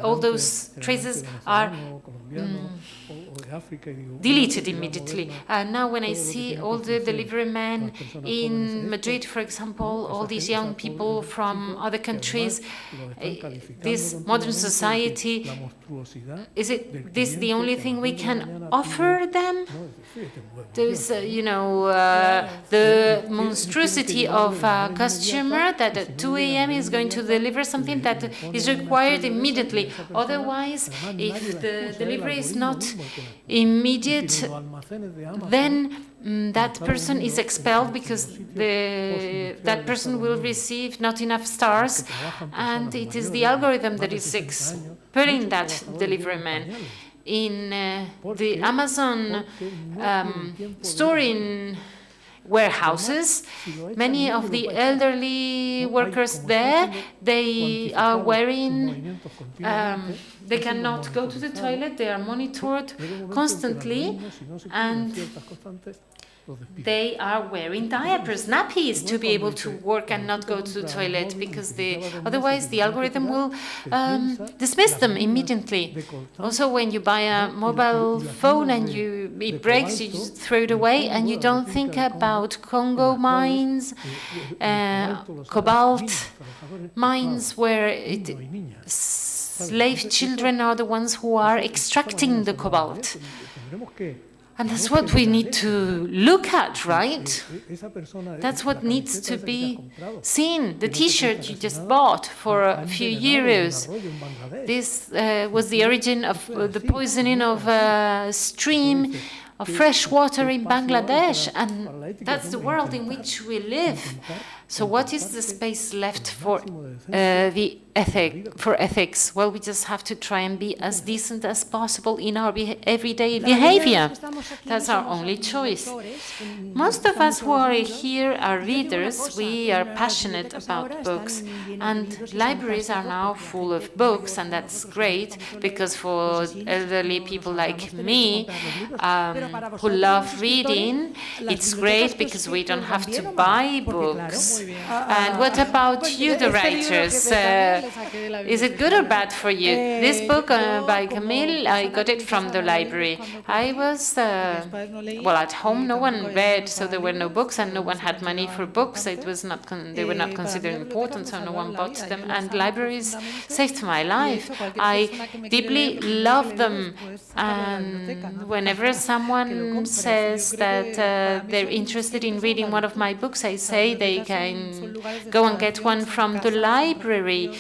all those traces are deleted immediately. Now when I see all the delivery men in Madrid, for example, all these young people from other countries, this modern society, is it this the only thing we can offer them? There's, the monstrosity of a customer that at 2 a.m. is going to deliver something that is required immediately. Otherwise, if the delivery is not immediate, then that person is expelled because that person will receive not enough stars, and it is the algorithm that is expelling that delivery man. In the Amazon storing warehouses, many of the elderly workers there, they are wearing, they cannot go to the toilet, they are monitored constantly, and they are wearing diapers, nappies, to be able to work and not go to the toilet, because otherwise the algorithm will dismiss them immediately. Also, when you buy a mobile phone and it breaks, you just throw it away, and you don't think about Congo mines, cobalt mines, where slave children are the ones who are extracting the cobalt. And that's what we need to look at, right? That's what needs to be seen. The T-shirt you just bought for a few euros. This was the origin of the poisoning of a stream of fresh water in Bangladesh, and that's the world in which we live. So what is the space left for ethics? Well, we just have to try and be as decent as possible in our everyday behavior. That's our only choice. Most of us who are here are readers. We are passionate about books, and libraries are now full of books, and that's great, because for elderly people like me, who love reading, it's great because we don't have to buy books. And what about you, the writers? Is it good or bad for you? This book by Camille, I got it from the library. I was, well, at home no one read, so there were no books, and no one had money for books. It was not they were not considered important, so no one bought them. And libraries saved my life. I deeply love them. And whenever someone says that they're interested in reading one of my books, I say they can go and get one from the library.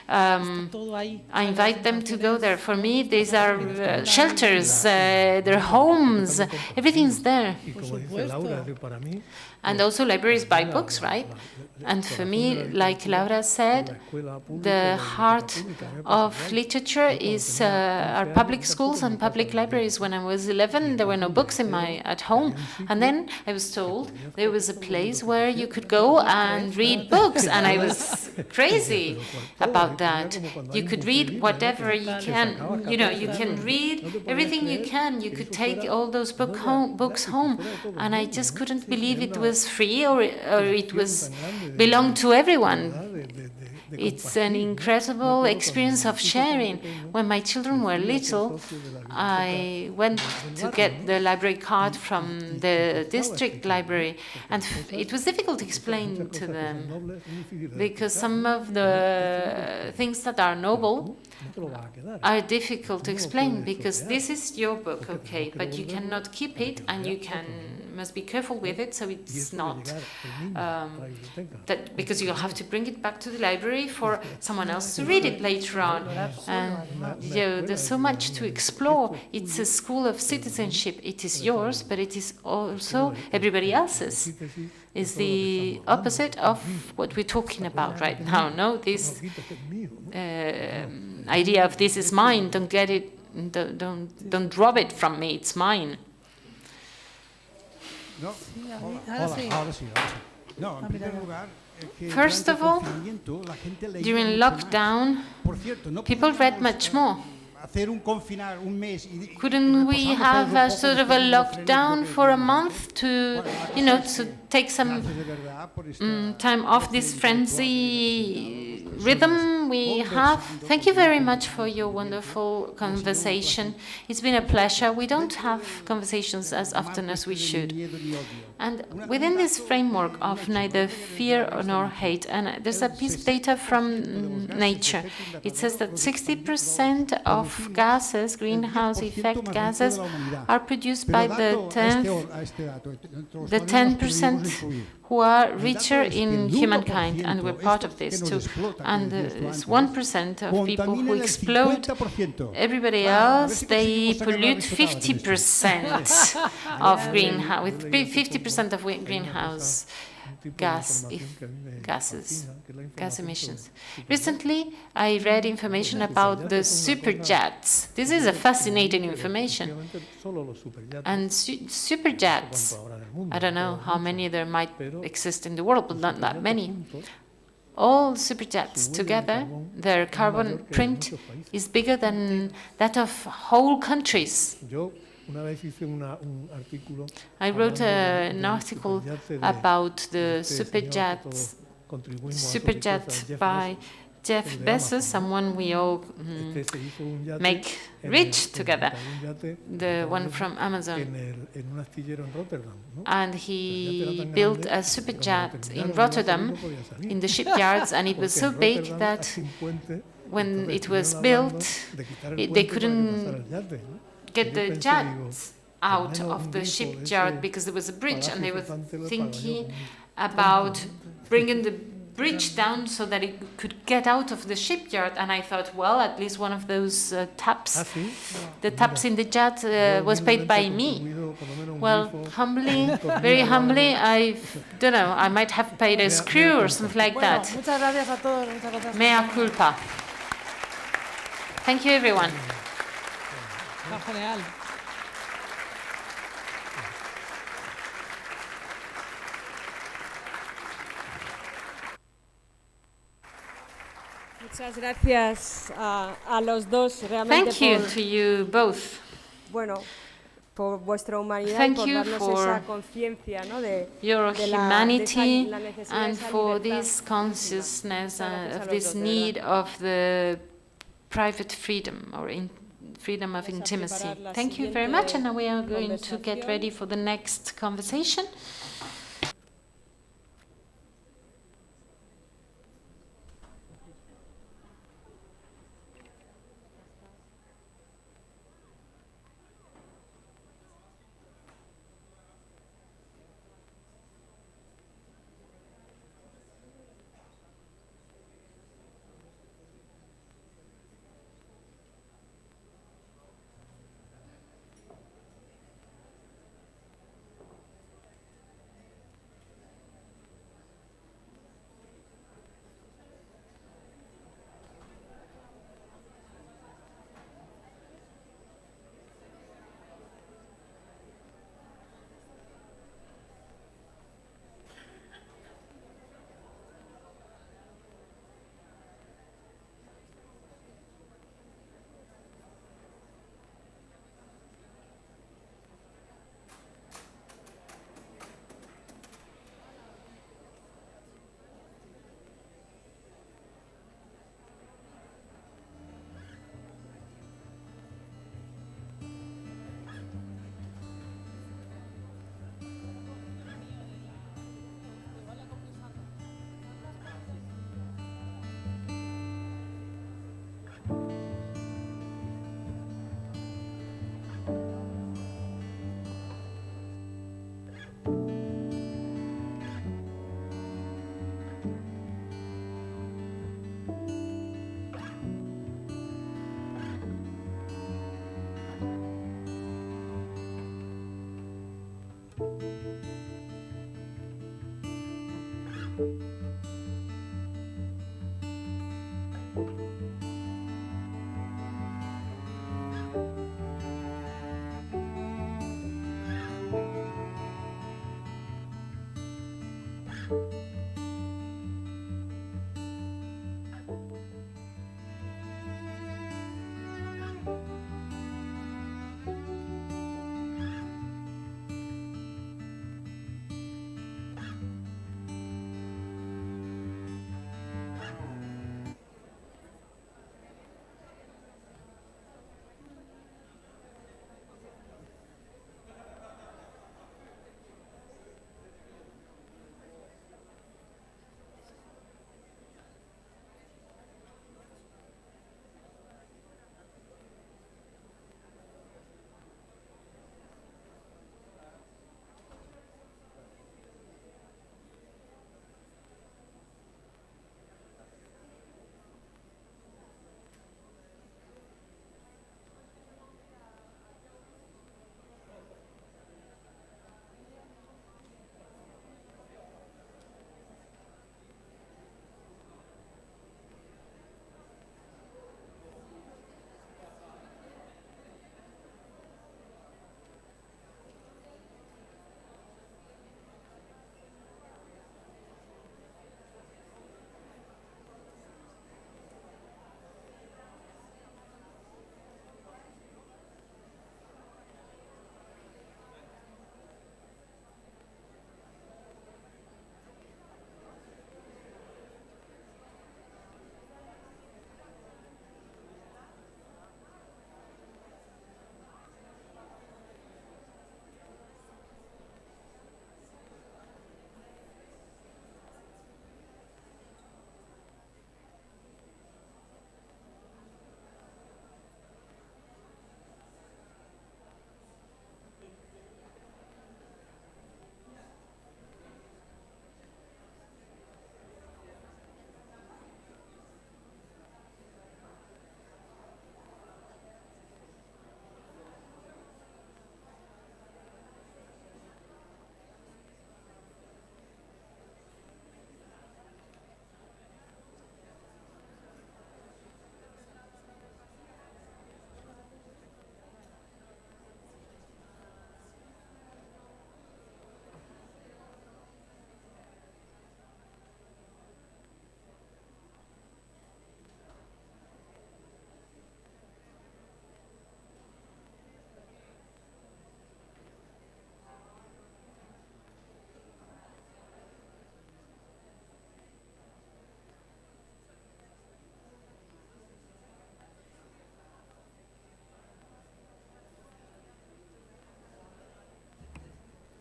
I invite them to go there. For me, these are shelters, their homes, everything's there. And also libraries buy books, right? And for me, like Laura said, the heart of literature is our public schools and public libraries. When I was 11, there were no books at home. And then I was told there was a place where you could go and read books. And I was crazy about that. You could read whatever you can. You know, you can read everything you can. You could take all those books home. And I just couldn't believe it was free or it was belonged to everyone. It's an incredible experience of sharing. When my children were little, I went to get the library card from the district library, and it was difficult to explain to them because some of the things that are noble are difficult to explain because this is your book, okay, but you cannot keep it and you must be careful with it so it's not that because you'll have to bring it back to the library for someone else to read it later on. And there's so much to explore. It's a school of citizenship. It is yours, but it is also everybody else's. Is the opposite of what we're talking about right now. No, this idea of this is mine. Don't get it. Don't rob it from me. It's mine. First of all, during lockdown, people read much more. Couldn't we have a sort of a lockdown for a month to, to take some time off this frenzy rhythm we have? Thank you very much for your wonderful conversation. It's been a pleasure. We don't have conversations as often as we should. And within this framework of neither fear nor hate, and there's a piece of data from Nature. It says that 60% of gases, greenhouse effect gases, are produced by the 10% who are richer in humankind, and we're part of this too. And there's 1% of people who explode. Everybody else, they pollute 50% of greenhouse, with 50% of greenhouse gas emissions. Recently, I read information about the superjets. This is a fascinating information. And superjets, I don't know how many there might exist in the world, but not that many. All superjets together, their carbon print is bigger than that of whole countries. I wrote an article about the superjet by Jeff Bezos, someone we all make rich together, the one from Amazon. And he built a superjet in Rotterdam, in the shipyards, and it was so big that when it was built, they couldn't get the jets out of the shipyard because there was a bridge, and they were thinking about bringing the bridge down so that it could get out of the shipyard. And I thought, well, at least one of those taps, the taps in the jet was paid by me. Well, humbly, very humbly, I don't know, I might have paid a screw or something like that. Mea culpa. Thank you, everyone. Muchas gracias a los dos realmente. Thank you to you both. Bueno, por vuestra humanidad, Thank por you darnos for esa conciencia, ¿no? your humanity la necesidad and de esa for libertad. this consciousness of this dos, de need verdad. of the private freedom or freedom of intimacy. Thank you very much, and now we are going to get ready for the next conversation.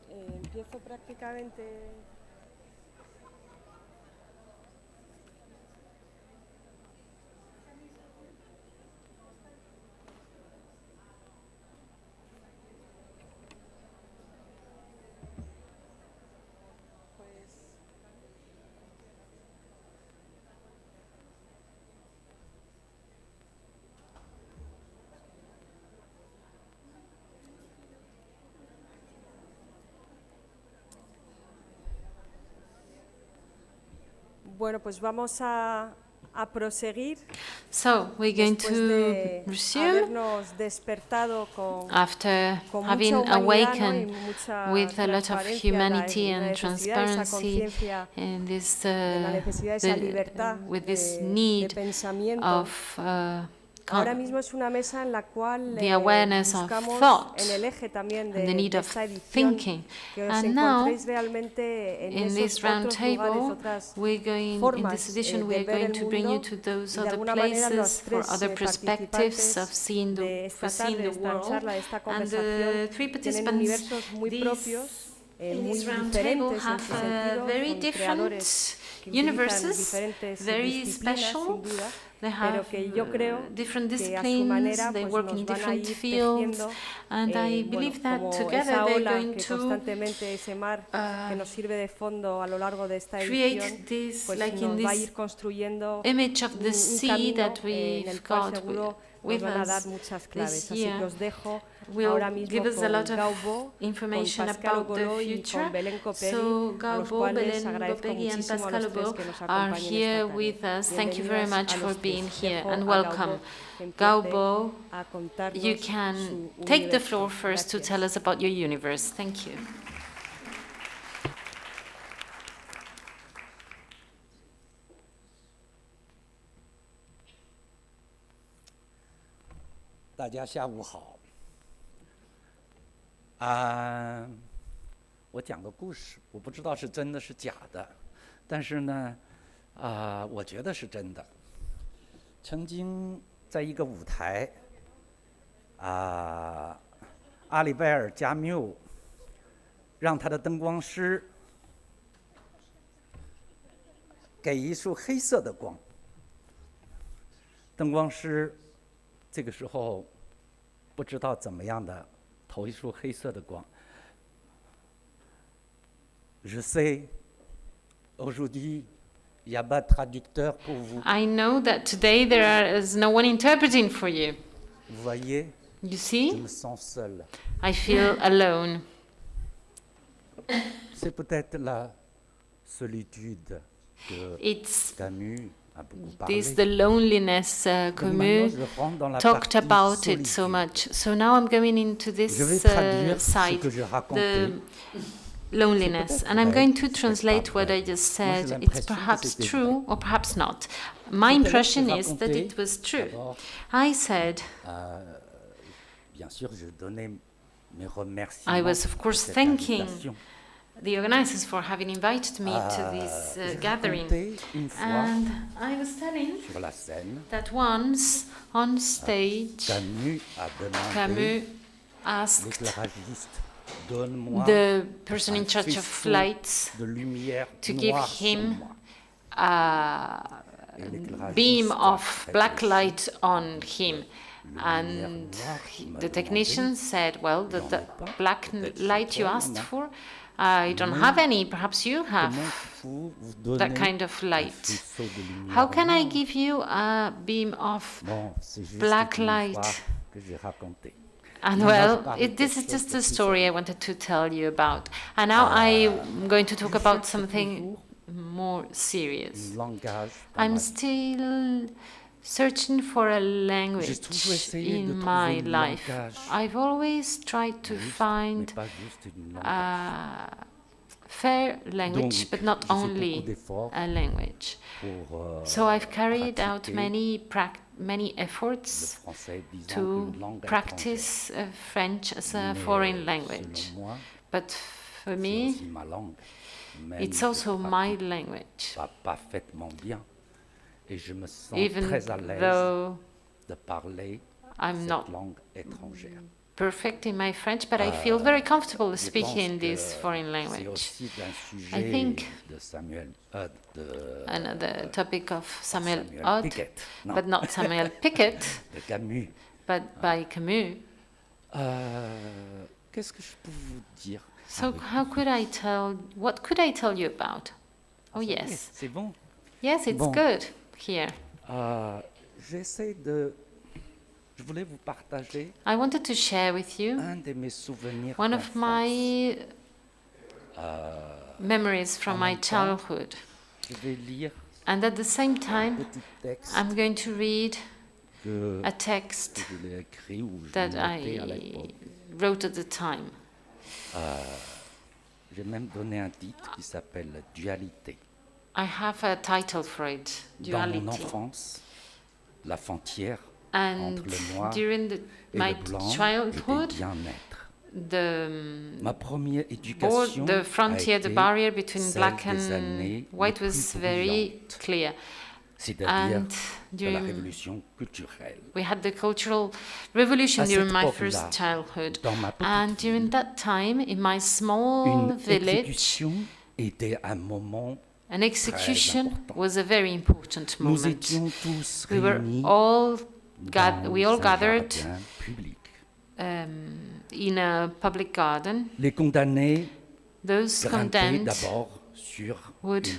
Empiezo prácticamente... Bueno, pues vamos a proseguir. So we're going to resume after having awakened with a lot of humanity and transparency and this, with this need of the awareness of thought and the need of thinking. And now, in this round table, in this edition, we are going to bring you to those other places for other perspectives of seeing the world. And the three participants, in this round table have very different universes, very special. They have different disciplines, they work in different fields, and I believe that together they're going to create this, like in this image of the sea that we've got with us this year. will give us a lot of information about the future. So Gaubo, Belén Gopegui and Pascal Obo are here with us. Thank you very much for being here and welcome. Gaubo, you can take the floor first to tell us about your universe. Thank you. 大家下午好。我讲个故事，我不知道是真的是假的，但是呢，我觉得是真的。曾经在一个舞台，阿里贝尔·加缪让他的灯光师给一束黑色的光，灯光师这个时候不知道怎么样的投一束黑色的光。Je sais, aujourd'hui, il n'y a pas de traducteur pour vous. I know that today there is no one interpreting for you. Vous voyez? You see? Je me sens seul. I feel alone. C'est peut-être la solitude que Camus a beaucoup parlé. This the loneliness Camus talked about it so much. So now I'm going into this side, the loneliness, and I'm going to translate what I just said. It's perhaps true or perhaps not. My impression is that it was true. I said, I was of course thanking the organizers for having invited me to this gathering, and I was telling that once on stage Camus asked the person in charge of lights to give him a beam of black light on him. And the technician said, well, the black light you asked for, I don't have any, perhaps you have that kind of light. How can I give you a beam of black light? And well, this is just a story I wanted to tell you about. And now I'm going to talk about something more serious. I'm still searching for a language in my life. I've always tried to find a fair language, but not only a language. So I've carried out many efforts to practice French as a foreign language. But for me, it's also my language. Even though I'm not perfect in my French, but I feel very comfortable speaking this foreign language. I think another topic of Samuel Odd, but not Samuel Pickett, but by Camus. So what could I tell you about? Oh yes. Yes, it's good here. I wanted to share with you one of my memories from my childhood. And at the same time, I'm going to read a text that I wrote at the time. I have a title for it, Duality. And during my childhood, the frontier, the barrier between black and white was very clear. And we had the cultural revolution during my first childhood. And during that time, in my small village, an execution was a very important moment. We all gathered in a public garden. Those condemned would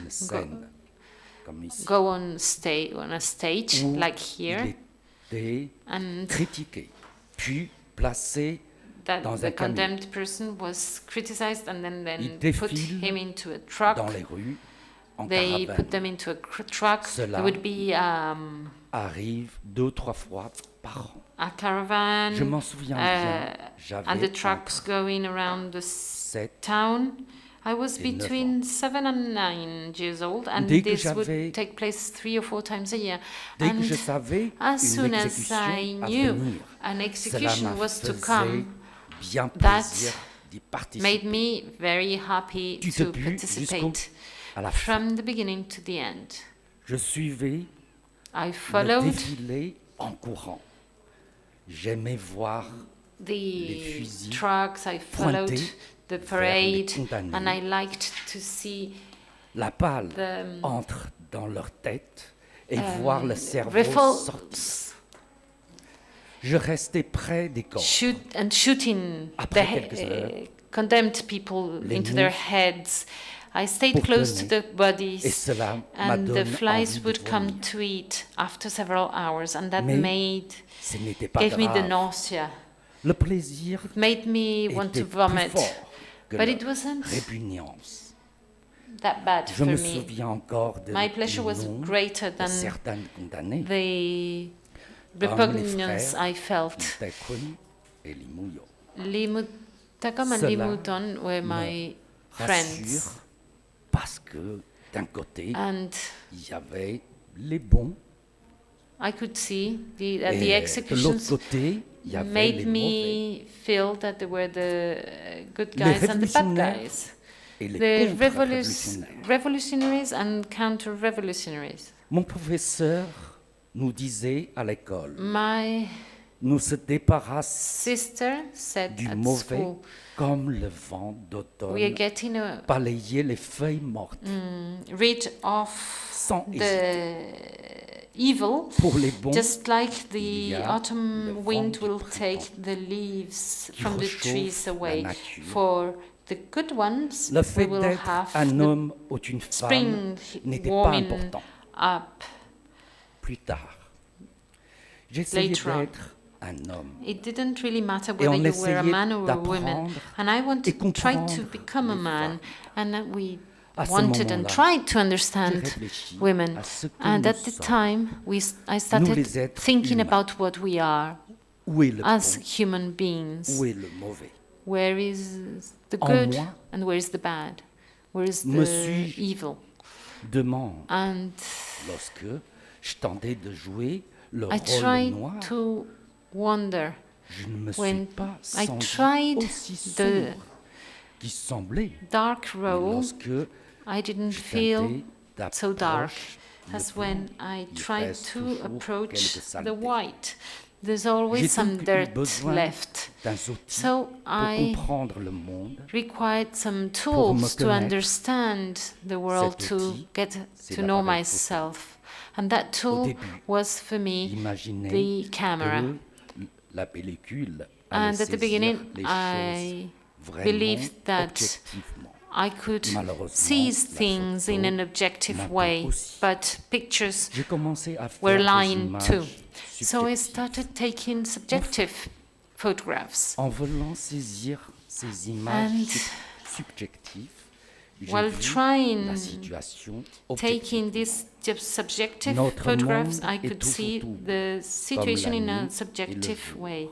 go on a stage like here, and that dans the un camion. condemned person was criticized and then Ils put défilent him into a truck. dans les rues en They caravane. put them into a truck. Cela There would be arrive 2-3 fois par an. a caravan Je m'en souviens bien. and the J'avais trucks going around the 7 town. I was et 9 between 7 and 9 years old, and Dès que this j'avais- would take place 3 or 4 times a year. Dès que And je savais as une soon as exécution I à knew venir, an cela execution me was to faisait come, bien that plaisir d'y participer. made me very happy Du to début participate à la fin. from the beginning to the end. Je suivais I le followed défilé en courant. J'aimais voir les the fusils trucks, I followed pointés the vers les parade, condamnés. and I liked to see La balle the entre dans leur tête et voir le cerveau rifles sortir. Je restais près des corps. shooting Après the quelques heures, condemned people les into their mouches heads. I stayed close to the bodies, et cela m'a and the donné flies envie de would come vomir. to eat after several hours, and that Mais ce n'était pas gave me the grave. nausea. Le plaisir It made me want était to plus vomit, fort que but la it wasn't répugnance. that bad Je for me me. souviens encore de My pleasure was noms greater de than certains condamnés, the comme les repugnance frères I felt. Ithaca et Limuyo. Limutakam and Cela Limuton were my friends. Rassure parce que d'un côté, And il y avait les bons I could see that the et de l'autre executions côté, il y avait les made mauvais. me feel that there were the good Les guys and the bad révolutionnaires guys. et les The contre-révolutionnaires. revolutionaries and counter-revolutionaries. Mon professeur nous disait à l'école, My nous se débarrassons sister said du at mauvais school, comme le vent we are d'automne getting balayer les feuilles mortes. rid of Sans the evil, Pour les bons, just like il y the a autumn le wind vent du will printemps take the leaves qui from the réchauffe trees la away. nature. For the good ones, Le we fait will d'être have un the homme ou une spring femme n'était pas warming important. up. Plus tard, j'essayais Later on. d'être un homme. It didn't really matter Et whether on you were a essayait man or a woman. d'apprendre And I wanted et to try to comprendre become a les man, femmes. and we À ce wanted and moment-là, tried to j'ai understand réfléchi women. à ce que And nous at the sommes. time, I started les êtres thinking humains. about what we are Où est le as bon? human beings. Où est le mauvais? Where is the En good moi, and where is the bad? Where is me the suis-je evil? Demande And lorsque je tentais de jouer le I rôle tried noir. to wonder Je ne me suis when pas I senti tried aussi the sombre qui semblait. dark Mais role. lorsque I didn't je feel tentais so dark d'approcher as le when blanc, I il tried reste to toujours approach quelques the saletés. white. There's always J'ai some donc eu dirt besoin left. d'un outil So pour I comprendre le monde. required some Pour me tools to connaître. understand the world, Cet to outil, get c'est to know l'appareil photo. myself. And that Au tool début, was for me imaginez the camera. que la pellicule And allait at the saisir beginning, les I choses vraiment believed that objectivement. I could Malheureusement, seize la things in photo an objective mentait way, aussi. but pictures J'ai commencé à were faire des lying images too. So I subjectives. started taking subjective photographs. En voulant saisir ces images And subjectives, j'ai while vu trying la situation taking objectivement. these subjective Notre photographs, monde I est could toujours see double, the situation la in a nuit et subjective le jour. way.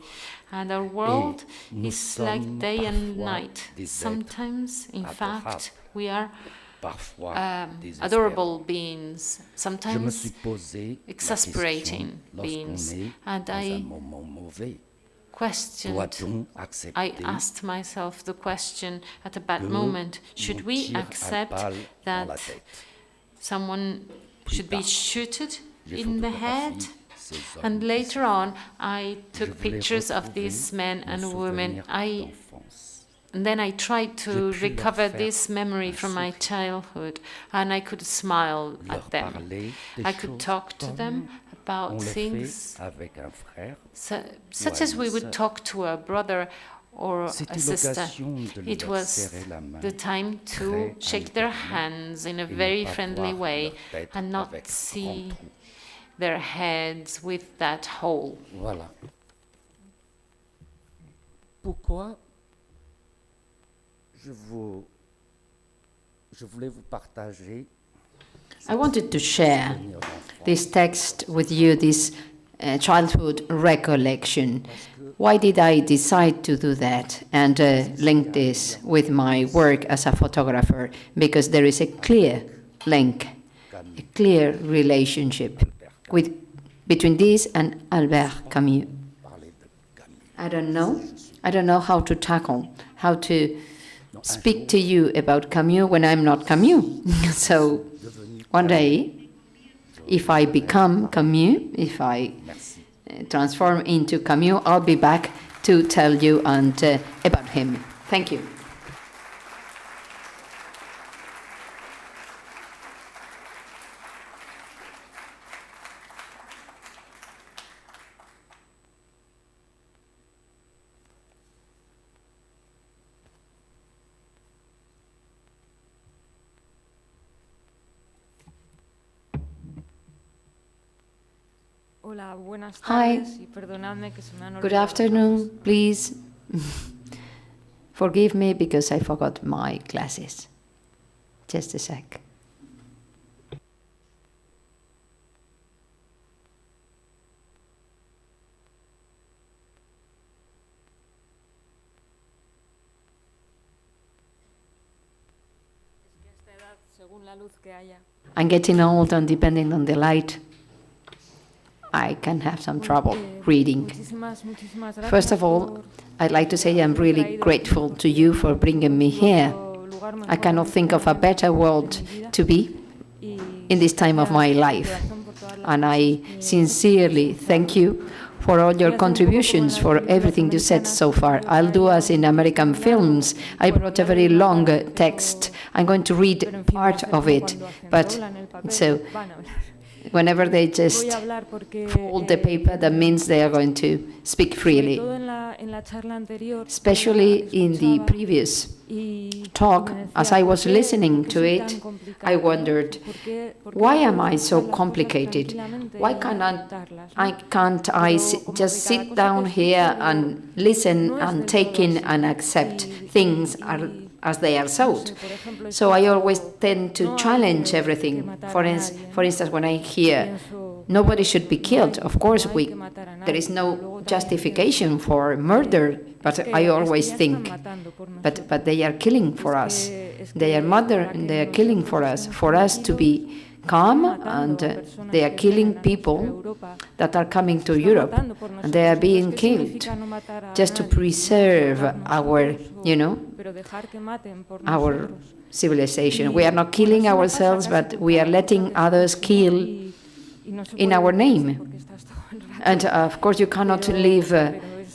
And our world nous is like sommes day and parfois night. des êtres Sometimes, in fact, adorables, we are parfois désespérants. adorable beings, Je me sometimes suis posé la exasperating question lorsqu'on beings. est And dans un I moment mauvais. questioned, Doit-on I accepter asked myself the question at a bad que moment, should l'on we tire un accept balle dans la that tête? someone Plus should be tard, shooted j'ai in the head? photographié ces hommes And et later on, I Je took voulais pictures of retrouver these men mon and souvenir women. d'enfance. And then I tried J'ai to pu leur recover faire this memory un from my sourire. childhood, and I could smile Leur at them. parler des I could choses talk to comme them about on le things fait avec un frère such à as we une would sœur. talk to a brother or a C'était sister. l'occasion de It leur was serrer la main the time to très shake their amicalement hands in a et ne very pas friendly voir way leur tête and not avec grand see trou. their heads with that hole. Voilà. pourquoi je voulais vous partager. I wanted to share this text with you, this childhood recollection. Why did I decide to do that and link this with my work as a photographer? Because there is a clear link, a clear relationship between this and Albert Camus. I don't know how to tackle, how to speak to you about Camus when I'm not Camus. So one day, if I become Camus, if I transform into Camus, I'll be back to tell you about him. Thank you. Hi, good afternoon. Please forgive me because I forgot my glasses. Just a sec. I'm getting old, and depending on the light, I can have some trouble reading. First of all, I'd like to say I'm really grateful to you for bringing me here. I cannot think of a better world to be in this time of my life. And I sincerely thank you for all your contributions, for everything you said so far. I'll do as in American films. I brought a very long text. I'm going to read part of it, but so whenever they just fold the paper, that means they are going to speak freely. Especially in the previous talk, as I was listening to it, I wondered, why am I so complicated? Why can't I just sit down here and listen and take in and accept things as they are sold? So I always tend to challenge everything. For instance, when I hear nobody should be killed, of course there is no justification for murder, but I always think, but they are killing for us. They are killing for us to be calm, and they are killing people that are coming to Europe, and they are being killed just to preserve our civilization. We are not killing ourselves, but we are letting others kill in our name. And of course you cannot live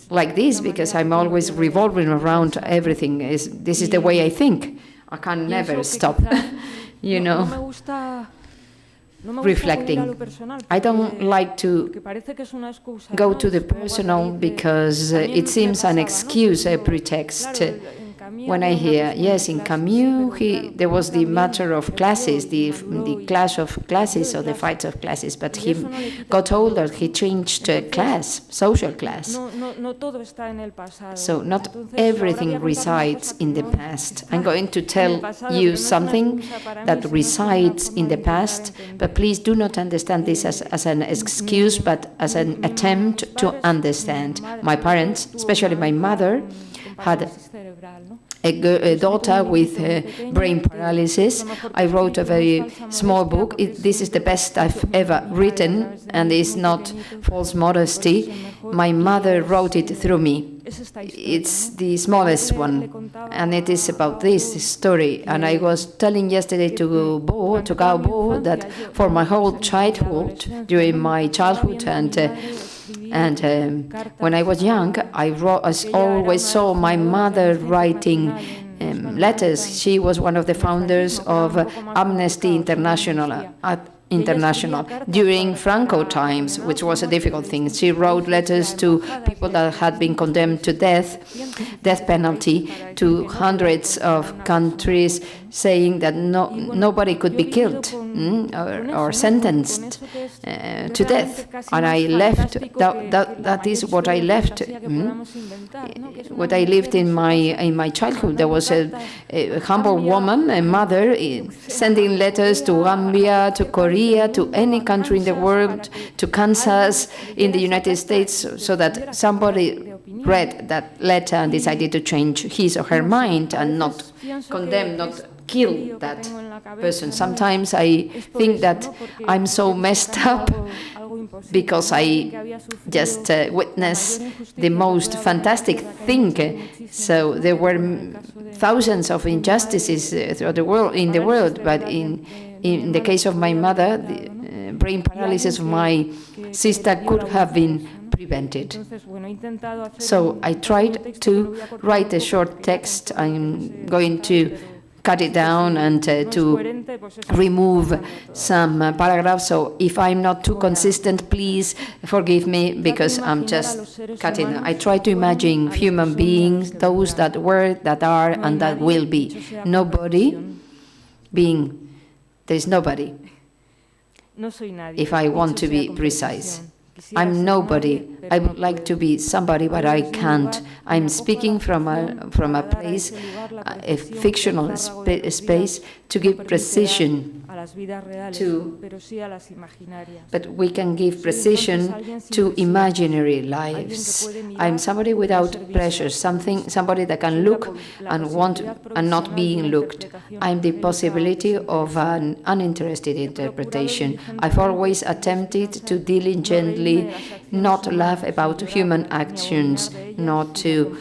like this, because I'm always revolving around everything. This is the way I think. I can never stop, reflecting. I don't like to go to the personal because it seems an excuse, a pretext. When I hear, yes, in Camus, there was the matter of classes, the clash of classes or the fight of classes, but he got older, he changed class, social class. So not everything resides in the past. I'm going to tell you something that resides in the past, but please do not understand this as an excuse, but as an attempt to understand. My parents, especially my mother, had a daughter with brain paralysis. I wrote a very small book. This is the best I've ever written, and it's not false modesty. My mother wrote it through me. It's the smallest one, and it is about this story. And I was telling yesterday to Gao, that for my whole childhood, during my childhood and when I was young, I always saw my mother writing letters. She was one of the founders of Amnesty International. international. During Franco times, which was a difficult thing, she wrote letters to people that had been condemned to death penalty, to hundreds of countries, saying that nobody could be killed or sentenced to death. And I left, that is what I left, what I lived in my childhood. There was a humble woman, a mother, sending letters to Gambia, to Korea, to any country in the world, to Kansas, in the United States, so that somebody read that letter and decided to change his or her mind and not condemn, not kill that person. Sometimes I think that I'm so messed up because I just witnessed the most fantastic thing. So there were thousands of injustices throughout the world, in the world, but in the case of my mother, the brain paralysis of my sister could have been prevented. So I tried to write a short text. I'm going to cut it down and to remove some paragraphs. So if I'm not too consistent, please forgive me, because I'm just cutting. I try to imagine human beings, those that were, that are, and that will be. Nobody being, there's nobody. If I want to be precise, I'm nobody. I would like to be somebody, but I can't. I'm speaking from a place, a fictional space, to give precision to, but we can give precision to imaginary lives. I'm somebody without pressure, somebody that can look and want and not being looked. I'm the possibility of an uninterested interpretation. I've always attempted to diligently not laugh about human actions, not to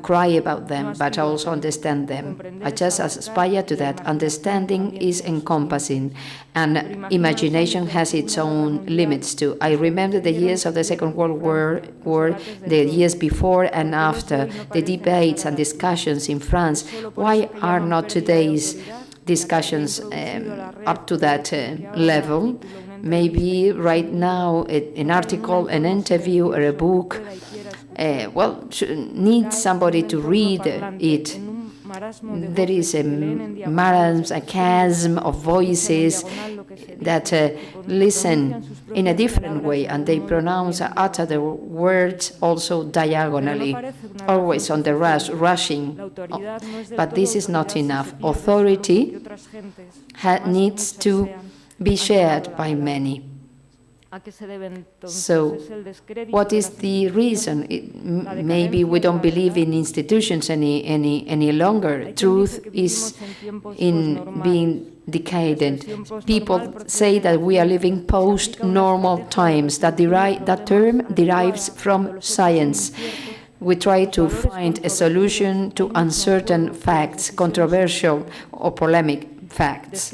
cry about them, but also understand them. I just aspire to that. Understanding is encompassing, and imagination has its own limits too. I remember the years of the Second World War, the years before and after, the debates and discussions in France. Why are not today's discussions up to that level? Maybe right now an article, an interview, or a book, needs somebody to read it. There is a marasm, a chasm of voices that listen in a different way, and they utter the words also diagonally, always on the rushing. But this is not enough. Authority needs to be shared by many. So, what is the reason? Maybe we don't believe in institutions any longer. Truth is in being decadent. People say that we are living post-normal times. That term derives from science. We try to find a solution to uncertain facts, controversial or polemic facts.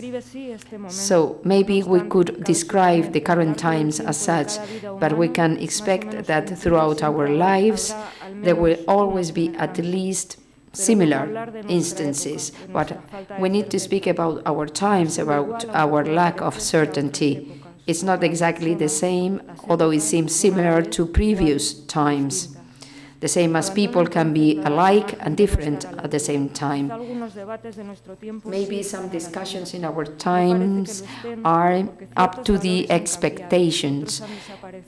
So maybe we could describe the current times as such, but we can expect that throughout our lives there will always be at least similar instances. But we need to speak about our times, about our lack of certainty. It's not exactly the same, although it seems similar to previous times. The same as people can be alike and different at the same time. Maybe some discussions in our times are up to the expectations.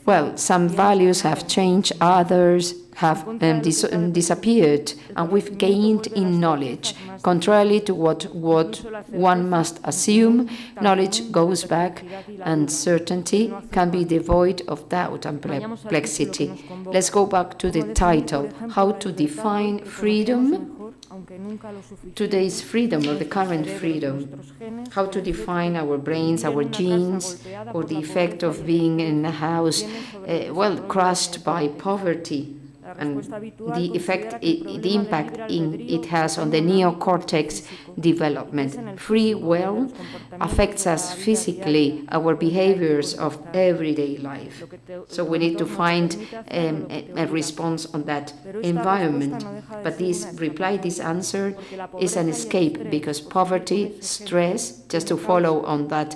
Well, some values have changed, others have disappeared, and we've gained in knowledge. Contrary to what one must assume, knowledge goes back, and certainty can be devoid of doubt and perplexity. Let's go back to the title, How to Define Freedom. Today's freedom, or the current freedom. How to define our brains, our genes, or the effect of being in a house, crushed by poverty, and the effect, the impact it has on the neocortex development. Free will affects us physically, our behaviors of everyday life. So we need to find a response on that environment. But this answer is an escape, because poverty, stress, just to follow on that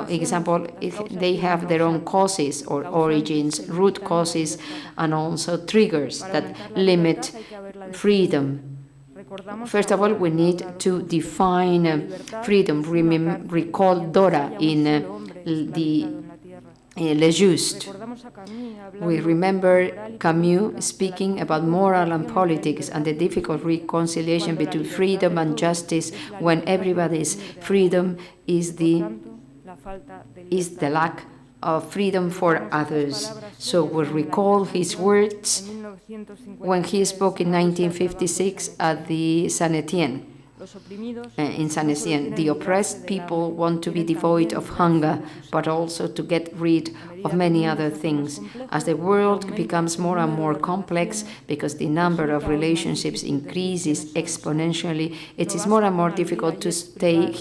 example, they have their own causes or origins, root causes, and also triggers that limit freedom. First of all, we need to define freedom. Recall Dora in the Le Juste. We remember Camus speaking about moral and politics and the difficult reconciliation between freedom and justice, when everybody's freedom is the lack of freedom for others. So we recall his words when he spoke in 1956 at the Saint Etienne. In Saint Etienne, the oppressed people want to be devoid of hunger, but also to get rid of many other things. As the world becomes more and more complex, because the number of relationships increases exponentially, it is more and more difficult to stay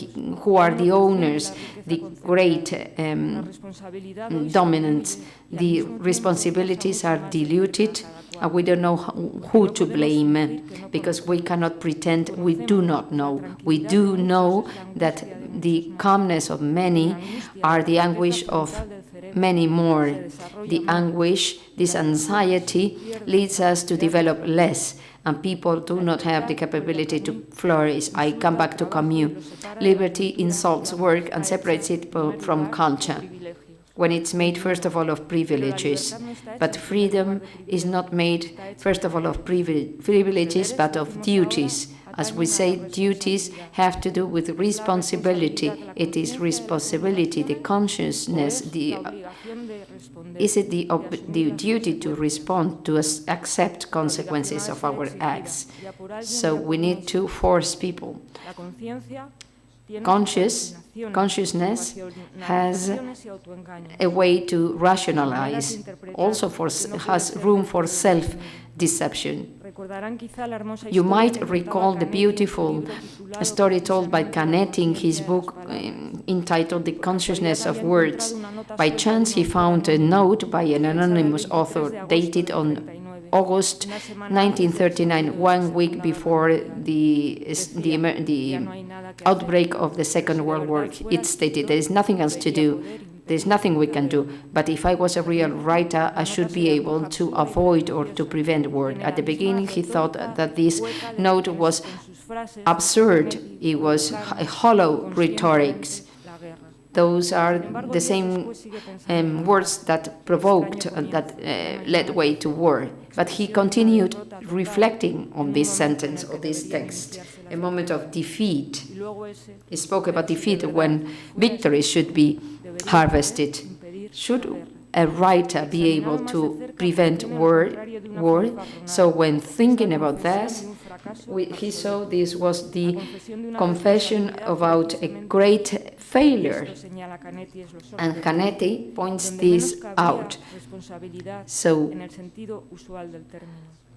who are the owners, the great dominants. The responsibilities are diluted, and we don't know who to blame, because we cannot pretend we do not know. We do know that the calmness of many are the anguish of many more. The anguish, this anxiety, leads us to develop less, and people do not have the capability to flourish. I come back to Camus. Liberty insults work and separates it from culture, when it's made, first of all, of privileges. But freedom is not made, first of all, of privileges, but of duties. As we say, duties have to do with responsibility. It is responsibility, the consciousness, is it the duty to respond, to accept consequences of our acts. So we need to force people. Consciousness has a way to rationalize, also has room for self-deception. You might recall the beautiful story told by Canetti in his book entitled The Consciousness of Words. By chance, he found a note by an anonymous author dated on August 1939, 1 week before the outbreak of the Second World War. It stated, "There is nothing else to do. There is nothing we can do. But if I was a real writer, I should be able to avoid or to prevent war." At the beginning, he thought that this note was absurd. It was hollow rhetorics. Those are the same words that provoked, that led way to war. But he continued reflecting on this sentence or this text, a moment of defeat. He spoke about defeat when victory should be harvested. Should a writer be able to prevent war? So when thinking about this, he saw this was the confession about a great failure. And Canetti points this out. So,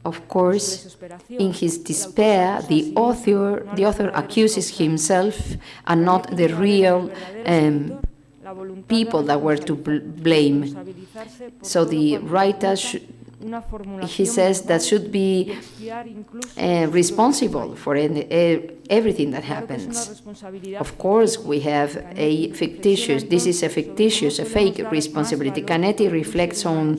of course, in his despair, the author accuses himself and not the real people that were to blame. So the writer he says that should be responsible for everything that happens. Of course, we have a fake responsibility. Canetti reflects on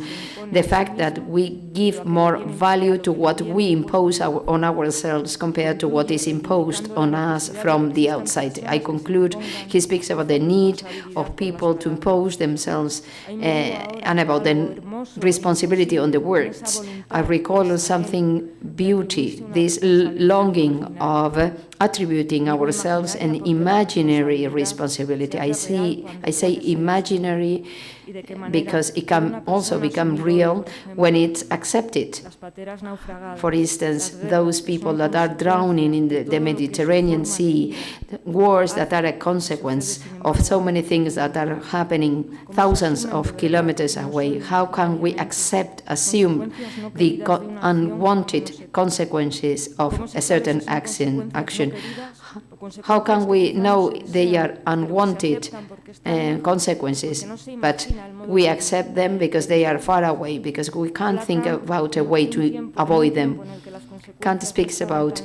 the fact that we give more value to what we impose on ourselves compared to what is imposed on us from the outside. I conclude, he speaks about the need of people to impose themselves and about the responsibility on the words. I recall something beauty, this longing of attributing ourselves an imaginary responsibility. I say imaginary because it can also become real when it's accepted. For instance, those people that are drowning in the Mediterranean Sea, wars that are a consequence of so many things that are happening thousands of kilometers away. How can we assume the unwanted consequences of a certain action? How can we know they are unwanted consequences, but we accept them because they are far away, because we can't think about a way to avoid them? Kant speaks about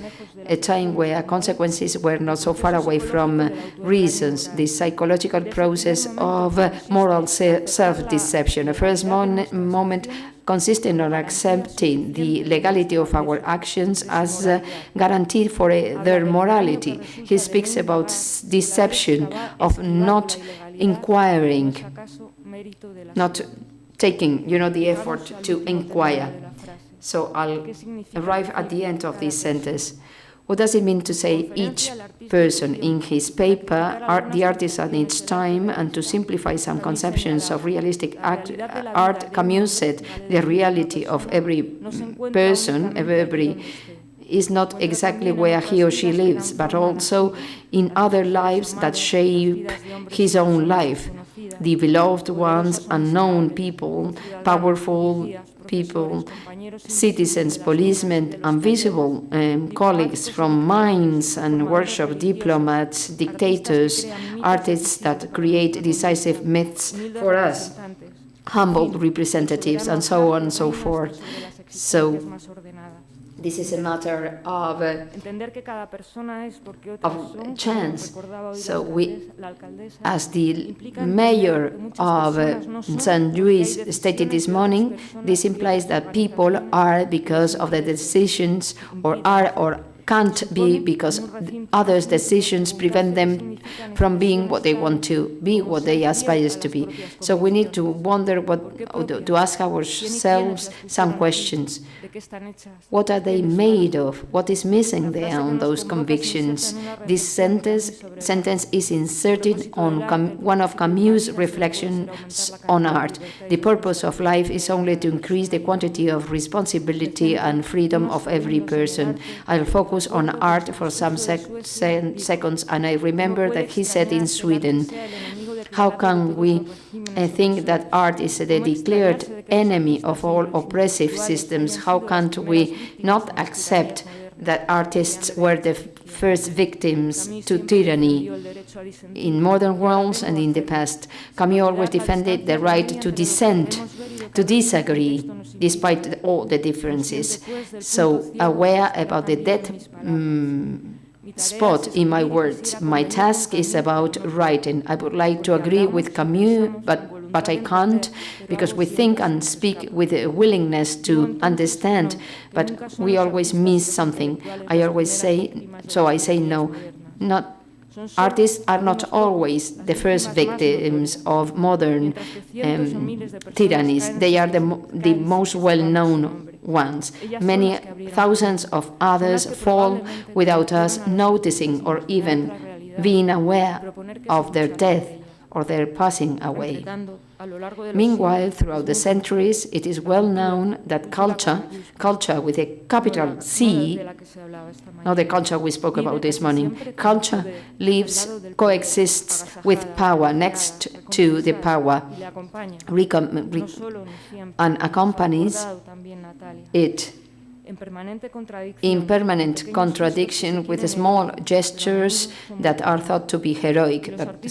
a time where consequences were not so far away from reasons, the psychological process of moral self-deception. A first moment consisting on accepting the legality of our actions as guaranteed for their morality. He speaks about deception, of not inquiring, not taking, the effort to inquire. So I'll arrive at the end of this sentence. What does it mean to say each person in his paper, the artist at each time, and to simplify some conceptions of realistic art? Camus said the reality of every person, is not exactly where he or she lives, but also in other lives that shape his own life. The beloved ones, unknown people, powerful people, citizens, policemen, invisible colleagues from mines and workshop, diplomats, dictators, artists that create decisive myths for us, humble representatives, and so on and so forth. So this is a matter of chance. So we, as the mayor of Sant Lluís stated this morning, this implies that people are because of the decisions, or are or can't be because others' decisions prevent them from being what they want to be, what they aspire to be. So we need to wonder to ask ourselves some questions. What are they made of? What is missing there on those convictions? This sentence is inserted on one of Camus' reflections on art. The purpose of life is only to increase the quantity of responsibility and freedom of every person. I'll focus on art for some seconds, and I remember that he said in Sweden, how can we think that art is the declared enemy of all oppressive systems? How can't we not accept that artists were the first victims to tyranny in modern worlds and in the past? Camus always defended the right to dissent, to disagree, despite all the differences. So aware about the dead spot in my words. My task is about writing. I would like to agree with Camus, but I can't, because we think and speak with a willingness to understand, but we always miss something. I always say, so I say no. Artists are not always the first victims of modern tyrannies. They are the most well-known ones. Many thousands of others fall without us noticing or even being aware of their death or their passing away. Meanwhile, throughout the centuries, it is well known that culture with a capital C, not the culture we spoke about this morning, culture coexists with power, next to the power, and accompanies it in permanent contradiction with small gestures that are thought to be heroic, but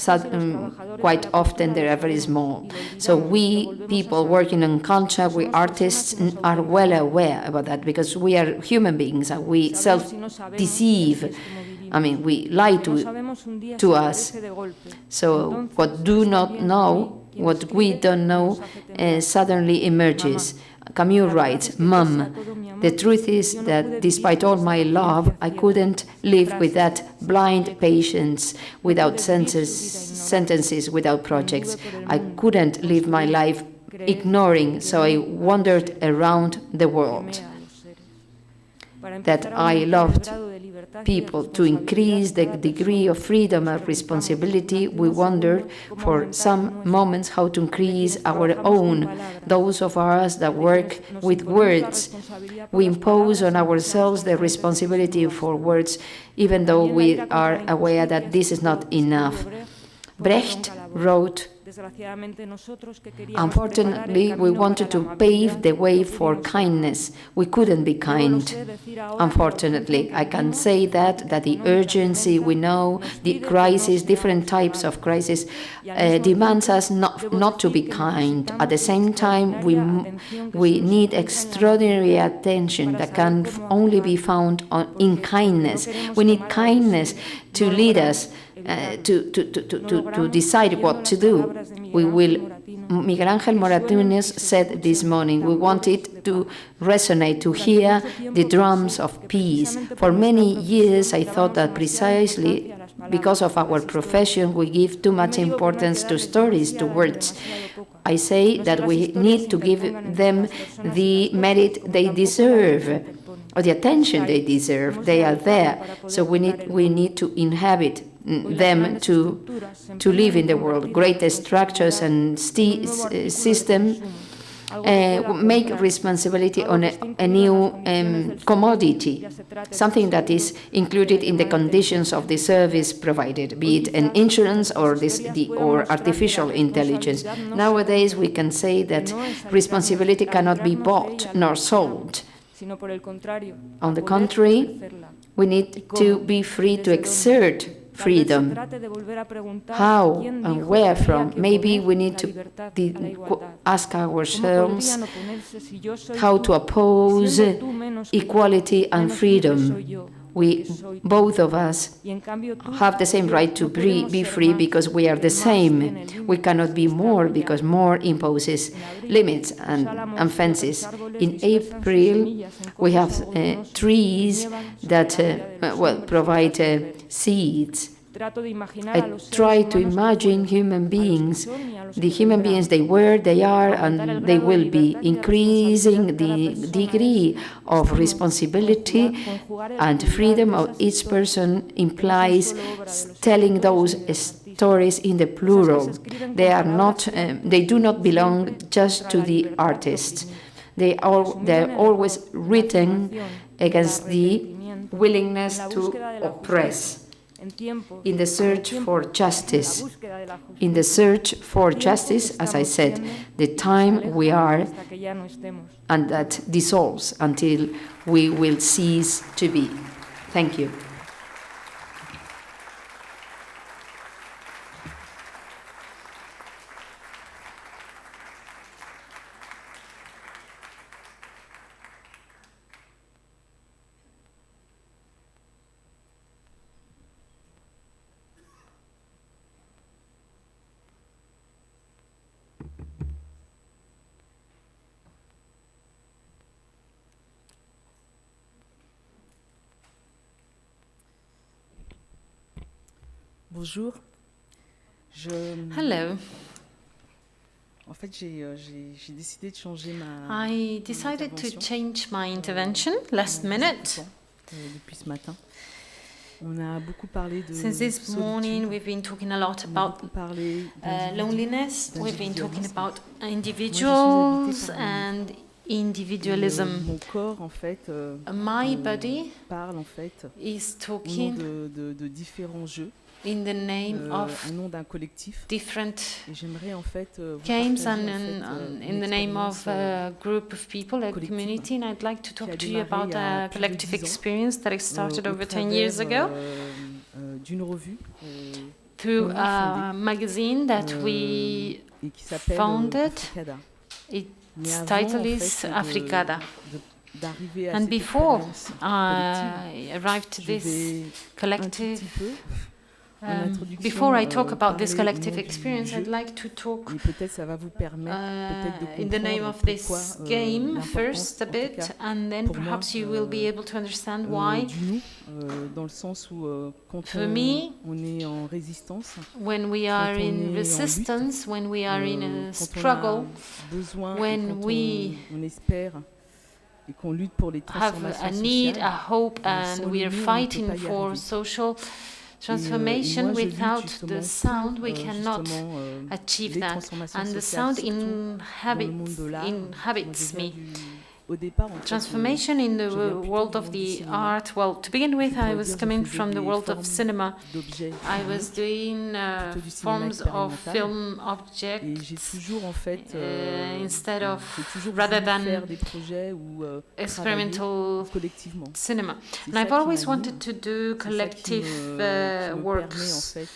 quite often they are very small. So we, people working on culture, we artists, are well aware about that, because we are human beings and we self-deceive. I mean, we lie to us. So what we don't know suddenly emerges. Camus writes, Mum, the truth is that despite all my love, I couldn't live with that blind patience, without sentences, without projects. I couldn't live my life ignoring, so I wandered around the world that I loved people, to increase the degree of freedom and responsibility, we wondered for some moments how to increase our own, those of us that work with words. We impose on ourselves the responsibility for words, even though we are aware that this is not enough. Brecht wrote, "Unfortunately, we wanted to pave the way for kindness. We couldn't be kind. Unfortunately, I can say that the urgency we know, the crisis, different types of crisis, demands us not to be kind. At the same time, we need extraordinary attention that can only be found in kindness. We need kindness to lead us, to decide what to do. Miguel Ángel Moratunes said this morning, we wanted to resonate, to hear the drums of peace. For many years, I thought that precisely because of our profession, we give too much importance to stories, to words. I say that we need to give them the merit they deserve, or the attention they deserve. They are there, so we need to inhabit them to live in the world. Great structures and systems make responsibility on a new commodity, something that is included in the conditions of the service provided, be it an insurance or artificial intelligence. Nowadays, we can say that responsibility cannot be bought nor sold. On the contrary, we need to be free to exert freedom. How and where from? Maybe we need to ask ourselves how to oppose equality and freedom. We, both of us, have the same right to be free because we are the same. We cannot be more because more imposes limits and fences. In April, we have trees that provide seeds. I try to imagine human beings, the human beings they were, they are, and they will be, increasing the degree of responsibility and freedom of each person implies telling those stories in the plural. They do not belong just to the artists. They're always written against the willingness to oppress. In the search for justice. In the search for justice, as I said, the time we are, and that dissolves until we will cease to be. Thank you. Bonjour. Hello. En fait, j'ai décidé de changer I decided to change my intervention last minute. Depuis ce matin. On a beaucoup parlé de Since this morning, we've been talking a lot about loneliness. We've been talking about individuals and individualism. Mon corps, en fait, my body parle en fait is talking de différents jeux. In the name of different games and in the name of a group of people, a community, and I'd like to talk to you about a collective experience that I started over 10 years ago through a magazine that we founded. Its title is Africada. And before I arrived to this collective, before I talk about this collective experience, I'd like to talk in the name of this game first a bit, and then perhaps you will be able to understand why. For me, when we are in resistance, when we are in a struggle, when we et qu'on lutte pour les have transformations a need, sociales. a hope, and we are fighting for social transformation. moi, je lutte Without justement the sound, we pour, cannot justement, achieve les that. transformations And the sociales, sound surtout dans le monde de l'art. Moi, inhabits je viens me. au départ, en fait, Transformation in the je viens plutôt world du of monde du the cinéma. art. Well, to begin with, Je pourrais I was dire, je coming faisais from the des world of formes cinema. d'objets I was filmiques, doing plutôt du cinéma forms of expérimental. film Et j'ai objects toujours, en fait, instead j'ai of, toujours rather voulu than faire des projets où experimental collectivement. cinema. C'est And ça I've qui always m'anime. wanted to do C'est ça collective qui me permet, en works. fait,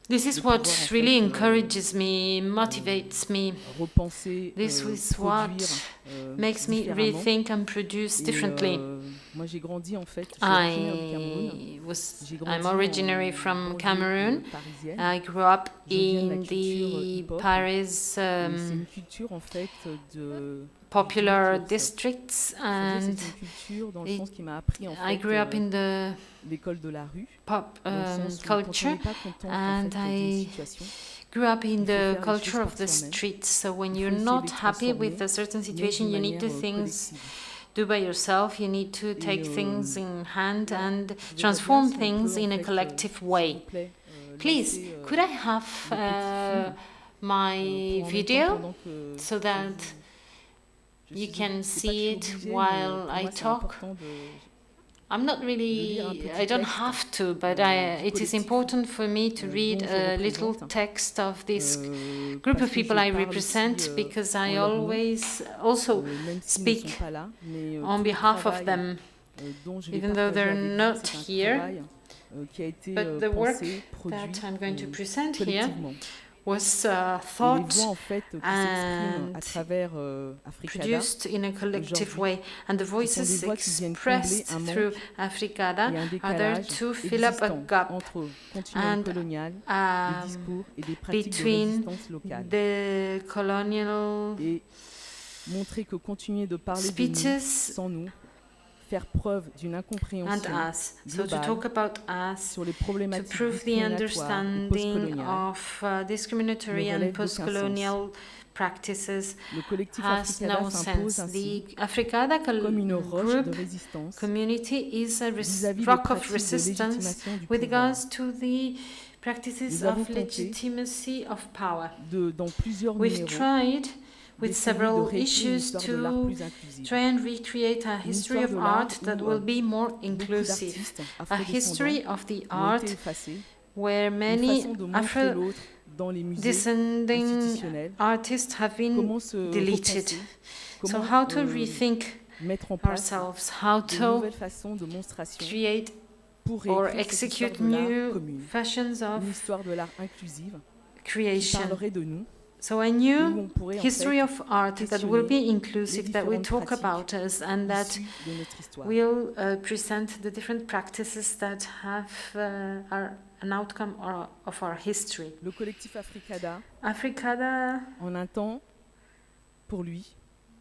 This is de what pouvoir, en really fait, encourages me, motivates me. repenser, This is what produire, makes me différemment. rethink and produce Et, differently. moi, j'ai grandi, en fait, je suis originaire du Cameroun. J'ai grandi I'm originary en from banlieue, Cameroon. parisienne. I grew up Je viens de la in culture the hip-hop. Paris Et c'est une culture, en fait, de popular du do it yourself. districts, C'est-à-dire, and c'est une culture dans le it- sens qui m'a appris, en I fait, grew up in the l'école de la rue, pop dans le sens où quand on culture, n'est pas content, en and fait, d'une I situation, grew up in il faut the faire les culture choses of par the soi-même. streets. So when Il faut you're essayer not de les happy with transformer, a certain mais situation, d'une you need to manière, things collective. do by yourself. You need to take Et, things in hand voilà. and Je verrais transform bien si on things peut, en in a fait, collective s'il way. vous plaît, Please, lancer, could I have le petit film, my pour en même temps video pendant que so je that je you suis- can c'est pas que je see suis it obligée, mais while pour I moi, c'est talk? important de- I'm not de lire un really, petit I don't texte, have to, but du it is collectif, important for me to read dont je a little représente, text of this group parce of que people je I parle represent, aussi, because en I leur nom, always also même s'ils ne sont speak pas là, mais on tout le behalf of travail, them, dont je vais even though partager they're avec vous, not c'est un here. travail, qui a été But the work pensé, produit, that I'm going to present here collectivement. was Et les thought voix, en fait, qui s'expriment à and travers Africada, produced in a collective way, and the ce sont des voices voix qui viennent combler expressed un through manque Africada et un are there décalage to fill up a existant gap entre continuum and colonial, des um, discours et des pratiques de between résistance locale. the colonial Et montrer que continuer de parler de speeches nous sans nous, faire preuve d'une and incompréhension us. So to globale talk about us, sur les to problématiques prove the discriminatoires et understanding postcoloniales, of discriminatory ne and relève d'aucun post-colonial practices le collectif has Africada no s'impose sense. ainsi The Africada comme une roche group de résistance community is a vis-à-vis des rock of pratiques de resistance légitimation du with pouvoir. regards to the practices Nous avons of tenté legitimacy of power. Dans plusieurs We've numéros, tried with d'essayer de several réécrire issues l'histoire de l'art to plus inclusive. try and recreate a Une history histoire of de l'art art that où, will be more beaucoup inclusive, d'artistes a history afrodescendants of the ont art été effacés, where une many façon de montrer l'autre dans les musées Afro-descending institutionnels. artists have been Comment se deleted. repenser, So comment how to rethink mettre en place ourselves, how de to nouvelles façons de monstration create pour or réécrire cette histoire execute de l'art new commune, fashions of une histoire de l'art inclusive qui creation. parlerait de nous, So a et où new on pourrait en history fait of art that will be questionner inclusive, that will différentes talk about pratiques us, and that issues de notre histoire. will present the different practices that have are an outcome of our history. Le collectif Africada, Africada en un temps, pour lui,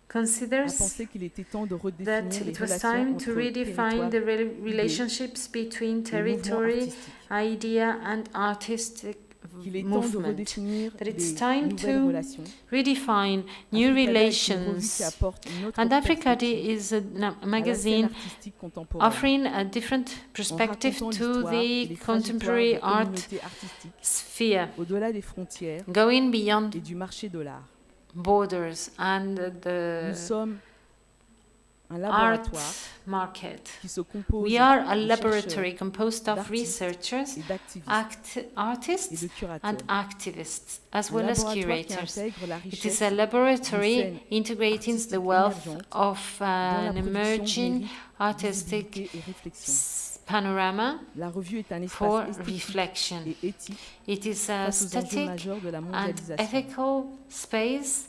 a considers pensé qu'il était temps de that redéfinir les it was relations time entre to redefine territoire the relationships between et mouvement territory, artistique, idea, and artistic qu'il est temps de movement. redéfinir That it's des time nouvelles to relations. redefine new Africada est une revue relations. qui apporte une autre And Africada perspective is a à la scène magazine artistique contemporaine, offering a different perspective racontant to l'histoire et the les contemporary trajectoires des art communautés artistiques sphere, au-delà des frontières going beyond et du marché de l'art. borders and Nous the sommes un art laboratoire market. qui se compose We are a de laboratory chercheurs, composed of d'artistes researchers, et d'activistes et artists, de curateurs. and activists, as Un well as laboratoire qui curators. intègre la It richesse is a laboratory scène integrating artistique the wealth émergente of dont la an production emerging mérite artistic visibilité et réflexion. panorama La revue est un for espace esthétique reflection. et éthique It is a face aux enjeux static majeurs de la and mondialisation. ethical space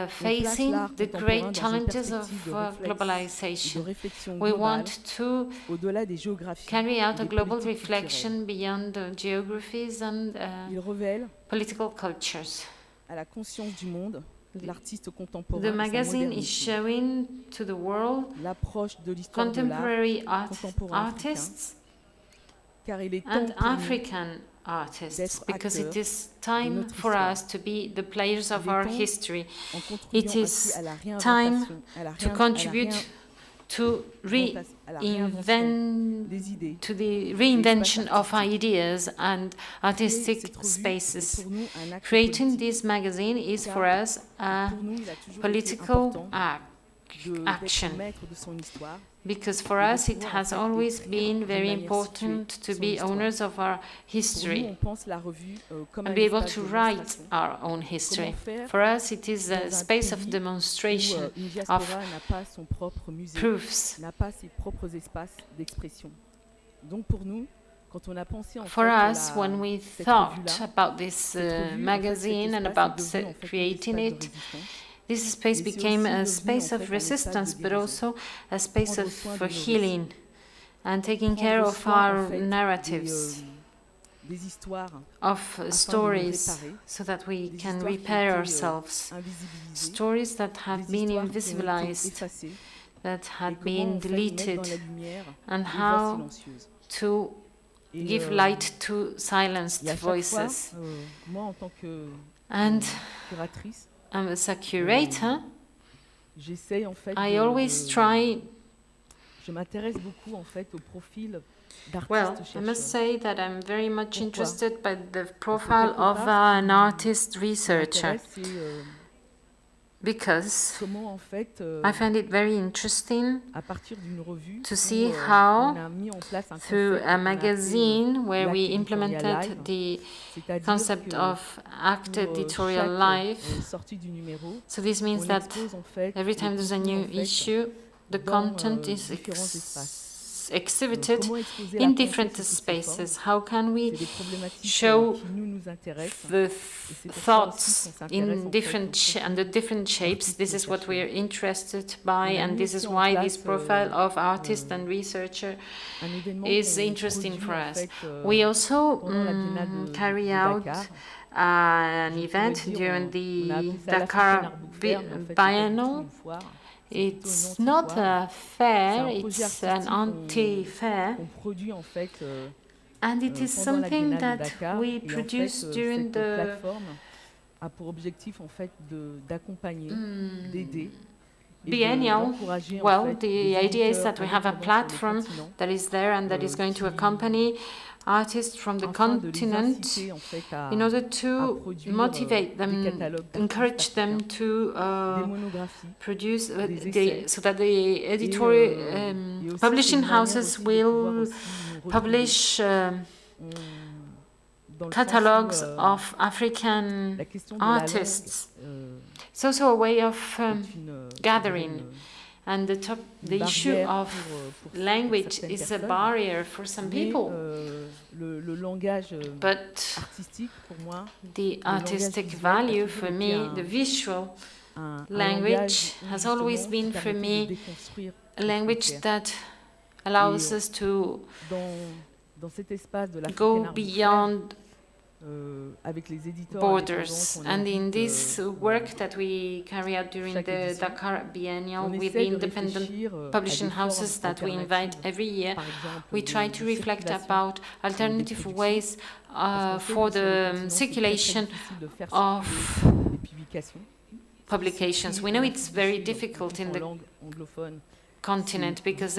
facing l'art the contemporain great dans une challenges perspective of de réflexe et de globalization. réflexion We globale want to au-delà des géographies carry out et a des global politiques culturelles. reflection beyond the geographies and Il révèle political cultures. à la conscience du monde l'artiste contemporain The et sa magazine is modernité, showing to the world l'approche de l'histoire de l'art contemporary contemporain africain, artists car il est temps and pour nous African artists, because it is time for us to be the players of our history. It is time to contribute to the reinvention of ideas and artistic spaces. Creating this magazine is for us a political action, because for us it has always been very important to be owners of our history and be able to write our own history. For us it is a space of demonstration, of proofs. For us, when we thought about this magazine and about creating it, this space became a space of resistance, but also a space for healing and taking care of our narratives, of stories, so that we can repair ourselves. Stories that have been invisibilized, that had been deleted, and how to give light to silenced voices. And as a curator, I always try. Well, I must say that I'm very much interested by the profile of an artist researcher, because I find it very interesting to see how, through a magazine where we implemented the concept of act editorial life, so this means that every time there's a new issue, the content is exhibited in different spaces. How can we show the thoughts in under different shapes? This is what we are interested by, and this is why this profile of artist and researcher is interesting for us. We also carry out an event during the Dakar Biennale. It's not a fair, it's an anti-fair, and it is something that we produce during the biennial. Well, the idea is that we have a platform that is there and that is going to accompany artists from the continent in order to motivate them, encourage them to produce, so that the editorial publishing houses will publish catalogues of African artists. It's also a way of gathering. And the issue of language is a barrier for some people. But the artistic value for me, the visual language, has always been for me a language that allows us to go beyond borders. And in this work that we carry out during the Dakar Biennial with the independent publishing houses that we invite every year, we try to reflect about alternative ways for the circulation of publications. We know it's very difficult in the continent because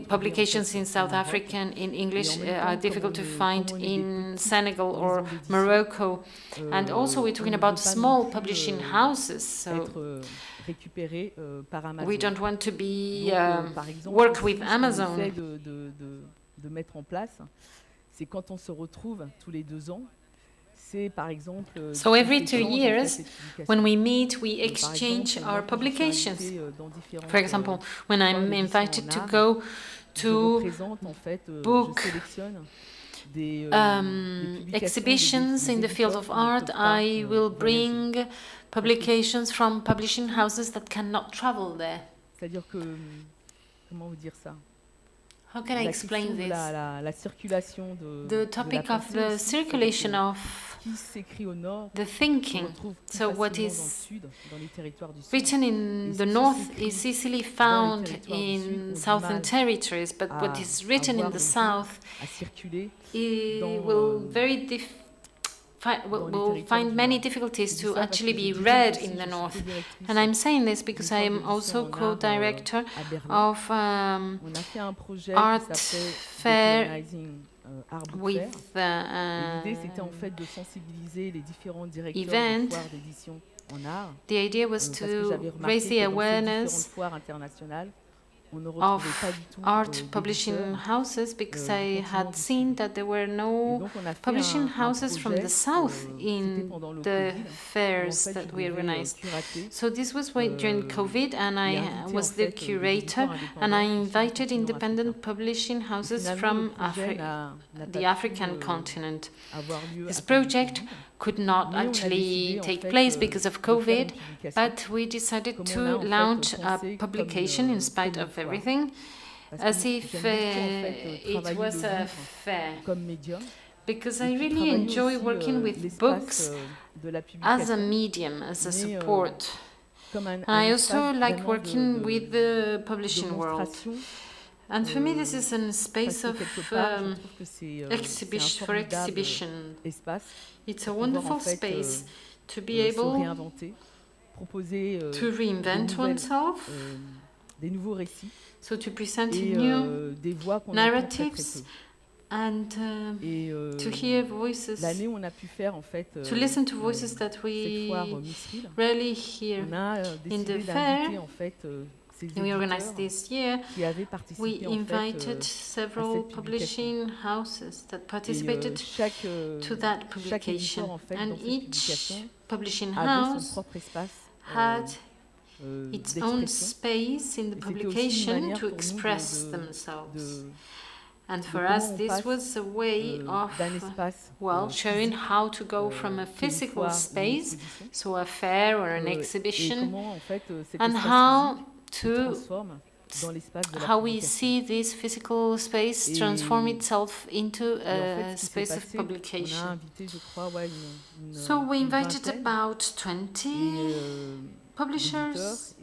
publications in South African in English are difficult to find in Senegal or Morocco, and also we're talking about small publishing houses, so we don't want to be work with Amazon. So every 2 years, when we meet, we exchange our publications. For example, when I'm invited to go to book exhibitions in the field of art, I will bring publications from publishing houses that cannot travel there. How can I explain this? The topic of the circulation of the thinking. So what is written in the north is easily found in southern territories, but what is written in the south will find many difficulties to actually be read in the north. And I'm saying this because I am also co-director of art fair with event. The idea was to raise the awareness of art publishing houses, because I had seen that there were no publishing houses from the south in the fairs that we organized. So this was during COVID, and I was the curator, and I invited independent publishing houses from the African continent. This project could not actually take place because of COVID, but we decided to launch a publication in spite of everything, as if it was a fair. Because I really enjoy working with books as a medium, as a support. I also like working with the publishing world. And for me, this is a space of exhibition. It's a wonderful space to be able to reinvent oneself, so to present new narratives and to hear voices, to listen to voices that we rarely hear. In the fair we organized this year, we invited several publishing houses that participated to that publication, and each publishing house had its own space in the publication to express themselves. And for us, this was a way of, showing how to go from a physical space, so a fair or an exhibition, and how we see this physical space transform itself into a space of publication. So we invited about 20 publishers,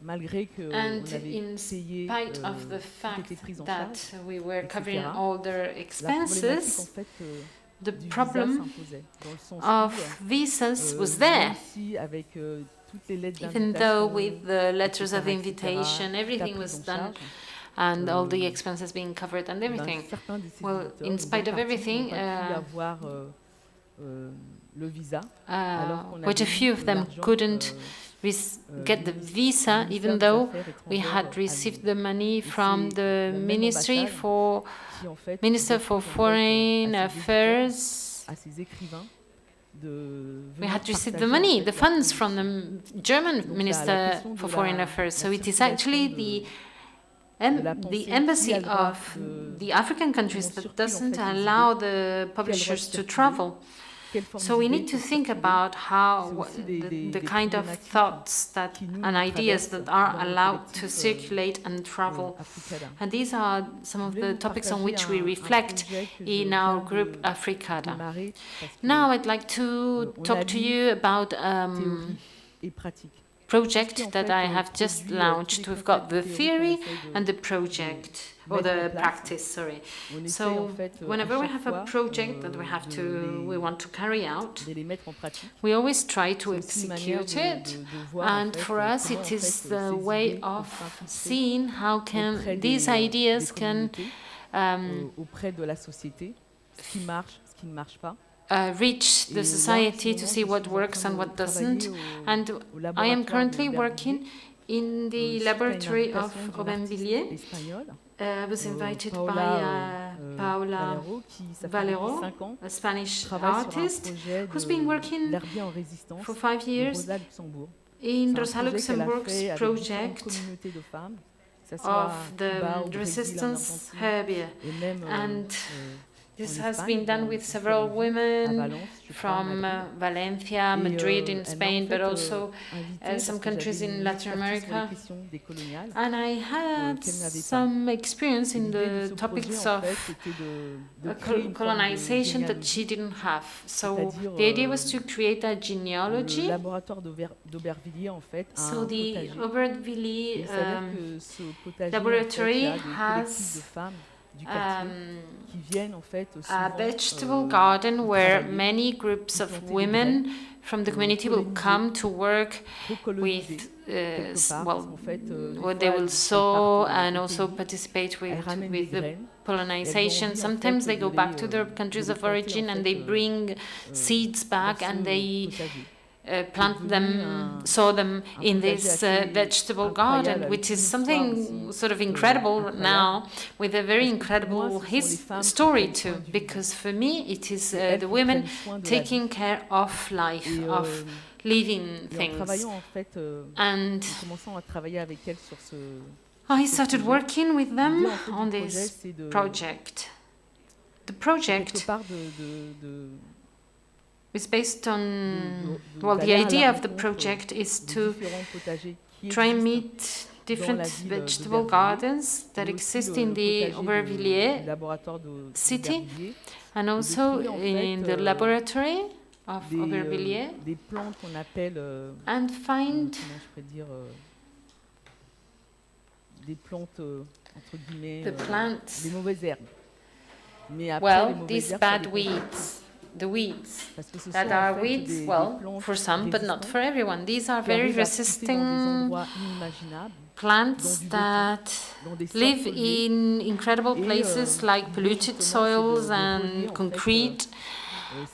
and in spite of the fact that we were covering all their expenses, the problem of visas was there. Even though with the letters of invitation, everything was done, and all the expenses being covered and everything. Well, in spite of everything, quite a few of them couldn't get the visa, even though we had received the money from the Minister for Foreign Affairs. We had received the money, the funds from the German Minister for Foreign Affairs. So it is actually the embassy of the African countries that doesn't allow the publishers to travel. So we need to think about how the kind of thoughts and ideas that are allowed to circulate and travel. And these are some of the topics on which we reflect in our group Africada. Now I'd like to talk to you about project that I have just launched. We've got the theory and the project, or the practice, sorry. So whenever we have a project that we want to carry out, we always try to execute it. And for us, it is the way of seeing how these ideas can reach the society, to see what works and what doesn't. And I am currently working in the laboratory of Aubenvilliers. I was invited by Paula Valero, a Spanish artist, who's been working for 5 years in Rosa Luxemburg's project of the resistance herbier. And This has been done with several women from Valencia, Madrid in Spain, but also some countries in Latin America. And I had some experience in the topics of colonization that she didn't have. So the idea was to create a genealogy. So the Aubervilliers laboratory has a vegetable garden where many groups of women from the community will come to work with what they will sow and also participate with the pollination. Sometimes they go back to their countries of origin and they bring seeds back and they plant them, sow them in this vegetable garden, which is something sort of incredible now, with a very incredible story too, because for me it is the women taking care of life, of living things. And I started working with them on this project. The project is based on, the idea of the project is to try and meet different vegetable gardens that exist in the Aubervilliers city and also in the laboratory of Aubervilliers, and find the plants, these bad weeds, the weeds that are weeds, for some, but not for everyone. These are very resisting plants that live in incredible places like polluted soils and concrete,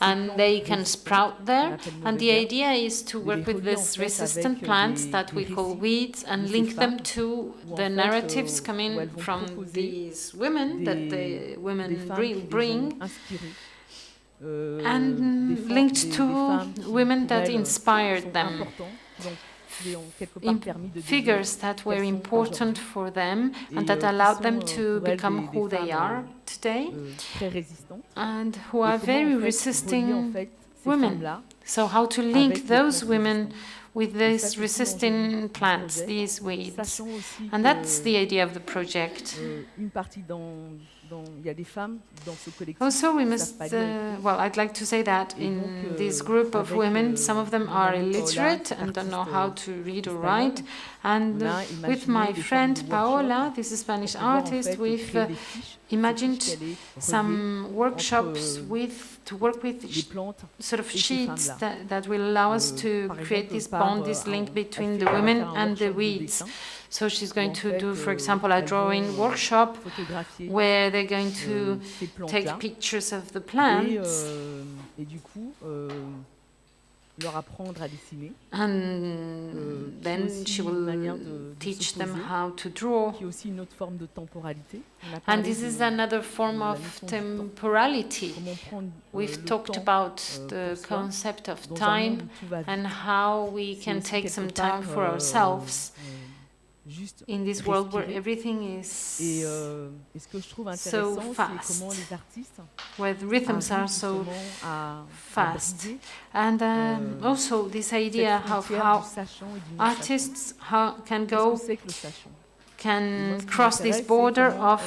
and they can sprout there. And the idea is to work with these resistant plants that we call weeds and link them to the narratives coming from these women that the women bring, and linked to women that inspired them, figures that were important for them and that allowed them to become who they are today, and who are very resisting women. So how to link those women with these resisting plants, these weeds. And that's the idea of the project. Also, we must, I'd like to say that in this group of women, some of them are illiterate and don't know how to read or write. And with my friend Paola, this Spanish artist, we've imagined some workshops to work with sort of sheets that will allow us to create this bond, this link between the women and the weeds. So she's going to do, for example, a drawing workshop where they're going to take pictures of the plants and then she will teach them how to draw. And this is another form of temporality. We've talked about the concept of time and how we can take some time for ourselves in this world where everything is so fast, where the rhythms are so fast. And also this idea of how artists can cross this border of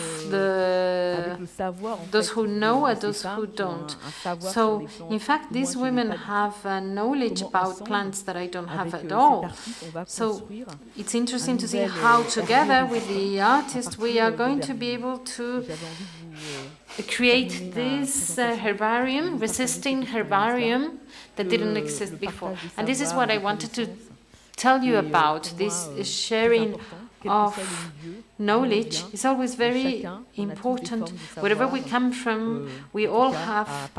those who know and those who don't. So, in fact, these women have knowledge about plants that I don't have at all. So, it's interesting to see how, together with the artists, we are going to be able to create this herbarium, resisting herbarium that didn't exist before. And this is what I wanted to tell you about, this sharing of knowledge is always very important. Wherever we come from, we all have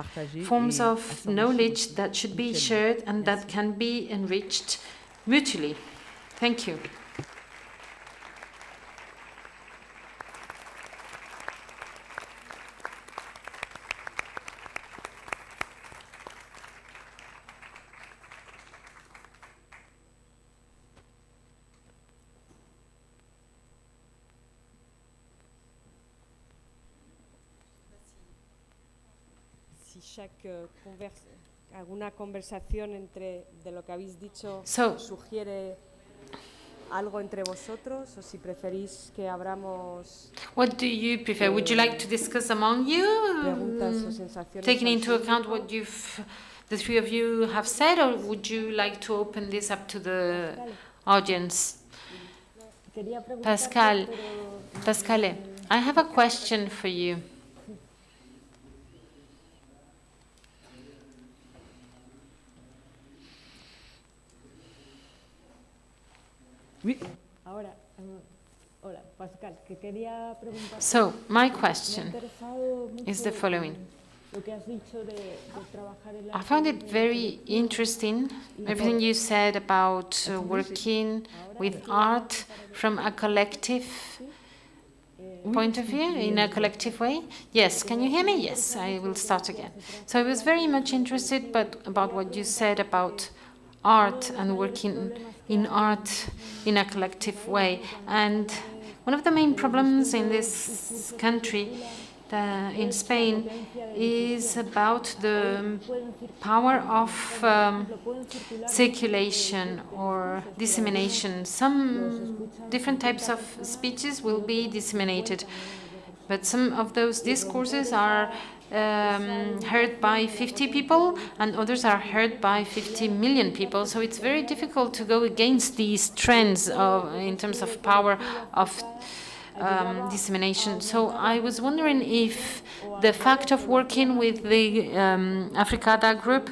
forms of knowledge that should be shared and that can be enriched mutually. Thank you. si alguna conversación entre de lo que habéis dicho sugiere algo entre vosotros o si preferís que abramos. What do you prefer? Would you like to discuss among you, taking into account what the three of you have said, or would you like to open this up to the audience? Pascale, I have a question for you. So, my question is the following. I found it very interesting, everything you said about working with art from a collective point of view, in a collective way. Yes, can you hear me? Yes, I will start again. So I was very much interested about what you said about art and working in art in a collective way. And one of the main problems in this country, in Spain, is about the power of circulation or dissemination. Some different types of speeches will be disseminated, but some of those discourses are heard by 50 people and others are heard by 50 million people. So it's very difficult to go against these trends in terms of power of dissemination. So I was wondering if the fact of working with the Africada group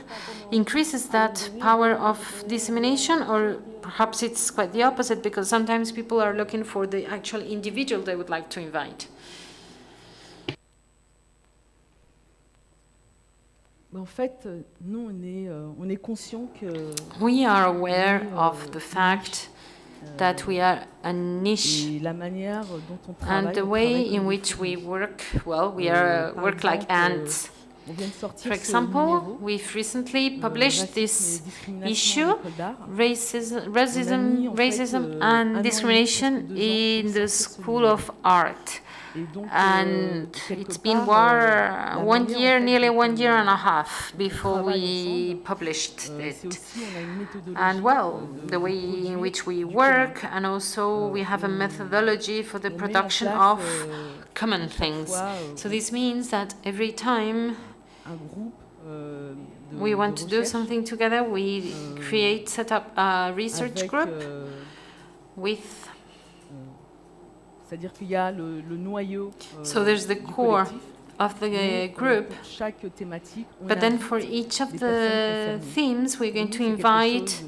increases that power of dissemination, or perhaps it's quite the opposite, because sometimes people are looking for the actual individual they would like to invite. En fait, nous, on est conscient que we are aware of the fact that we are a niche, and the way in which we work, well, we work like ants. For example, we've recently published this issue, racism and discrimination in the School of Art. And it's been 1 year, nearly 1 year and a half before we published it. And well, the way in which we work, and also we have a methodology for the production of common things. So this means that every time we want to do something together, we set up a research group with. So there's the core of the group, but then for each of the themes we're going to invite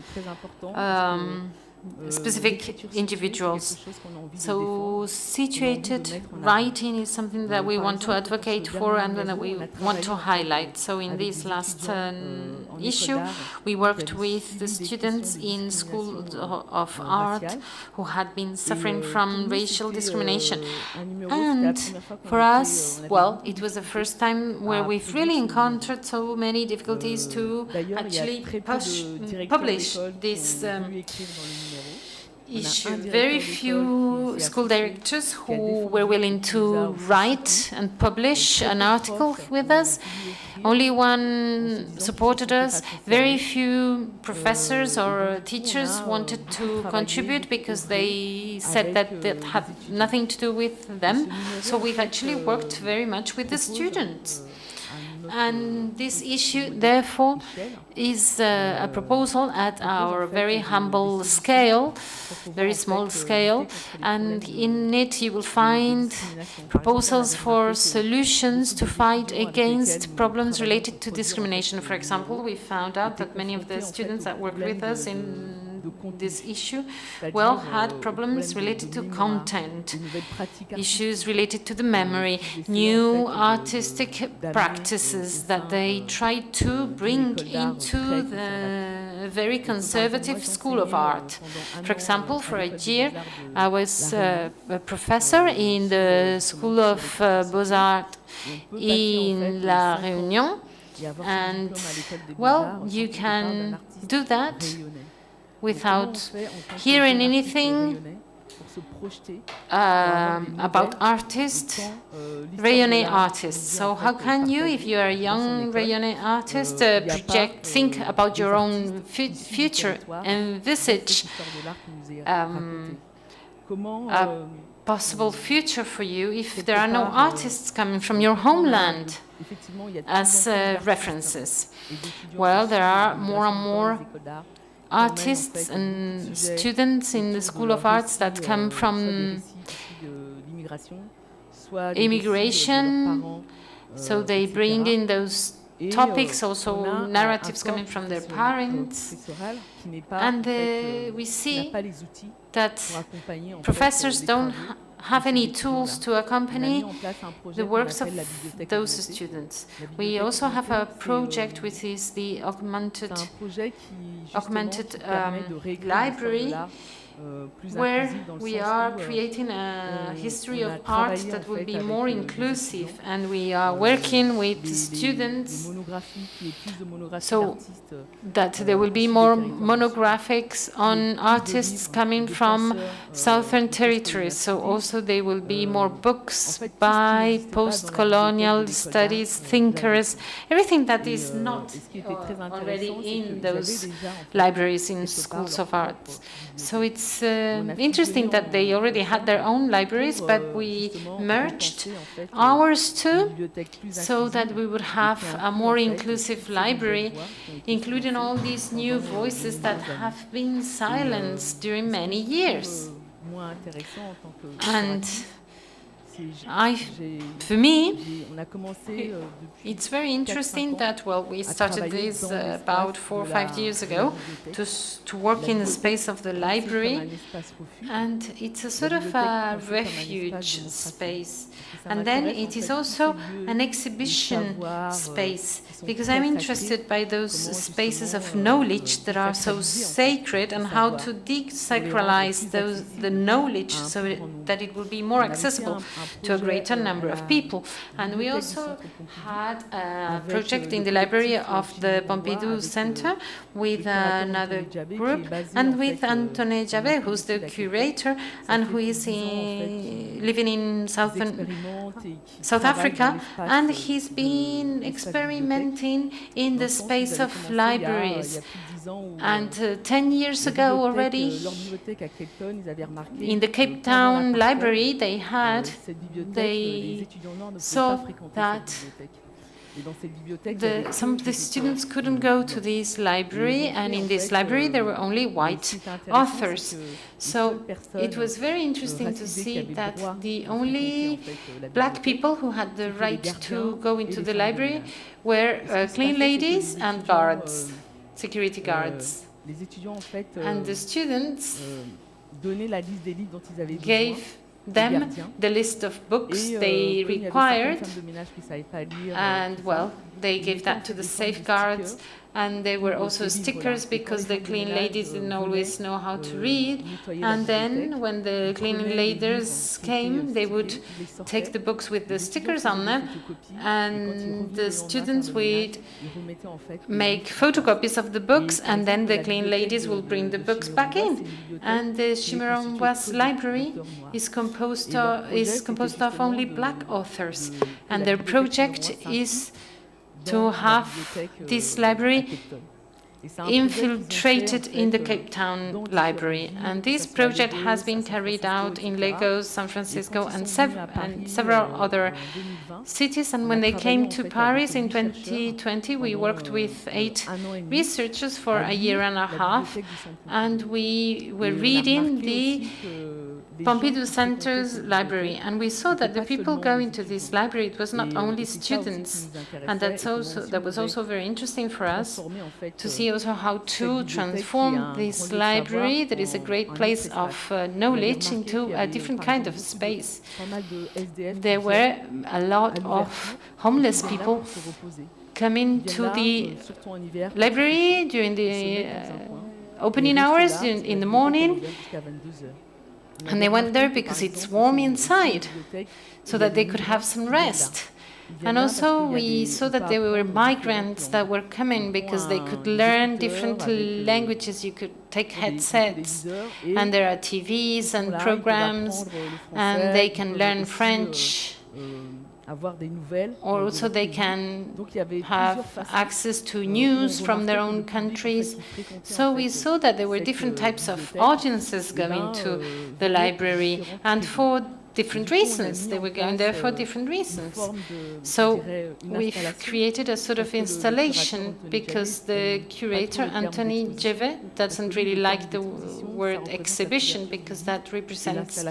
specific individuals. So situated writing is something that we want to advocate for and that we want to highlight. So in this last issue, we worked with the students in School of Art who had been suffering from racial discrimination. And for us, well, it was the first time where we've really encountered so many difficulties to actually publish this issue. Very few school directors who were willing to write and publish an article with us. Only one supported us. Very few professors or teachers wanted to contribute because they said that that had nothing to do with them. So we've actually worked very much with the students. And this issue, therefore, is a proposal at our very humble scale, very small scale, and in it you will find proposals for solutions to fight against problems related to discrimination. For example, we found out that many of the students that work with us in this issue, well, had problems related to content, issues related to the memory, new artistic practices that they tried to bring into the very conservative School of Art. For example, for a year, I was a professor in the School of Beaux-Arts in La Réunion, and, well, you can do that without hearing anything about artists, rayonné artists. So how can you, if you are a young rayonné artist, think about your own future, envisage a possible future for you if there are no artists coming from your homeland as references? Well, there are more and more artists and students in the School of Arts that come from immigration, so they bring in those topics, also narratives coming from their parents, and we see that professors don't have any tools to accompany the works of those students. We also have a project which is the augmented library, where we are creating a history of art that will be more inclusive, and we are working with students so that there will be more monographics on artists coming from southern territories. So also there will be more books by post-colonial studies thinkers, everything that is not already in those libraries in schools of arts. So it's interesting that they already had their own libraries, but we merged ours too, so that we would have a more inclusive library, including all these new voices that have been silenced during many years. And for me, it's very interesting that, well, we started this about 4 or 5 years ago to work in the space of the library, and it's a sort of a refuge space. And then it is also an exhibition space, because I'm interested by those spaces of knowledge that are so sacred, and how to desacralize the knowledge so that it will be more accessible to a greater number of people. And we also had a project in the library of the Pompidou Center with another group, and with Antoine Javet, who's the curator and who is living in South Africa, and he's been experimenting in the space of libraries. And 10 years ago already, in the Cape Town library, they saw that some of the students couldn't go to this library, and in this library there were only white authors. So it was very interesting to see that the only black people who had the right to go into the library were clean ladies and guards, security guards. And the students gave them the list of books they required, and, well, they gave that to the safeguards, and there were also stickers, because the clean ladies didn't always know how to read. And then when the cleaning ladies came, they would take the books with the stickers on them, and the students would make photocopies of the books, and then the clean ladies will bring the books back in. And the Chimeron-Ouest library is composed of only black authors, and their project is to have this library infiltrated in the Cape Town library. And this project has been carried out in Lagos, San Francisco, and several other cities. And when they came to Paris in 2020, we worked with 8 researchers for a year and a half, and we were reading the Pompidou Center's library, and we saw that the people going to this library, it was not only students, and that was also very interesting for us to see also how to transform this library, that is a great place of knowledge, into a different kind of space. There were a lot of homeless people coming to the library during the opening hours in the morning, and they went there because it's warm inside, so that they could have some rest. And also we saw that there were migrants that were coming because they could learn different languages. You could take headsets, and there are TVs and programs, and they can learn French. Or also they can have access to news from their own countries. So we saw that there were different types of audiences going to the library, and for different reasons. They were going there for different reasons. So we've created a sort of installation because the curator, Anthony Jevet, doesn't really like the word exhibition because that represents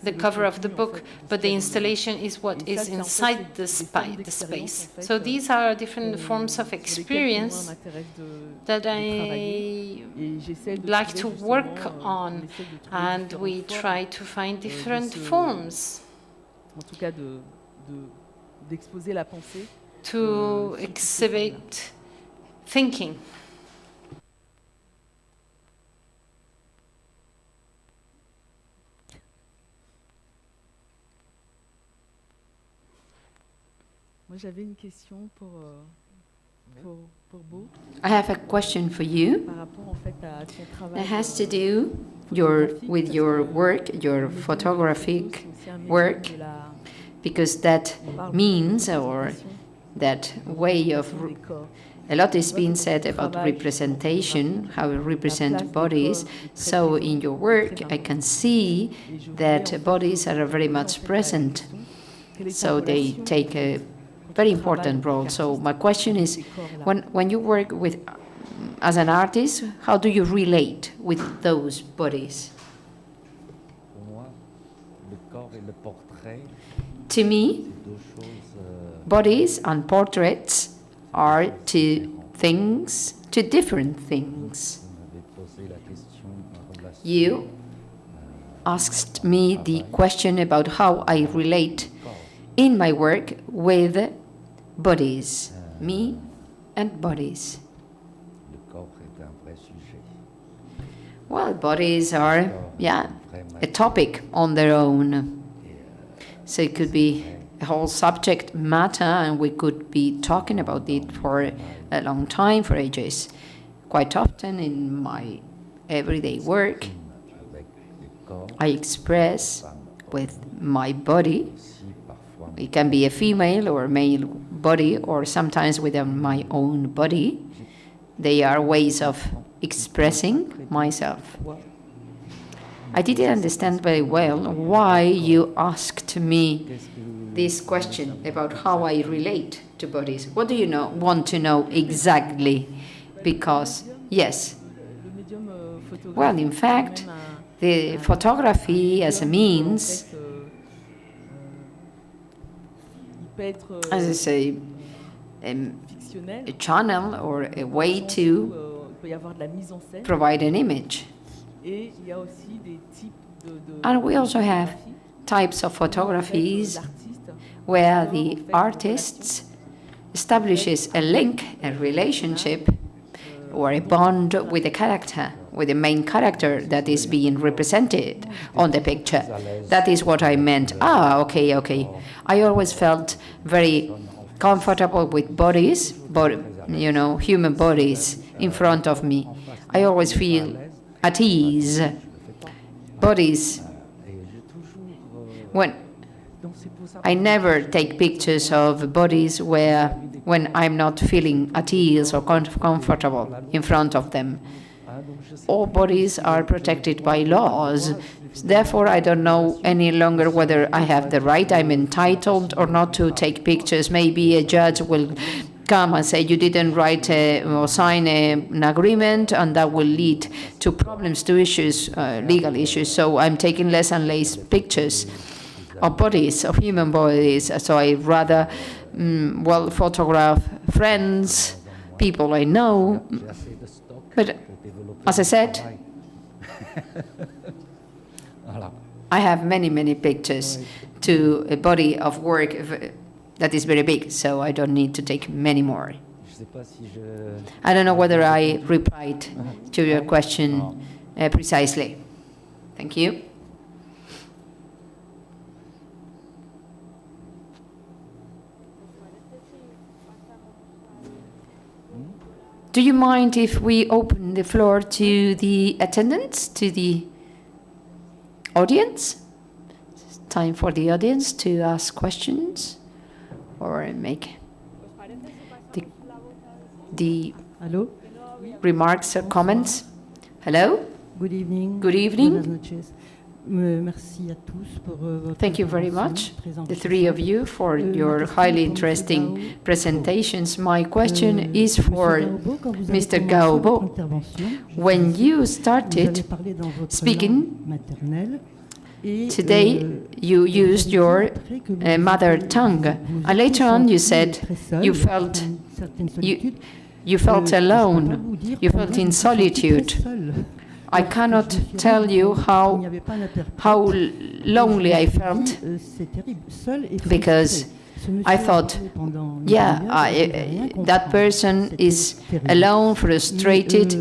the cover of the book, but the installation is what is inside the space. So these are different forms of experience that I like to work on, and we try to find different forms to exhibit thinking. I have a question for you. It has to do with your work, your photographic work, because that means, or that way of, a lot is being said about representation, how we represent bodies. So in your work, I can see that bodies are very much present. So they take a very important role. So my question is, when you work with, as an artist, how do you relate with those bodies? To me, bodies and portraits are two different things. You asked me the question about how I relate in my work with bodies, me and bodies. Well, bodies are, a topic on their own. So it could be a whole subject matter, and we could be talking about it for a long time, for ages. Quite often in my everyday work, I express with my body. It can be a female or male body, or sometimes with my own body. They are ways of expressing myself. I didn't understand very well why you asked me this question about how I relate to bodies. What do you want to know exactly? Because, yes, well, in fact, the photography as a means, as I say, a channel or a way to provide an image. And we also have types of photographies where the artist establishes a link, a relationship, or a bond with a character, with the main character that is being represented on the picture. That is what I meant. Okay. I always felt very comfortable with bodies, human bodies in front of me. I always feel at ease. Bodies. When I never take pictures of bodies when I'm not feeling at ease or comfortable in front of them. All bodies are protected by laws. Therefore, I don't know any longer whether I have the right, I'm entitled or not to take pictures. Maybe a judge will come and say you didn't write or sign an agreement, and that will lead to problems, to issues, legal issues. So I'm taking less and less pictures of bodies, of human bodies. So I rather photograph friends, people I know. But as I said, I have many pictures to a body of work that is very big, so I don't need to take many more. I don't know whether I replied to your question precisely. Thank you. Do you mind if we open the floor to the attendants, to the audience? It's time for the audience to ask questions or make the remarks or comments. Hello? Good evening. Good evening. Buenas noches. Merci à tous pour votre Thank you very much, the three of you, for your highly interesting presentations. My question is for Mr. Gaobo. When you started speaking, today you used your mother tongue, and later on you said you felt alone, you felt in solitude. I cannot tell you how lonely I felt, because I thought, that person is alone, frustrated.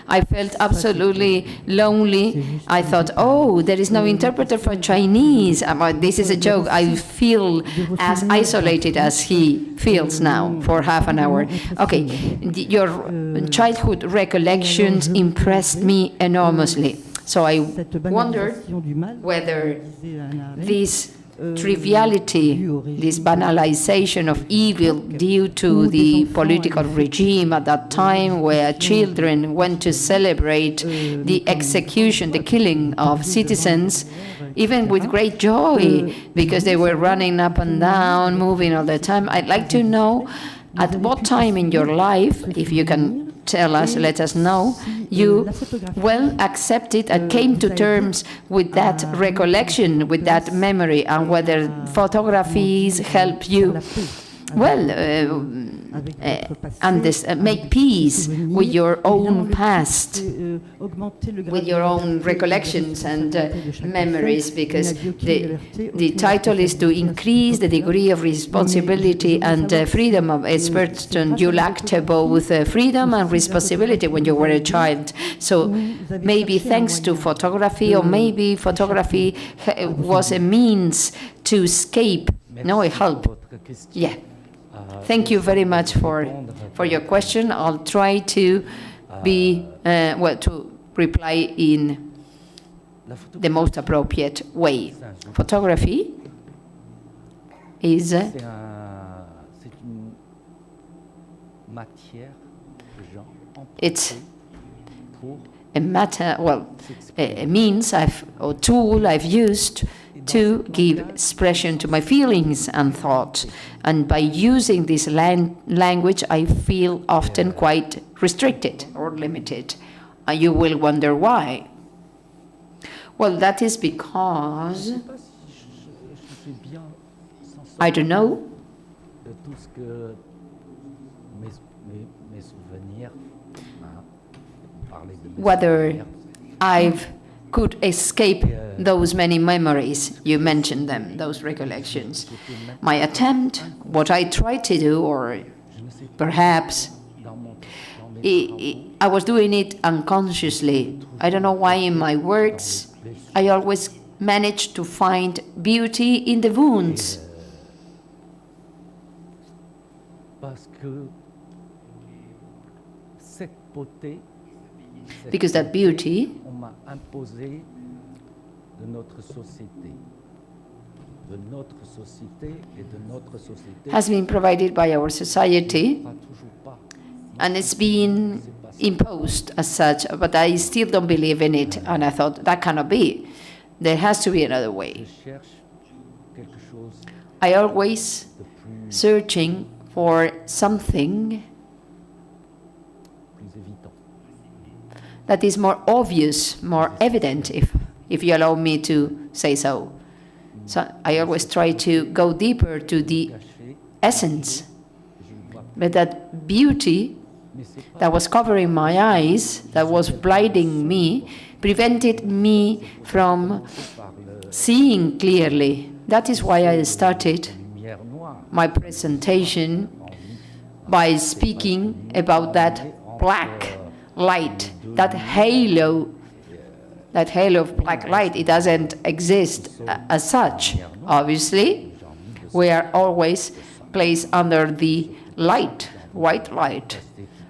I felt absolutely lonely. I thought, oh, there is no interpreter for Chinese. This is a joke. I feel as isolated as he feels now for half an hour. Okay, your childhood recollections impressed me enormously. So I wondered whether this triviality, this banalization of evil due to the political regime at that time, where children went to celebrate the execution, the killing of citizens, even with great joy, because they were running up and down, moving all the time. I'd like to know at what time in your life, if you can tell us, let us know, you well accepted and came to terms with that recollection, with that memory, and whether photographies help you, make peace with your own past, with your own recollections and memories, because the title is to increase the degree of responsibility and freedom of a person. You lacked both freedom and responsibility when you were a child. So maybe thanks to photography, or maybe photography was a means to escape, a help. Yeah. Thank you very much for your question. I'll try to to reply in the most appropriate way. Photography is it's a matter, a means or tool I've used to give expression to my feelings and thoughts. And by using this language, I feel often quite restricted or limited. You will wonder why. Well, that is because I don't know whether I could escape those many memories. You mentioned them, those recollections. My attempt, what I tried to do, or perhaps I was doing it unconsciously. I don't know why in my works I always managed to find beauty in the wounds. Because that beauty has been provided by our society, and it's been imposed as such, but I still don't believe in it, and I thought that cannot be. There has to be another way. I always searching for something that is more obvious, more evident, if you allow me to say so. So I always try to go deeper to the essence. But that beauty that was covering my eyes, that was blinding me, prevented me from seeing clearly. That is why I started my presentation by speaking about that black light, that halo of black light. It doesn't exist as such. Obviously, we are always placed under the light, white light.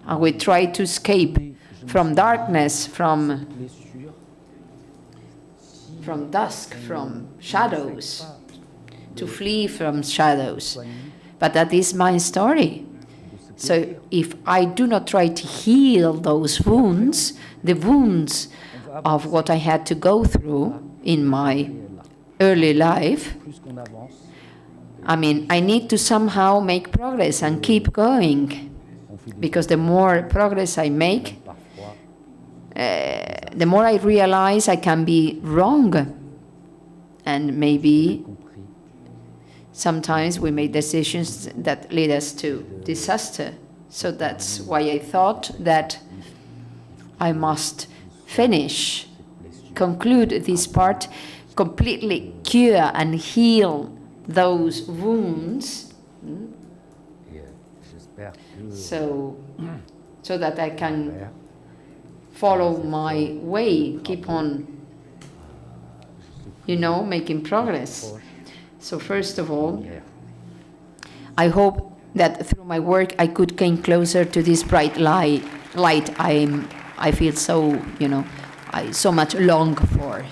and we try to escape from darkness, from dusk, from shadows, to flee from shadows. But that is my story. So if I do not try to heal those wounds, the wounds of what I had to go through in my early life, I mean, I need to somehow make progress and keep going. Because the more progress I make, the more I realize I can be wrong. And maybe sometimes we make decisions that lead us to disaster. So that's why I thought that I must conclude this part, completely cure and heal those wounds, so that I can follow my way, keep on, making progress. So first of all, I hope that through my work I could gain closer to this bright light I feel so, I so much long for.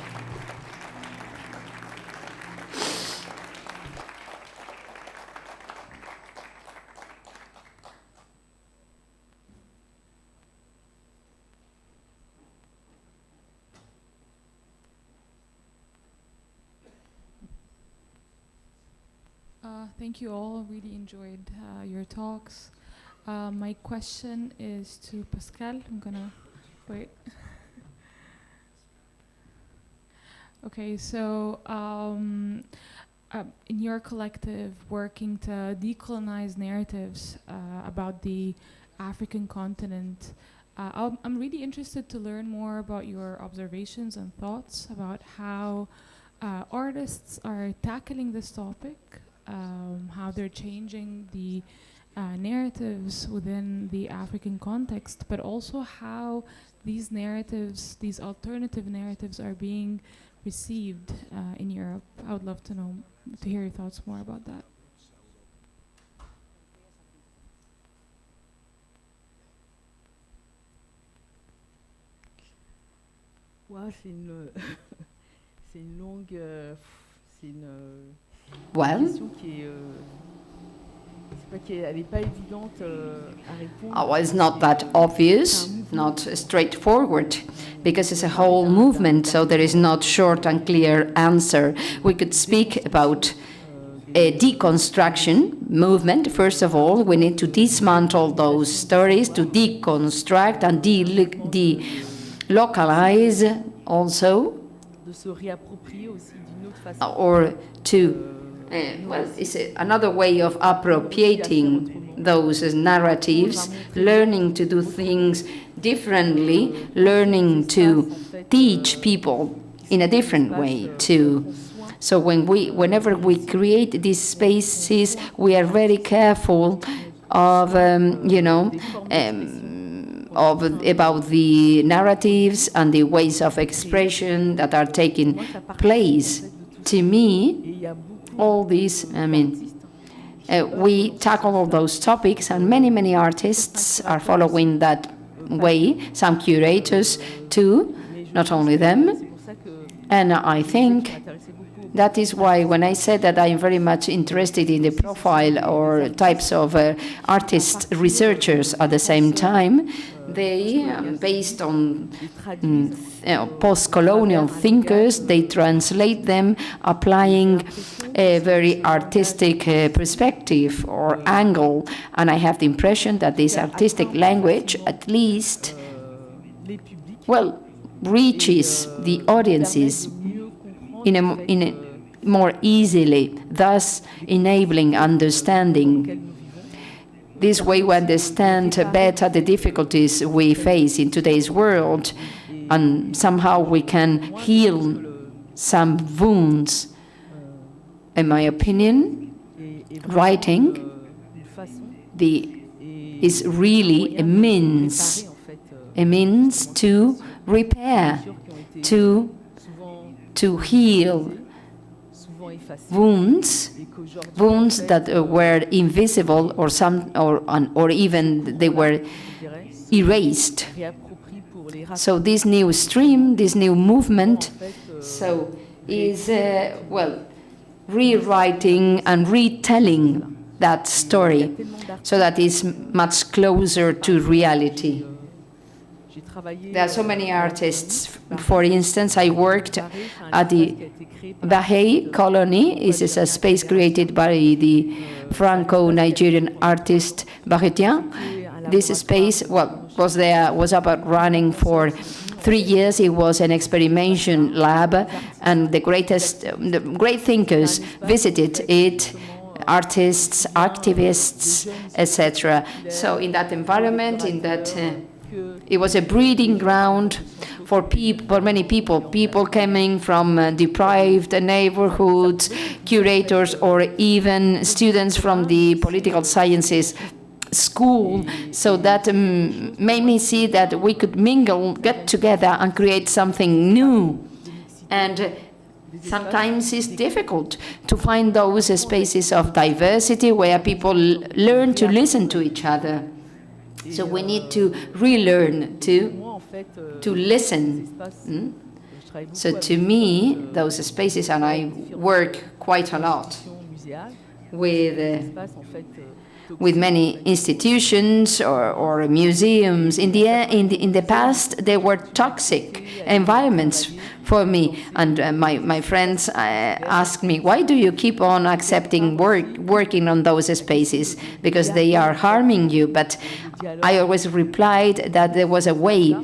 Thank you all. Really enjoyed your talks. My question is to Pascal. I'm gonna wait. Okay, so in your collective working to decolonize narratives about the African continent, I'm really interested to learn more about your observations and thoughts about how artists are tackling this topic, how they're changing the narratives within the African context, but also how these narratives, these alternative narratives, are being received in Europe. I would love to hear your thoughts more about that. Ouais, c'est une longue, c'est une question qui est, elle n'est pas évidente à répondre. Oh, well, it's not that obvious, not straightforward, because it's a whole movement, so there is not short and clear answer. We could speak about a deconstruction movement. First of all, we need to dismantle those stories, to deconstruct and delocalize also, or to it's another way of appropriating those narratives, learning to do things differently, learning to teach people in a different way too. So whenever we create these spaces, we are very careful of about the narratives and the ways of expression that are taking place. To me, all these, we tackle all those topics, and many artists are following that way, some curators too, not only them. And I think that is why when I said that I am very much interested in the profile or types of artist researchers at the same time, they, based on post-colonial thinkers, they translate them applying a very artistic perspective or angle. And I have the impression that this artistic language, at least, reaches the audiences in a more easily, thus enabling understanding. This way we understand better the difficulties we face in today's world, and somehow we can heal some wounds. In my opinion, writing is really a means to repair, to heal wounds that were invisible or even they were erased. So this new stream, this new movement, so is rewriting and retelling that story, so that is much closer to reality. There are so many artists. For instance, I worked at the Bahai colony. This is a space created by the Franco-Nigerian artist Bahetian. This space was up and running for 3 years. It was an experimentation lab, and the great thinkers visited it, artists, activists, etc. So in that environment, it was a breeding ground for many people coming from deprived neighborhoods, curators, or even students from the political sciences school. So that made me see that we could mingle, get together, and create something new. And sometimes it's difficult to find those spaces of diversity where people learn to listen to each other. So we need to relearn to listen. So to me, those spaces, and I work quite a lot with many institutions or museums. In the past, they were toxic environments for me. And my friends ask me, why do you keep on accepting working on those spaces? Because they are harming you. But I always replied that there was a way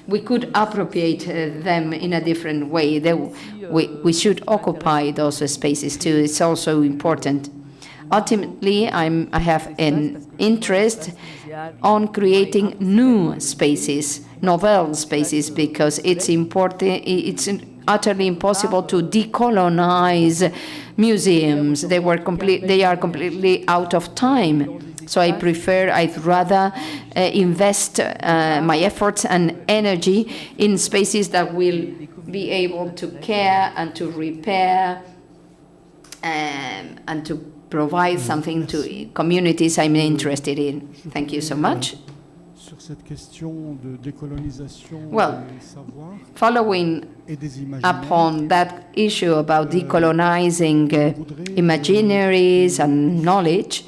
we could appropriate them in a different way. We should occupy those spaces too. It's also important. Ultimately, I have an interest on creating new spaces, novel spaces, because it's important. It's utterly impossible to decolonize museums. They are completely out of time. So I'd rather invest my efforts and energy in spaces that will be able to care and to repair and to provide something to communities I'm interested in. Thank you so much. Well, following upon that issue about decolonizing imaginaries and knowledge,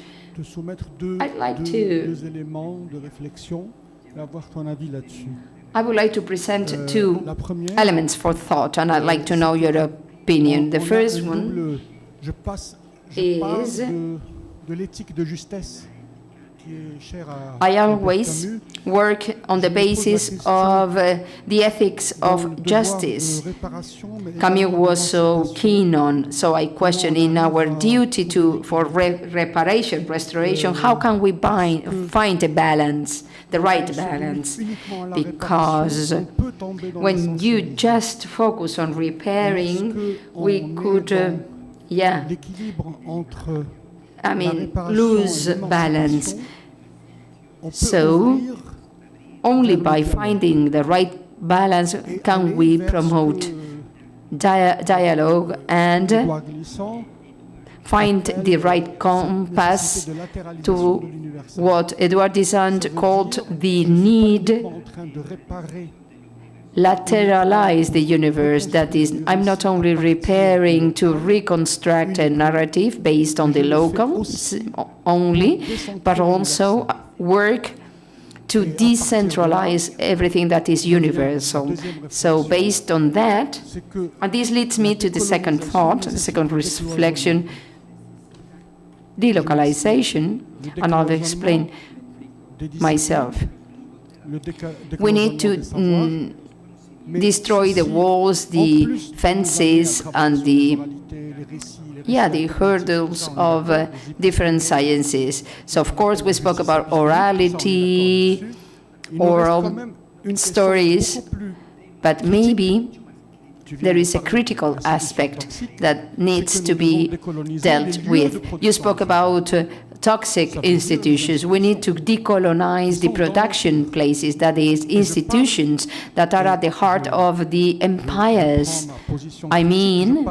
I'd like I would like to present two elements for thought, and I'd like to know your opinion. The first one is I always work on the basis of the ethics of justice. Camus was so keen on, so I question in our duty for reparation, restoration, how can we find a balance, the right balance? Because when you just focus on repairing, we could, lose balance. So only by finding the right balance can we promote dialogue and find the right compass to what Edouard Dissant called the need lateralize the universe. That is, I'm not only repairing to reconstruct a narrative based on the local only, but also work to decentralize everything that is universal. So based on that, and this leads me to the second thought, the second reflection, delocalization, and I'll explain myself. We need to destroy the walls, the fences, and the hurdles of different sciences. So, of course, we spoke about orality, oral stories, but maybe there is a critical aspect that needs to be dealt with. You spoke about toxic institutions. We need to decolonize the production places, that is, institutions that are at the heart of the empires. I mean,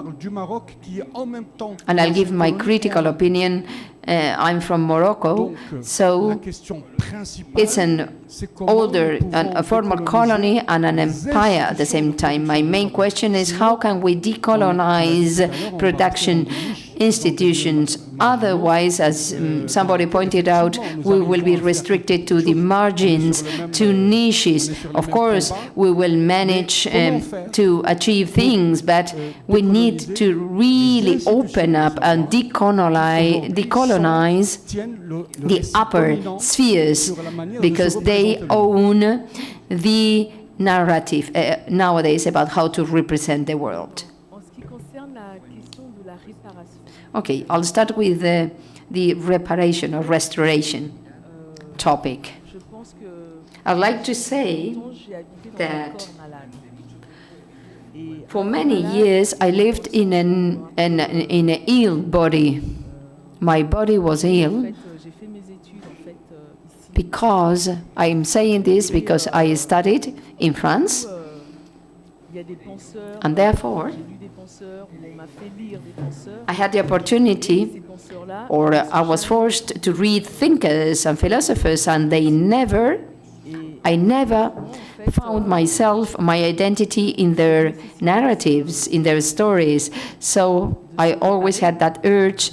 and I'll give my critical opinion, I'm from Morocco, so it's an older, a former colony and an empire at the same time. My main question is, how can we decolonize production institutions? Otherwise, as somebody pointed out, we will be restricted to the margins, to niches. Of course, we will manage to achieve things, but we need to really open up and decolonize the upper spheres, because they own the narrative nowadays about how to represent the world. Okay, I'll start with the reparation or restoration topic. I'd like to say that for many years I lived in an ill body. My body was ill because, I'm saying this because I studied in France, and therefore I had the opportunity, or I was forced to read thinkers and philosophers, and I never found myself, my identity in their narratives, in their stories. So I always had that urge,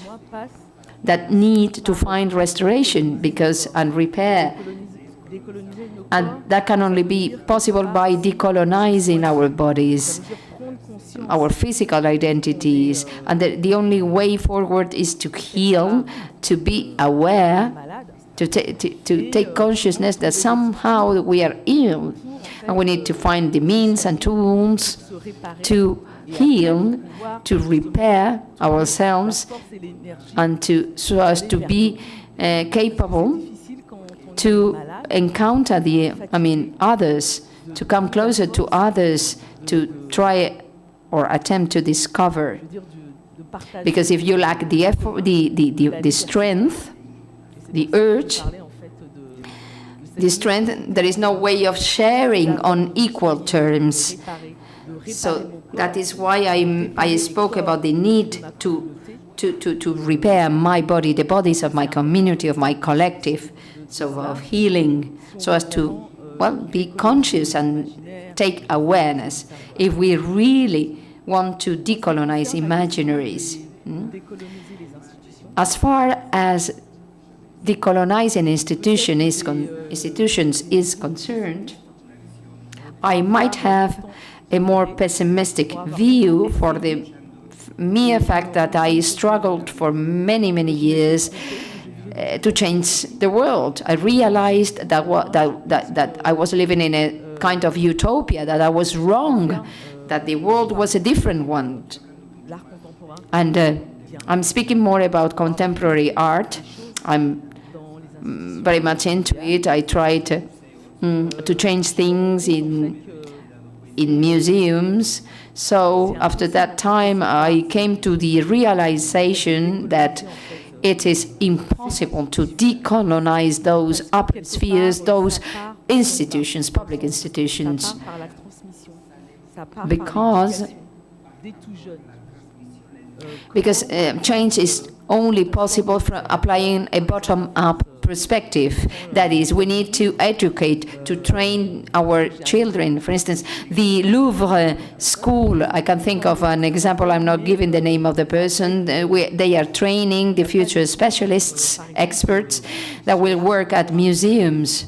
that need to find restoration and repair. And that can only be possible by decolonizing our bodies, our physical identities. And the only way forward is to heal, to be aware, to take consciousness that somehow we are ill. And we need to find the means and tools to heal, to repair ourselves, and so as to be capable to encounter others, to come closer to others, to try or attempt to discover. Because if you lack the effort, the strength, the urge, the strength, there is no way of sharing on equal terms. So that is why I spoke about the need to repair my body, the bodies of my community, of my collective, so of healing, so as to, be conscious and take awareness. If we really want to decolonize imaginaries. As far as decolonizing institutions is concerned, I might have a more pessimistic view for the mere fact that I struggled for many, many years to change the world. I realized that I was living in a kind of utopia, that I was wrong, that the world was a different one. And I'm speaking more about contemporary art. I'm very much into it. I try to change things in museums. So after that time, I came to the realization that it is impossible to decolonize those upper spheres, those institutions, public institutions, because change is only possible from applying a bottom-up perspective. That is, we need to educate, to train our children. For instance, the Louvre School, I can think of an example, I'm not giving the name of the person. They are training the future specialists, experts, that will work at museums.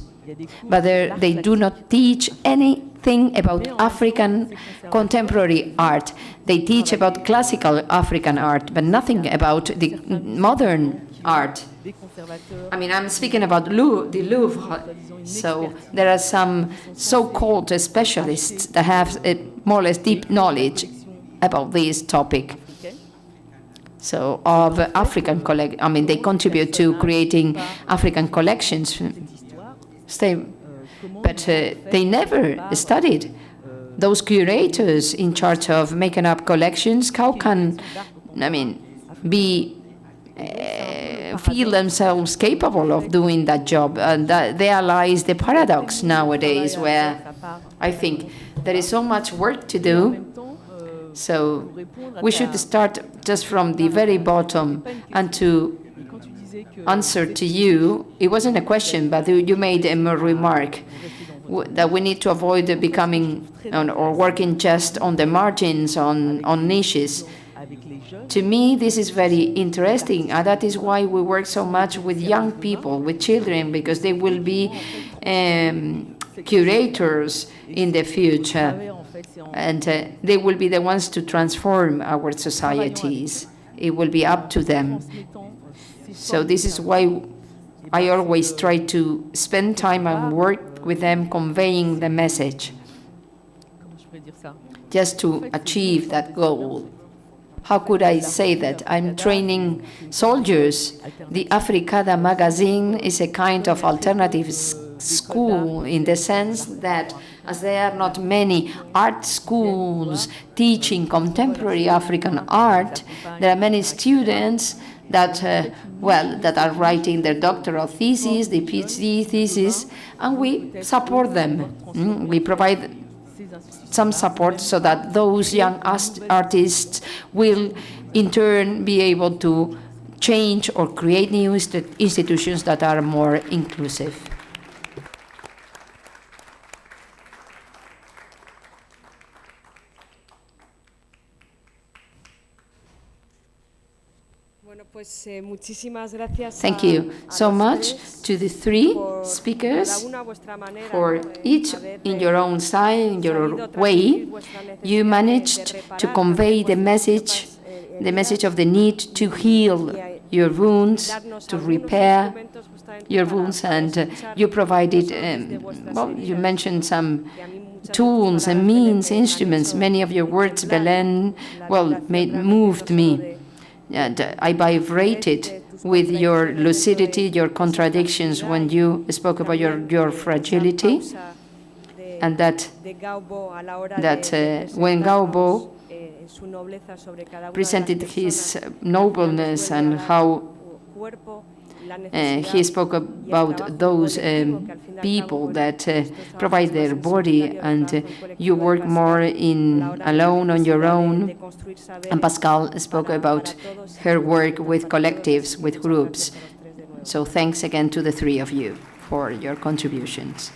But they do not teach anything about African contemporary art. They teach about classical African art, but nothing about the modern art. I mean, I'm speaking about the Louvre. So there are some so-called specialists that have more or less deep knowledge about this topic. So of African they contribute to creating African collections. But they never studied. Those curators in charge of making up collections, how can, be feel themselves capable of doing that job. And there lies the paradox nowadays, where I think there is so much work to do. So we should start just from the very bottom. And to answer to you, it wasn't a question, but you made a remark that we need to avoid becoming or working just on the margins, on niches. To me, this is very interesting, and that is why we work so much with young people, with children, because they will be curators in the future, and they will be the ones to transform our societies. It will be up to them. So this is why I always try to spend time and work with them, conveying the message, just to achieve that goal. How could I say that? I'm training soldiers. The Africada magazine is a kind of alternative school, in the sense that, as there are not many art schools teaching contemporary African art, there are many students that, that are writing their doctoral thesis, the PhD thesis, and we support them. We provide some support so that those young artists will, in turn, be able to change or create new institutions that are more inclusive. Thank you so much to the three speakers, for each in your own style, in your way. You managed to convey the message of the need to heal your wounds, to repair your wounds, and you provided, you mentioned some tools and means, instruments. Many of your words, Belen, moved me. And I vibrated with your lucidity, your contradictions, when you spoke about your fragility, and that when Gaubo presented his nobleness and how he spoke about those people that provide their body, and you work more alone on your own. And Pascal spoke about her work with collectives, with groups. So thanks again to the three of you for your contributions.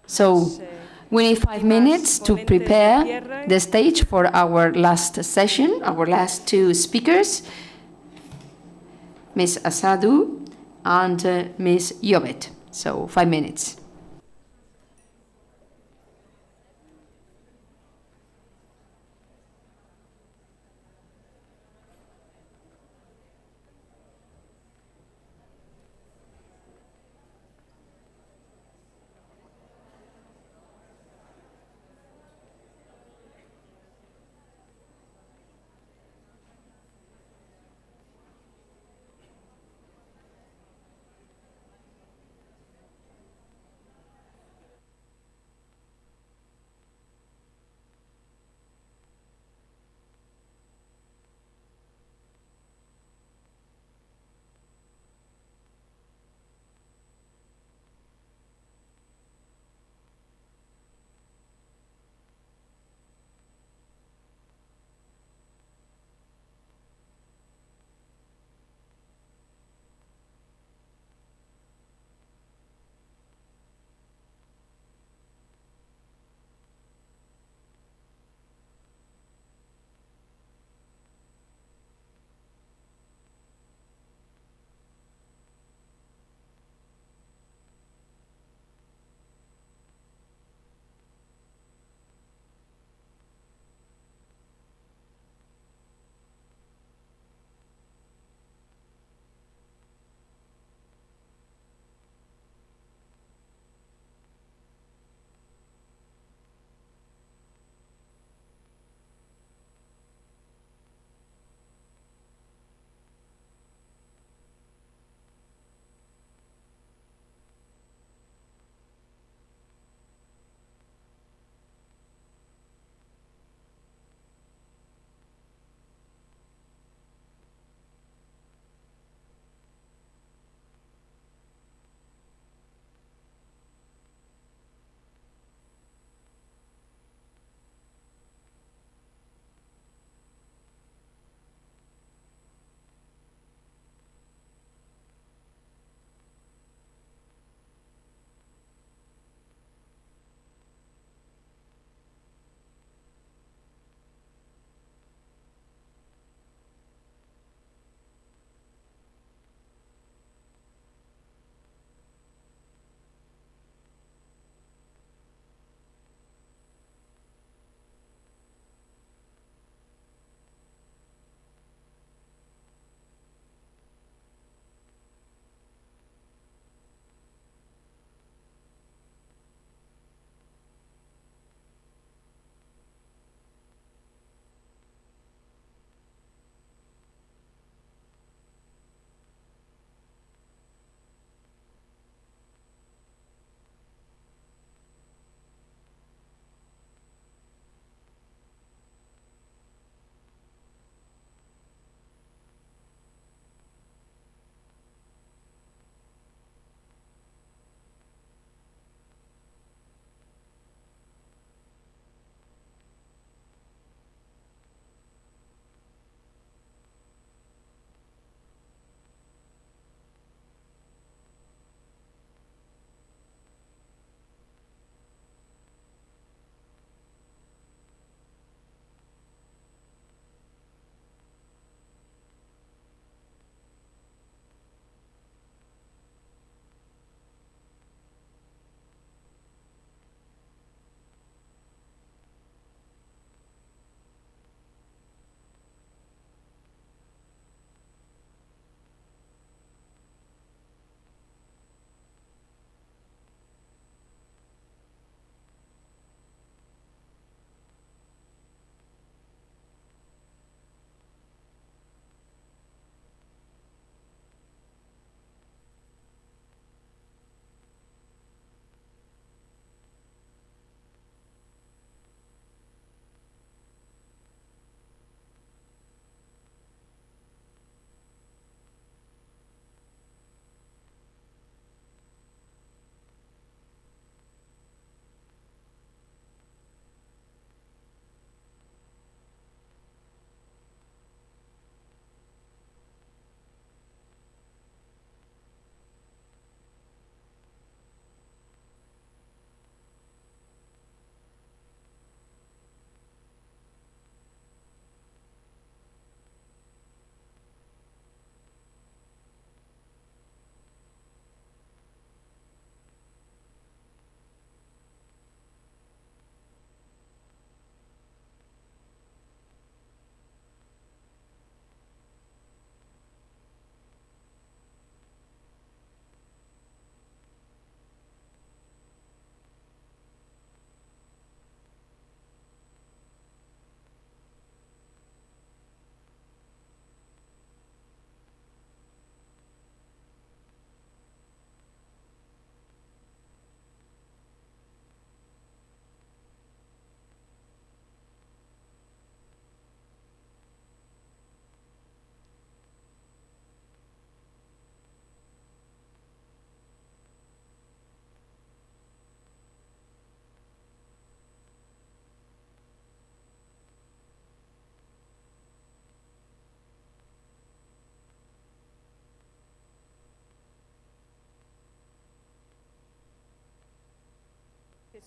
So we need 5 minutes to prepare the stage for our last session, our last two speakers, Ms. Asadu and Ms. Yobet. So 5 minutes.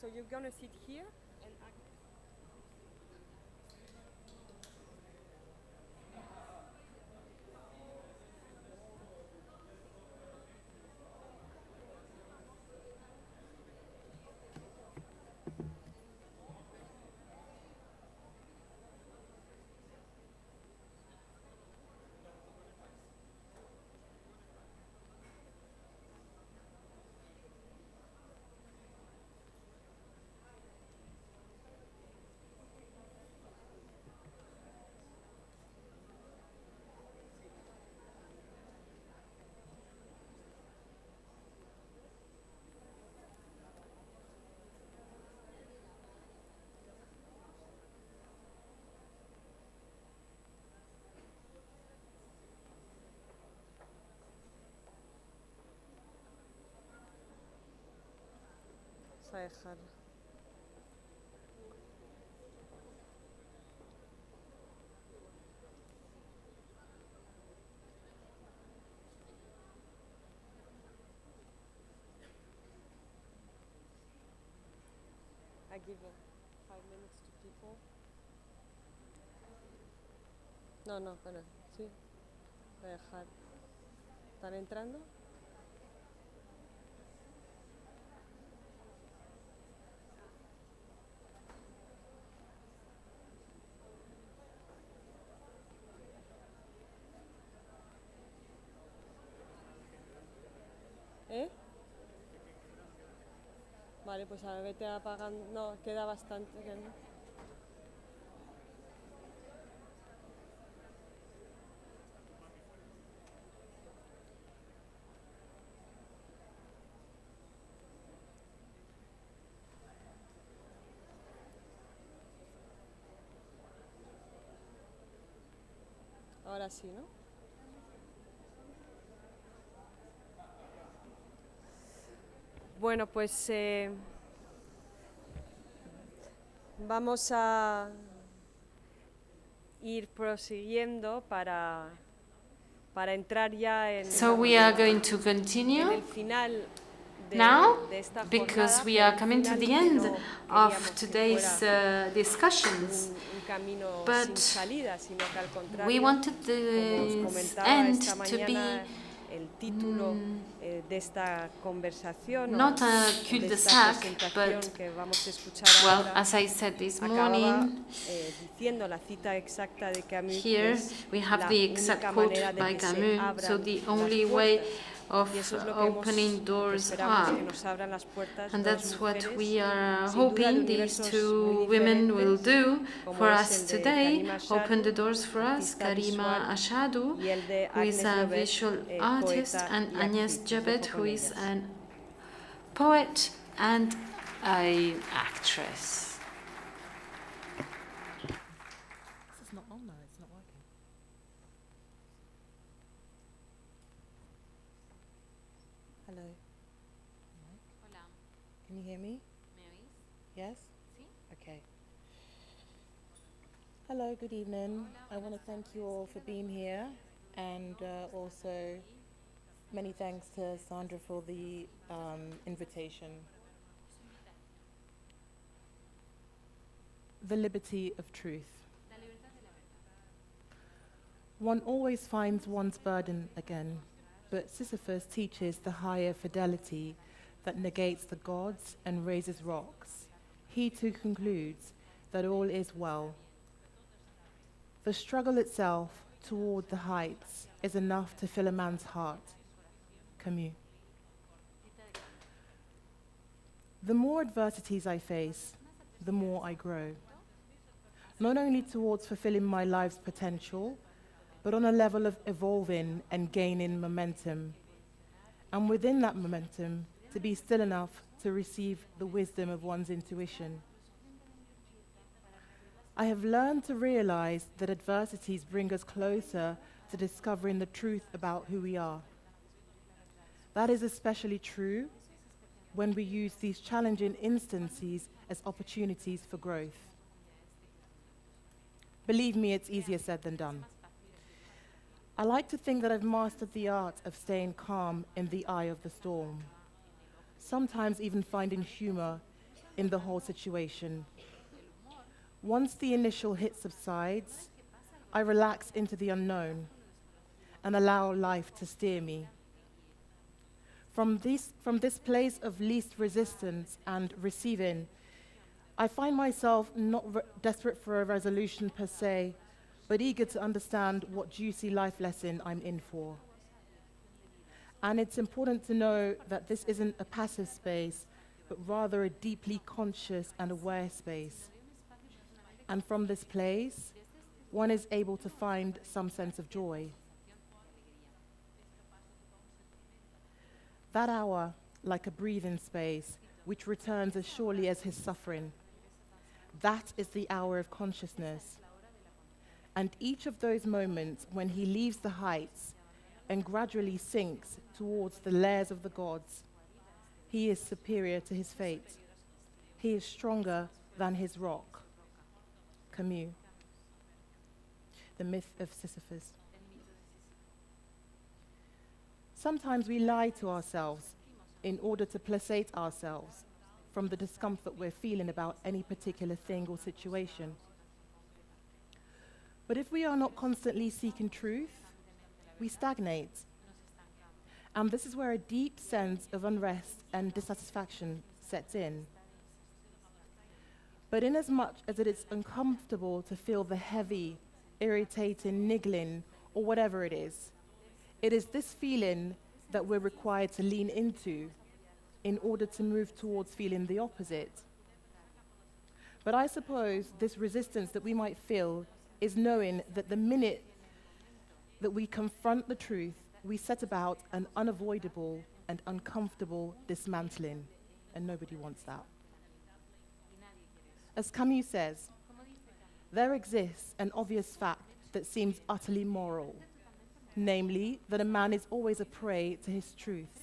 So you're going to sit here and act. Vamos a dejar. I give 5 minutes to people. No, espera, sí. Voy a dejar. ¿Están entrando? ¿Eh? Vale, pues a ver, vete apagando. No, queda bastante. Que no. Ahora sí, ¿no? Bueno, pues vamos a ir prosiguiendo para entrar ya en So we are going to continue el final now, because we are coming to the end of today's discussions. But we wanted this end to be not a cul-de-sac, but, well, as I said this morning, here we have the exact quote by Camus, so the only way of opening doors up. And that's what we are hoping these two women will do for us today, open the doors for us. Karima Ashadu, who is a visual artist, and Agnes Jabet, who is a poet and an actress. This is not on now, it's not working. Hello. Hola. Can you hear me? ¿Me oís? Yes? Sí. Okay. Hello, good evening. I want to thank you all for being here, and also many thanks to Sandra for the invitation. The liberty of truth. One always finds one's burden again, but Sisyphus teaches the higher fidelity that negates the gods and raises rocks. He too concludes that all is well. The struggle itself toward the heights is enough to fill a man's heart. Camus. The more adversities I face, the more I grow. Not only towards fulfilling my life's potential, but on a level of evolving and gaining momentum. And within that momentum, to be still enough to receive the wisdom of one's intuition. I have learned to realize that adversities bring us closer to discovering the truth about who we are. That is especially true when we use these challenging instances as opportunities for growth. Believe me, it's easier said than done. I like to think that I've mastered the art of staying calm in the eye of the storm, sometimes even finding humor in the whole situation. Once the initial hit subsides, I relax into the unknown and allow life to steer me. From this place of least resistance and receiving, I find myself not desperate for a resolution per se, but eager to understand what juicy life lesson I'm in for. And it's important to know that this isn't a passive space, but rather a deeply conscious and aware space. And from this place, one is able to find some sense of joy. That hour, like a breathing space, which returns as surely as his suffering, that is the hour of consciousness. And each of those moments when he leaves the heights and gradually sinks towards the lairs of the gods, he is superior to his fate. He is stronger than his rock. Camus. The myth of Sisyphus. Sometimes we lie to ourselves in order to placate ourselves from the discomfort we're feeling about any particular thing or situation. But if we are not constantly seeking truth, we stagnate. And this is where a deep sense of unrest and dissatisfaction sets in. But inasmuch as it is uncomfortable to feel the heavy, irritating, niggling, or whatever it is this feeling that we're required to lean into in order to move towards feeling the opposite. But I suppose this resistance that we might feel is knowing that the minute that we confront the truth, we set about an unavoidable and uncomfortable dismantling, and nobody wants that. As Camus says, there exists an obvious fact that seems utterly moral, namely that a man is always a prey to his truths.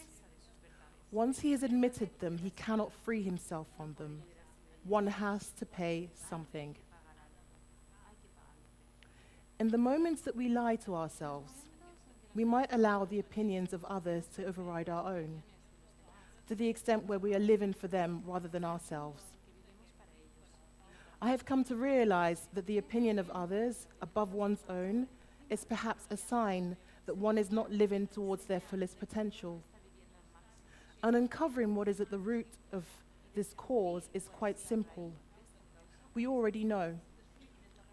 Once he has admitted them, he cannot free himself from them. One has to pay something. In the moments that we lie to ourselves, we might allow the opinions of others to override our own, to the extent where we are living for them rather than ourselves. I have come to realize that the opinion of others above one's own is perhaps a sign that one is not living towards their fullest potential. And uncovering what is at the root of this cause is quite simple. We already know.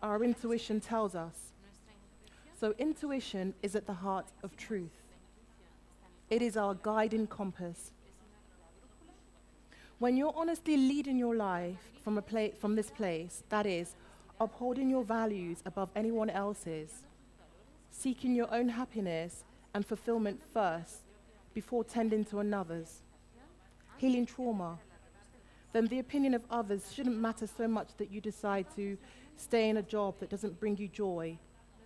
Our intuition tells us. So intuition is at the heart of truth. It is our guiding compass. When you're honestly leading your life from this place, that is, upholding your values above anyone else's, seeking your own happiness and fulfillment first before tending to another's, healing trauma, then the opinion of others shouldn't matter so much that you decide to stay in a job that doesn't bring you joy,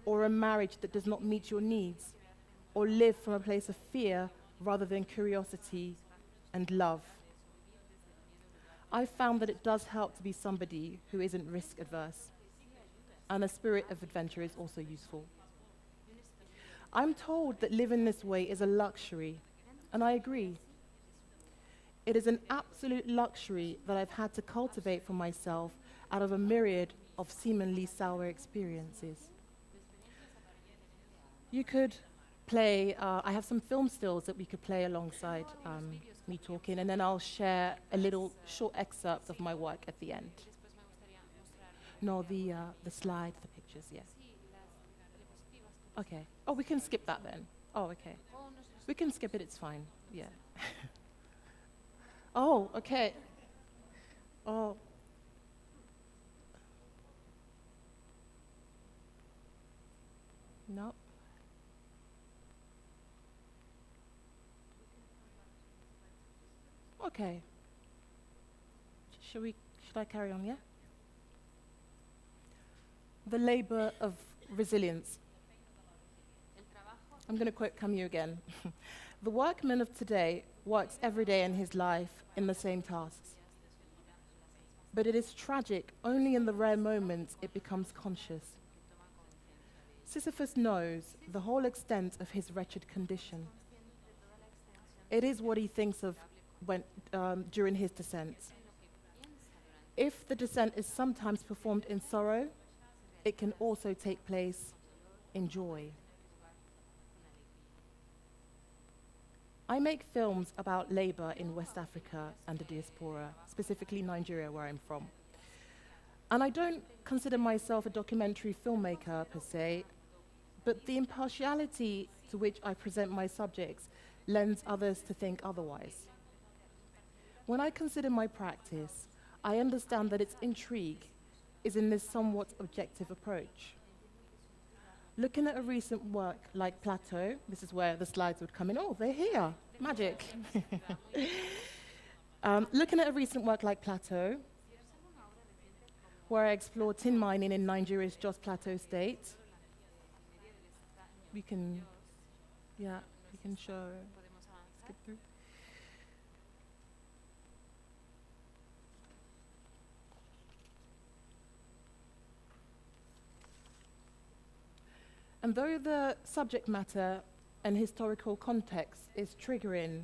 or a marriage that does not meet your needs, or live from a place of fear rather than curiosity and love. I've found that it does help to be somebody who isn't risk adverse, and a spirit of adventure is also useful. I'm told that living this way is a luxury, and I agree. It is an absolute luxury that I've had to cultivate for myself out of a myriad of seemingly sour experiences. You could play, I have some film stills that we could play alongside me talking, and then I'll share a little short excerpt of my work at the end. No, the slide, the pictures, yes. Okay. Oh, we can skip that then. Oh, okay. We can skip it, it's fine, yeah. Oh, okay. Oh. No. Okay. Should I carry on, yeah? The labor of resilience. I'm going to quote Camus again. The workman of today works every day in his life in the same tasks. But it is tragic only in the rare moments it becomes conscious. Sisyphus knows the whole extent of his wretched condition. It is what he thinks of during his descent. if the descent is sometimes performed in sorrow, it can also take place in joy. I make films about labor in West Africa and the diaspora, specifically Nigeria, where I'm from. And I don't consider myself a documentary filmmaker per se, but the impartiality to which I present my subjects lends others to think otherwise. When I consider my practice, I understand that its intrigue is in this somewhat objective approach. Looking at a recent work like Plateau, this is where the slides would come in. Oh, they're here, magic. Looking at a recent work like Plateau, where I explore tin mining in Nigeria's Jos Plateau state. We can show, skip through. And though the subject matter and historical context is triggering,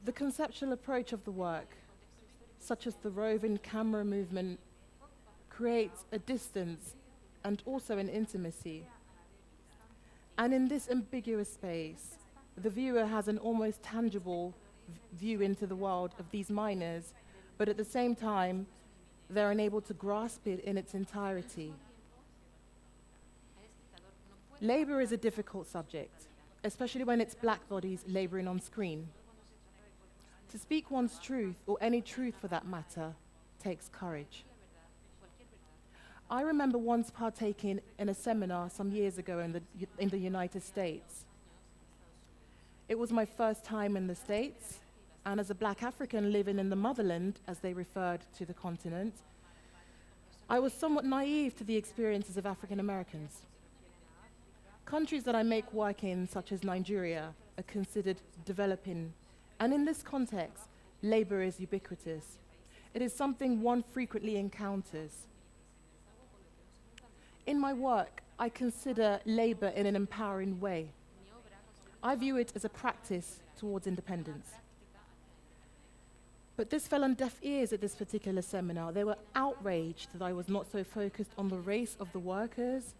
the conceptual approach of the work, such as the roving camera movement, creates a distance and also an intimacy. And in this ambiguous space, the viewer has an almost tangible view into the world of these miners, but at the same time, they're unable to grasp it in its entirety. Labor is a difficult subject, especially when it's black bodies laboring on screen. To speak one's truth, or any truth for that matter, takes courage. I remember once partaking in a seminar some years ago in the United States. It was my first time in the States, and as a black African living in the motherland, as they referred to the continent, I was somewhat naive to the experiences of African Americans. Countries that I make work in, such as Nigeria, are considered developing, and in this context, labor is ubiquitous. It is something one frequently encounters. In my work, I consider labor in an empowering way. I view it as a practice towards independence. But this fell on deaf ears at this particular seminar. They were outraged that I was not so focused on the race of the workers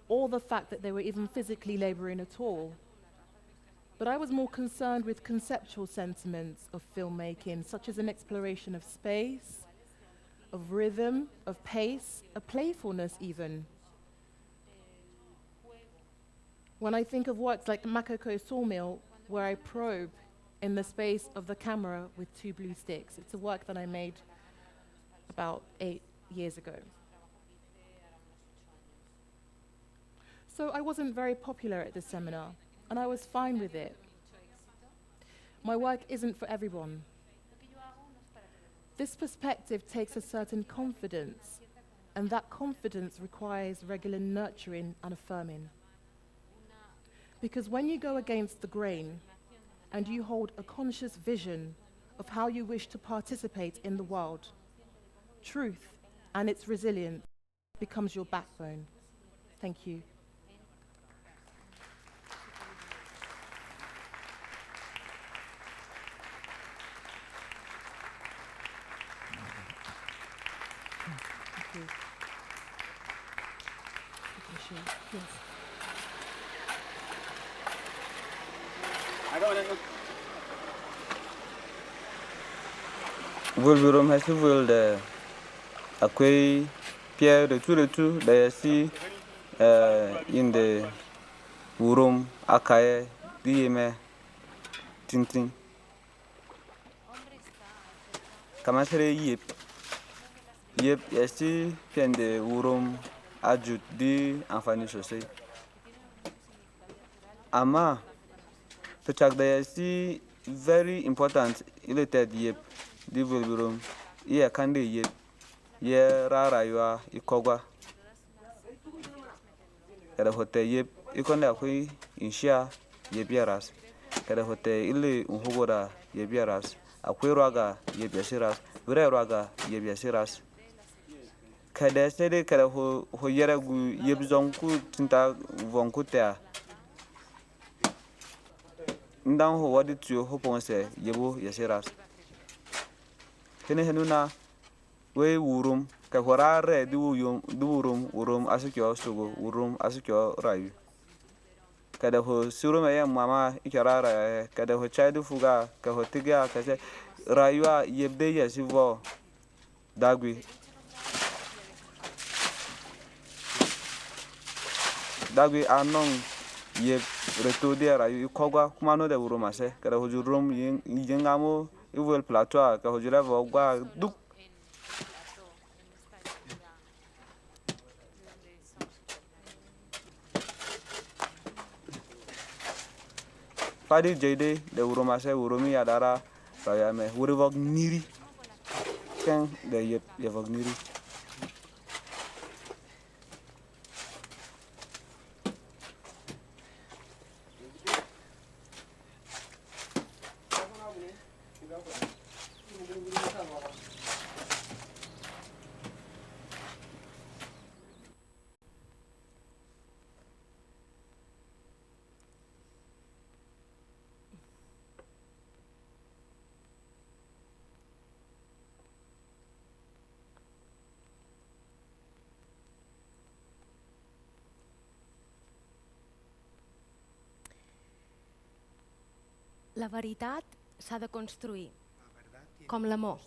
or the fact that they were even physically laboring at all. But I was more concerned with conceptual sentiments of filmmaking, such as an exploration of space, of rhythm, of pace, of playfulness even. When I think of works like Makoko Sawmill, where I probe in the space of the camera with 2 blue sticks, it's a work that I made about 8 years ago. So I wasn't very popular at this seminar, and I was fine with it. My work isn't for everyone. This perspective takes a certain confidence, and that confidence requires regular nurturing and affirming. Because when you go against the grain, and you hold a conscious vision of how you wish to participate in the world, truth and its resilience becomes your backbone. Thank you. Volverum hesivel de akwai pierre de tout da yasi in the wurum akaye diyeme tintin kamasere yep yasi pende wurum ajut di amfani sosai ama pechak da yasi very important related yep di volverum iya kande yep ye rarayuwa ikogwa kada hote yep ikonda akwai insha yep yaras kada hote ile unhugora yep yaras akwai raga yep yasiras vire raga yep yasiras kada sede kada ho yera gu yep zonku tinta vonku tea ndan ho wadi tuyo ho ponse yebo yasiras hene henuna we wurum ka horare wurum asukyo sugo wurum asukyo rayu kada ho surum ya mama ikarara kada ho chaidu fuga ka ho tiga ka se rayuwa yebde ya sivo dagwi anon ye reto de rayu kogwa kuma no de wurum ase kada ho jurum yengamo iwel plateau ka ho jura gwa duk Fadi jede de urumase urumi adara rayame urivog niri ken de yevog niri La veritat s'ha de construir, com l'amor,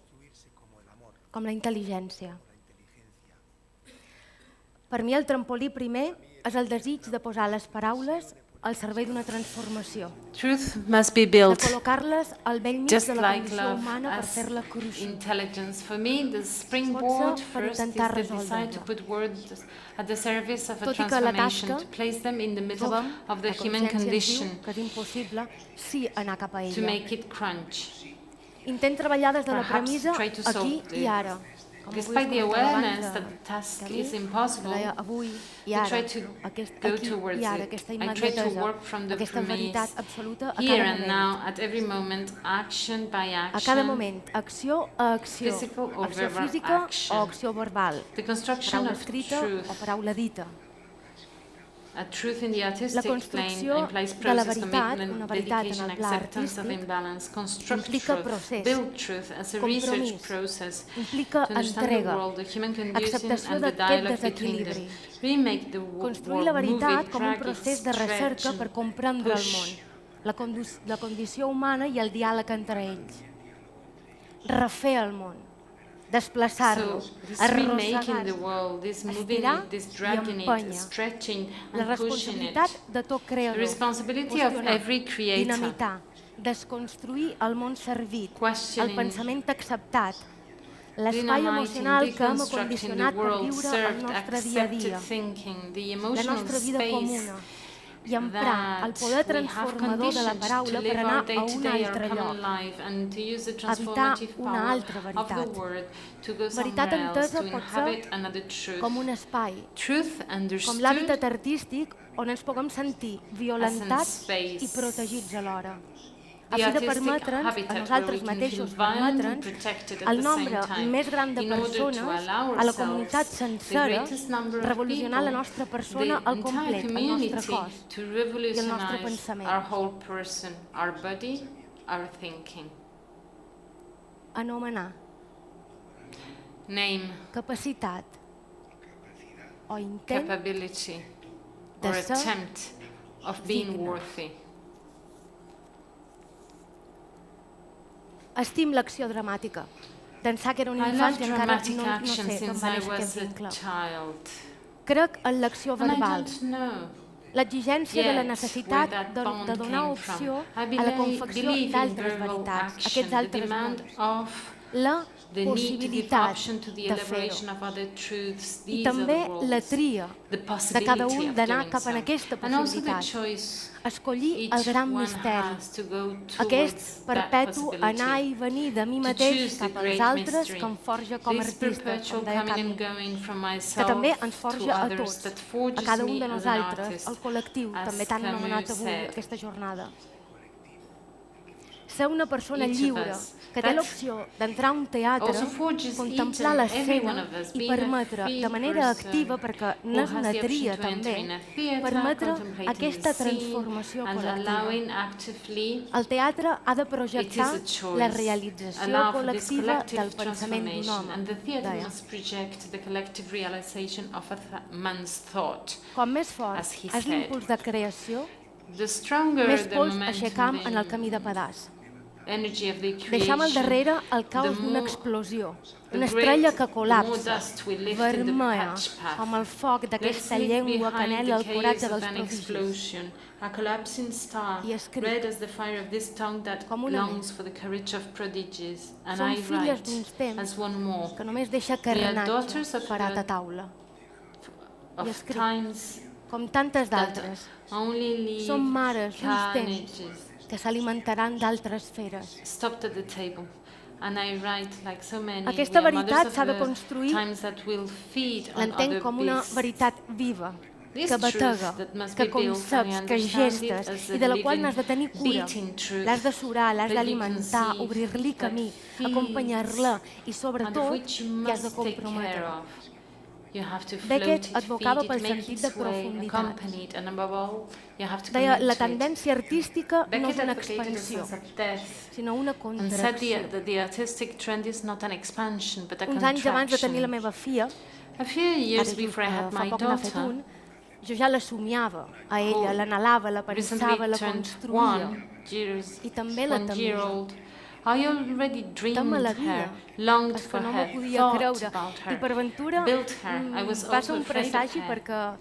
com la intel·ligència. Per mi el trampolí primer és el desig de posar les paraules al servei d'una transformació. Truth must be built de col·locar-les al vell mig just de la like condició love humana per as fer-la cruixir. intelligence. For me, the springboard first is the desire to put words at the service of a transformation, to place them in the middle of the human condition, que és impossible sí anar cap a ella. to make it crunch. Intent treballar des de la Perhaps premissa try to aquí solve i ara. Despite the awareness that the task is impossible, avui i we ara, try to go towards i ara, it. aquesta I try to immediatesa, work from the aquesta veritat premise, absoluta a here cada and moment. now, at every moment, action by A cada action, moment, acció a acció, physical or acció verbal física action. o acció verbal, The construction paraula of escrita truth. o paraula dita. A truth in the La artistic plane construcció implies de la process, veritat, commitment, una veritat en dedication, el pla acceptance of artístic, imbalance, construct implica truth, procés, build truth as a research compromís, process, implica to understand entrega, the world, the human condition, acceptació and the d'aquest dialogue between them. desequilibri. Remake the Construir la world, move veritat it, com un drag it, procés de stretch recerca per and comprendre el push. món, la condició humana i el diàleg entre ells. Refer el món, desplaçar-lo, So, this remaking arrossegar, the world, this moving estirar it, this i dragging it, empènyer. stretching La and pushing responsabilitat it. de tot creador, The responsibility of qüestionar, every creator. dinamitar, desconstruir el món servit, el Questioning, pensament acceptat, l'espai emocional que hem deconstructing acondicionat the per world, viure el served, nostre dia a accepted dia, thinking, the la emotional nostra vida space comuna, i emprar el that poder we have transformador de la conditioned to paraula per live anar our a un day-to-day, our altre common lloc. life, and to use the Habitar transformative una power altra of the veritat. word to go Veritat somewhere else, entesa to pot ser inhabit another truth. com un espai, Truth com understood l'hàbitat artístic on ens puguem sentir violentats space. i protegits alhora. The A fi de artistic permetre'ns a habitat nosaltres where we can mateixos feel violent and permetre'ns protected at el the nombre same time, més gran de in order to persones, allow a la comunitat ourselves, the sencera, greatest number of revolucionar la people, nostra persona the al entire complet, el community, nostre cos to i el nostre revolutionize pensament. our whole person, our body, our thinking. Anomenar Name, capacitat o intent capability, de or ser attempt of being digne. worthy. Estim l'acció dramàtica. D'ençà que era un I infant love i encara dramatic no action sé d'on since va I néixer was aquest a vincle. child. Crec en l'acció And I verbal, don't know l'exigència de la yet necessitat where that de bond donar came opció from. I a la confecció believe in d'altres verbal veritats, action, aquests the altres demand mons, of la the need to give possibilitat option to the de fer-ho. elaboration of other truths. I These are també the worlds, la tria the de possibility cada un of d'anar doing cap so. en aquesta And also the possibilitat. choice Escollir el each gran one misteri, has to go aquest towards that perpetu possibility. anar i venir de mi To mateix choose the cap als great altres mystery. que em forja com a This artista, perpetual com deia coming and Camus, going from que myself també ens to forja a others, tots, that a forges cada un me de as an nosaltres, artist, el col·lectiu, as també tan Camus anomenat avui, said. aquesta jornada. ser una persona lliure, que té l'opció d'entrar a un teatre, contemplar l'escena i permetre de manera activa, perquè n'és una tria també, permetre aquesta transformació col·lectiva. El teatre ha de projectar la realització col·lectiva del pensament d'un home, deia. Com més fort és l'impuls de creació, més pols aixecam en el camí de pedaç. Deixam al darrere el caos d'una explosió, una estrella que col·lapsa, vermella, com el foc d'aquesta llengua que anhela el coratge dels prodigis. I escric, com una més, som filles d'uns temps que només deixa carrenatge parat a taula. I escric, com tantes d'altres, som mares d'uns temps que s'alimentaran d'altres feres. Aquesta veritat s'ha de construir, l'entenc com una veritat viva, que batega, que conceps, que gestes i de la qual n'has de tenir cura. L'has de surar, l'has d'alimentar, obrir-li camí, acompanyar-la i sobretot t'hi has de comprometre. Beckett advocava pel sentit de profunditat. Deia, la tendència artística no és una expansió, sinó una contracció. Uns anys abans de tenir la meva filla, fa poc n'ha fet un, jo ja la somiava a ella, l'anhelava, la pensava, la construïa i també la temia. I already dreamed her, longed for her, thought about her, built her. I was also afraid of her. Perquè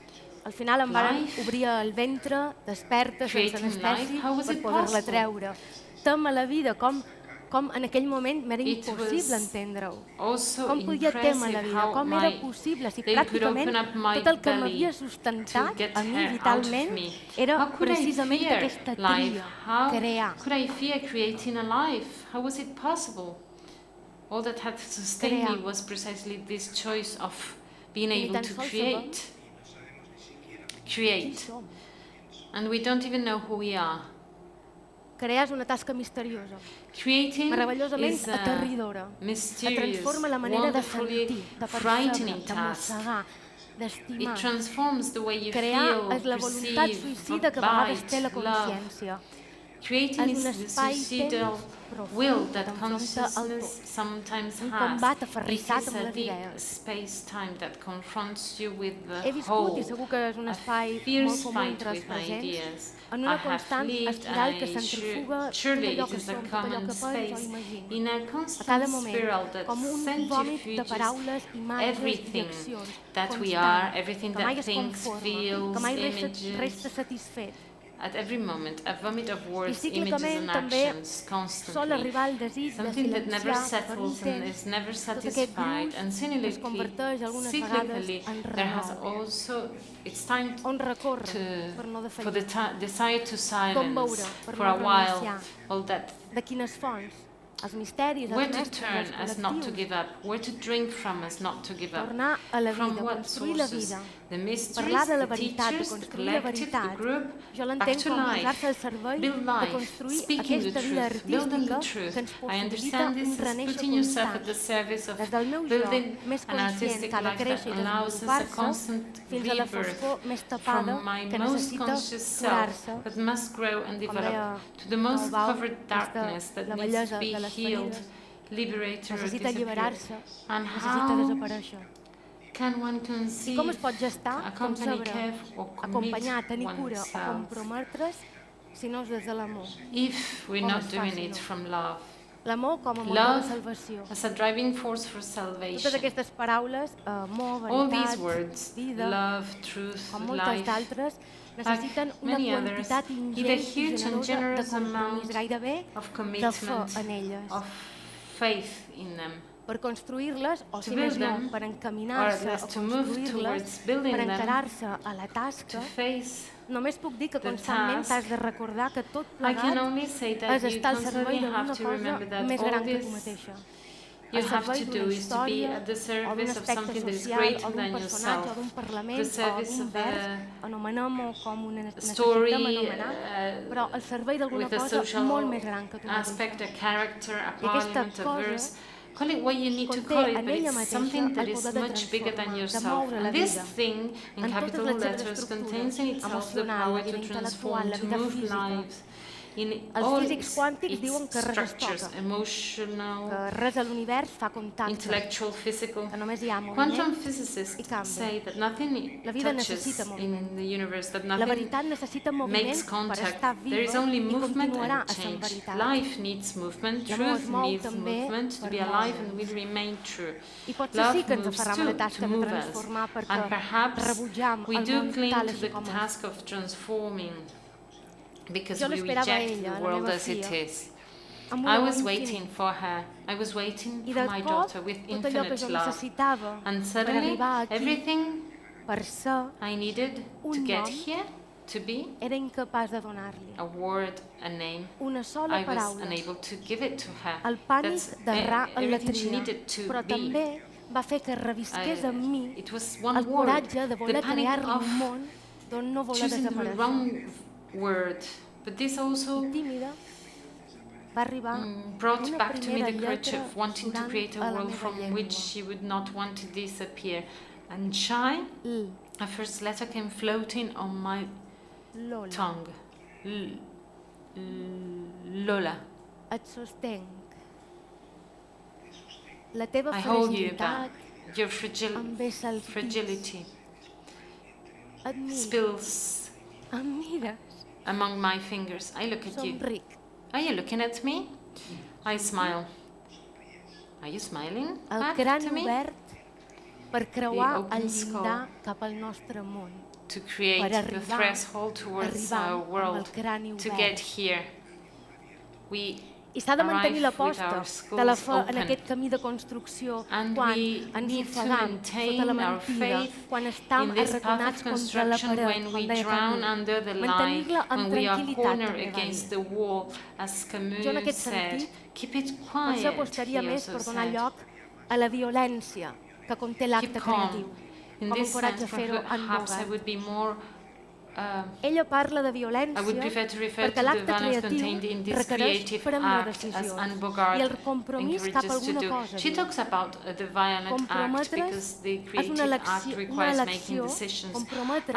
al final em van obrir el ventre, desperta, sense anestèsia, per poder-la treure. Tem a la vida, com en aquell moment m'era impossible entendre-ho. Com podia témer la vida, com era possible, si pràcticament tot el que m'havia sustentat a mi vitalment era precisament aquesta tria, crear. Could I fear creating a life? How was it possible? All that had sustained me was precisely this choice of being able to create. Create. And we don't even know who we are. Crear és una tasca misteriosa, meravellosament aterridora, que transforma la manera de sentir, de percebre, de mossegar, d'estimar. Crear és la voluntat suïcida que a vegades té la consciència. És un espai-temps profund que t'enfronta al tot, un combat aferrissat amb les idees. He viscut, i segur que és un espai molt comú entre els presents, en una constant espiral que centrifuga tot allò que som, tot allò que penso o imagino. A cada moment, com un vòmit de paraules, imatges i accions, constant, que mai es conforma, que mai resta satisfet. At every moment, a vomit of words, images and actions, constantly. Something that never settles and is never satisfied. And cyclically, there has also, it's time for the desire to silence for a while all that. Where to turn as not to give up, where to drink from as not to give up, from what sources, the mysteries, the teachers, the collective, the group, back to life, build life, speaking the truth, building the truth. I understand this as putting yourself at the service of building an artistic life that allows us a constant rebirth from my most conscious self that must grow and develop to the most covered darkness that needs to be healed, liberated or disappeared. And how can one conceive, accompany, care or commit oneself if we're not doing it from love? L'amor com a motor de salvació. As a driving force for salvation. Totes aquestes paraules, amor, veritat, vida, com moltes d'altres, necessiten una quantitat ingent i generosa de compromís, gairebé de fe en elles. Per construir-les, o si més no, per encaminar-se a construir-les, per encarar-se a la tasca, només puc dir que constantment t'has de recordar que tot plegat és estar al servei d'una cosa més gran que tu mateixa. you have to do is to be at the service of something that is greater than yourself, the service of a story with a social aspect, a character, a parliament, a verse. Call it what you need to call it, but it's something that is much bigger than yourself. And this thing, in capital letters, contains in itself the power to transform, to move lives. In all its structures, emotional, intellectual, physical. Quantum physicists say that nothing touches in the universe, that nothing makes contact. There is only movement and change. Life needs movement, truth needs movement to be alive and will remain true. Love moves too, to move us. And perhaps we do cling to the task of transforming, because we reject the world as it is. I was waiting for her. I was waiting for my daughter with infinite love. And suddenly, everything I needed to get here, to be, a word, a name, I was unable to give it to her. That's everything she needed to be. It was one word, the panic of choosing the wrong word. But this also brought back to me the courage of wanting to create a world from which she would not want to disappear. And shy, a first letter came floating on my tongue. Lola. I hold you back. Your fragility spills among my fingers. I look at you. Are you looking at me? I smile. Are you smiling back to me? The open skull to create the threshold towards our world, to get here. We I s'ha de mantenir l'aposta en aquest camí de construcció quan ens ofegam sota la mentida, quan estem arraconats contra la paret, com deia Camus. Mantenir-la amb tranquil·litat, jo en aquest sentit potser apostaria més per donar lloc a la violència que conté l'acte creatiu, com encoratja a fer-ho en Bogart. Ella parla de violència perquè l'acte creatiu requereix prendre decisions i el compromís cap a alguna cosa. Comprometre's és una elecció, comprometre's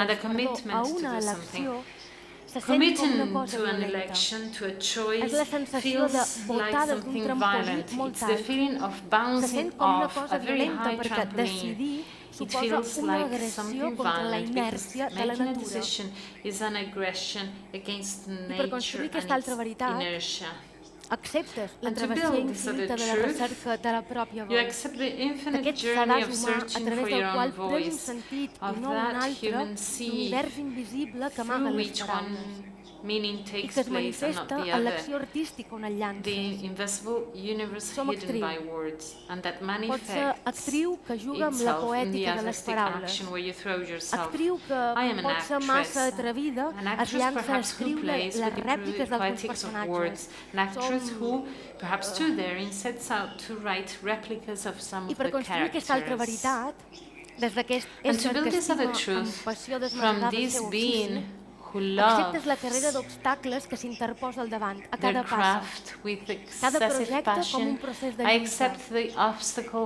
a una elecció se sent com una cosa violenta. És la sensació de voltar des d'un trampolí molt alt. Se sent com una cosa violenta perquè decidir suposa una agressió contra la inèrcia de la natura. I per construir aquesta altra veritat, acceptes la travessia infinita de la recerca de la pròpia voz, d'aquest sedàs humà a través del qual pren un sentit i no un altre l'univers invisible que amaga les paraules i que es manifesta en l'acció artística on el llances. Som actriu. Pots ser actriu que juga amb la poètica de les paraules. Actriu que pot ser massa atrevida, es llança a escriure les rèpliques d'alguns personatges. I per construir aquesta altra veritat, des d'aquest ésser que estima amb passió desmesurada el seu ofici, acceptes la carrera d'obstacles que s'interposa al davant, a cada passa. Cada projecte com un procés de lluita.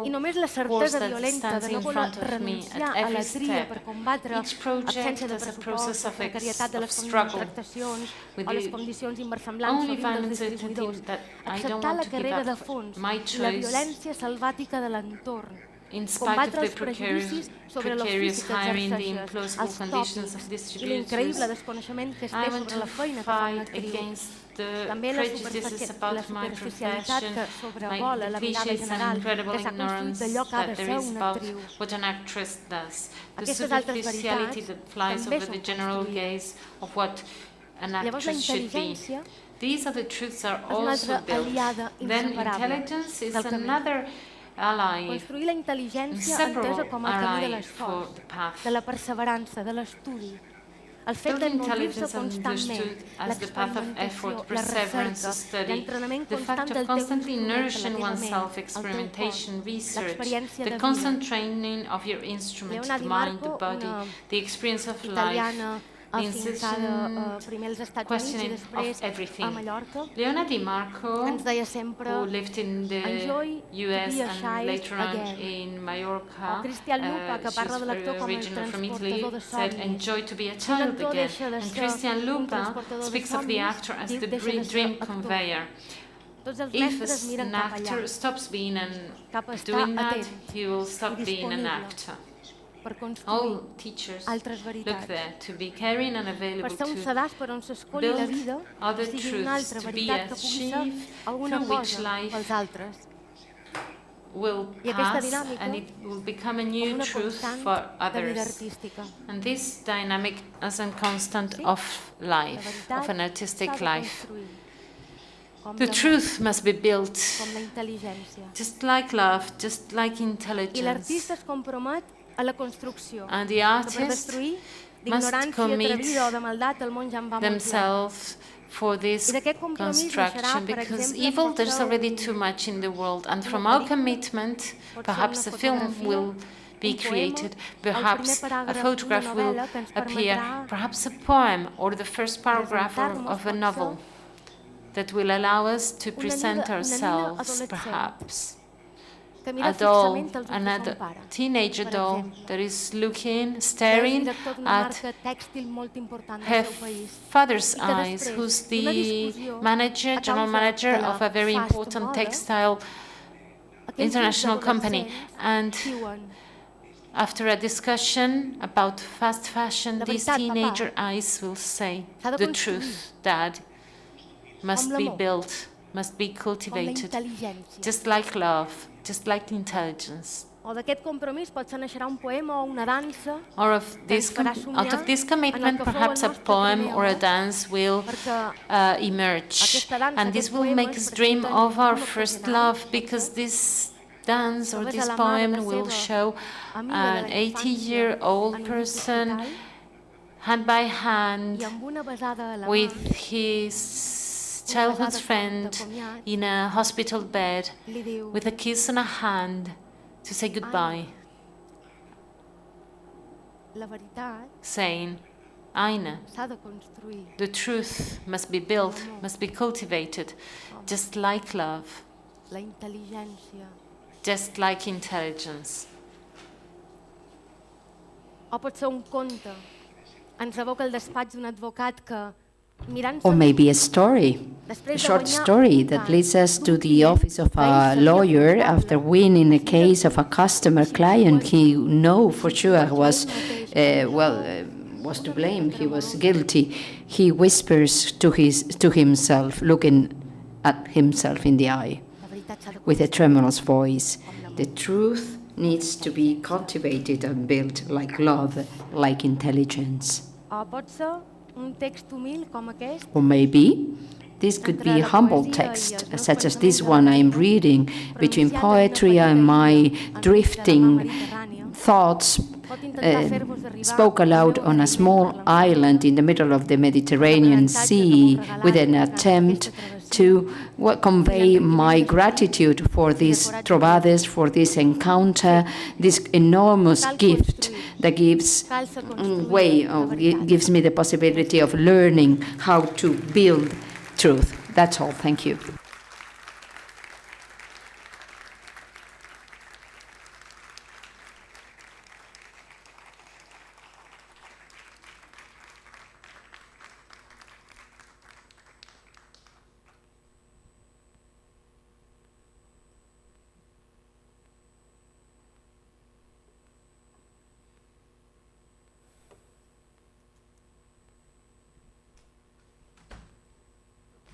I només la certesa violenta de no voler renunciar a la tria per combatre absència de pressupost, la precarietat de les contractacions o les condicions inversemblants sovint dels distribuïdors. Acceptar la carrera de fons i la violència salvàtica de l'entorn. Combatre els prejudicis sobre l'ofici que exerceixes, els tòpics i l'increïble desconeixement que es té sobre la feina que fa una actriu. També la superficialitat que sobrevola la mirada general que s'ha construït d'allò que ha de ser una actriu. Aquestes altres veritats també són construïdes. Llavors la intel·ligència és una altra aliada inseparable del camí. Construir la intel·ligència entesa com el camí de l'esforç, de la perseverança, de l'estudi. El fet Build d'envollir-se intelligence constantment, understood as the path of effort, l'experimentació, la perseverance, recerca, study, l'entrenament the constant fact of del teu constantly instrument, nourishing de la teva oneself, ment, el teu experimentation, cos, research, l'experiència the de constant vida. training of your instrument, Leona the Di mind, the Marco, body, una the experience of life, italiana the afincada primer als Estats Units i questioning després of everything. a Mallorca, Leona Di Marco, ens deia sempre who lived in the enjoy US to be a and child later on again. in Mallorca, O Cristian Lupa, que parla de l'actor com el original from Italy, transportador de said somnis. enjoy to be a Un child actor again. deixa de And ser Christian un Lupa transportador de speaks of the somnis, actor as diu the deixa de ser dream actor. conveyor. Tots els If mestres miren an cap actor allà, stops being cap a estar doing that, atent he will i stop being an disponible actor. per construir All teachers altres look veritats. there to be caring and Per available ser un to sedàs per on s'escolli la build vida, other sigui una truths, altra to be veritat a que pugui ser sheaf alguna through which cosa life pels altres. will I aquesta pass dinàmica and it will become a com new una truth constant for de vida others. artística. And this dynamic as a constant of La life, veritat of an s'ha artistic de life. construir, com The l'amor, truth must be built, com la intel·ligència. just like love, just like I intelligence. l'artista es compromet a la construcció, And the que per artist destruir must d'ignorància commit atrevida o de maldat el món ja en va molt ple. themselves for this I d'aquest compromís naixerà, construction, per because exemple, evil, pot there's ser already too much in the world, and from una our pel·lícula, commitment, pot ser perhaps a una film fotografia, will be un poema, created, el perhaps primer a paràgraf photograph d'una will novel·la que ens appear, permetrà perhaps a poem or the first paragraph presentar-nos, of a pot novel that will allow us to present nina ourselves, adolescent perhaps. que mira A doll, fixament als ulls de another son pare. teenager per doll exemple. that is looking, Que és staring director d'una at marca tèxtil molt important her del seu país. father's I que eyes, després who's d'una the discussió manager, a general causa manager de la of a very fast important moda, textile aquells international ulls company. adolescents And diuen, after a discussion about fast fashion, La these veritat, teenager papa, eyes will say, s'ha de the construir truth, Dad, must amb be l'amor, built, must be com la cultivated, intel·ligència. just like love, just like intelligence. O d'aquest compromís potser naixerà un poema o una dansa Or of que this ens farà out of somiar this en el commitment, que fou el perhaps a nostre poem primer or a amor, dance will perquè emerge. aquesta dansa, And this aquest will poema make ens us dream presenten of our un first ocasional, love, because this dance or trobes a this la mà de la poem will seva show amiga de an la infància 80-year-old en un person, hospital hand by i hand, amb una besada a la with mà his childhood friend in a hospital bed, li diu, with a kiss on a hand to say goodbye, la veritat saying, Aina, s'ha de construir the truth must be built, must be cultivated, just like love, la intel·ligència. just like intelligence. O pot ser un conte. Ens evoca el despatx d'un advocat que, mirant-se Or maybe a story, a short story that leads us to the office of a lawyer after winning a case of a customer client he know for sure was, was to blame, he was guilty. He whispers to himself, looking at himself in the eye, with a tremulous voice, the truth needs to be cultivated and built like love, like intelligence. O pot ser un text humil com aquest, Or maybe this could be a humble text, such as this one I am reading, between poetry and my drifting thoughts, spoke aloud on a small island in the middle of the Mediterranean Sea, with an attempt to convey my gratitude for this Trobades, for this encounter, this enormous gift that gives me the possibility of learning how to build truth. That's all. Thank you.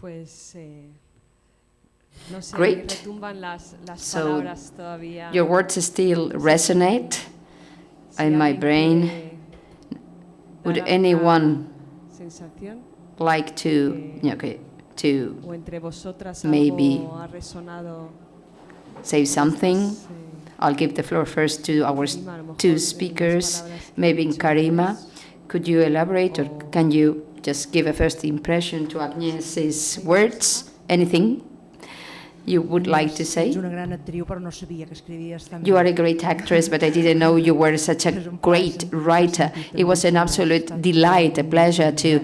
Pues no sé, Great. retumban las So palabras todavía. your words still resonate in my brain. Would anyone sensación like to, o entre vosotras maybe algo ha resonado? say something? I'll give the floor first to our two speakers, maybe in Karima. Could you elaborate, or can you just give a first impression to Agnes's words? Anything you would like to say? You are a great actress, but I didn't know you were such a great writer. It was an absolute delight, a pleasure to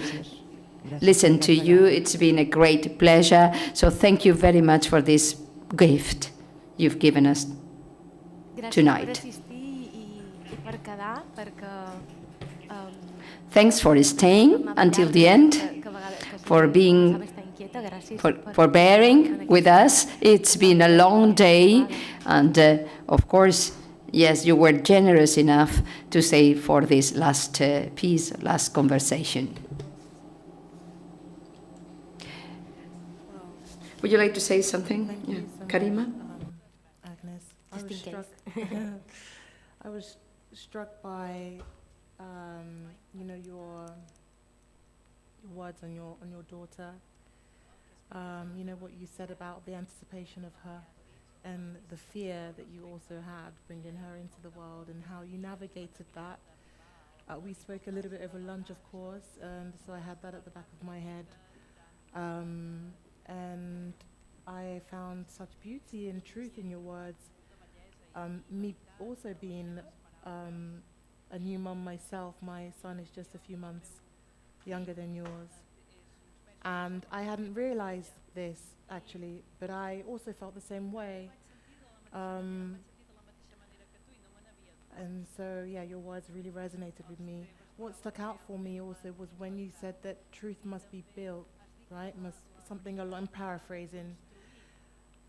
listen to you. It's been a great pleasure. So thank you very much for this gift you've given us tonight. Thanks for staying until the end, for bearing with us. It's been a long day, and of course, yes, you were generous enough to stay for this last last conversation. Would you like to say something, Karima? Agnes, I was struck by your words on your daughter. What you said about the anticipation of her and the fear that you also had bringing her into the world, and how you navigated that. We spoke a little bit over lunch, of course, so I had that at the back of my head. And I found such beauty and truth in your words. Me also being a new mum myself, my son is just a few months younger than yours. And I hadn't realized this, actually, but I also felt the same way. And so, yeah, your words really resonated with me. What stuck out for me also was when you said that truth must be built, right? I'm paraphrasing.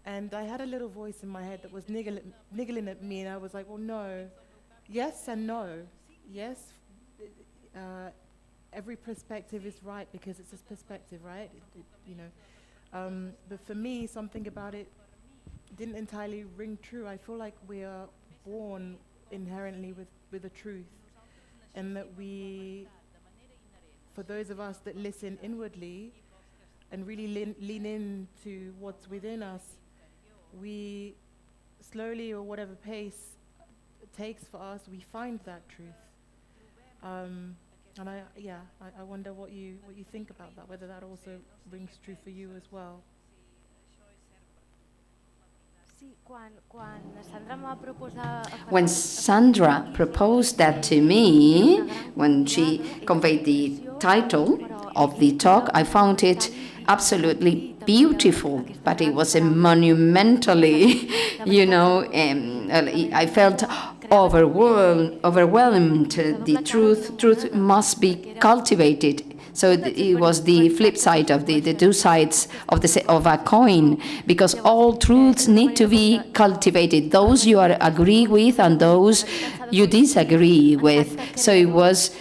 And I had a little voice in my head that was niggling at me, and I was like, well, no. Yes and no. Yes, every perspective is right because it's a perspective, right? But for me, something about it didn't entirely ring true. I feel like we are born inherently with a truth, and that for those of us that listen inwardly and really lean into what's within us, we slowly, or whatever pace it takes for us, we find that truth. And I wonder what you think about that, whether that also rings true for you as well. When Sandra proposed that to me, when she conveyed the title of the talk, I found it absolutely beautiful, but it was a monumentally, I felt overwhelmed. The truth must be cultivated. So it was the flip side of the two sides of a coin, because all truths need to be cultivated. Those you agree with and those you disagree with. So it was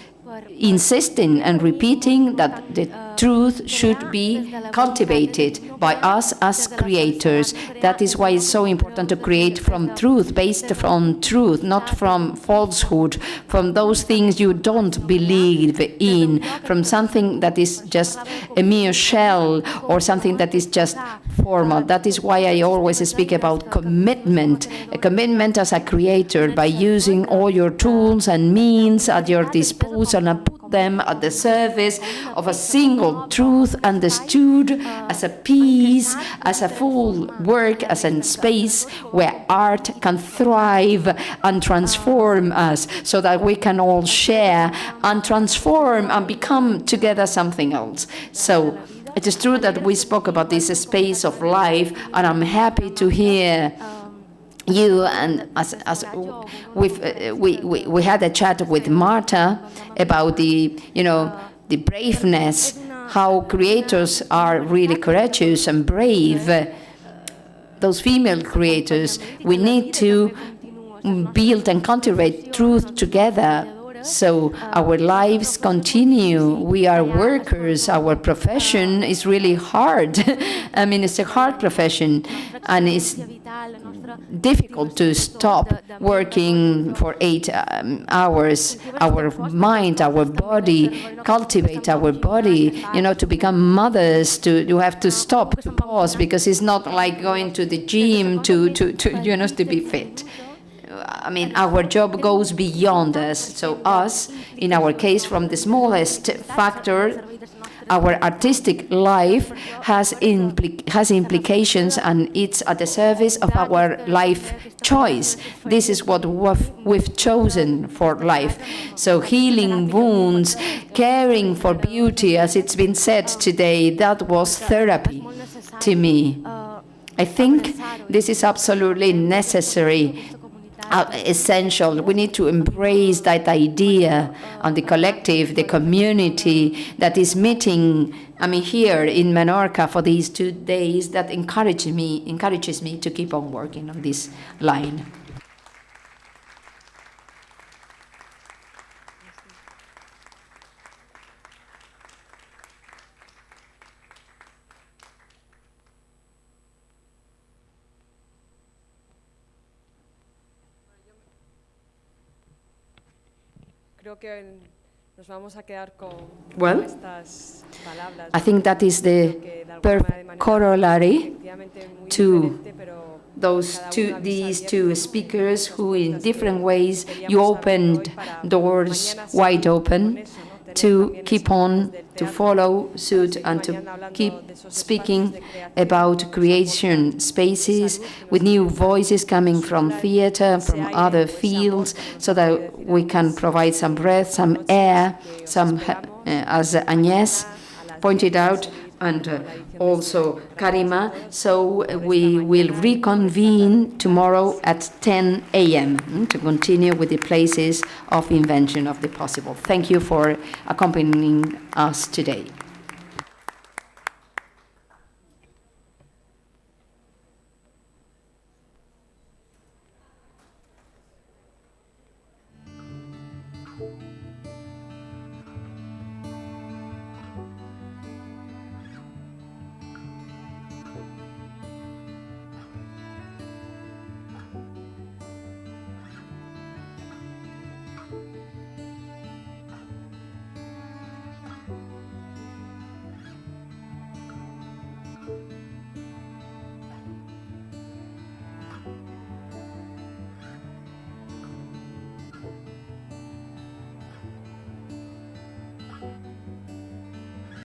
insisting and repeating that the truth should be cultivated by us as creators. That is why it's so important to create from truth, based from truth, not from falsehood, from those things you don't believe in, from something that is just a mere shell or something that is just formal. That is why I always speak about commitment, a commitment as a creator, by using all your tools and means at your disposal and put them at the service of a single truth, understood as a piece, as a full work, as a space where art can thrive and transform us, so that we can all share and transform and become together something else. So it is true that we spoke about this space of life, and I'm happy to hear you, and as we had a chat with Marta about the braveness, how creators are really courageous and brave. Those female creators, we need to build and cultivate truth together, so our lives continue. We are workers. Our profession is really hard. I mean, it's a hard profession, and it's difficult to stop working for 8 hours. Our mind, our body, cultivate our body, to become mothers, you have to stop, to pause, because it's not like going to the gym to be fit. I mean, our job goes beyond us. So us, in our case, from the smallest factor, our artistic life has implications, and it's at the service of our life choice. This is what we've chosen for life. So healing wounds, caring for beauty, as it's been said today, that was therapy to me. I think this is absolutely necessary, essential. We need to embrace that idea on the collective, the community that is meeting, here in Menorca for these 2 days, that encourages me to keep on working on this line. Well, I think that is the corollary to these two speakers who in different ways you opened doors wide open to keep on, to follow suit and to keep speaking about creation spaces with new voices coming from theater, from other fields, so that we can provide some breath, some air, as Agnès pointed out, and also Karima. So we will reconvene tomorrow at 10 a.m. to continue with the places of invention of the possible. Thank you for accompanying us today.